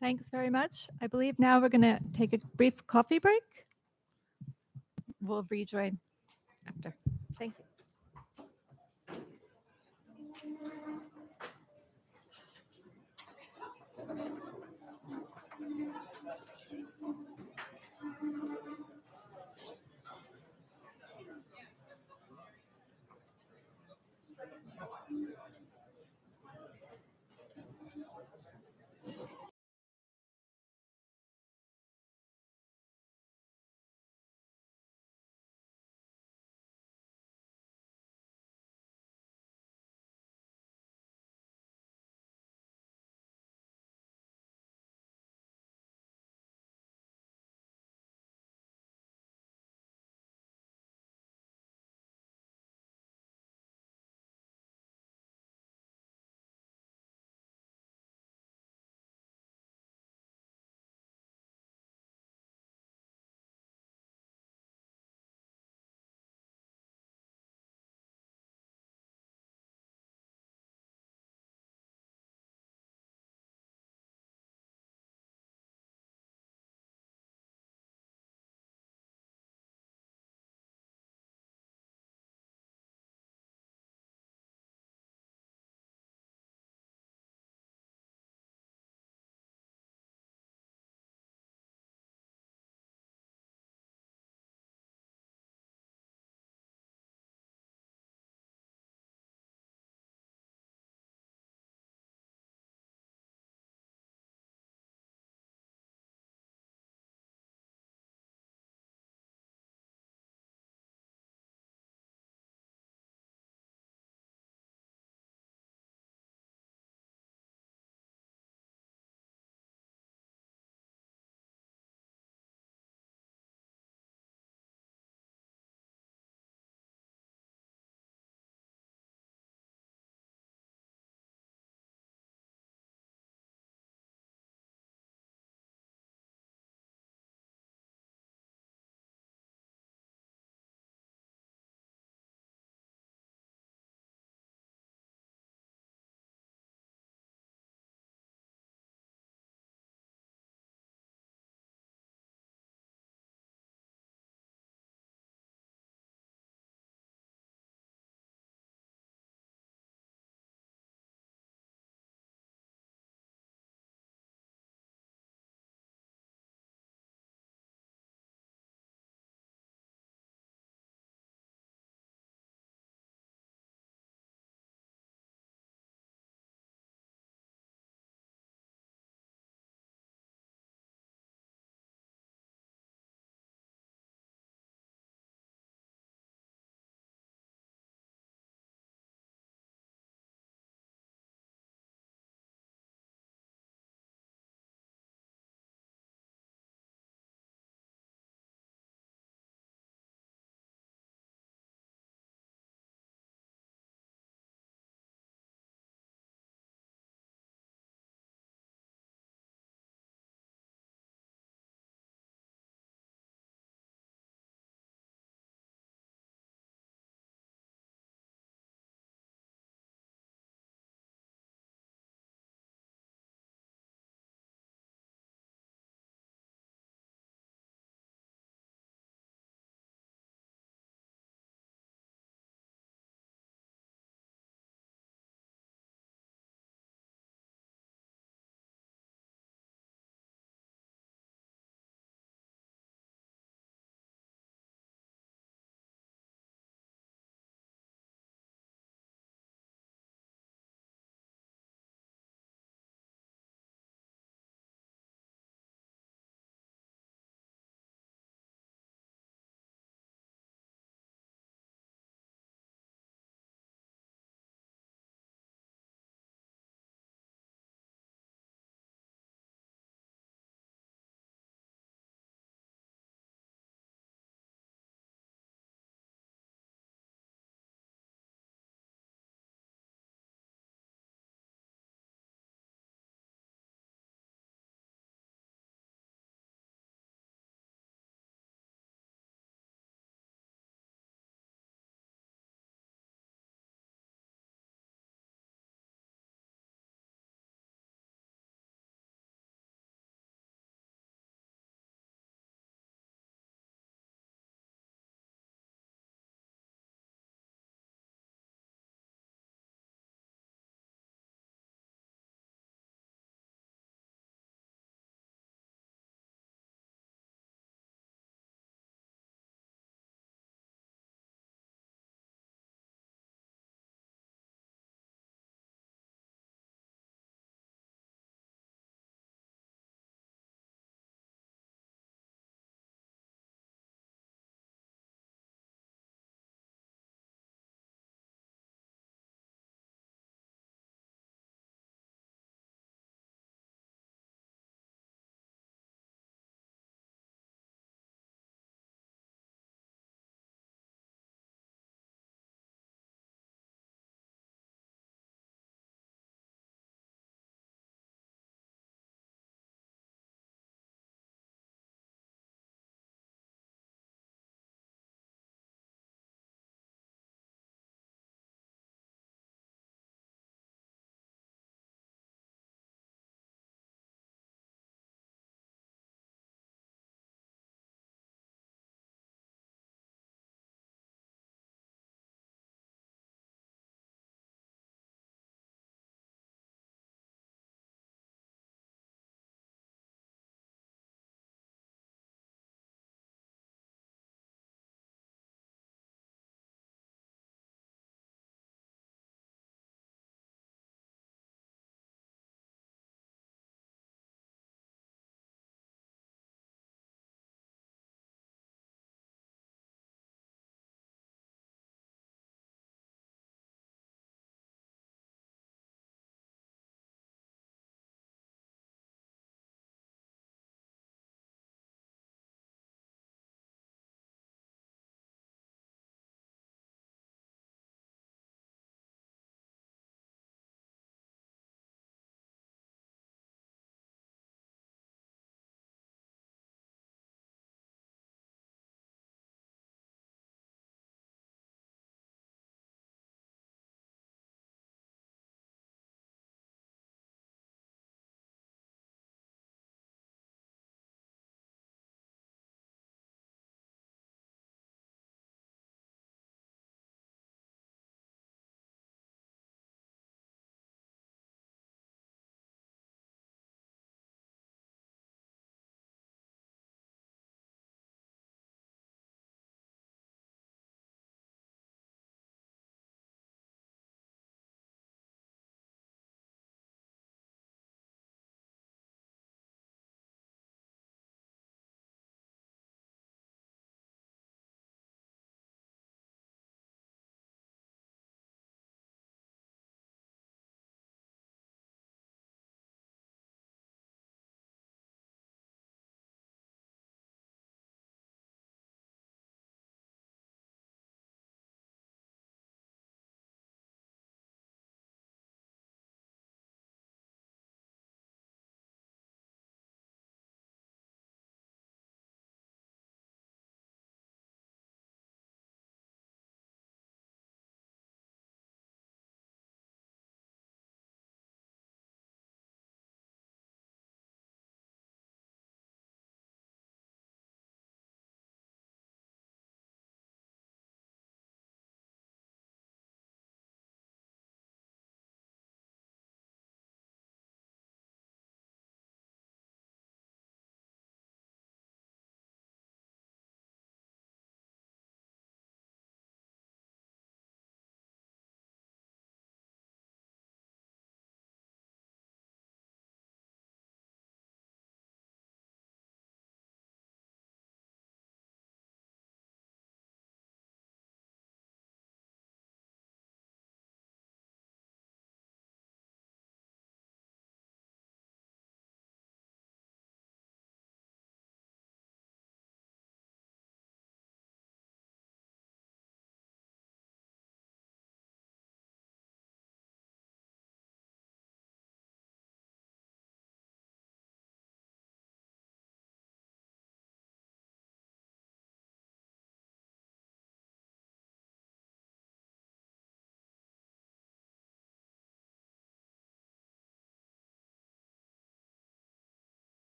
Thanks very much. I believe now we're going to take a brief coffee break. We'll rejoin after. Thank you.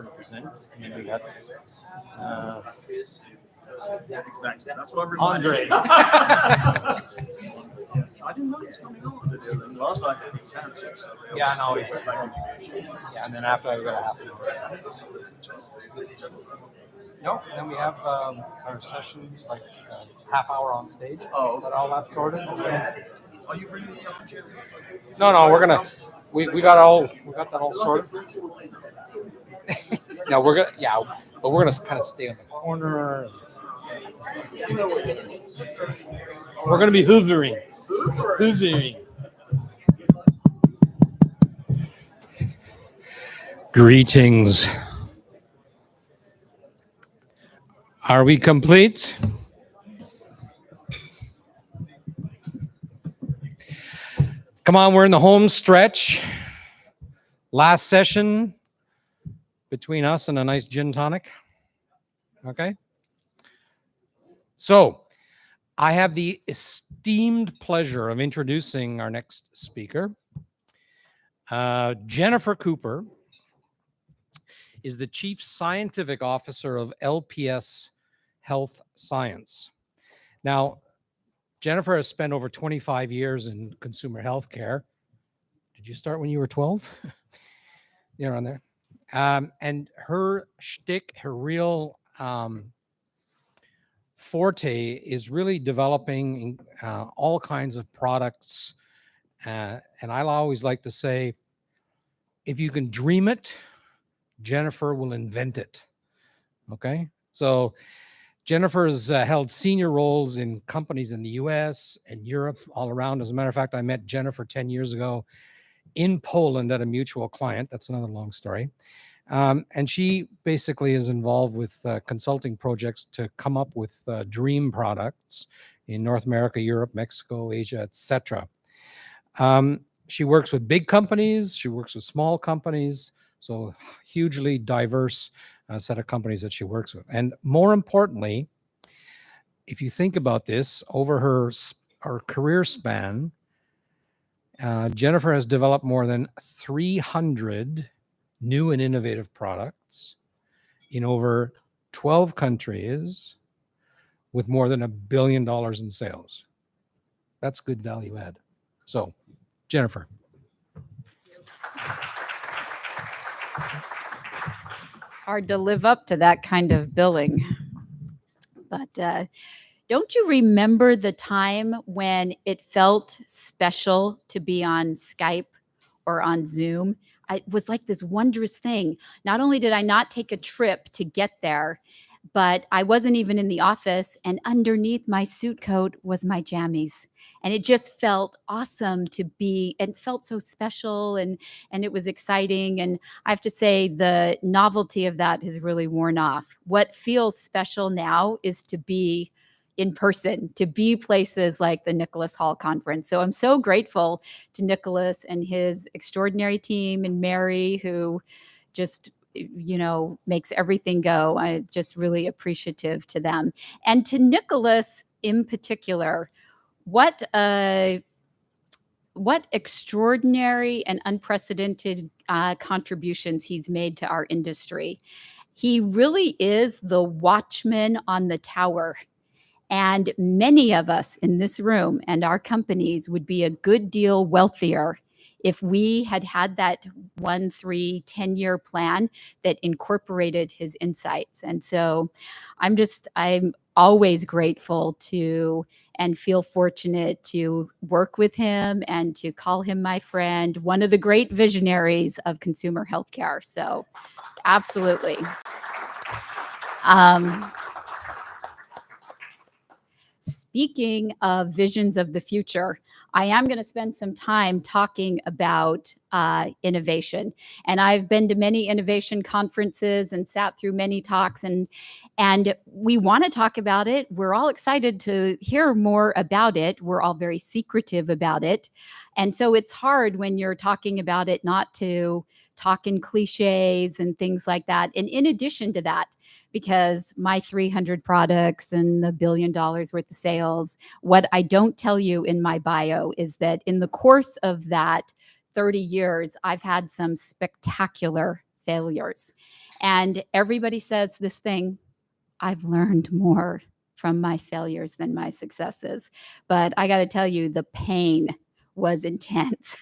to present, and then we got
exactly. That's what we're
Andre.
I didn't know it was coming on today. Last I had his answer. So
Yeah, I know. Yeah, and then after I got a half an hour. No, and then we have our session, like half hour on stage.
Oh,
Got all that sorted.
Are you bringing the upper chairs?
No, we're gonna. We got that all sorted. No, but we're gonna kind of stay on the corner. We're gonna be hoovering. Greetings. Are we complete? Come on, we're in the home stretch. Last session between us and a nice gin tonic. Okay. So I have the esteemed pleasure of introducing our next speaker. Jennifer Cooper is the Chief Scientific Officer of LPS Health Science. Now, Jennifer has spent over 25 years in consumer healthcare. Did you start when you were 12? You're on there. And her shtick, her real forte is really developing all kinds of products. And I'll always like to say, if you can dream it, Jennifer will invent it. Okay? So Jennifer has held senior roles in companies in the US and Europe, all around. As a matter of fact, I met Jennifer 10 years ago in Poland at a mutual client. That's another long story. And she basically is involved with consulting projects to come up with dream products in North America, Europe, Mexico, Asia, etc. She works with big companies. She works with small companies. So hugely diverse set of companies that she works with. And more importantly, if you think about this, over her career span, Jennifer has developed more than 300 new and innovative products in over 12 countries with more than $1 billion in sales. That's good value add. So, Jennifer.
Hard to live up to that kind of billing. But don't you remember the time when it felt special to be on Skype or on Zoom? It was like this wondrous thing. Not only did I not take a trip to get there, but I wasn't even in the office, and underneath my suit coat was my jammies. And it just felt awesome to be, and felt so special, and it was exciting. And I have to say, the novelty of that has really worn off. What feels special now is to be in person, to be places like the Nicholas Hall Conference. So I'm so grateful to Nicholas and his extraordinary team, and Mary, who just makes everything go. I'm just really appreciative to them. And to Nicholas in particular, what extraordinary and unprecedented contributions he's made to our industry. He really is the watchman on the tower. And many of us in this room and our companies would be a good deal wealthier if we had had that 1, 3, 10-year plan that incorporated his insights. And so I'm always grateful to and feel fortunate to work with him and to call him my friend, one of the great visionaries of consumer healthcare. So absolutely. Speaking of visions of the future, I am going to spend some time talking about innovation. And I've been to many innovation conferences and sat through many talks, and we want to talk about it. We're all excited to hear more about it. We're all very secretive about it. And so it's hard when you're talking about it not to talk in cliches and things like that. And in addition to that, because my 300 products and the $1 billion worth of sales, what I don't tell you in my bio is that in the course of that 30 years, I've had some spectacular failures. And everybody says this thing, I've learned more from my failures than my successes. But I got to tell you, the pain was intense.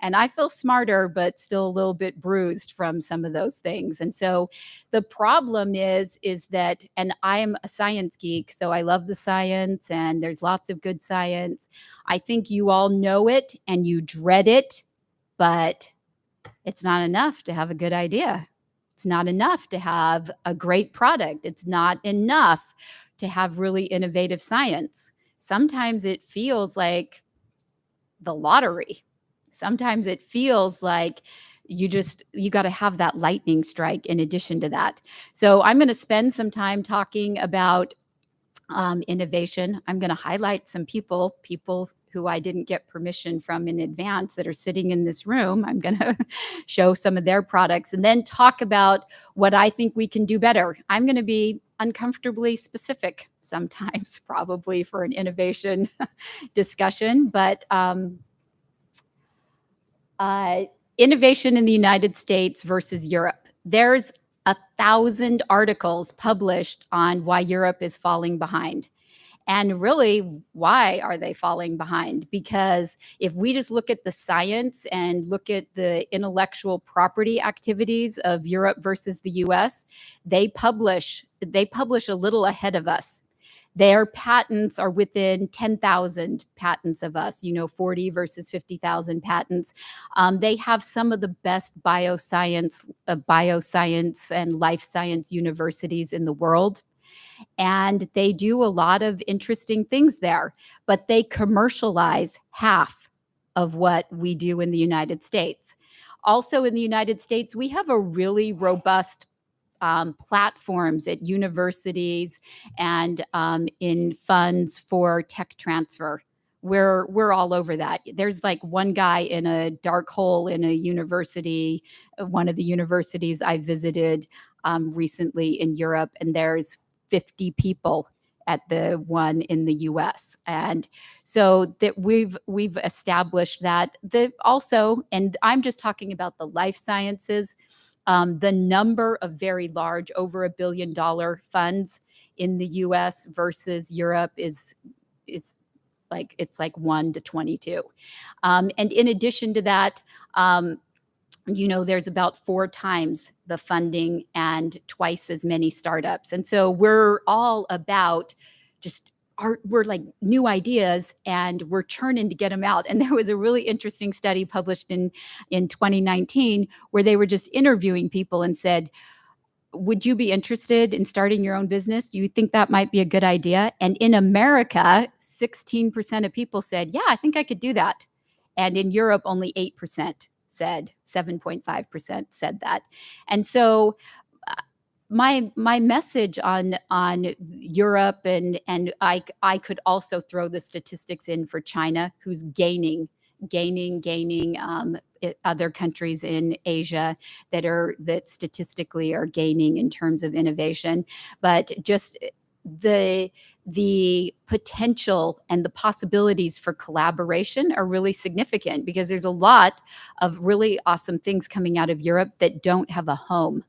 And I feel smarter, but still a little bit bruised from some of those things. And so the problem is that, and I'm a science geek, so I love the science and there's lots of good science. I think you all know it and you dread it, but it's not enough to have a good idea. It's not enough to have a great product. It's not enough to have really innovative science. Sometimes it feels like the lottery. Sometimes it feels like you got to have that lightning strike in addition to that. So I'm going to spend some time talking about innovation. I'm going to highlight some people who I didn't get permission from in advance that are sitting in this room. I'm going to show some of their products and then talk about what I think we can do better. I'm going to be uncomfortably specific sometimes, probably for an innovation discussion, but innovation in the United States versus Europe. There's 1,000 articles published on why Europe is falling behind. And really, why are they falling behind? Because if we just look at the science and look at the intellectual property activities of Europe versus the US, they publish a little ahead of us. Their patents are within 10,000 patents of us, 40 versus 50,000 patents. They have some of the best bioscience and life science universities in the world. And they do a lot of interesting things there, but they commercialize half of what we do in the United States. Also in the United States, we have a really robust platforms at universities and in funds for tech transfer. We're all over that. There's like one guy in a dark hole in a university, one of the universities I visited recently in Europe, and there's 50 people at the one in the US. And so that we've established that also, and I'm just talking about the life sciences, the number of very large, over $1 billion funds in the US versus Europe is like, it's like 1 to 22. And in addition to that, there's about 4 times the funding and twice as many startups. And so we're all about we're like new ideas and we're churning to get them out. And there was a really interesting study published in 2019 where they were just interviewing people and said, would you be interested in starting your own business? Do you think that might be a good idea? And in America, 16% of people said, yeah, I think I could do that. And in Europe, only 8% said, 7.5% said that. And so my message on Europe, and I could also throw the statistics in for China, who's gaining other countries in Asia that statistically are gaining in terms of innovation, but just the potential and the possibilities for collaboration are really significant because there's a lot of really awesome things coming out of Europe that don't have a home,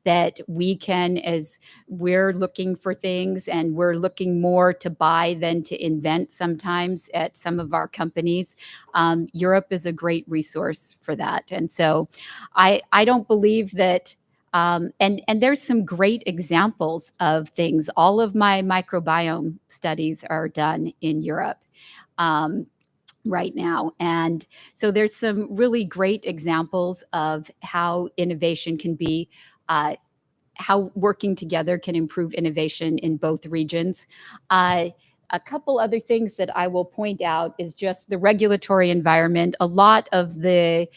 that we can, as we're looking for things and we're looking more to buy than to invent sometimes at some of our companies. Europe is a great resource for that. And so I don't believe that, and there's some great examples of things. All of my microbiome studies are done in Europe. Right now. And so there's some really great examples of how innovation can be, how working together can improve innovation in both regions. A couple other things that I will point out is just the regulatory environment. A lot of the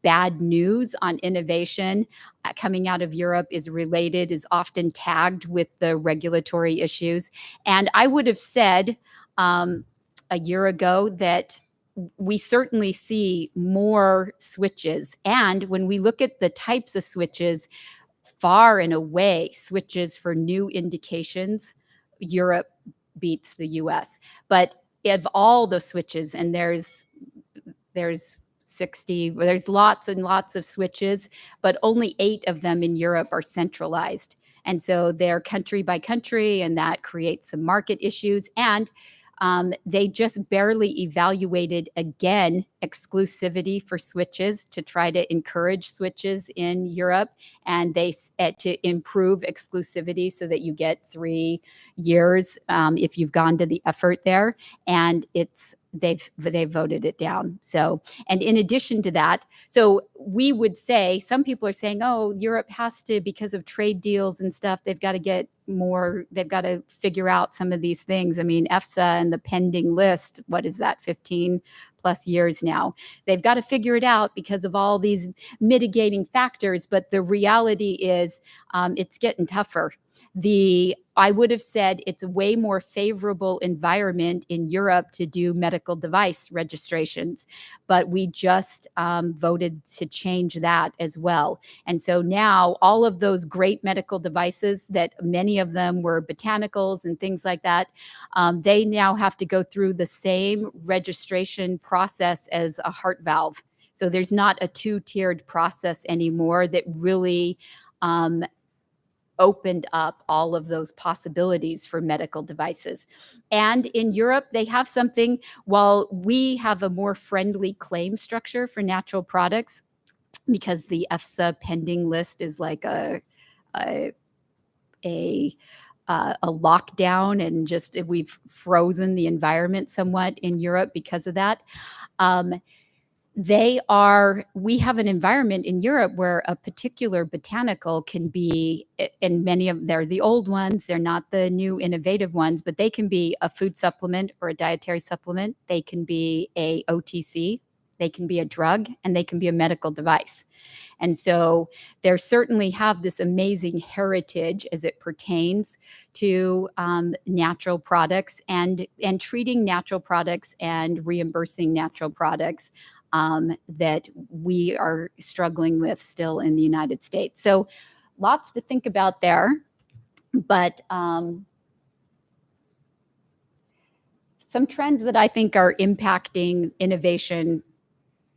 bad news on innovation coming out of Europe is often tagged with the regulatory issues. And I would have said a year ago that we certainly see more switches. And when we look at the types of switches, far and away switches for new indications, Europe beats the US. But of all the switches, and there's 60. There's lots and lots of switches, but only 8 of them in Europe are centralized. And so they're country by country, and that creates some market issues. And they just barely evaluated again exclusivity for switches to try to encourage switches in Europe, and they to improve exclusivity so that you get 3 years if you've gone to the effort there. And they've voted it down. So, and in addition to that, so we would say, some people are saying, oh, Europe has to, because of trade deals and stuff, they've got to get more, they've got to figure out some of these things. I mean, EFSA and the pending list, what is that, 15 plus years now? They've got to figure it out because of all these mitigating factors. But the reality is it's getting tougher. I would have said it's a way more favorable environment in Europe to do medical device registrations, but we just voted to change that as well. And so now all of those great medical devices that many of them were botanicals and things like that, they now have to go through the same registration process as a heart valve. So there's not a 2-tiered process anymore that really opened up all of those possibilities for medical devices. And in Europe, they have something, while we have a more friendly claim structure for natural products, because the EFSA pending list is like a lockdown, and just we've frozen the environment somewhat in Europe because of that. We have an environment in Europe where a particular botanical can be, and they're the old ones, they're not the new innovative ones, but they can be a food supplement or a dietary supplement. They can be a OTC, they can be a drug, and they can be a medical device. And so they certainly have this amazing heritage as it pertains to natural products and treating natural products and reimbursing natural products that we are struggling with still in the United States. So lots to think about there, but some trends that I think are impacting innovation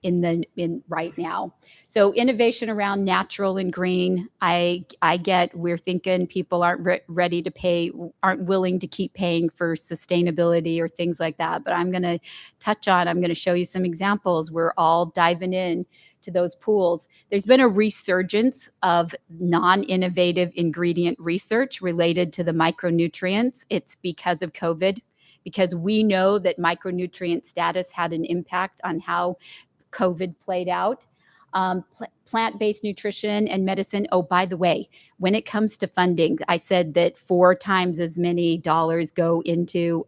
in right now. So innovation around natural and green, we're thinking people aren't ready to pay, aren't willing to keep paying for sustainability or things like that. But I'm going to show you some examples. We're all diving in to those pools. There's been a resurgence of non-innovative ingredient research related to the micronutrients. It's because of COVID, because we know that micronutrient status had an impact on how COVID played out. Plant-based nutrition and medicine. Oh, by the way, when it comes to funding, I said that 4 times as many dollars go into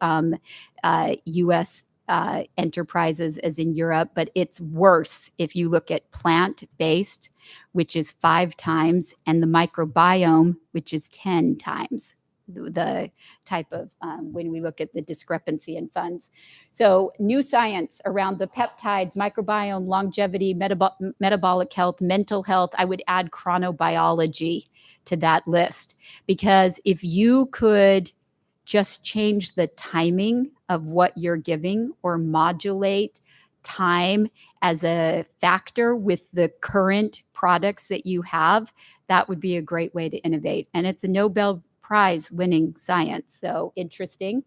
U.S. Enterprises as in Europe, but it's worse if you look at plant-based, which is 5 times, and the microbiome, which is 10 times. The type of when we look at the discrepancy in funds. So new science around the peptides, microbiome, longevity, metabolic health, mental health. I would add chronobiology to that list, because if you could just change the timing of what you're giving or modulate time as a factor with the current products that you have, that would be a great way to innovate. And it's a Nobel Prize winning science. So interesting.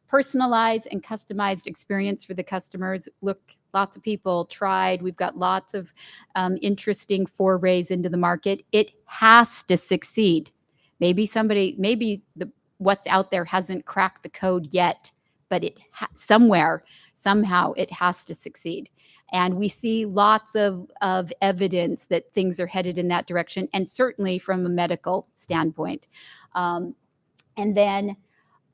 Personalized and customized experience for the customers. Look, lots of people tried. We've got lots of interesting forays into the market. It has to succeed. Maybe what's out there hasn't cracked the code yet, but somehow it has to succeed. And we see lots of evidence that things are headed in that direction, and certainly from a medical standpoint. And then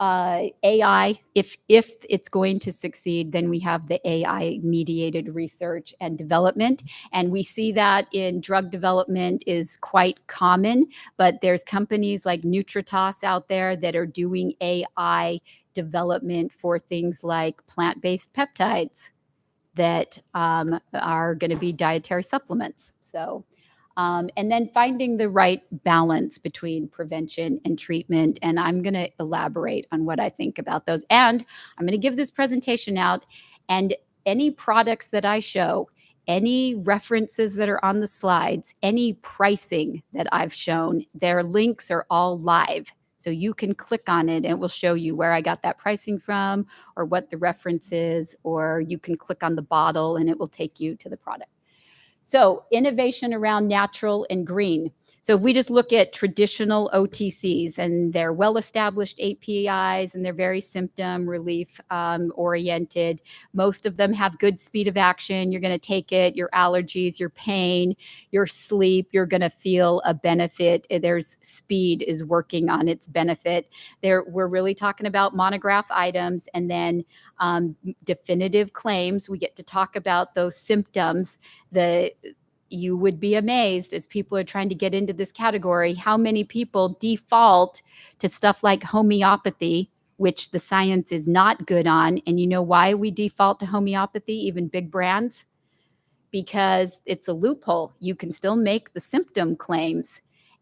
AI, if it's going to succeed, then we have the AI mediated research and development. And we see that in drug development is quite common, but there's companies like Nutritas out there that are doing AI development for things like plant-based peptides that are going to be dietary supplements. So, and then finding the right balance between prevention and treatment. And I'm going to elaborate on what I think about those. And I'm going to give this presentation out, and any products that I show, any references that are on the slides, any pricing that I've shown, their links are all live. So you can click on it and it will show you where I got that pricing from or what the reference is, or you can click on the bottle and it will take you to the product. So innovation around natural and green. So if we just look at traditional OTCs, and they're well-established APIs, and they're very symptom relief oriented. Most of them have good speed of action. You're going to take it, your allergies, your pain, your sleep, you're going to feel a benefit. There's speed is working on its benefit. We're really talking about monograph items, and then definitive claims. We get to talk about those symptoms. You would be amazed, as people are trying to get into this category, how many people default to stuff like homeopathy, which the science is not good on. And you know why we default to homeopathy, even big brands? Because it's a loophole. You can still make the symptom claims.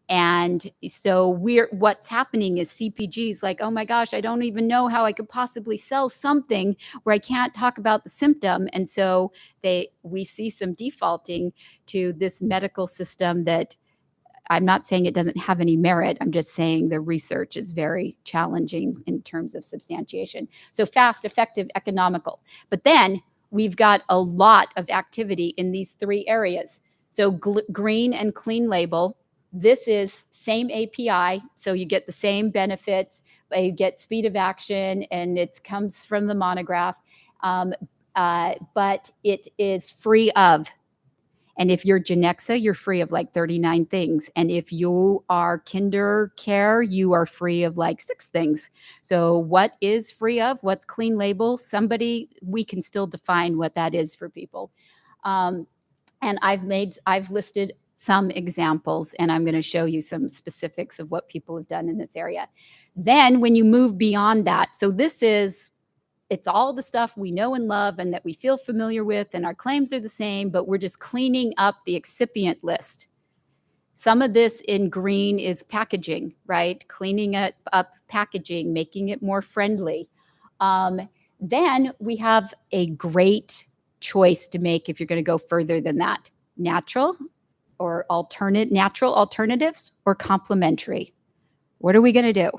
And so what's happening is CPGs like, oh my gosh, I don't even know how I could possibly sell something where I can't talk about the symptom. And so we see some defaulting to this medical system that I'm not saying it doesn't have any merit. I'm just saying the research is very challenging in terms of substantiation. So fast, effective, economical. But then we've got a lot of activity in these three areas. So green and clean label. This is same API, so you get the same benefits. You get speed of action, and it comes from the monograph, but it is free of. And if you're Genexa, you're free of like 39 things. And if you are Kinder Care, you are free of like 6 things. So what is free of? What's clean label? We can still define what that is for people. And I've listed some examples, and I'm going to show you some specifics of what people have done in this area. Then when you move beyond that, so it's all the stuff we know and love and that we feel familiar with, and our claims are the same, but we're just cleaning up the excipient list. Some of this in green is packaging, right? Cleaning it up packaging, making it more friendly. Then we have a great choice to make if you're going to go further than that. Natural alternatives or complementary. What are we going to do?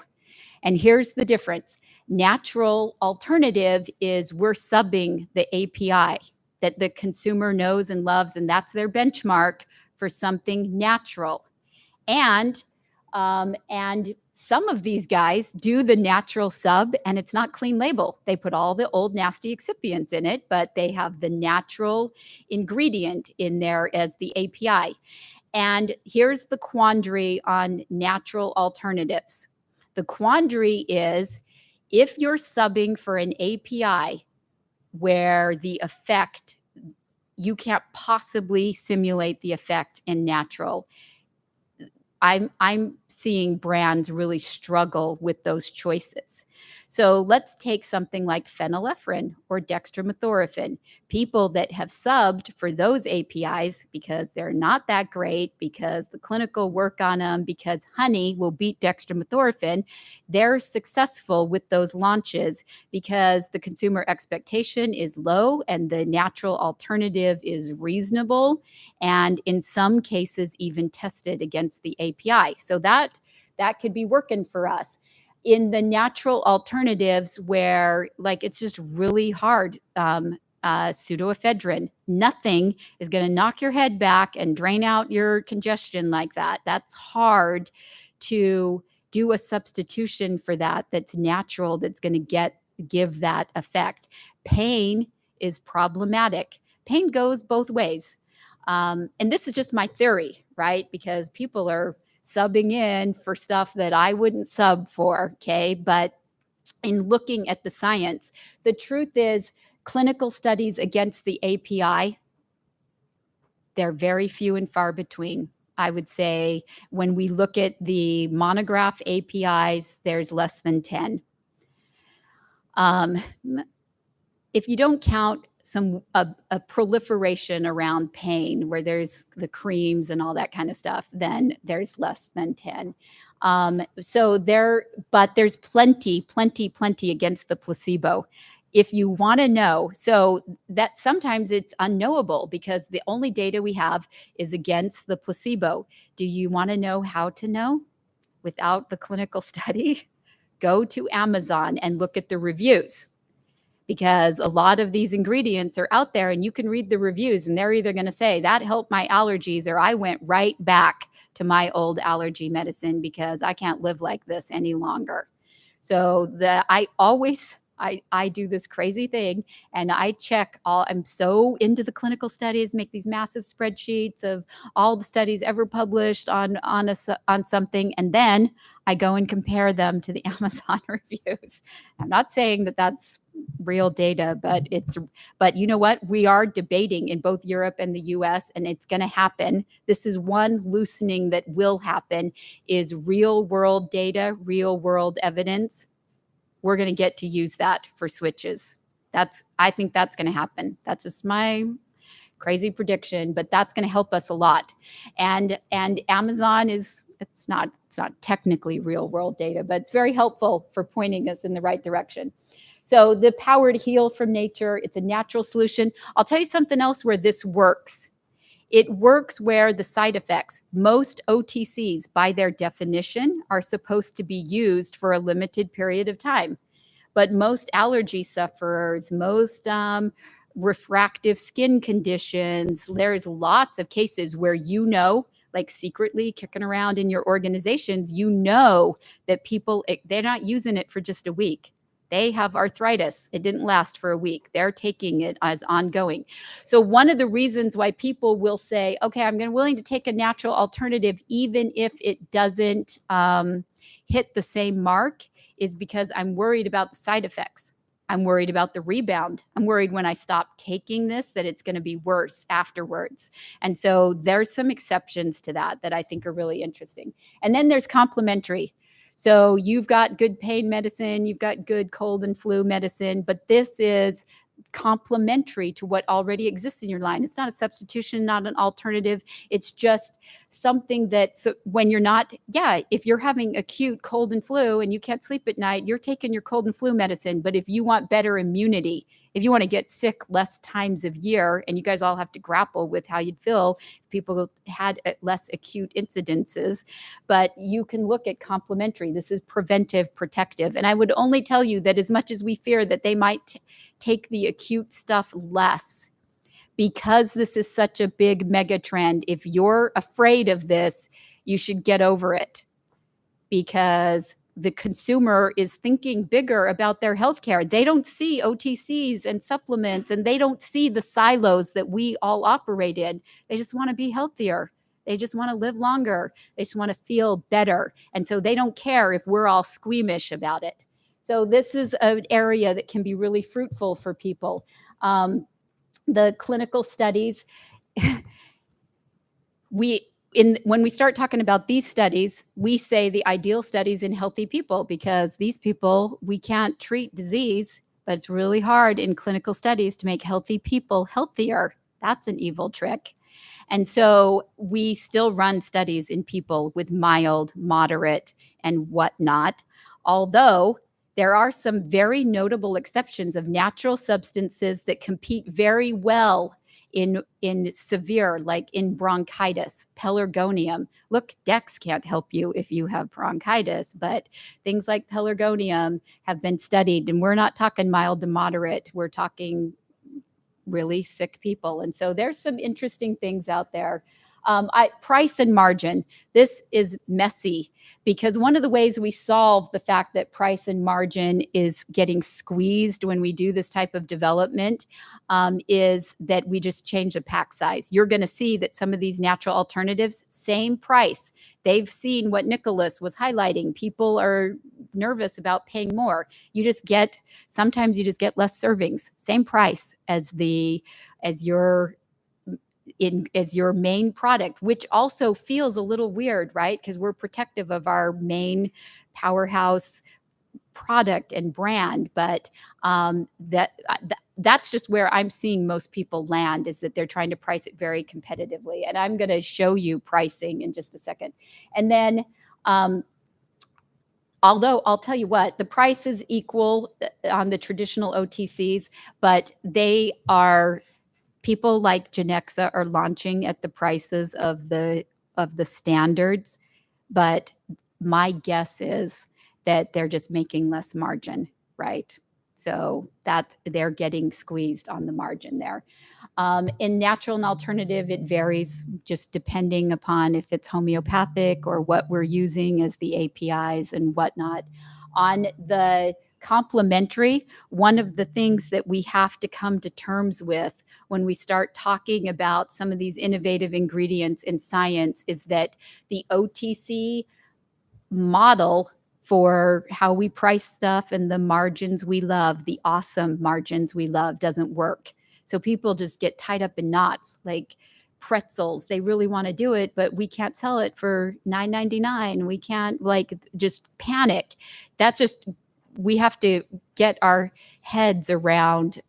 And here's the difference. Natural alternative is we're subbing the API that the consumer knows and loves, and that's their benchmark for something natural. And some of these guys do the natural sub, and it's not clean label. They put all the old nasty excipients in it, but they have the natural ingredient in there as the API. And here's the quandary on natural alternatives. The quandary is, if you're subbing for an API where the effect, you can't possibly simulate the effect in natural, I'm seeing brands really struggle with those choices. So let's take something like phenylephrine or dextromethorphan. People that have subbed for those APIs because they're not that great, because the clinical work on them, because honey will beat dextromethorphan, they're successful with those launches because the consumer expectation is low and the natural alternative is reasonable, and in some cases even tested against the API. So that could be working for us. In the natural alternatives where it's just really hard, pseudoephedrine, nothing is going to knock your head back and drain out your congestion like that. That's hard to do a substitution for that's natural, that's going to give that effect. Pain is problematic. Pain goes both ways. And this is just my theory, right? Because people are subbing in for stuff that I wouldn't sub for, okay? But in looking at the science, the truth is clinical studies against the API, they're very few and far between. I would say when we look at the monograph APIs, there's less than 10. If you don't count a proliferation around pain where there's the creams and all that kind of stuff, then there's less than 10. But there's plenty against the placebo. if you want to know, so that sometimes it's unknowable because the only data we have is against the placebo. Do you want to know how to know without the clinical study? Go to Amazon and look at the reviews, because a lot of these ingredients are out there and you can read the reviews and they're either going to say that helped my allergies or I went right back to my old allergy medicine because I can't live like this any longer. So I do this crazy thing and I check I'm so into the clinical studies, make these massive spreadsheets of all the studies ever published on something. And then I go and compare them to the Amazon reviews. I'm not saying that that's real data, but you know what? We are debating in both Europe and the US, and it's going to happen. This is one loosening that will happen, is real world data, real world evidence. We're going to get to use that for switches. I think that's going to happen. That's just my crazy prediction, but that's going to help us a lot. And Amazon it's not technically real world data, but it's very helpful for pointing us in the right direction. So the power to heal from nature, it's a natural solution. I'll tell you something else where this works. It works where the side effects, most OTCs by their definition are supposed to be used for a limited period of time. But most allergy sufferers, most refractive skin conditions, there's lots of cases where like secretly kicking around in your organizations, that people, they're not using it for just a week. They have arthritis. It didn't last for a week. They're taking it as ongoing. So one of the reasons why people will say, okay, I'm willing to take a natural alternative, even if it doesn't hit the same mark, is because I'm worried about the side effects. I'm worried about the rebound. I'm worried when I stop taking this that it's going to be worse afterwards. And so there's some exceptions to that I think are really interesting. And then there's complementary. So you've got good pain medicine, you've got good cold and flu medicine, but this is complementary to what already exists in your line. It's not a substitution, not an alternative. It's just something that, so when you're not, if you're having acute cold and flu and you can't sleep at night, you're taking your cold and flu medicine. But if you want better immunity, if you want to get sick less times of year, and you guys all have to grapple with how you'd feel if people had less acute incidences, but you can look at complementary. This is preventive, protective. And I would only tell you that as much as we fear that they might take the acute stuff less, because this is such a big mega trend, if you're afraid of this, you should get over it, because the consumer is thinking bigger about their healthcare. They don't see OTCs and supplements, and they don't see the silos that we all operate in. They just want to be healthier. They just want to live longer. They just want to feel better. And so they don't care if we're all squeamish about it. So this is an area that can be really fruitful for people. The clinical studies, when we start talking about these studies, we say the ideal studies in healthy people, because these people, we can't treat disease, but it's really hard in clinical studies to make healthy people healthier. That's an evil trick. And so we still run studies in people with mild, moderate, and whatnot, although there are some very notable exceptions of natural substances that compete very well in severe, like in bronchitis, pelargonium. Look, Dex can't help you if you have bronchitis, but things like pelargonium have been studied, and we're not talking mild to moderate. We're talking really sick people. And so there's some interesting things out there. Price and margin. This is messy, because one of the ways we solve the fact that price and margin is getting squeezed when we do this type of development is that we just change the pack size. You're going to see that some of these natural alternatives, same price. They've seen what Nicholas was highlighting. People are nervous about paying more. Sometimes you just get less servings, same price as your main product, which also feels a little weird, right? Because we're protective of our main powerhouse product and brand. But that's just where I'm seeing most people land, is that they're trying to price it very competitively. And I'm going to show you pricing in just a second. And then although I'll tell you what, the price is equal on the traditional OTCs, but people like Genexa are launching at the prices of the standards, but my guess is that they're just making less margin, right? So that they're getting squeezed on the margin there. In natural and alternative, it varies just depending upon if it's homeopathic or what we're using as the APIs and whatnot. On the complementary, one of the things that we have to come to terms with when we start talking about some of these innovative ingredients in science is that the OTC model for how we price stuff and the margins we love, the awesome margins we love, doesn't work. So people just get tied up in knots like pretzels. They really want to do it, but we can't sell it for $9.99. We can't just panic. That's just, we have to get our heads around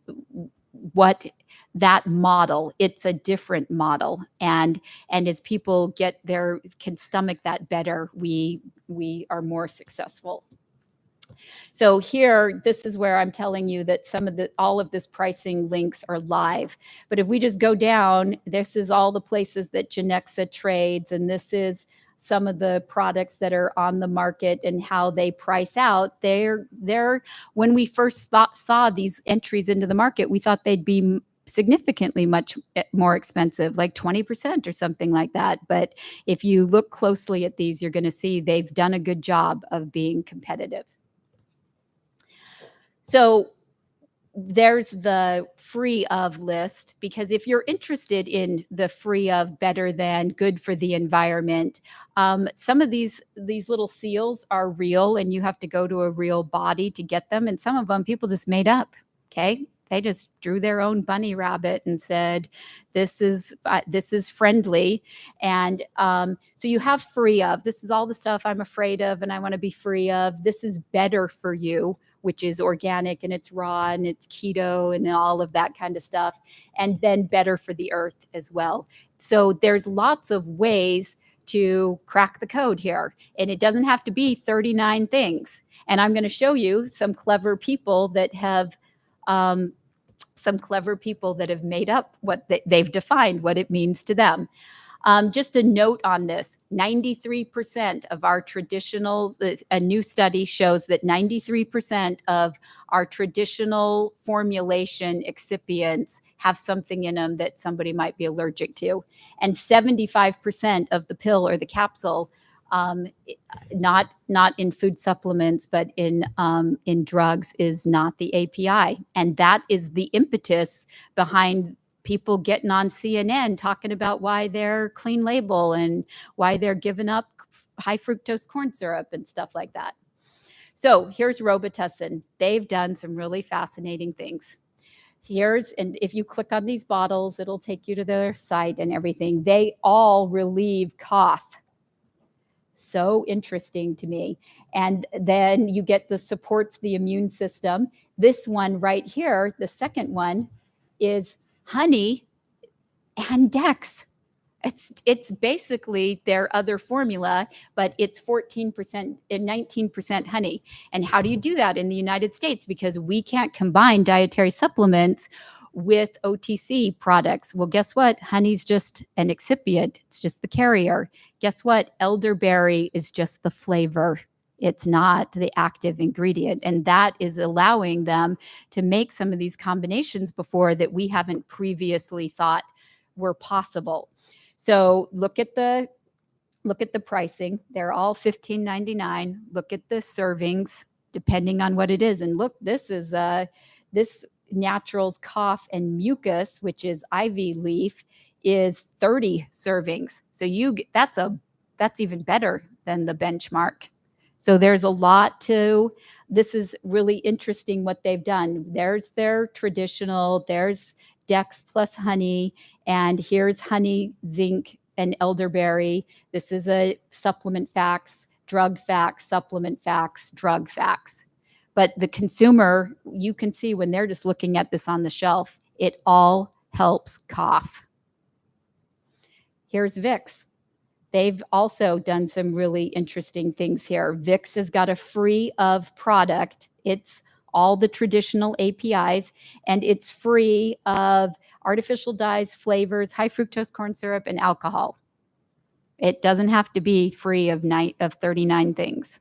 what that model, it's a different model. And as people can stomach that better, we are more successful. So here, this is where I'm telling you that all of this pricing links are live. But if we just go down, this is all the places that Genexa trades, and this is some of the products that are on the market and how they price out. When we first saw these entries into the market, we thought they'd be significantly much more expensive, like 20% or something like that. But if you look closely at these, you're going to see they've done a good job of being competitive. So there's the free of list, because if you're interested in the free of, better than, good for the environment, some of these little seals are real and you have to go to a real body to get them. And some of them people just made up. Okay. They just drew their own bunny rabbit and said, this is friendly. And so you have free of. This is all the stuff I'm afraid of and I want to be free of. This is better for you, which is organic and it's raw and it's keto and all of that kind of stuff. And then better for the earth as well. So there's lots of ways to crack the code here. And it doesn't have to be 39 things. And I'm going to show you some clever people that have made up what they've defined what it means to them. Just a note on this, 93% of our traditional, a new study shows that 93% of our traditional formulation excipients have something in them that somebody might be allergic to. And 75% of the pill or the capsule, not in food supplements, but in drugs, is not the API. And that is the impetus behind people getting on CNN talking about why they're clean label and why they're giving up high fructose corn syrup and stuff like that. So here's Robitussin. They've done some really fascinating things. And if you click on these bottles, it'll take you to their site and everything. They all relieve cough. So interesting to me. And then you get the supports the immune system. This one right here, the second one, is honey and Dex. It's basically their other formula, but it's 14% and 19% honey. And how do you do that in the United States? Because we can't combine dietary supplements with OTC products. Well, guess what? Honey's just an excipient. It's just the carrier. Guess what? Elderberry is just the flavor. It's not the active ingredient. And that is allowing them to make some of these combinations before that we haven't previously thought were possible. So look at the pricing. They're all $15.99. Look at the servings, depending on what it is. And look, this is this Naturals Cough and Mucus, which is ivy leaf, is 30 servings. So that's even better than the benchmark. So there's a lot to, this is really interesting what they've done. There's their traditional, there's Dex plus honey, and here's honey, zinc, and elderberry. This is a supplement facts, drug facts, supplement facts, drug facts. But the consumer, you can see when they're just looking at this on the shelf, it all helps cough. Here's Vicks. They've also done some really interesting things here. Vicks has got a free of product. It's all the traditional APIs, and it's free of artificial dyes, flavors, high fructose corn syrup, and alcohol. It doesn't have to be free of 39 things.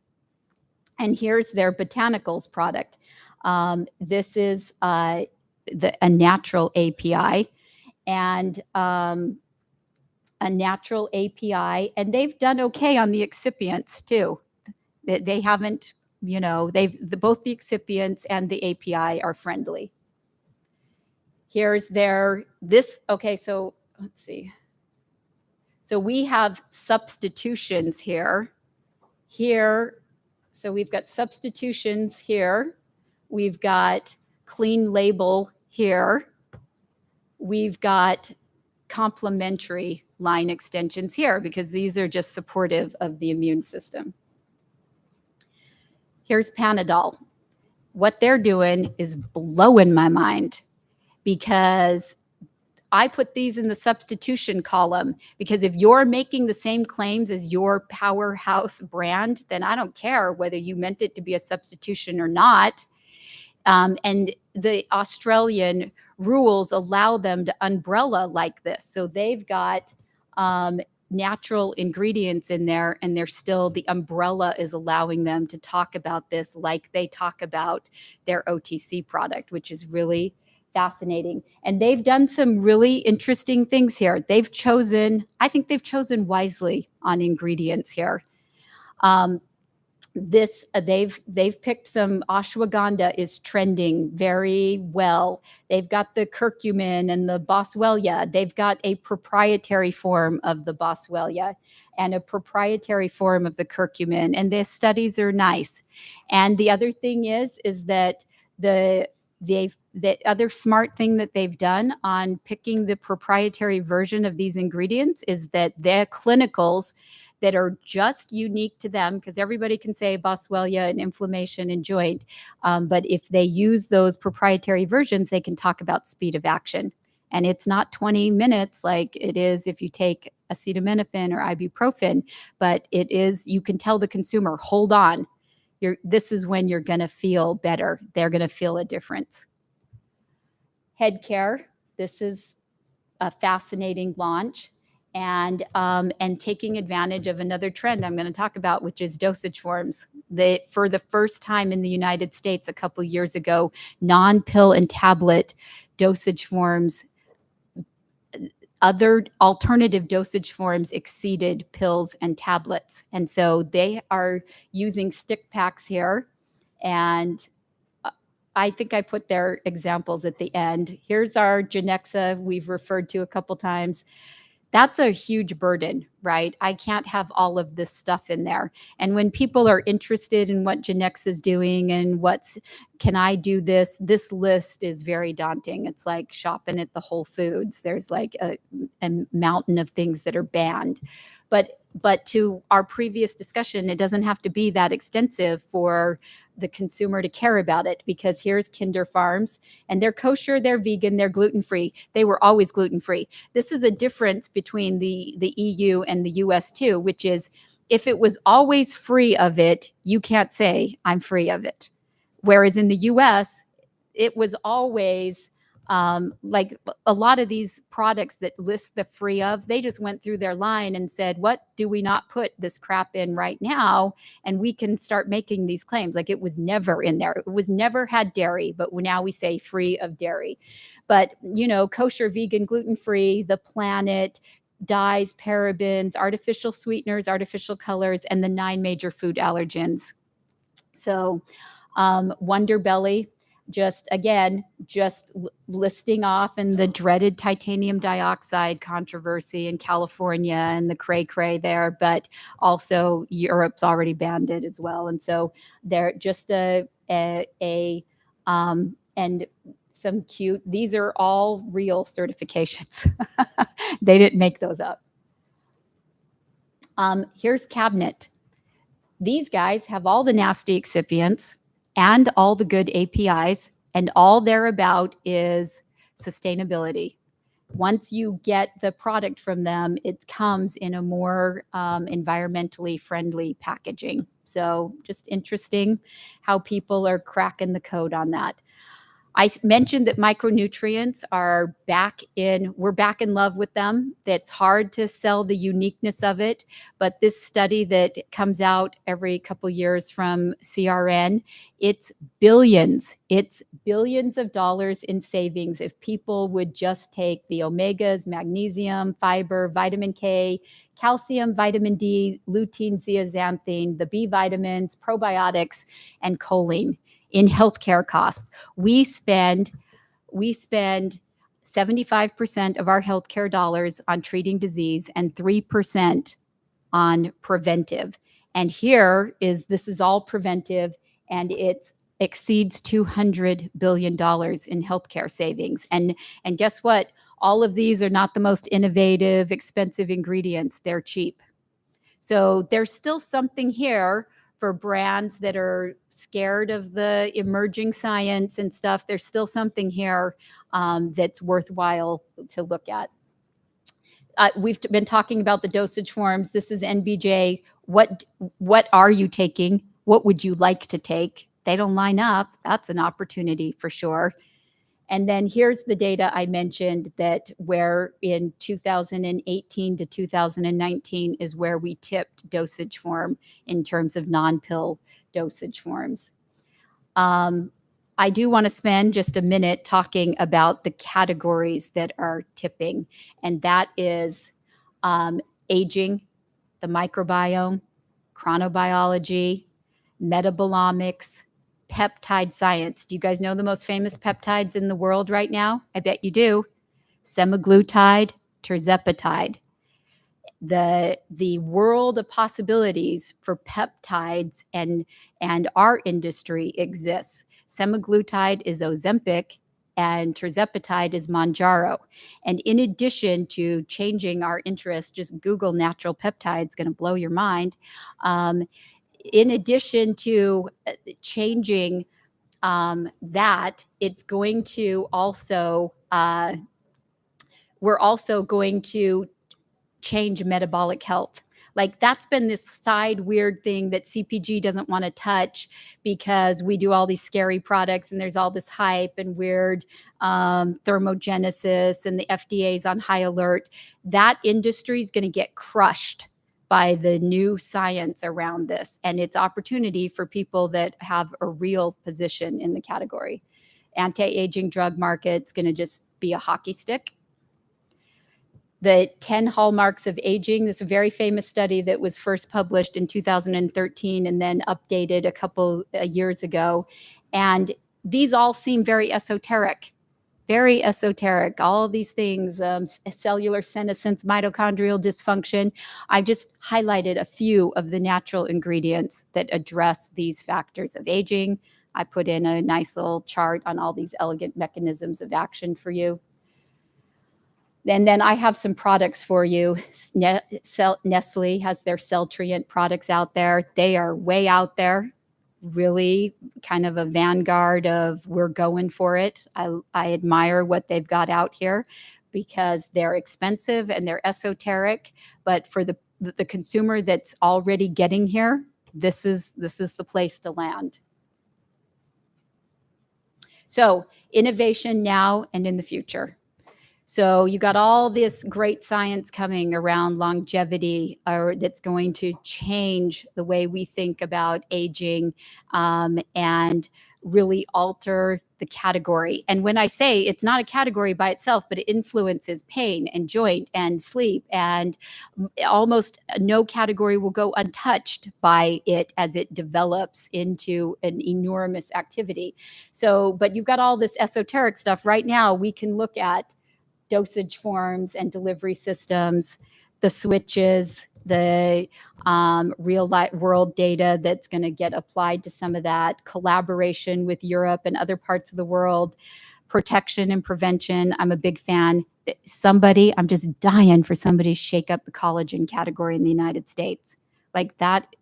And here's their botanicals product. This is a natural API, and a natural API, and they've done okay on the excipients too. They haven't, both the excipients and the API are friendly. Here's okay, so let's see. So we have substitutions here. So we've got substitutions here. We've got clean label here. We've got complementary line extensions here because these are just supportive of the immune system. Here's Panadol. What they're doing is blowing my mind because I put these in the substitution column because if you're making the same claims as your powerhouse brand, then I don't care whether you meant it to be a substitution or not. And the Australian rules allow them to umbrella like this. So they've got natural ingredients in there, and the umbrella is allowing them to talk about this like they talk about their OTC product, which is really fascinating. And they've done some really interesting things here. I think they've chosen wisely on ingredients here. They've picked some ashwagandha is trending very well. They've got the curcumin and the boswellia. They've got a proprietary form of the boswellia and a proprietary form of the curcumin, and their studies are nice. And the other thing is that the other smart thing that they've done on picking the proprietary version of these ingredients is that their clinicals that are just unique to them, because everybody can say boswellia and inflammation and joint, but if they use those proprietary versions, they can talk about speed of action. And it's not 20 minutes like it is if you take acetaminophen or ibuprofen, but it is, you can tell the consumer, hold on, this is when you're going to feel better. They're going to feel a difference. Head care, this is a fascinating launch. And taking advantage of another trend I'm going to talk about, which is dosage forms. For the first time in the United States a couple years ago, non-pill and tablet dosage forms, other alternative dosage forms exceeded pills and tablets. And so they are using stick packs here. And I think I put their examples at the end. Here's our Genexa we've referred to a couple times. That's a huge burden, right? I can't have all of this stuff in there. And when people are interested in what Genexa is doing and can I do this list is very daunting. It's like shopping at the Whole Foods. There's like a mountain of things that are banned. But to our previous discussion, it doesn't have to be that extensive for the consumer to care about it, because here's Kinder Farms, and they're kosher, they're vegan, they're gluten-free. They were always gluten-free. This is a difference between the EU and the US too, which is if it was always free of it, you can't say I'm free of it. Whereas in the US, it was always like a lot of these products that list the free of, they just went through their line and said, what do we not put this crap in right now? And we can start making these claims. Like it was never in there. It was never had dairy, but now we say free of dairy. But, kosher, vegan, gluten-free, the planet, dyes, parabens, artificial sweeteners, artificial colors, and the 9 major food allergens. So Wonder Belly, just listing off and the dreaded titanium dioxide controversy in California and the cray there, but also Europe's already banned it as well. And so they're just and some cute, these are all real certifications. They didn't make those up. Here's Cabinet. These guys have all the nasty excipients and all the good APIs, and all they're about is sustainability. once you get the product from them, it comes in a more environmentally friendly packaging. So just interesting how people are cracking the code on that. I mentioned that micronutrients are we're back in love with them. That's hard to sell the uniqueness of it, but this study that comes out every couple years from CRN, it's billions of dollars in savings if people would just take the omegas, magnesium, fiber, vitamin K, calcium, vitamin D, lutein, zeaxanthin, the B vitamins, probiotics, and choline in healthcare costs. We spend 75% of our healthcare dollars on treating disease and 3% on preventive. And this is all preventive, and it exceeds $200 billion in healthcare savings. And guess what? All of these are not the most innovative, expensive ingredients. They're cheap. So there's still something here for brands that are scared of the emerging science and stuff. There's still something here that's worthwhile to look at. We've been talking about the dosage forms. This is NBJ. What are you taking? What would you like to take? They don't line up. That's an opportunity for sure. And then here's the data I mentioned that where in 2018 to 2019 is where we tipped dosage form in terms of non-pill dosage forms. I do want to spend just a minute talking about the categories that are tipping, and that is aging, the microbiome, chronobiology, metabolomics, peptide science. Do you guys know the most famous peptides in the world right now? I bet you do. Semaglutide, tirzepatide. The world of possibilities for peptides and our industry exists. Semaglutide is Ozempic and tirzepatide is Mounjaro. And in addition to changing our interest, just Google natural peptides, going to blow your mind. In addition to changing that, it's going to also, we're also going to change metabolic health. Like that's been this side weird thing that CPG doesn't want to touch because we do all these scary products and there's all this hype and weird thermogenesis and the FDA's on high alert. That industry is going to get crushed by the new science around this, and it's opportunity for people that have a real position in the category. Anti-aging drug market's going to just be a hockey stick. The 10 hallmarks of aging, this is a very famous study that was first published in 2013 and then updated a couple years ago. And these all seem very esoteric. Very esoteric, all these things, cellular senescence, mitochondrial dysfunction. I just highlighted a few of the natural ingredients that address these factors of aging. I put in a nice little chart on all these elegant mechanisms of action for you. And then I have some products for you. Nestle has their Celltrient products out there. They are way out there. Really kind of a vanguard of we're going for it. I admire what they've got out here because they're expensive and they're esoteric, but for the consumer that's already getting here, this is the place to land. So innovation now and in the future. So you got all this great science coming around longevity that's going to change the way we think about aging and really alter the category. And when I say it's not a category by itself, but it influences pain and joint and sleep, and almost no category will go untouched by it as it develops into an enormous activity. So, but you've got all this esoteric stuff. Right now, we can look at dosage forms and delivery systems, the switches, the real world data that's going to get applied to some of that, collaboration with Europe and other parts of the world, protection and prevention. I'm a big fan. I'm just dying for somebody to shake up the collagen category in the United States. Like that,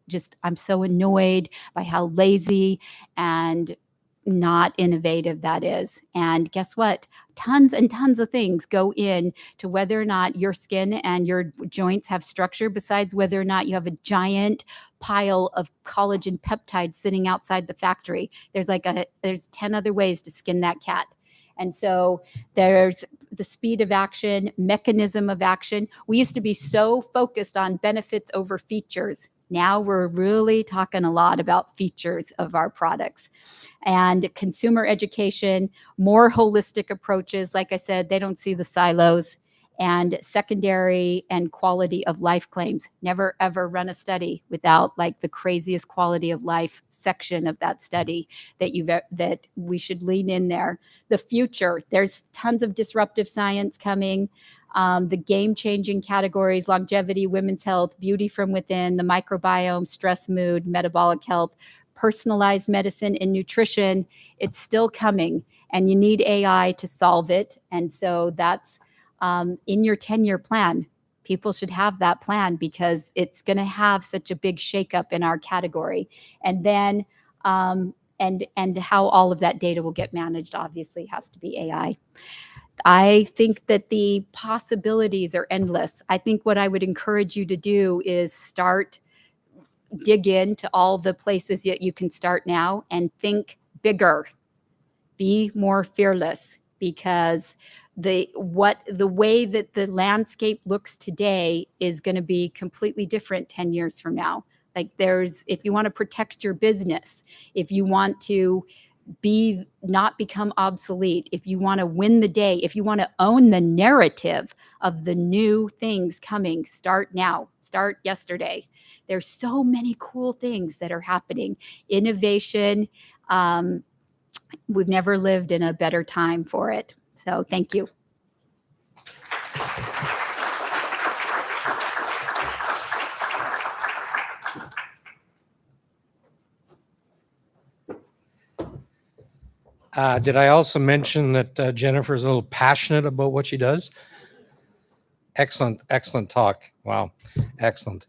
I'm so annoyed by how lazy and not innovative that is. And guess what? Tons and tons of things go in to whether or not your skin and your joints have structure, besides whether or not you have a giant pile of collagen peptides sitting outside the factory. There's 10 other ways to skin that cat. And so there's the speed of action, mechanism of action. We used to be so focused on benefits over features. Now we're really talking a lot about features of our products. And consumer education, more holistic approaches. Like I said, they don't see the silos. And secondary and quality of life claims. Never ever run a study without like the craziest quality of life section of that study that we should lean in there. The future, there's tons of disruptive science coming. The game-changing categories: longevity, women's health, beauty from within, the microbiome, stress, mood, metabolic health, personalized medicine and nutrition. It's still coming, and you need AI to solve it. And so that's in your 10-year plan. People should have that plan because it's going to have such a big shakeup in our category. And then and how all of that data will get managed obviously has to be AI. I think that the possibilities are endless. I think what I would encourage you to do is dig into all the places that you can start now and think bigger. Be more fearless, because the way that the landscape looks today is going to be completely different 10 years from now. Like if you want to protect your business, if you want to not become obsolete, if you want to win the day, if you want to own the narrative of the new things coming, start now, start yesterday. There's so many cool things that are happening. Innovation, we've never lived in a better time for it. So thank you.
Did I also mention that Jennifer is a little passionate about what she does? Excellent, excellent talk. Wow, excellent.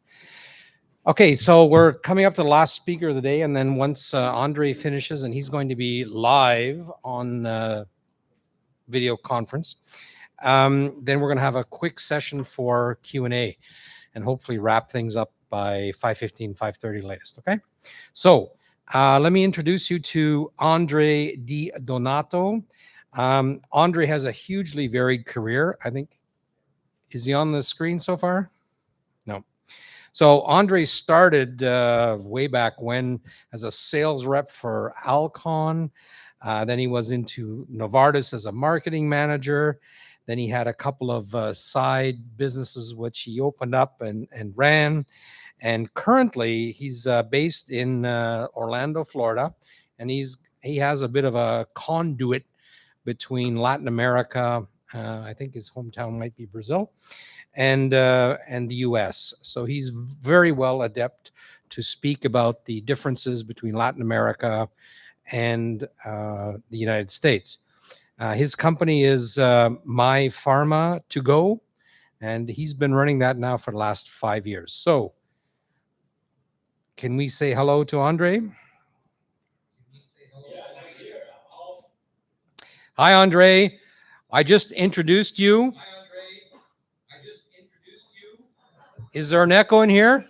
Okay, so we're coming up to the last speaker of the day, and then once Andre finishes, and he's going to be live on video conference, then we're going to have a quick session for Q&A, and hopefully wrap things up by 5:15, 5:30 latest, okay? So let me introduce you to Andre Di Donato. Andre has a hugely varied career. I think, is he on the screen so far? No. So Andre started way back when as a sales rep for Alcon. Then he was into Novartis as a marketing manager. Then he had a couple of side businesses which he opened up and ran. And currently he's based in Orlando, Florida, and he has a bit of a conduit between Latin America, I think his hometown might be Brazil, and the US. So he's very well adept to speak about the differences between Latin America and the United States. His company is My Pharma To Go, and he's been running that now for the last 5 years. So can we say hello to Andre? Hi, Andre. I just introduced you. Is there an echo in here?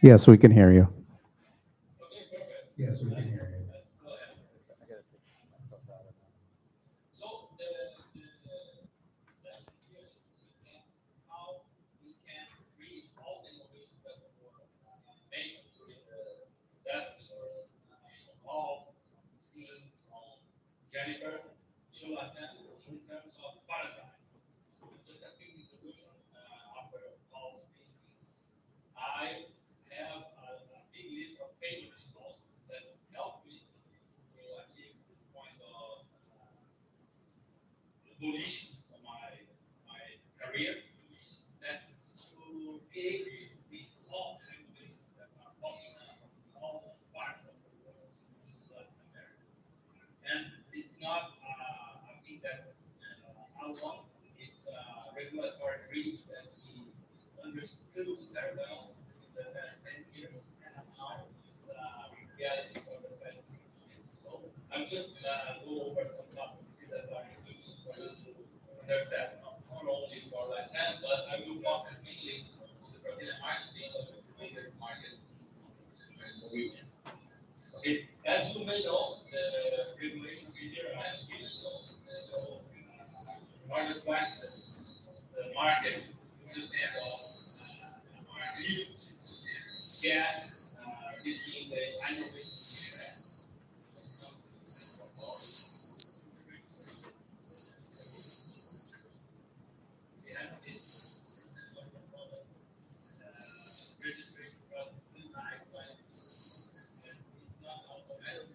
Yes, we can hear you. Yes, we can hear you.
Jennifer, should attend in terms of paradigm. Just a quick introduction after all speaking. I have a big list of famous laws that help me to achieve this point of evolution of my career. That to be able to be all the regulations that are popping up in all parts of the world, Latin America. And it's not a thing that's outlawed. It's a regulatory breach that we understood very well in the past 10 years, and now it's a reality for the past 6 years. So I'm just go over some topics that are introduced for you to understand, not only for Latin, but I will focus mainly on the Brazilian market being the biggest market in the region. Okay, as you may know, the regulations here are given so in order to access the market, you depend on market gap between the annual business and registration process is not and it's not automatic.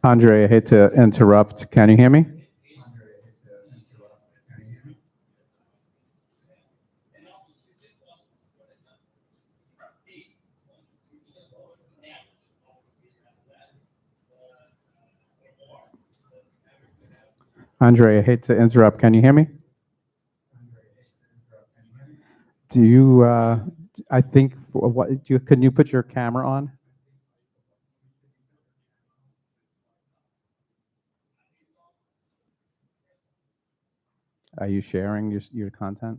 Andre, I hate to interrupt. Can you hear me? Andre, I hate to interrupt. Can you hear me? Do you, I think, can you put your camera on? Are you sharing your content?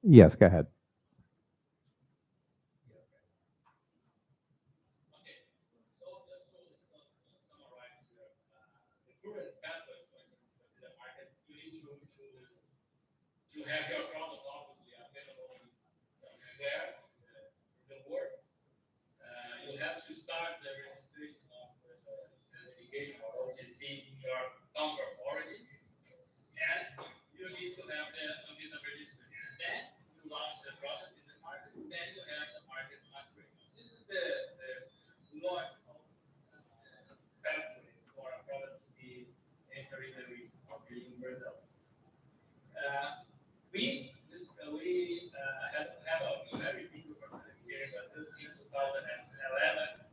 Yes, go ahead.
To have your product obviously available somewhere in the world, you have to start the registration of the certification or OTC in your country of origin, and you need to have the visa registration. Then you launch the product in the market, then you have the market maturation. This is the logical pathway for a product to be entering the region or being in Brazil. We have a very big opportunity here in Brazil since 2011.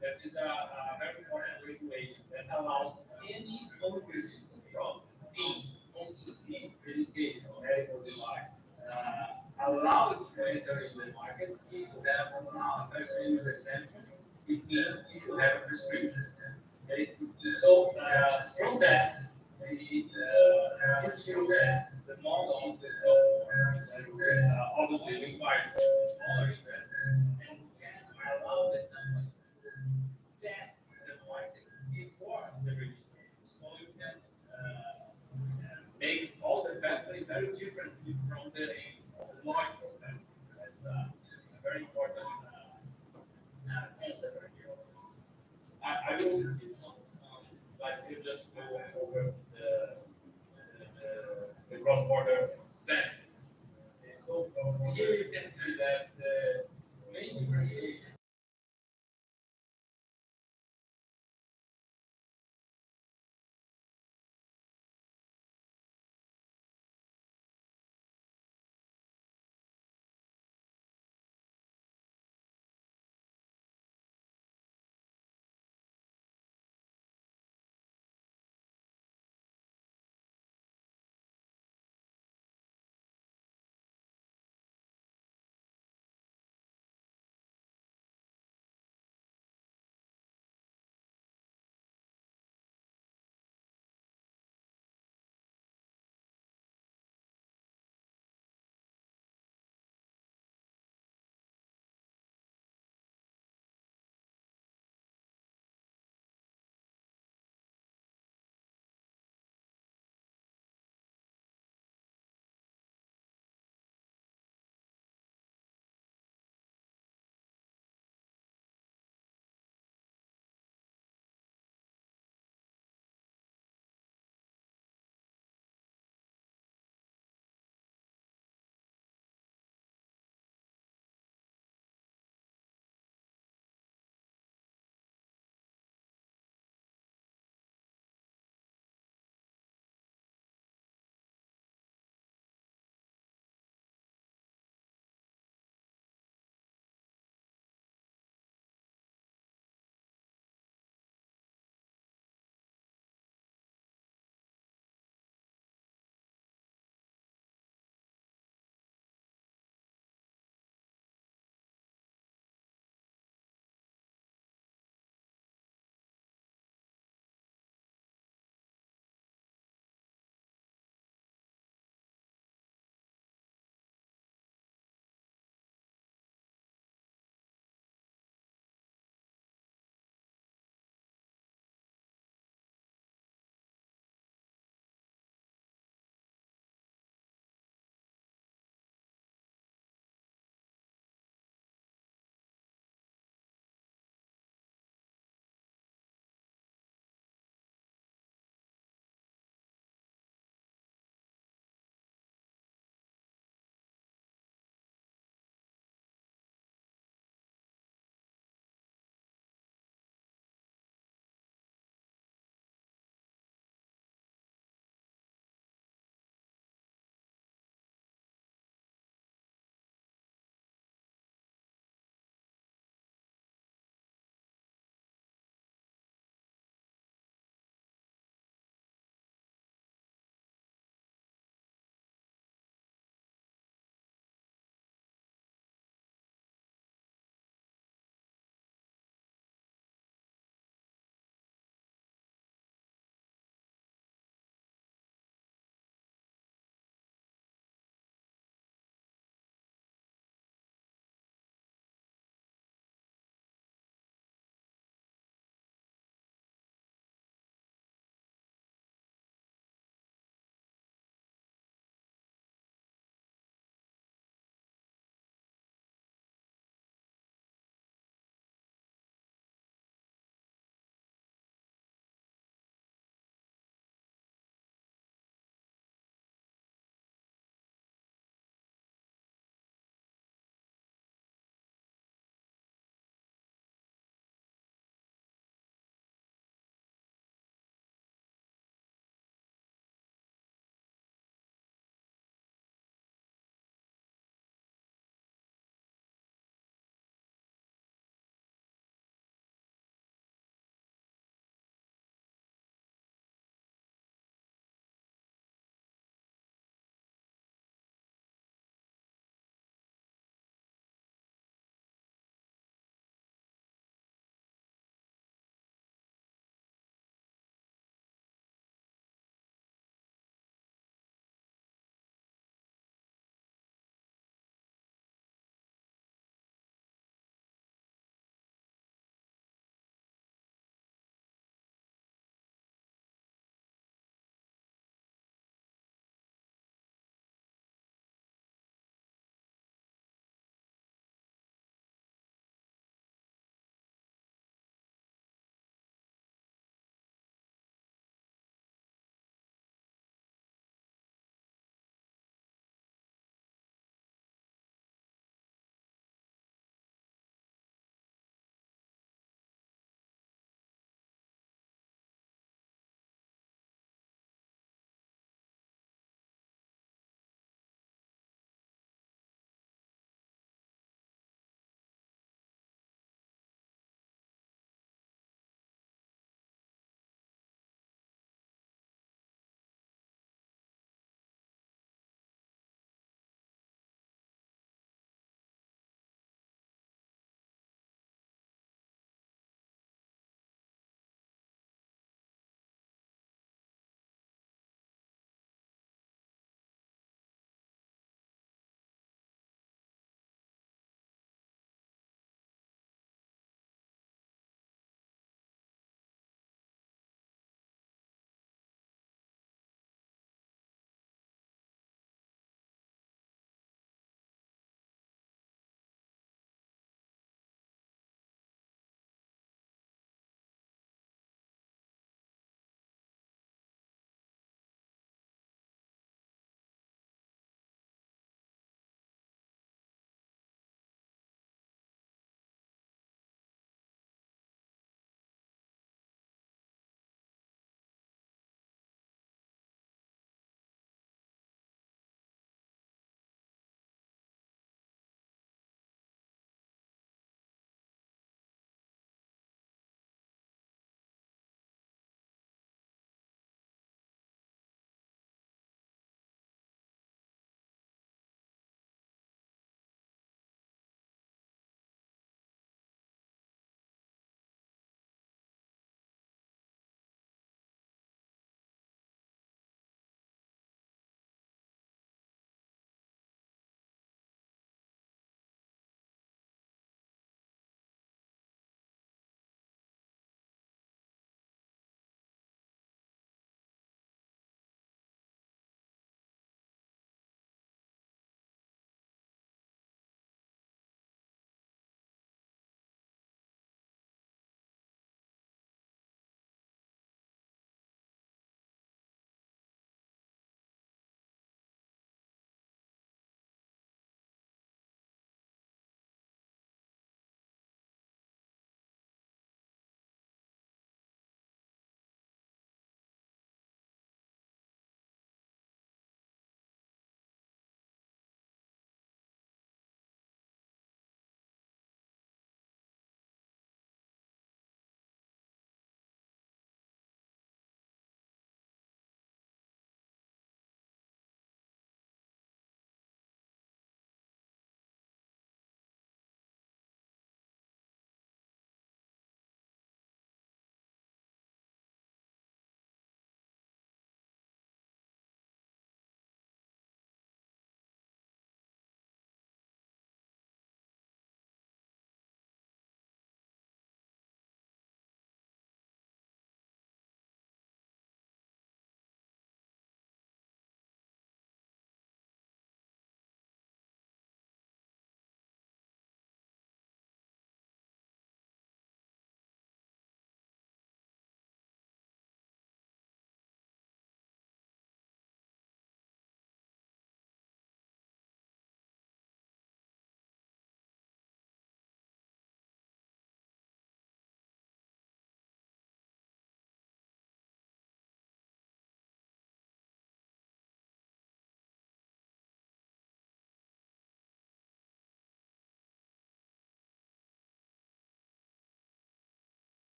That is a very important regulation that allows any overseas control in OTC registration or medical device allowed to enter in the market if you have a special use exemption. It means if you have a prescription. Okay? So from that, we ensure that the model obviously requires smaller investors and can allow the company to test the market before the registration. So you can make all the pathway very different from the logical pathway. That's a very important concept here. I will skip some slides here just to go over the cross-border benefits. So here you can see that the main differentiation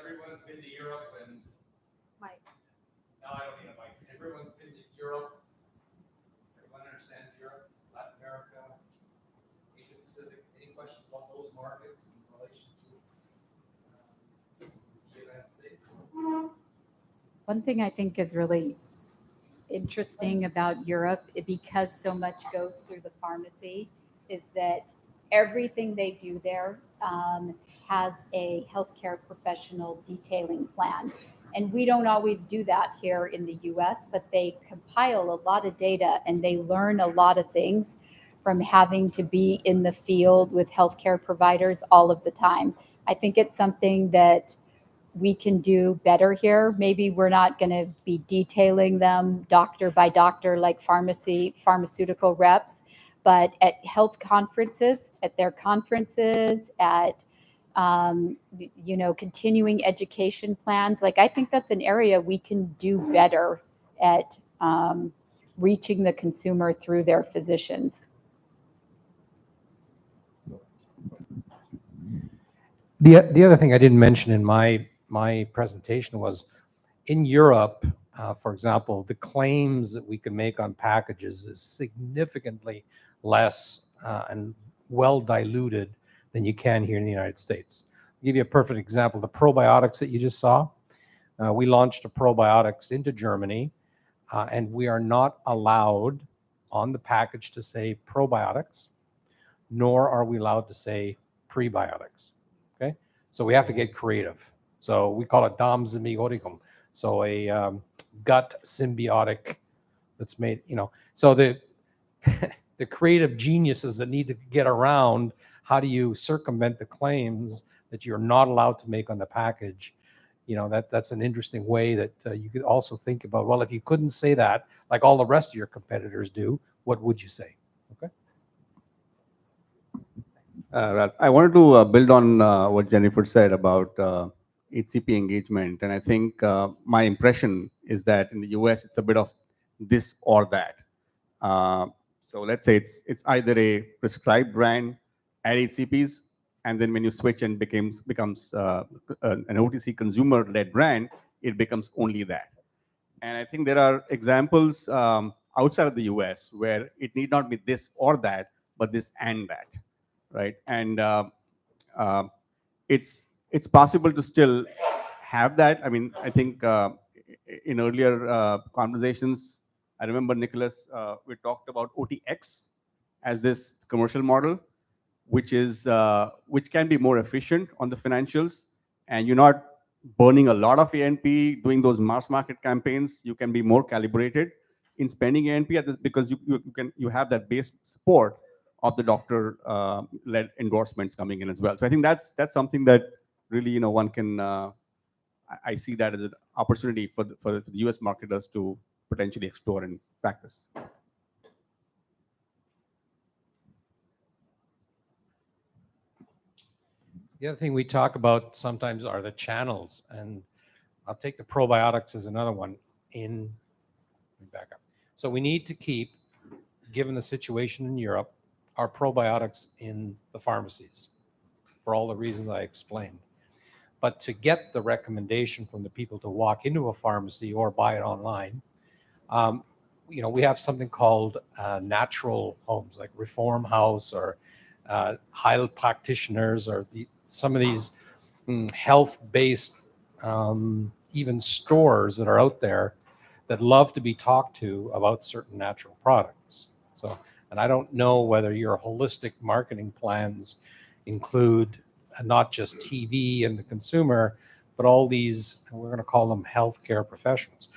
everyone's been to Europe and
Mike.
no, I don't need a mic. Everyone's been to Europe. Everyone understands Europe, Latin America, Asia Pacific. Any questions about those markets in relation to the United States?
One thing I think is really interesting about Europe, because so much goes through the pharmacy, is that everything they do there has a healthcare professional detailing plan. And we don't always do that here in the US, but they compile a lot of data and they learn a lot of things from having to be in the field with healthcare providers all of the time. I think it's something that we can do better here. Maybe we're not going to be detailing them doctor by doctor like pharmaceutical reps, but at health conferences, at their conferences, at continuing education plans, like I think that's an area we can do better at reaching the consumer through their physicians.
The other thing I didn't mention in my presentation was in Europe, for example, the claims that we can make on packages is significantly less and well diluted than you can here in the United States. I'll give you a perfect example. The probiotics that you just saw, we launched a probiotics into Germany, and we are not allowed on the package to say probiotics, nor are we allowed to say prebiotics. Okay, so we have to get creative. So we call it Darmsymbiotikum. So a gut symbiotic that's made, so the creative geniuses that need to get around how do you circumvent the claims that you're not allowed to make on the package. That's an interesting way that you could also think about, well, if you couldn't say that, like all the rest of your competitors do, what would you say? Okay.
I wanted to build on what Jennifer said about HCP engagement. And I think my impression is that in the US, it's a bit of this or that. So let's say it's either a prescribed brand at HCPs, and then when you switch and becomes an OTC consumer-led brand, it becomes only that. And I think there are examples outside of the US where it need not be this or that, but this and that, right? And it's possible to still have that. I mean, I think in earlier conversations, I remember, Nicholas, we talked about OTX as this commercial model, which can be more efficient on the financials, and you're not burning a lot of A&P doing those mass market campaigns. You can be more calibrated in spending A&P because you have that base support of the doctor-led endorsements coming in as well. So I think that's something that really one can. I see that as an opportunity for the US marketers to potentially explore and practice.
The other thing we talk about sometimes are the channels, and I'll take the probiotics as another one. Let me back up. So we need to keep, given the situation in Europe, our probiotics in the pharmacies for all the reasons I explained. But to get the recommendation from the people to walk into a pharmacy or buy it online, we have something called natural homes, like Reform House or Heil practitioners, or some of these health-based even stores that are out there that love to be talked to about certain natural products. So, and I don't know whether your holistic marketing plans include not just TV and the consumer, but all these, and we're going to call them healthcare professionals.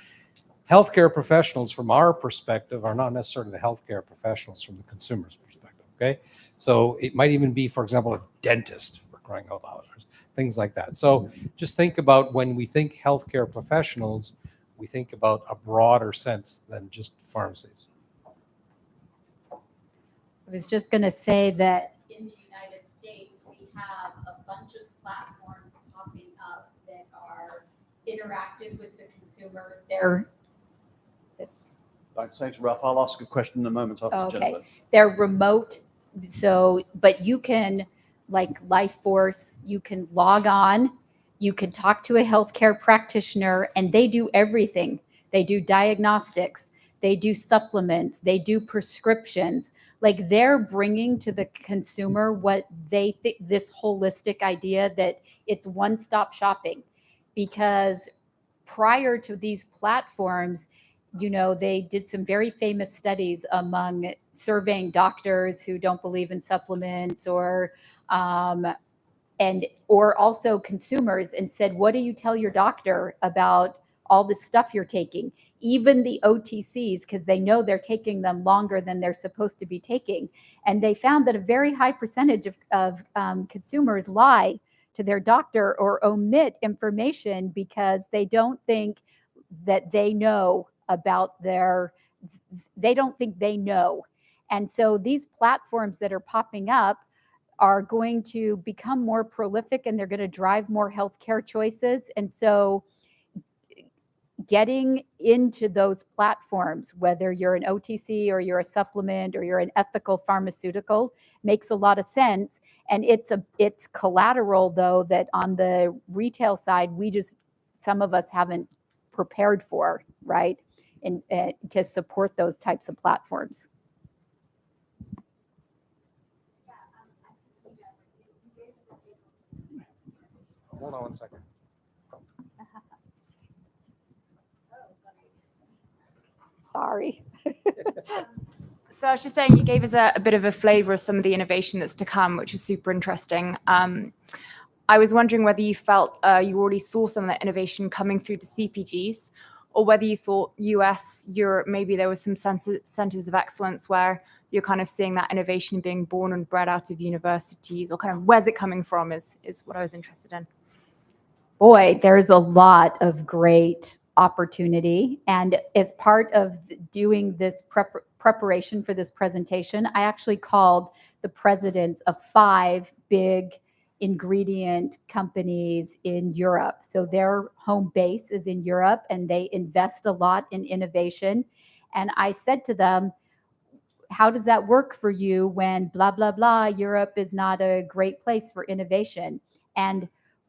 Healthcare professionals, from our perspective, are not necessarily the healthcare professionals from the consumer's perspective, okay? So it might even be, for example, a dentist, for crying out loud, things like that. So just think about, when we think healthcare professionals, we think about a broader sense than just pharmacies.
I was just going to say that in the United States, we have a bunch of platforms popping up that are interactive with the consumer.
Thanks, Ralph. I'll ask a question in a moment after Jennifer.
They're remote, but you can, like LifeForce, you can log on You can talk to a healthcare practitioner and they do everything. They do diagnostics, they do supplements, they do prescriptions. Like they're bringing to the consumer what they think, this holistic idea that it's one-stop shopping. Because prior to these platforms, you know, they did some very famous studies among surveying doctors who don't believe in supplements or or also consumers and said, what do you tell your doctor about all the stuff you're taking? Even the OTCs, because they know they're taking them longer than they're supposed to be taking. And they found that a very high percentage of consumers lie to their doctor or omit information because they don't think that they know about they don't think they know. And so these platforms that are popping up are going to become more prolific and they're going to drive more healthcare choices. And so getting into those platforms, whether you're an OTC or you're a supplement or you're an ethical pharmaceutical, makes a lot of sense. And it's collateral though that on the retail side, some of us haven't prepared for, right? And to support those types of platforms.
Hold on 1 second.
Sorry.
So I was just saying, you gave us a bit of a flavor of some of the innovation that's to come, which was super interesting. I was wondering whether you felt you already saw some of that innovation coming through the CPGs, or whether you thought US, Europe, maybe there was some centers of excellence where you're kind of seeing that innovation being born and bred out of universities, or kind of where's it coming from is what I was interested in.
Boy, there's a lot of great opportunity. And as part of doing this preparation for this presentation, I actually called the presidents of 5 big ingredient companies in Europe. So their home base is in Europe and they invest a lot in innovation. And I said to them, how does that work for you when blah, blah, blah, Europe is not a great place for innovation? And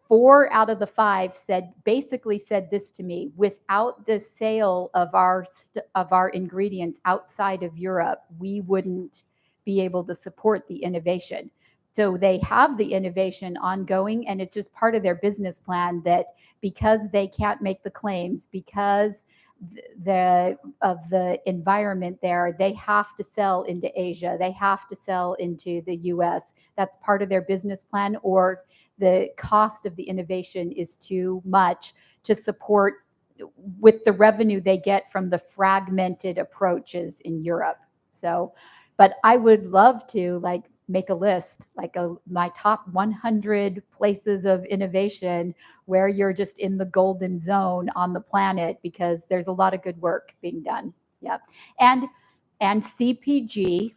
4 out of the 5 basically said this to me: without the sale of our ingredients outside of Europe, we wouldn't be able to support the innovation. So they have the innovation ongoing, and it's just part of their business plan that because they can't make the claims, because of the environment there, they have to sell into Asia, they have to sell into the US. That's part of their business plan, or the cost of the innovation is too much to support with the revenue they get from the fragmented approaches in Europe. So, but I would love to make a list, my top 100 places of innovation where you're just in the golden zone on the planet, because there's a lot of good work being done. Yep. And CPG,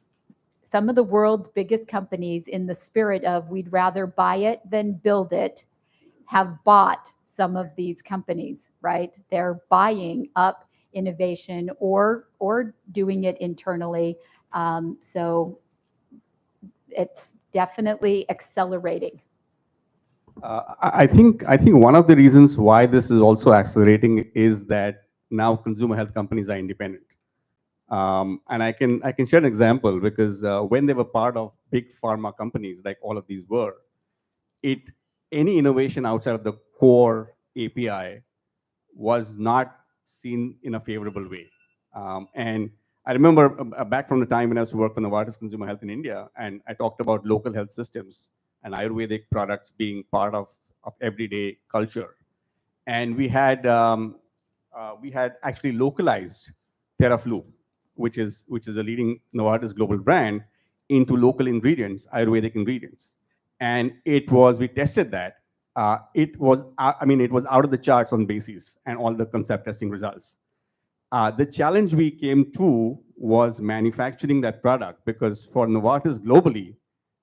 some of the world's biggest companies, in the spirit of we'd rather buy it than build it, have bought some of these companies, right? They're buying up innovation or doing it internally. So it's definitely accelerating.
I think one of the reasons why this is also accelerating is that now consumer health companies are independent. And I can share an example, because when they were part of big pharma companies, like all of these were, any innovation outside of the core API was not seen in a favorable way. And I remember back from the time when I used to work for Novartis Consumer Health in India, and I talked about local health systems and Ayurvedic products being part of everyday culture. And we had actually localized Theraflu, which is a leading Novartis global brand, into local ingredients, Ayurvedic ingredients. And we tested that. It was out of the charts on basis and all the concept testing results. The challenge we came to was manufacturing that product, because for Novartis globally,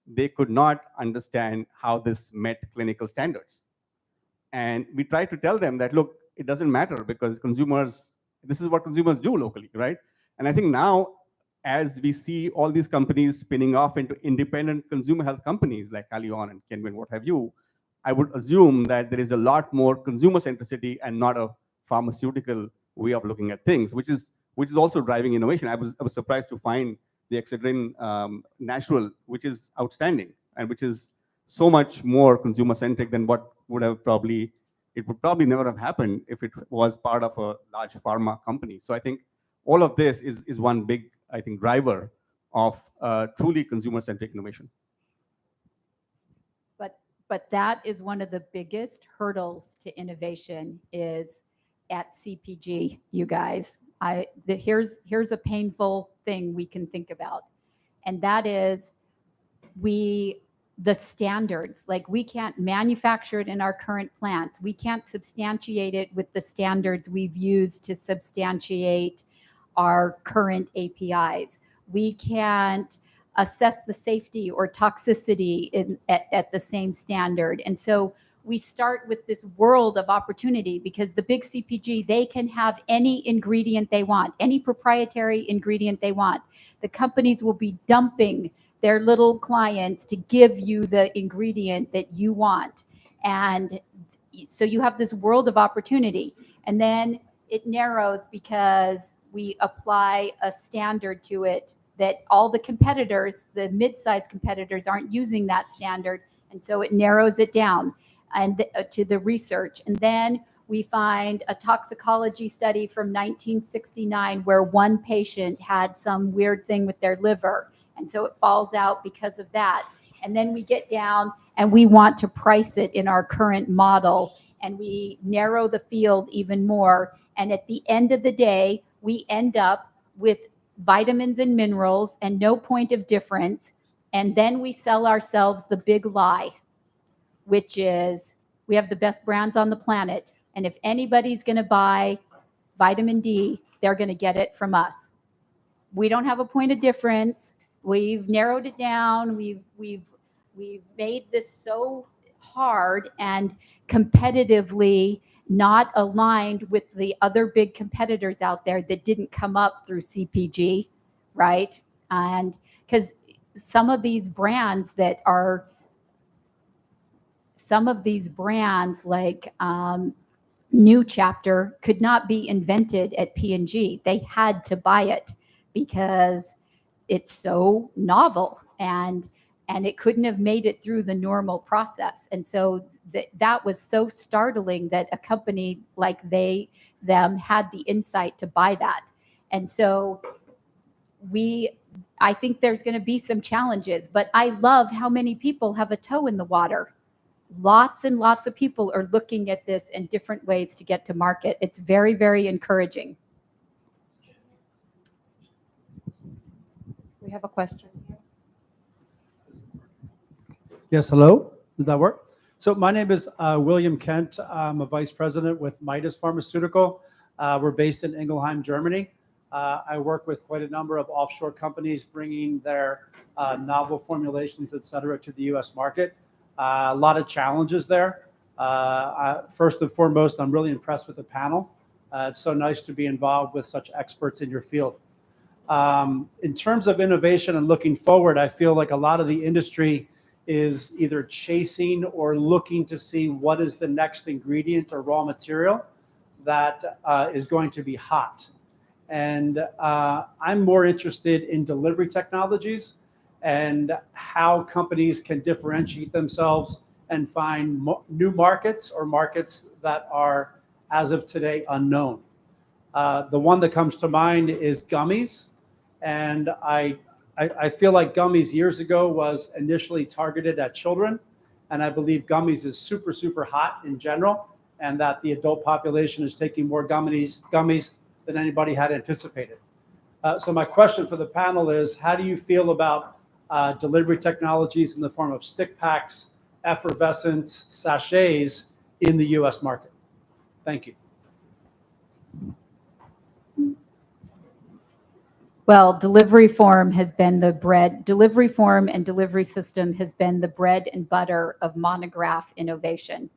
they could not understand how this met clinical standards. And we tried to tell them that, look, it doesn't matter, because this is what consumers do locally, right? And I think now, as we see all these companies spinning off into independent consumer health companies like Haleon and Kenvue, what have you, I would assume that there is a lot more consumer centricity and not a pharmaceutical way of looking at things, which is also driving innovation. I was surprised to find the Excedrin natural, which is outstanding and which is so much more consumer centric than what would probably never have happened if it was part of a large pharma company. So I think all of this is one big, I think, driver of truly consumer centric innovation.
But that is one of the biggest hurdles to innovation is at CPG, you guys. Here's a painful thing we can think about, and that is the standards. Like, we can't manufacture it in our current plant. We can't substantiate it with the standards we've used to substantiate our current APIs. We can't assess the safety or toxicity at the same standard. And so we start with this world of opportunity, because the big CPG, they can have any ingredient they want, any proprietary ingredient they want. The companies will be dumping their little clients to give you the ingredient that you want. And so you have this world of opportunity. And then it narrows because we apply a standard to it that all the competitors, the mid-sized competitors, aren't using that standard. And so it narrows it down and to the research. And then we find a toxicology study from 1969 where one patient had some weird thing with their liver. And so it falls out because of that. And then we get down and we want to price it in our current model, and we narrow the field even more. And at the end of the day, we end up with vitamins and minerals and no point of difference. And then we sell ourselves the big lie, which is we have the best brands on the planet. And if anybody's going to buy vitamin D, they're going to get it from us. We don't have a point of difference. We've narrowed it down. We've made this so hard and competitively not aligned with the other big competitors out there that didn't come up through CPG, right? And because some of these brands like New Chapter could not be invented at P&G. They had to buy it because it's so novel, and it couldn't have made it through the normal process. And so that was so startling that a company like them had the insight to buy that. And so I think there's going to be some challenges, but I love how many people have a toe in the water. Lots and lots of people are looking at this in different ways to get to market. It's very, very encouraging.
We have a question.
Yes, hello. Does that work? So my name is William Kent. I'm a vice president with Midas Pharmaceutical. We're based in Ingelheim, Germany. I work with quite a number of offshore companies bringing their novel formulations, et cetera, to the U.S. market. A lot of challenges there. First and foremost, I'm really impressed with the panel. It's so nice to be involved with such experts in your field. In terms of innovation and looking forward, I feel like a lot of the industry is either chasing or looking to see what is the next ingredient or raw material that is going to be hot. And I'm more interested in delivery technologies and how companies can differentiate themselves and find new markets or markets that are, as of today, unknown. The one that comes to mind is gummies. And I feel like gummies years ago was initially targeted at children. And I believe gummies is super, super hot in general, and that the adult population is taking more gummies than anybody had anticipated. So my question for the panel is, how do you feel about delivery technologies in the form of stick packs, effervescents, sachets in the US market? Thank you.
Well, delivery form and delivery system has been the bread and butter of monograph innovation.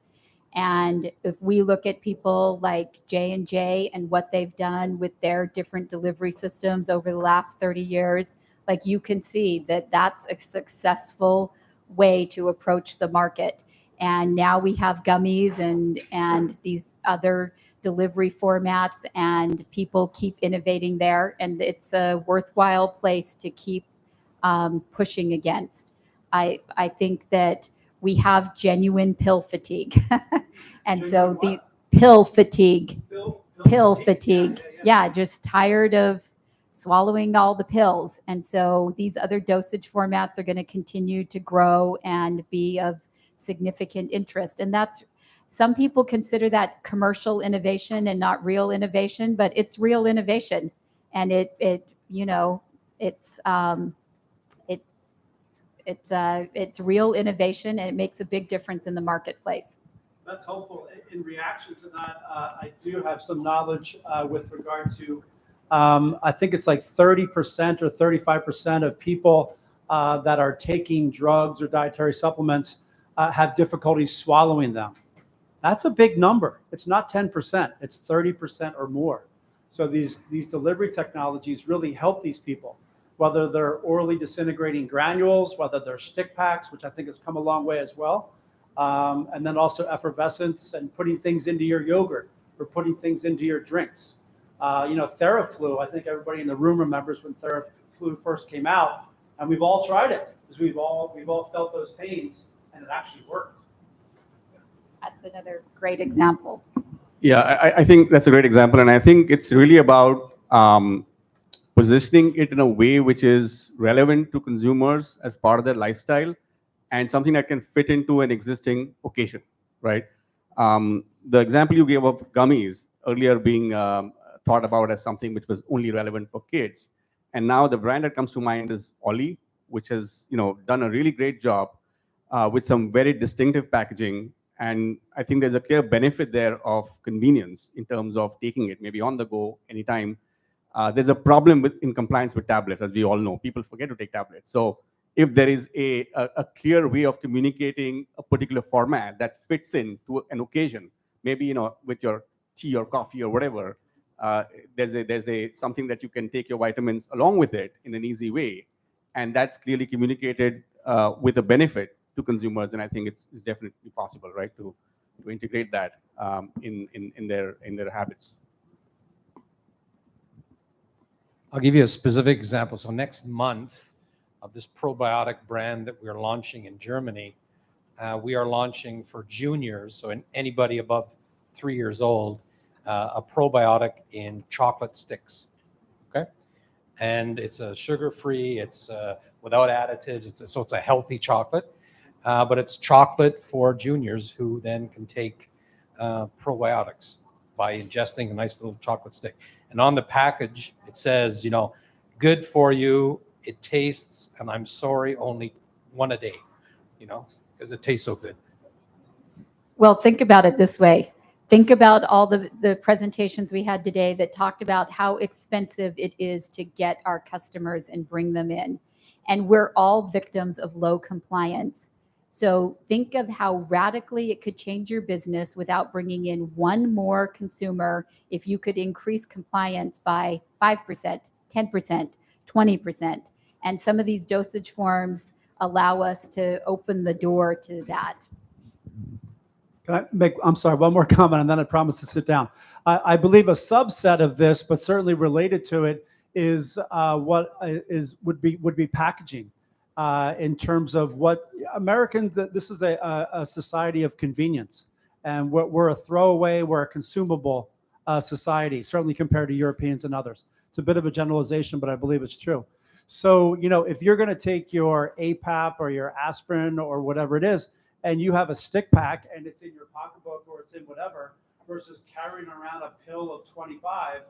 And if we look at people like J&J and what they've done with their different delivery systems over the last 30 years, like, you can see that that's a successful way to approach the market. And now we have gummies and these other delivery formats, and people keep innovating there. And it's a worthwhile place to keep pushing against. I think that we have genuine pill fatigue. And so the pill fatigue, pill fatigue. Yeah, just tired of swallowing all the pills. And so these other dosage formats are going to continue to grow and be of significant interest. And that's, some people consider that commercial innovation and not real innovation, but it's real innovation. And it's real innovation, and it makes a big difference in the marketplace.
That's helpful. In reaction to that, I do have some knowledge with regard to, I think it's like 30% or 35% of people that are taking drugs or dietary supplements have difficulty swallowing them. That's a big number. It's not 10%, it's 30% or more. So these delivery technologies really help these people, whether they're orally disintegrating granules, whether they're stick packs, which I think has come a long way as well. And then also effervescence and putting things into your yogurt or putting things into your drinks. Theraflu, I think everybody in the room remembers when Theraflu first came out, and we've all tried it because we've all felt those pains, and it actually worked.
That's another great example.
Yeah, I think that's a great example. And I think it's really about positioning it in a way which is relevant to consumers as part of their lifestyle and something that can fit into an existing occasion, right? The example you gave of gummies earlier being thought about as something which was only relevant for kids. And now the brand that comes to mind is Ollie, which has done a really great job with some very distinctive packaging. And I think there's a clear benefit there of convenience in terms of taking it maybe on the go anytime. There's a problem in compliance with tablets, as we all know. People forget to take tablets. So if there is a clear way of communicating a particular format that fits into an occasion, maybe with your tea or coffee or whatever, there's something that you can take your vitamins along with it in an easy way, and that's clearly communicated with a benefit to consumers. And I think it's definitely possible, right, to integrate that in their habits.
I'll give you a specific example. So next month, of this probiotic brand that we're launching in Germany, we are launching for juniors, so anybody above 3 years old, a probiotic in chocolate sticks. Okay, and it's a sugar-free. It's without additives. So it's a healthy chocolate, but it's chocolate for juniors who then can take probiotics by ingesting a nice little chocolate stick. And on the package, it says, good for you. It tastes, and I'm sorry, only one a day, because it tastes so good.
Well, think about it this way. Think about all the presentations we had today that talked about how expensive it is to get our customers and bring them in. And we're all victims of low compliance. So think of how radically it could change your business without bringing in one more consumer if you could increase compliance by 5%, 10%, 20%. And some of these dosage forms allow us to open the door to that.
Can I make, I'm sorry, one more comment, and then I promise to sit down. I believe a subset of this, but certainly related to it, is would be packaging. In terms of what Americans, this is a society of convenience, and we're a throwaway, we're a consumable society, certainly compared to Europeans and others. It's a bit of a generalization, but I believe it's true. So, if you're going to take your APAP or your aspirin or whatever it is, and you have a stick pack and it's in your pocketbook or it's in whatever, versus carrying around a pill of 25,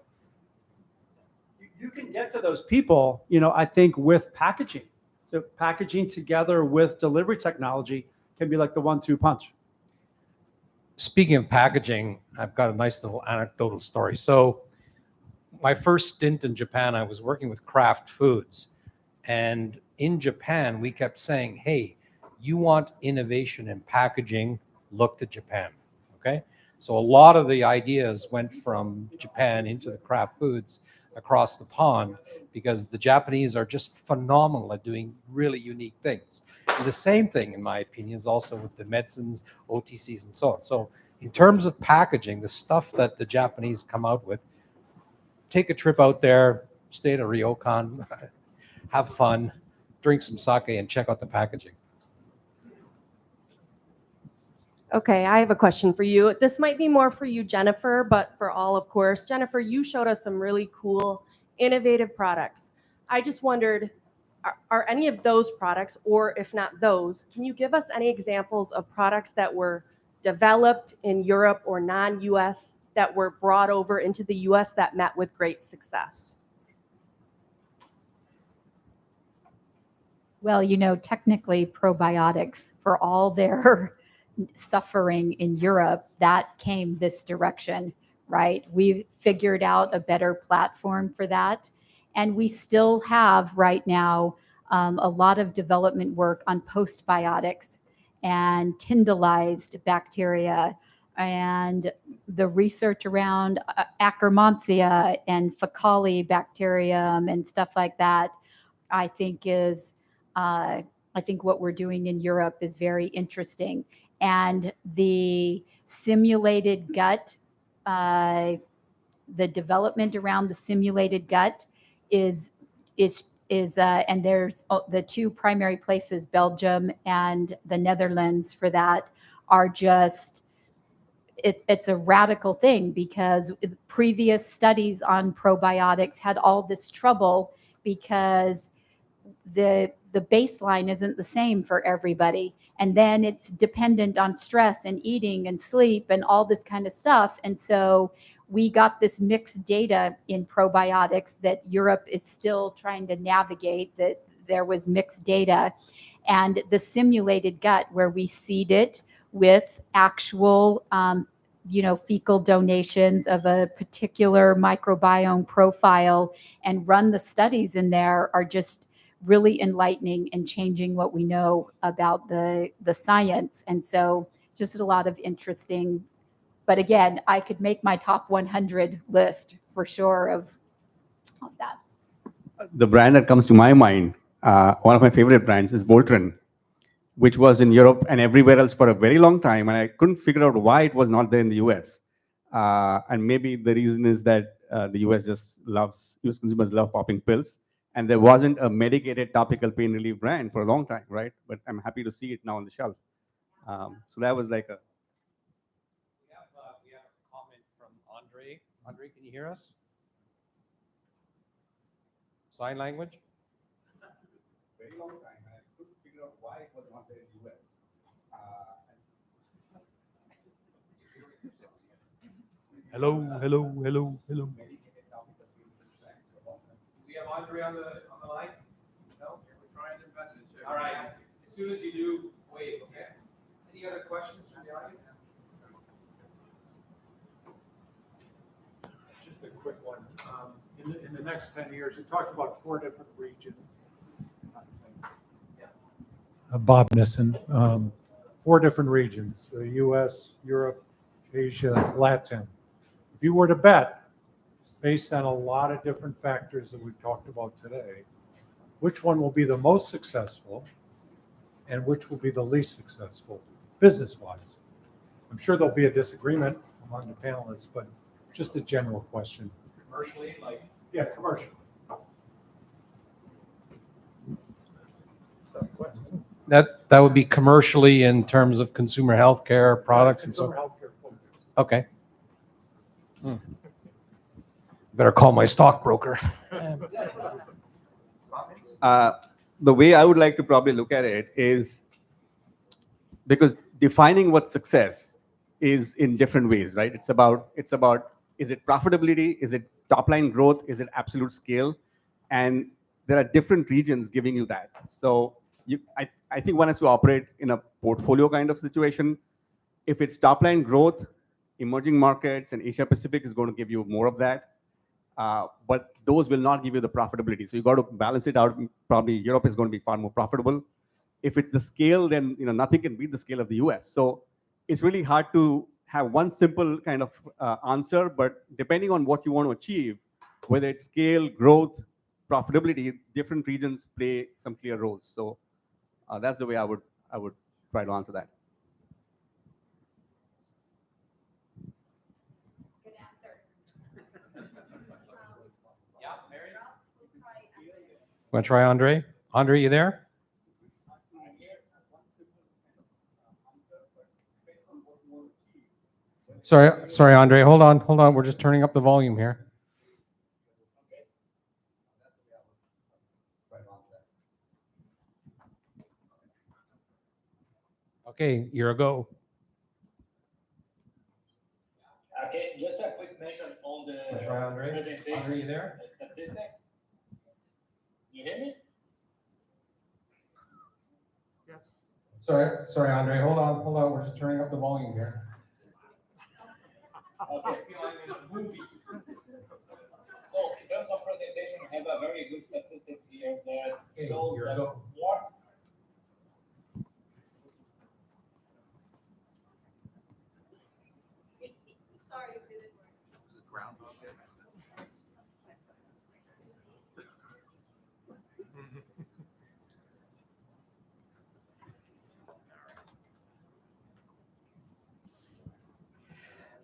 you can get to those people, I think, with packaging. So packaging together with delivery technology can be like the 1-2 punch.
Speaking of packaging, I've got a nice little anecdotal story. So my first stint in Japan, I was working with Kraft Foods. And in Japan, we kept saying, hey, you want innovation in packaging, look to Japan. Okay? So a lot of the ideas went from Japan into the Kraft Foods across the pond, because the Japanese are just phenomenal at doing really unique things. the same thing, in my opinion, is also with the medicines, OTCs, and so on. So in terms of packaging, the stuff that the Japanese come out with, take a trip out there, stay at a ryokan, have fun, drink some sake, and check out the packaging.
Okay, I have a question for you. This might be more for you, Jennifer, but for all, of course. Jennifer, you showed us some really cool, innovative products. I just wondered, are any of those products, or if not those, can you give us any examples of products that were developed in Europe or non-US that were brought over into the US that met with great success?
Well, technically probiotics, for all their suffering in Europe, that came this direction, right? We've figured out a better platform for that. And we still have right now a lot of development work on postbiotics and tyndalized bacteria and the research around Akkermansia and Fecali bacterium and stuff like that, I think what we're doing in Europe is very interesting. And the simulated gut, the development around the simulated gut is and there's the two primary places, Belgium and the Netherlands, for that are just, it's a radical thing, because previous studies on probiotics had all this trouble because the baseline isn't the same for everybody. And then it's dependent on stress and eating and sleep and all this kind of stuff. And so we got this mixed data in probiotics that Europe is still trying to navigate, that there was mixed data. And the simulated gut, where we seed it with actual fecal donations of a particular microbiome profile and run the studies in there, are just really enlightening and changing what we know about the science. And so just a lot of interesting, but again, I could make my top 100 list for sure of that.
The brand that comes to my mind, one of my favorite brands, is Voltron, which was in Europe and everywhere else for a very long time. And I couldn't figure out why it was not there in the US. And maybe the reason is that the US consumers love popping pills. And there wasn't a medicated topical pain relief brand for a long time, right? But I'm happy to see it now on the shelf. So that was like a...
We have a comment from Andre. Andre, can you hear us? Sign language?
Very long time, and I couldn't figure out why it was not there in the US.
Hello. We have Andre on the line? No? We're trying to message him. All right. As soon as you do, wait, okay? Any other questions from the audience?
Just a quick one. In the next 10 years, you talked about 4 different regions. Bob Nissen, 4 different regions, the US, Europe, Asia, Latin. If you were to bet, based on a lot of different factors that we've talked about today, which one will be the most successful and which will be the least successful business-wise? I'm sure there'll be a disagreement among the panelists, but just a general question.
Commercially, like?
Yeah, commercially.
That would be commercially in terms of consumer healthcare products and so on?
Healthcare focus.
Okay. Better call my stockbroker.
The way I would like to probably look at it is, because defining what success is in different ways, right? It's about, is it profitability? Is it top line growth? Is it absolute scale? And there are different regions giving you that. So I think one has to operate in a portfolio kind of situation. If it's top line growth, emerging markets and Asia Pacific is going to give you more of that. But those will not give you the profitability. So you got to balance it out. Probably Europe is going to be far more profitable. If it's the scale, then nothing can beat the scale of the US. So it's really hard to have one simple kind of answer, but depending on what you want to achieve, whether it's scale, growth, profitability, different regions play some clear roles. So That's the way I would try to answer that.
Want to try Andre? Andre, you there? Sorry, Andre. Hold on. We're just turning up the volume here. Okay, you're a go.
Okay, just a quick mention on the
Let's try Andre.
presentation.
Andre, you there?
Statistics. You hear me?
Sorry, Andre. Hold on. We're just turning up the volume here.
Okay. So in terms of presentation, we have a very good statistics here that shows that more.
Sorry, it didn't work.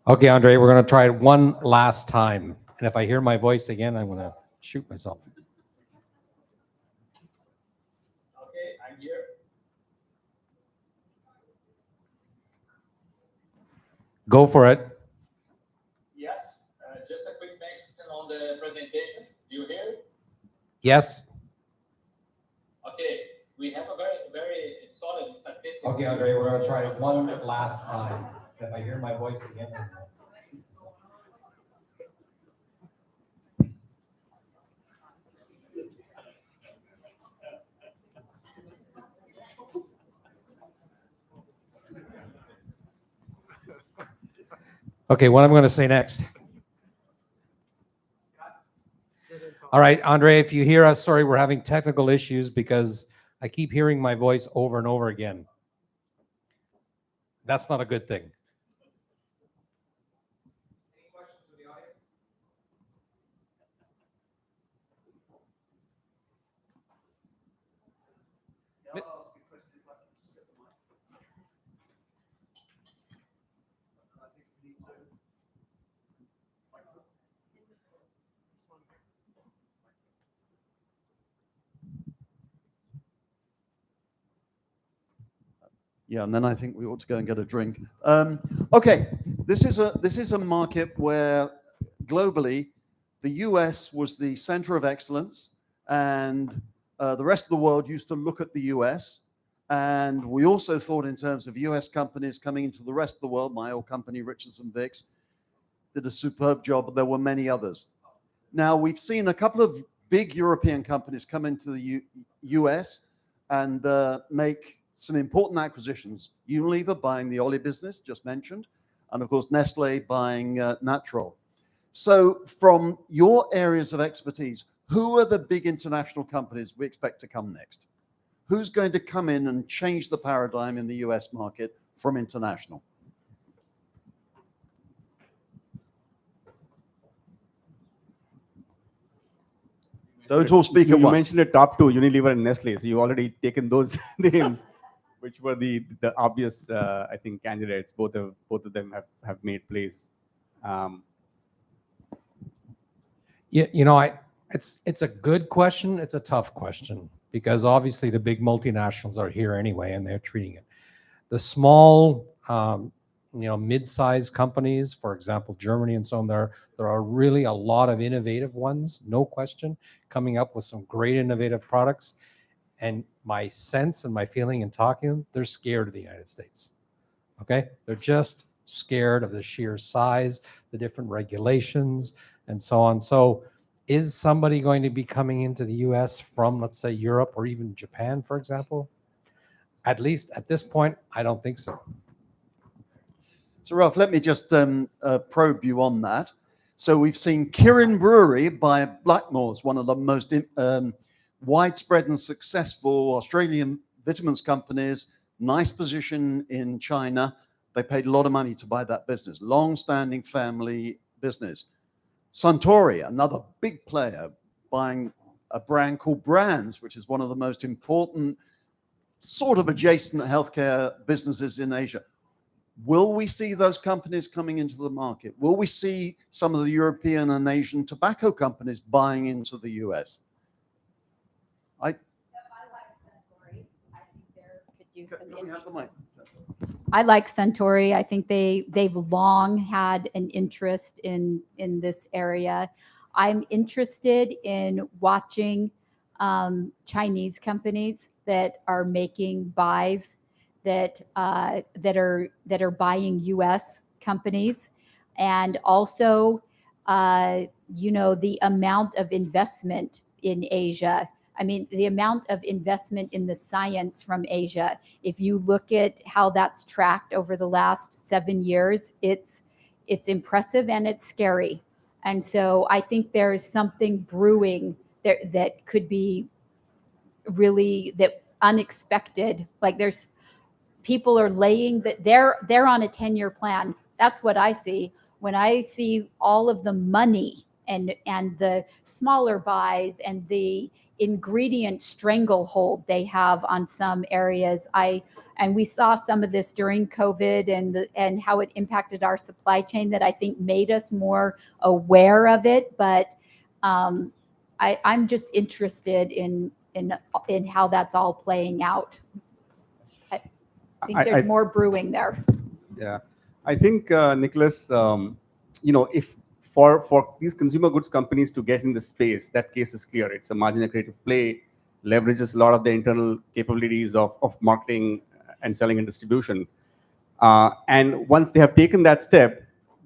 Okay, Andre, we're going to try it one last time. And if I hear my voice again, I'm going to shoot myself.
Okay, I'm here.
Go for it.
Yes, just a quick mention on the presentation. Do you hear it?
Yes.
Okay, we have a very, very solid statistics.
Okay, Andre, we're going to try it one last time. If I hear my voice again. Okay, what I'm going to say next. All right, Andre, if you hear us, sorry, we're having technical issues because I keep hearing my voice over and over again. That's not a good thing.
Yeah, and then I think we ought to go and get a drink. Okay, this is a market where globally the US was the center of excellence, and the rest of the world used to look at the US. And we also thought in terms of US companies coming into the rest of the world. My old company, Richardson Vicks, did a superb job, but there were many others. Now, we've seen a couple of big European companies come into the US and make some important acquisitions. Unilever buying the Oli business, just mentioned, and of course Nestle buying Natrol. So from your areas of expertise, who are the big international companies we expect to come next? Who's going to come in and change the paradigm in the US market from international? Don't all speak at
You
once.
mentioned the top two, Unilever and Nestle, so you've already taken those names, which were the obvious, I think, candidates. Both of them have made plays.
Yeah, you know, it's a good question. It's a tough question because obviously the big multinationals are here anyway, and they're treating it. The small, mid-sized companies, for example, Germany and so on, there are really a lot of innovative ones, no question, coming up with some great innovative products. And my sense and my feeling in talking to them, they're scared of the United States. Okay? They're just scared of the sheer size, the different regulations, and so on. So is somebody going to be coming into the US from, let's say, Europe or even Japan, for example? At least at this point, I don't think so.
So Ralph, let me just probe you on that. So we've seen Kirin Brewery by Blackmores, one of the most widespread and successful Australian vitamins companies, nice position in China. They paid a lot of money to buy that business, long-standing family business. Suntory, another big player, buying a brand called Brands, which is one of the most important sort of adjacent healthcare businesses in Asia. Will we see those companies coming into the market? Will we see some of the European and Asian tobacco companies buying into the US?
I like Centauri. I think they've long had an interest in this area. I'm interested in watching Chinese companies that are making buys that are buying U.S. companies, and also the amount of investment in Asia. I mean, the amount of investment in the science from Asia, if you look at how that's tracked over the last 7 years, it's impressive and it's scary. And so I think there's something brewing that could be really unexpected. Like people are laying that they're on a 10-year plan. That's what I see. When I see all of the money and the smaller buys and the ingredient stranglehold they have on some areas. And we saw some of this during COVID and how it impacted our supply chain, that I think made us more aware of it. But I'm just interested in how that's all playing out. I think there's more brewing there.
Yeah, I think Nicholas, if for these consumer goods companies to get in the space, that case is clear. It's a margin accretive play, leverages a lot of the internal capabilities of marketing and selling and distribution. And once they have taken that step,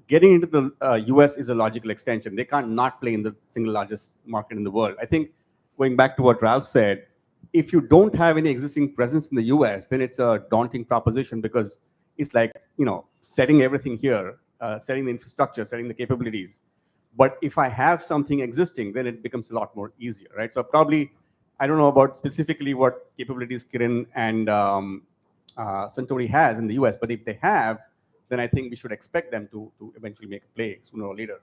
getting into the US is a logical extension. They can't not play in the single largest market in the world. I think going back to what Ralph said, if you don't have any existing presence in the US, then it's a daunting proposition, because it's like, setting everything here, setting the infrastructure, setting the capabilities. But if I have something existing, then it becomes a lot more easier, right? So probably, I don't know about specifically what capabilities Kiran and Centauri has in the US, but if they have, then I think we should expect them to eventually make a play sooner or later.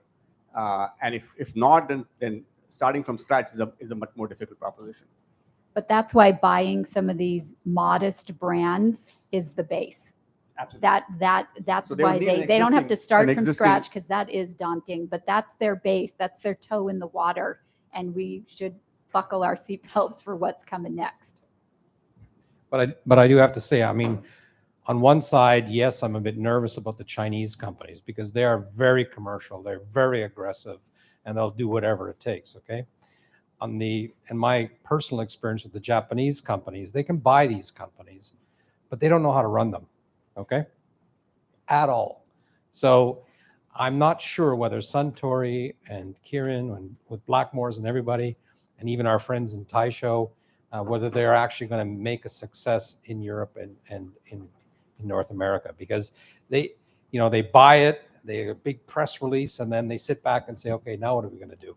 And if not, then starting from scratch is a much more difficult proposition.
But that's why buying some of these modest brands is the base.
Absolutely.
That's
So
why they don't have to start from scratch, because that is daunting. But that's their base. That's their toe in the water, and we should buckle our seatbelts for what's coming next.
But I do have to say, I mean, on one side, yes, I'm a bit nervous about the Chinese companies, because they are very commercial, they're very aggressive, and they'll do whatever it takes. Okay. In my personal experience with the Japanese companies, they can buy these companies, but they don't know how to run them. Okay, at all. So I'm not sure whether Suntory and Kirin and with Blackmores and everybody, and even our friends in Taisho, whether they're actually going to make a success in Europe and in North America, because they buy it, they have a big press release, and then they sit back and say, okay, now what are we going to do?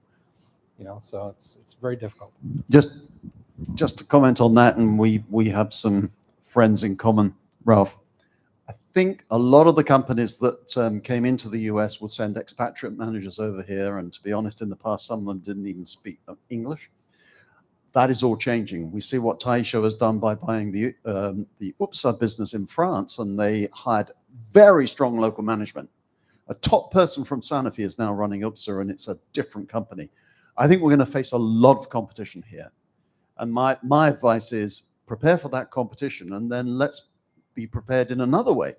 So it's very difficult.
Just to comment on that, and we have some friends in common, Ralph. I think a lot of the companies that came into the US would send expatriate managers over here, and to be honest, in the past, some of them didn't even speak English. That is all changing. We see what Taisho has done by buying the UPSA business in France, and they hired very strong local management. A top person from Sanofi is now running UPSA, and it's a different company. I think we're going to face a lot of competition here. And my advice is prepare for that competition, and then let's be prepared in another way.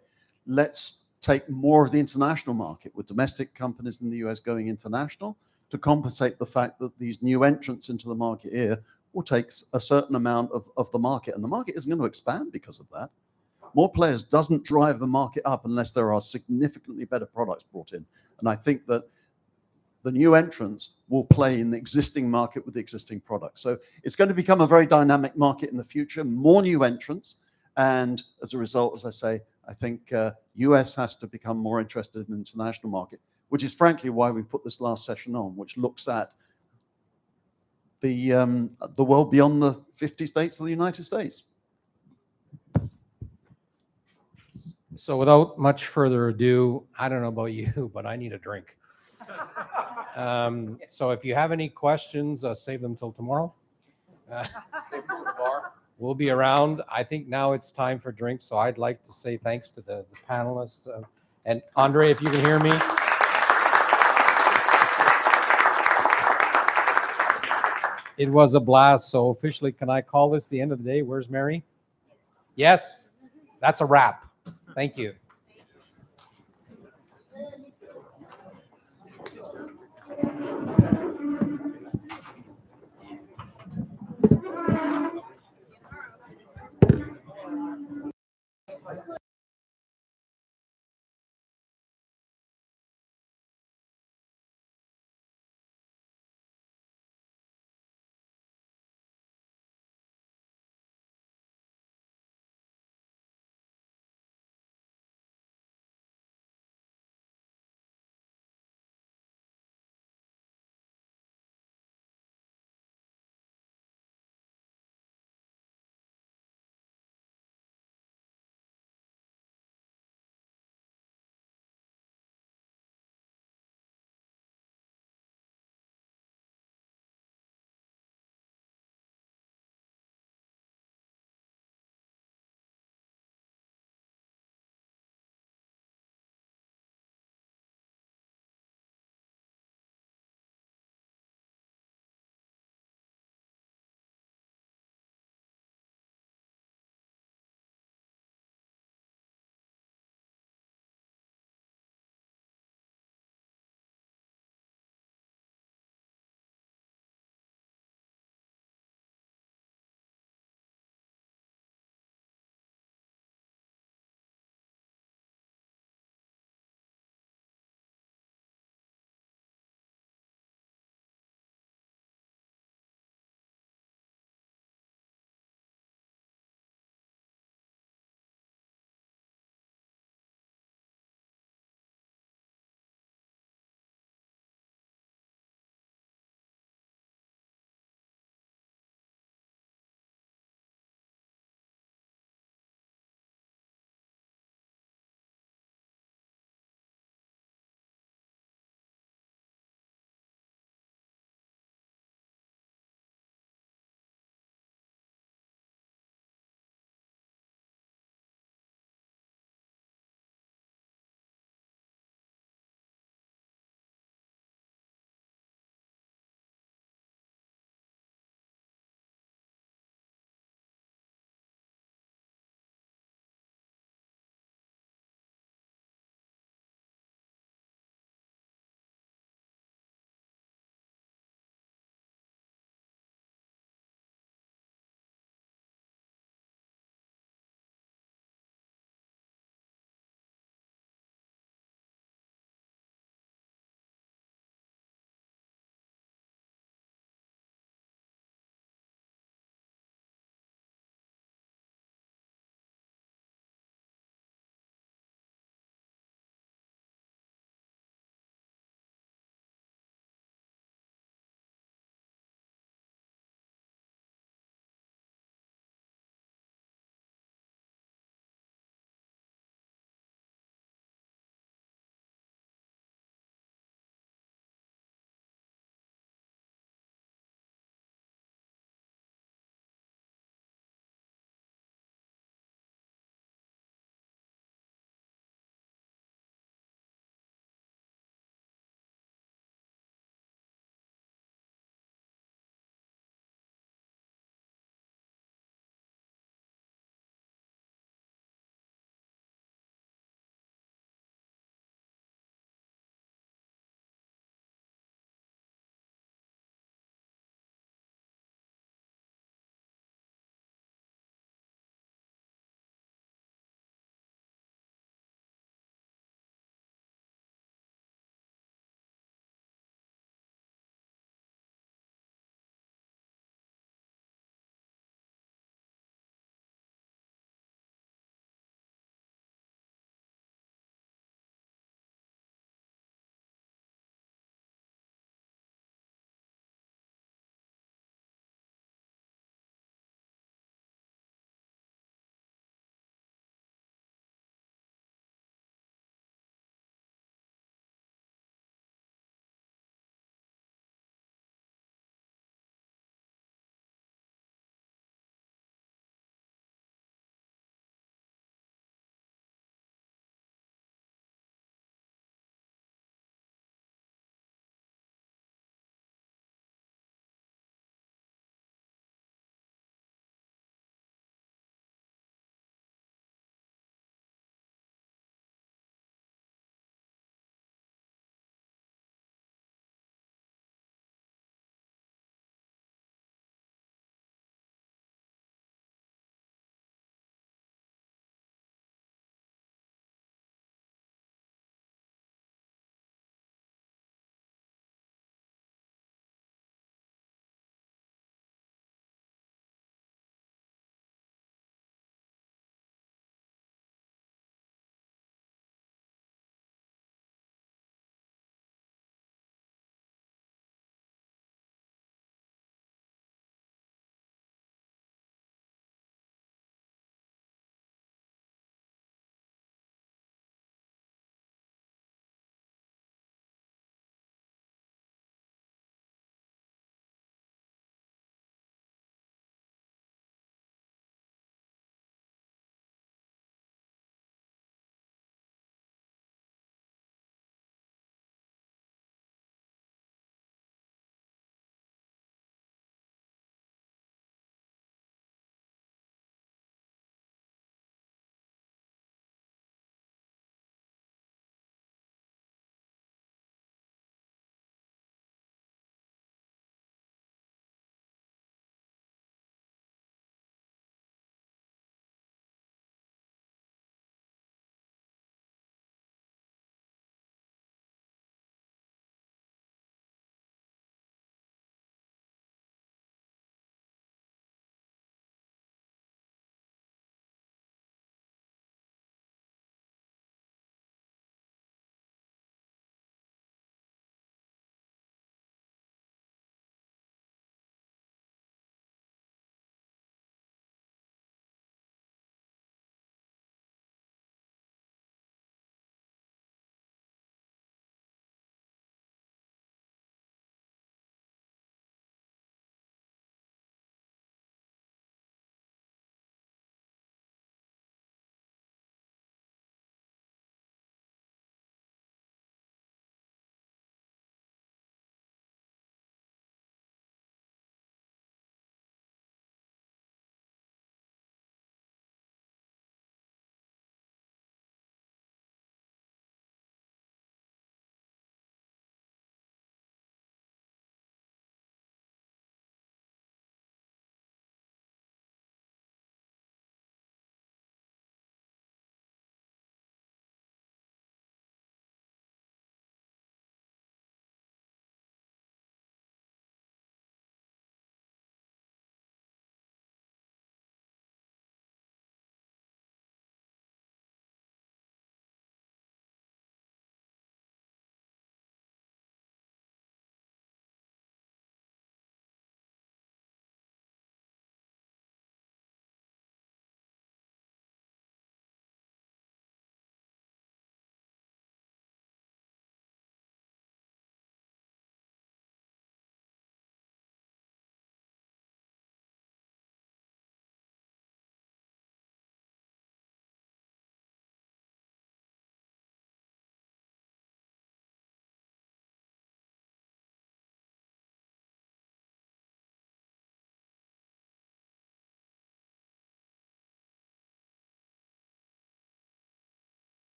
Let's take more of the international market, with domestic companies in the US going international, to compensate the fact that these new entrants into the market here will take a certain amount of the market. And the market isn't going to expand because of that. More players doesn't drive the market up unless there are significantly better products brought in. And I think that the new entrants will play in the existing market with the existing products. So it's going to become a very dynamic market in the future, more new entrants. And as a result, as I say, I think US has to become more interested in the international market, which is frankly why we put this last session on, which looks at the world beyond the 50 states of the United States.
So without much further ado, I don't know about you, but I need a drink. So if you have any questions, save them till tomorrow.
Save them to the bar.
We'll be around. I think now it's time for drinks, so I'd like to say thanks to the panelists. And Andre, if you can hear me. It was a blast. So officially, can I call this the end of the day? Where's Mary? Yes? That's a wrap. Thank you.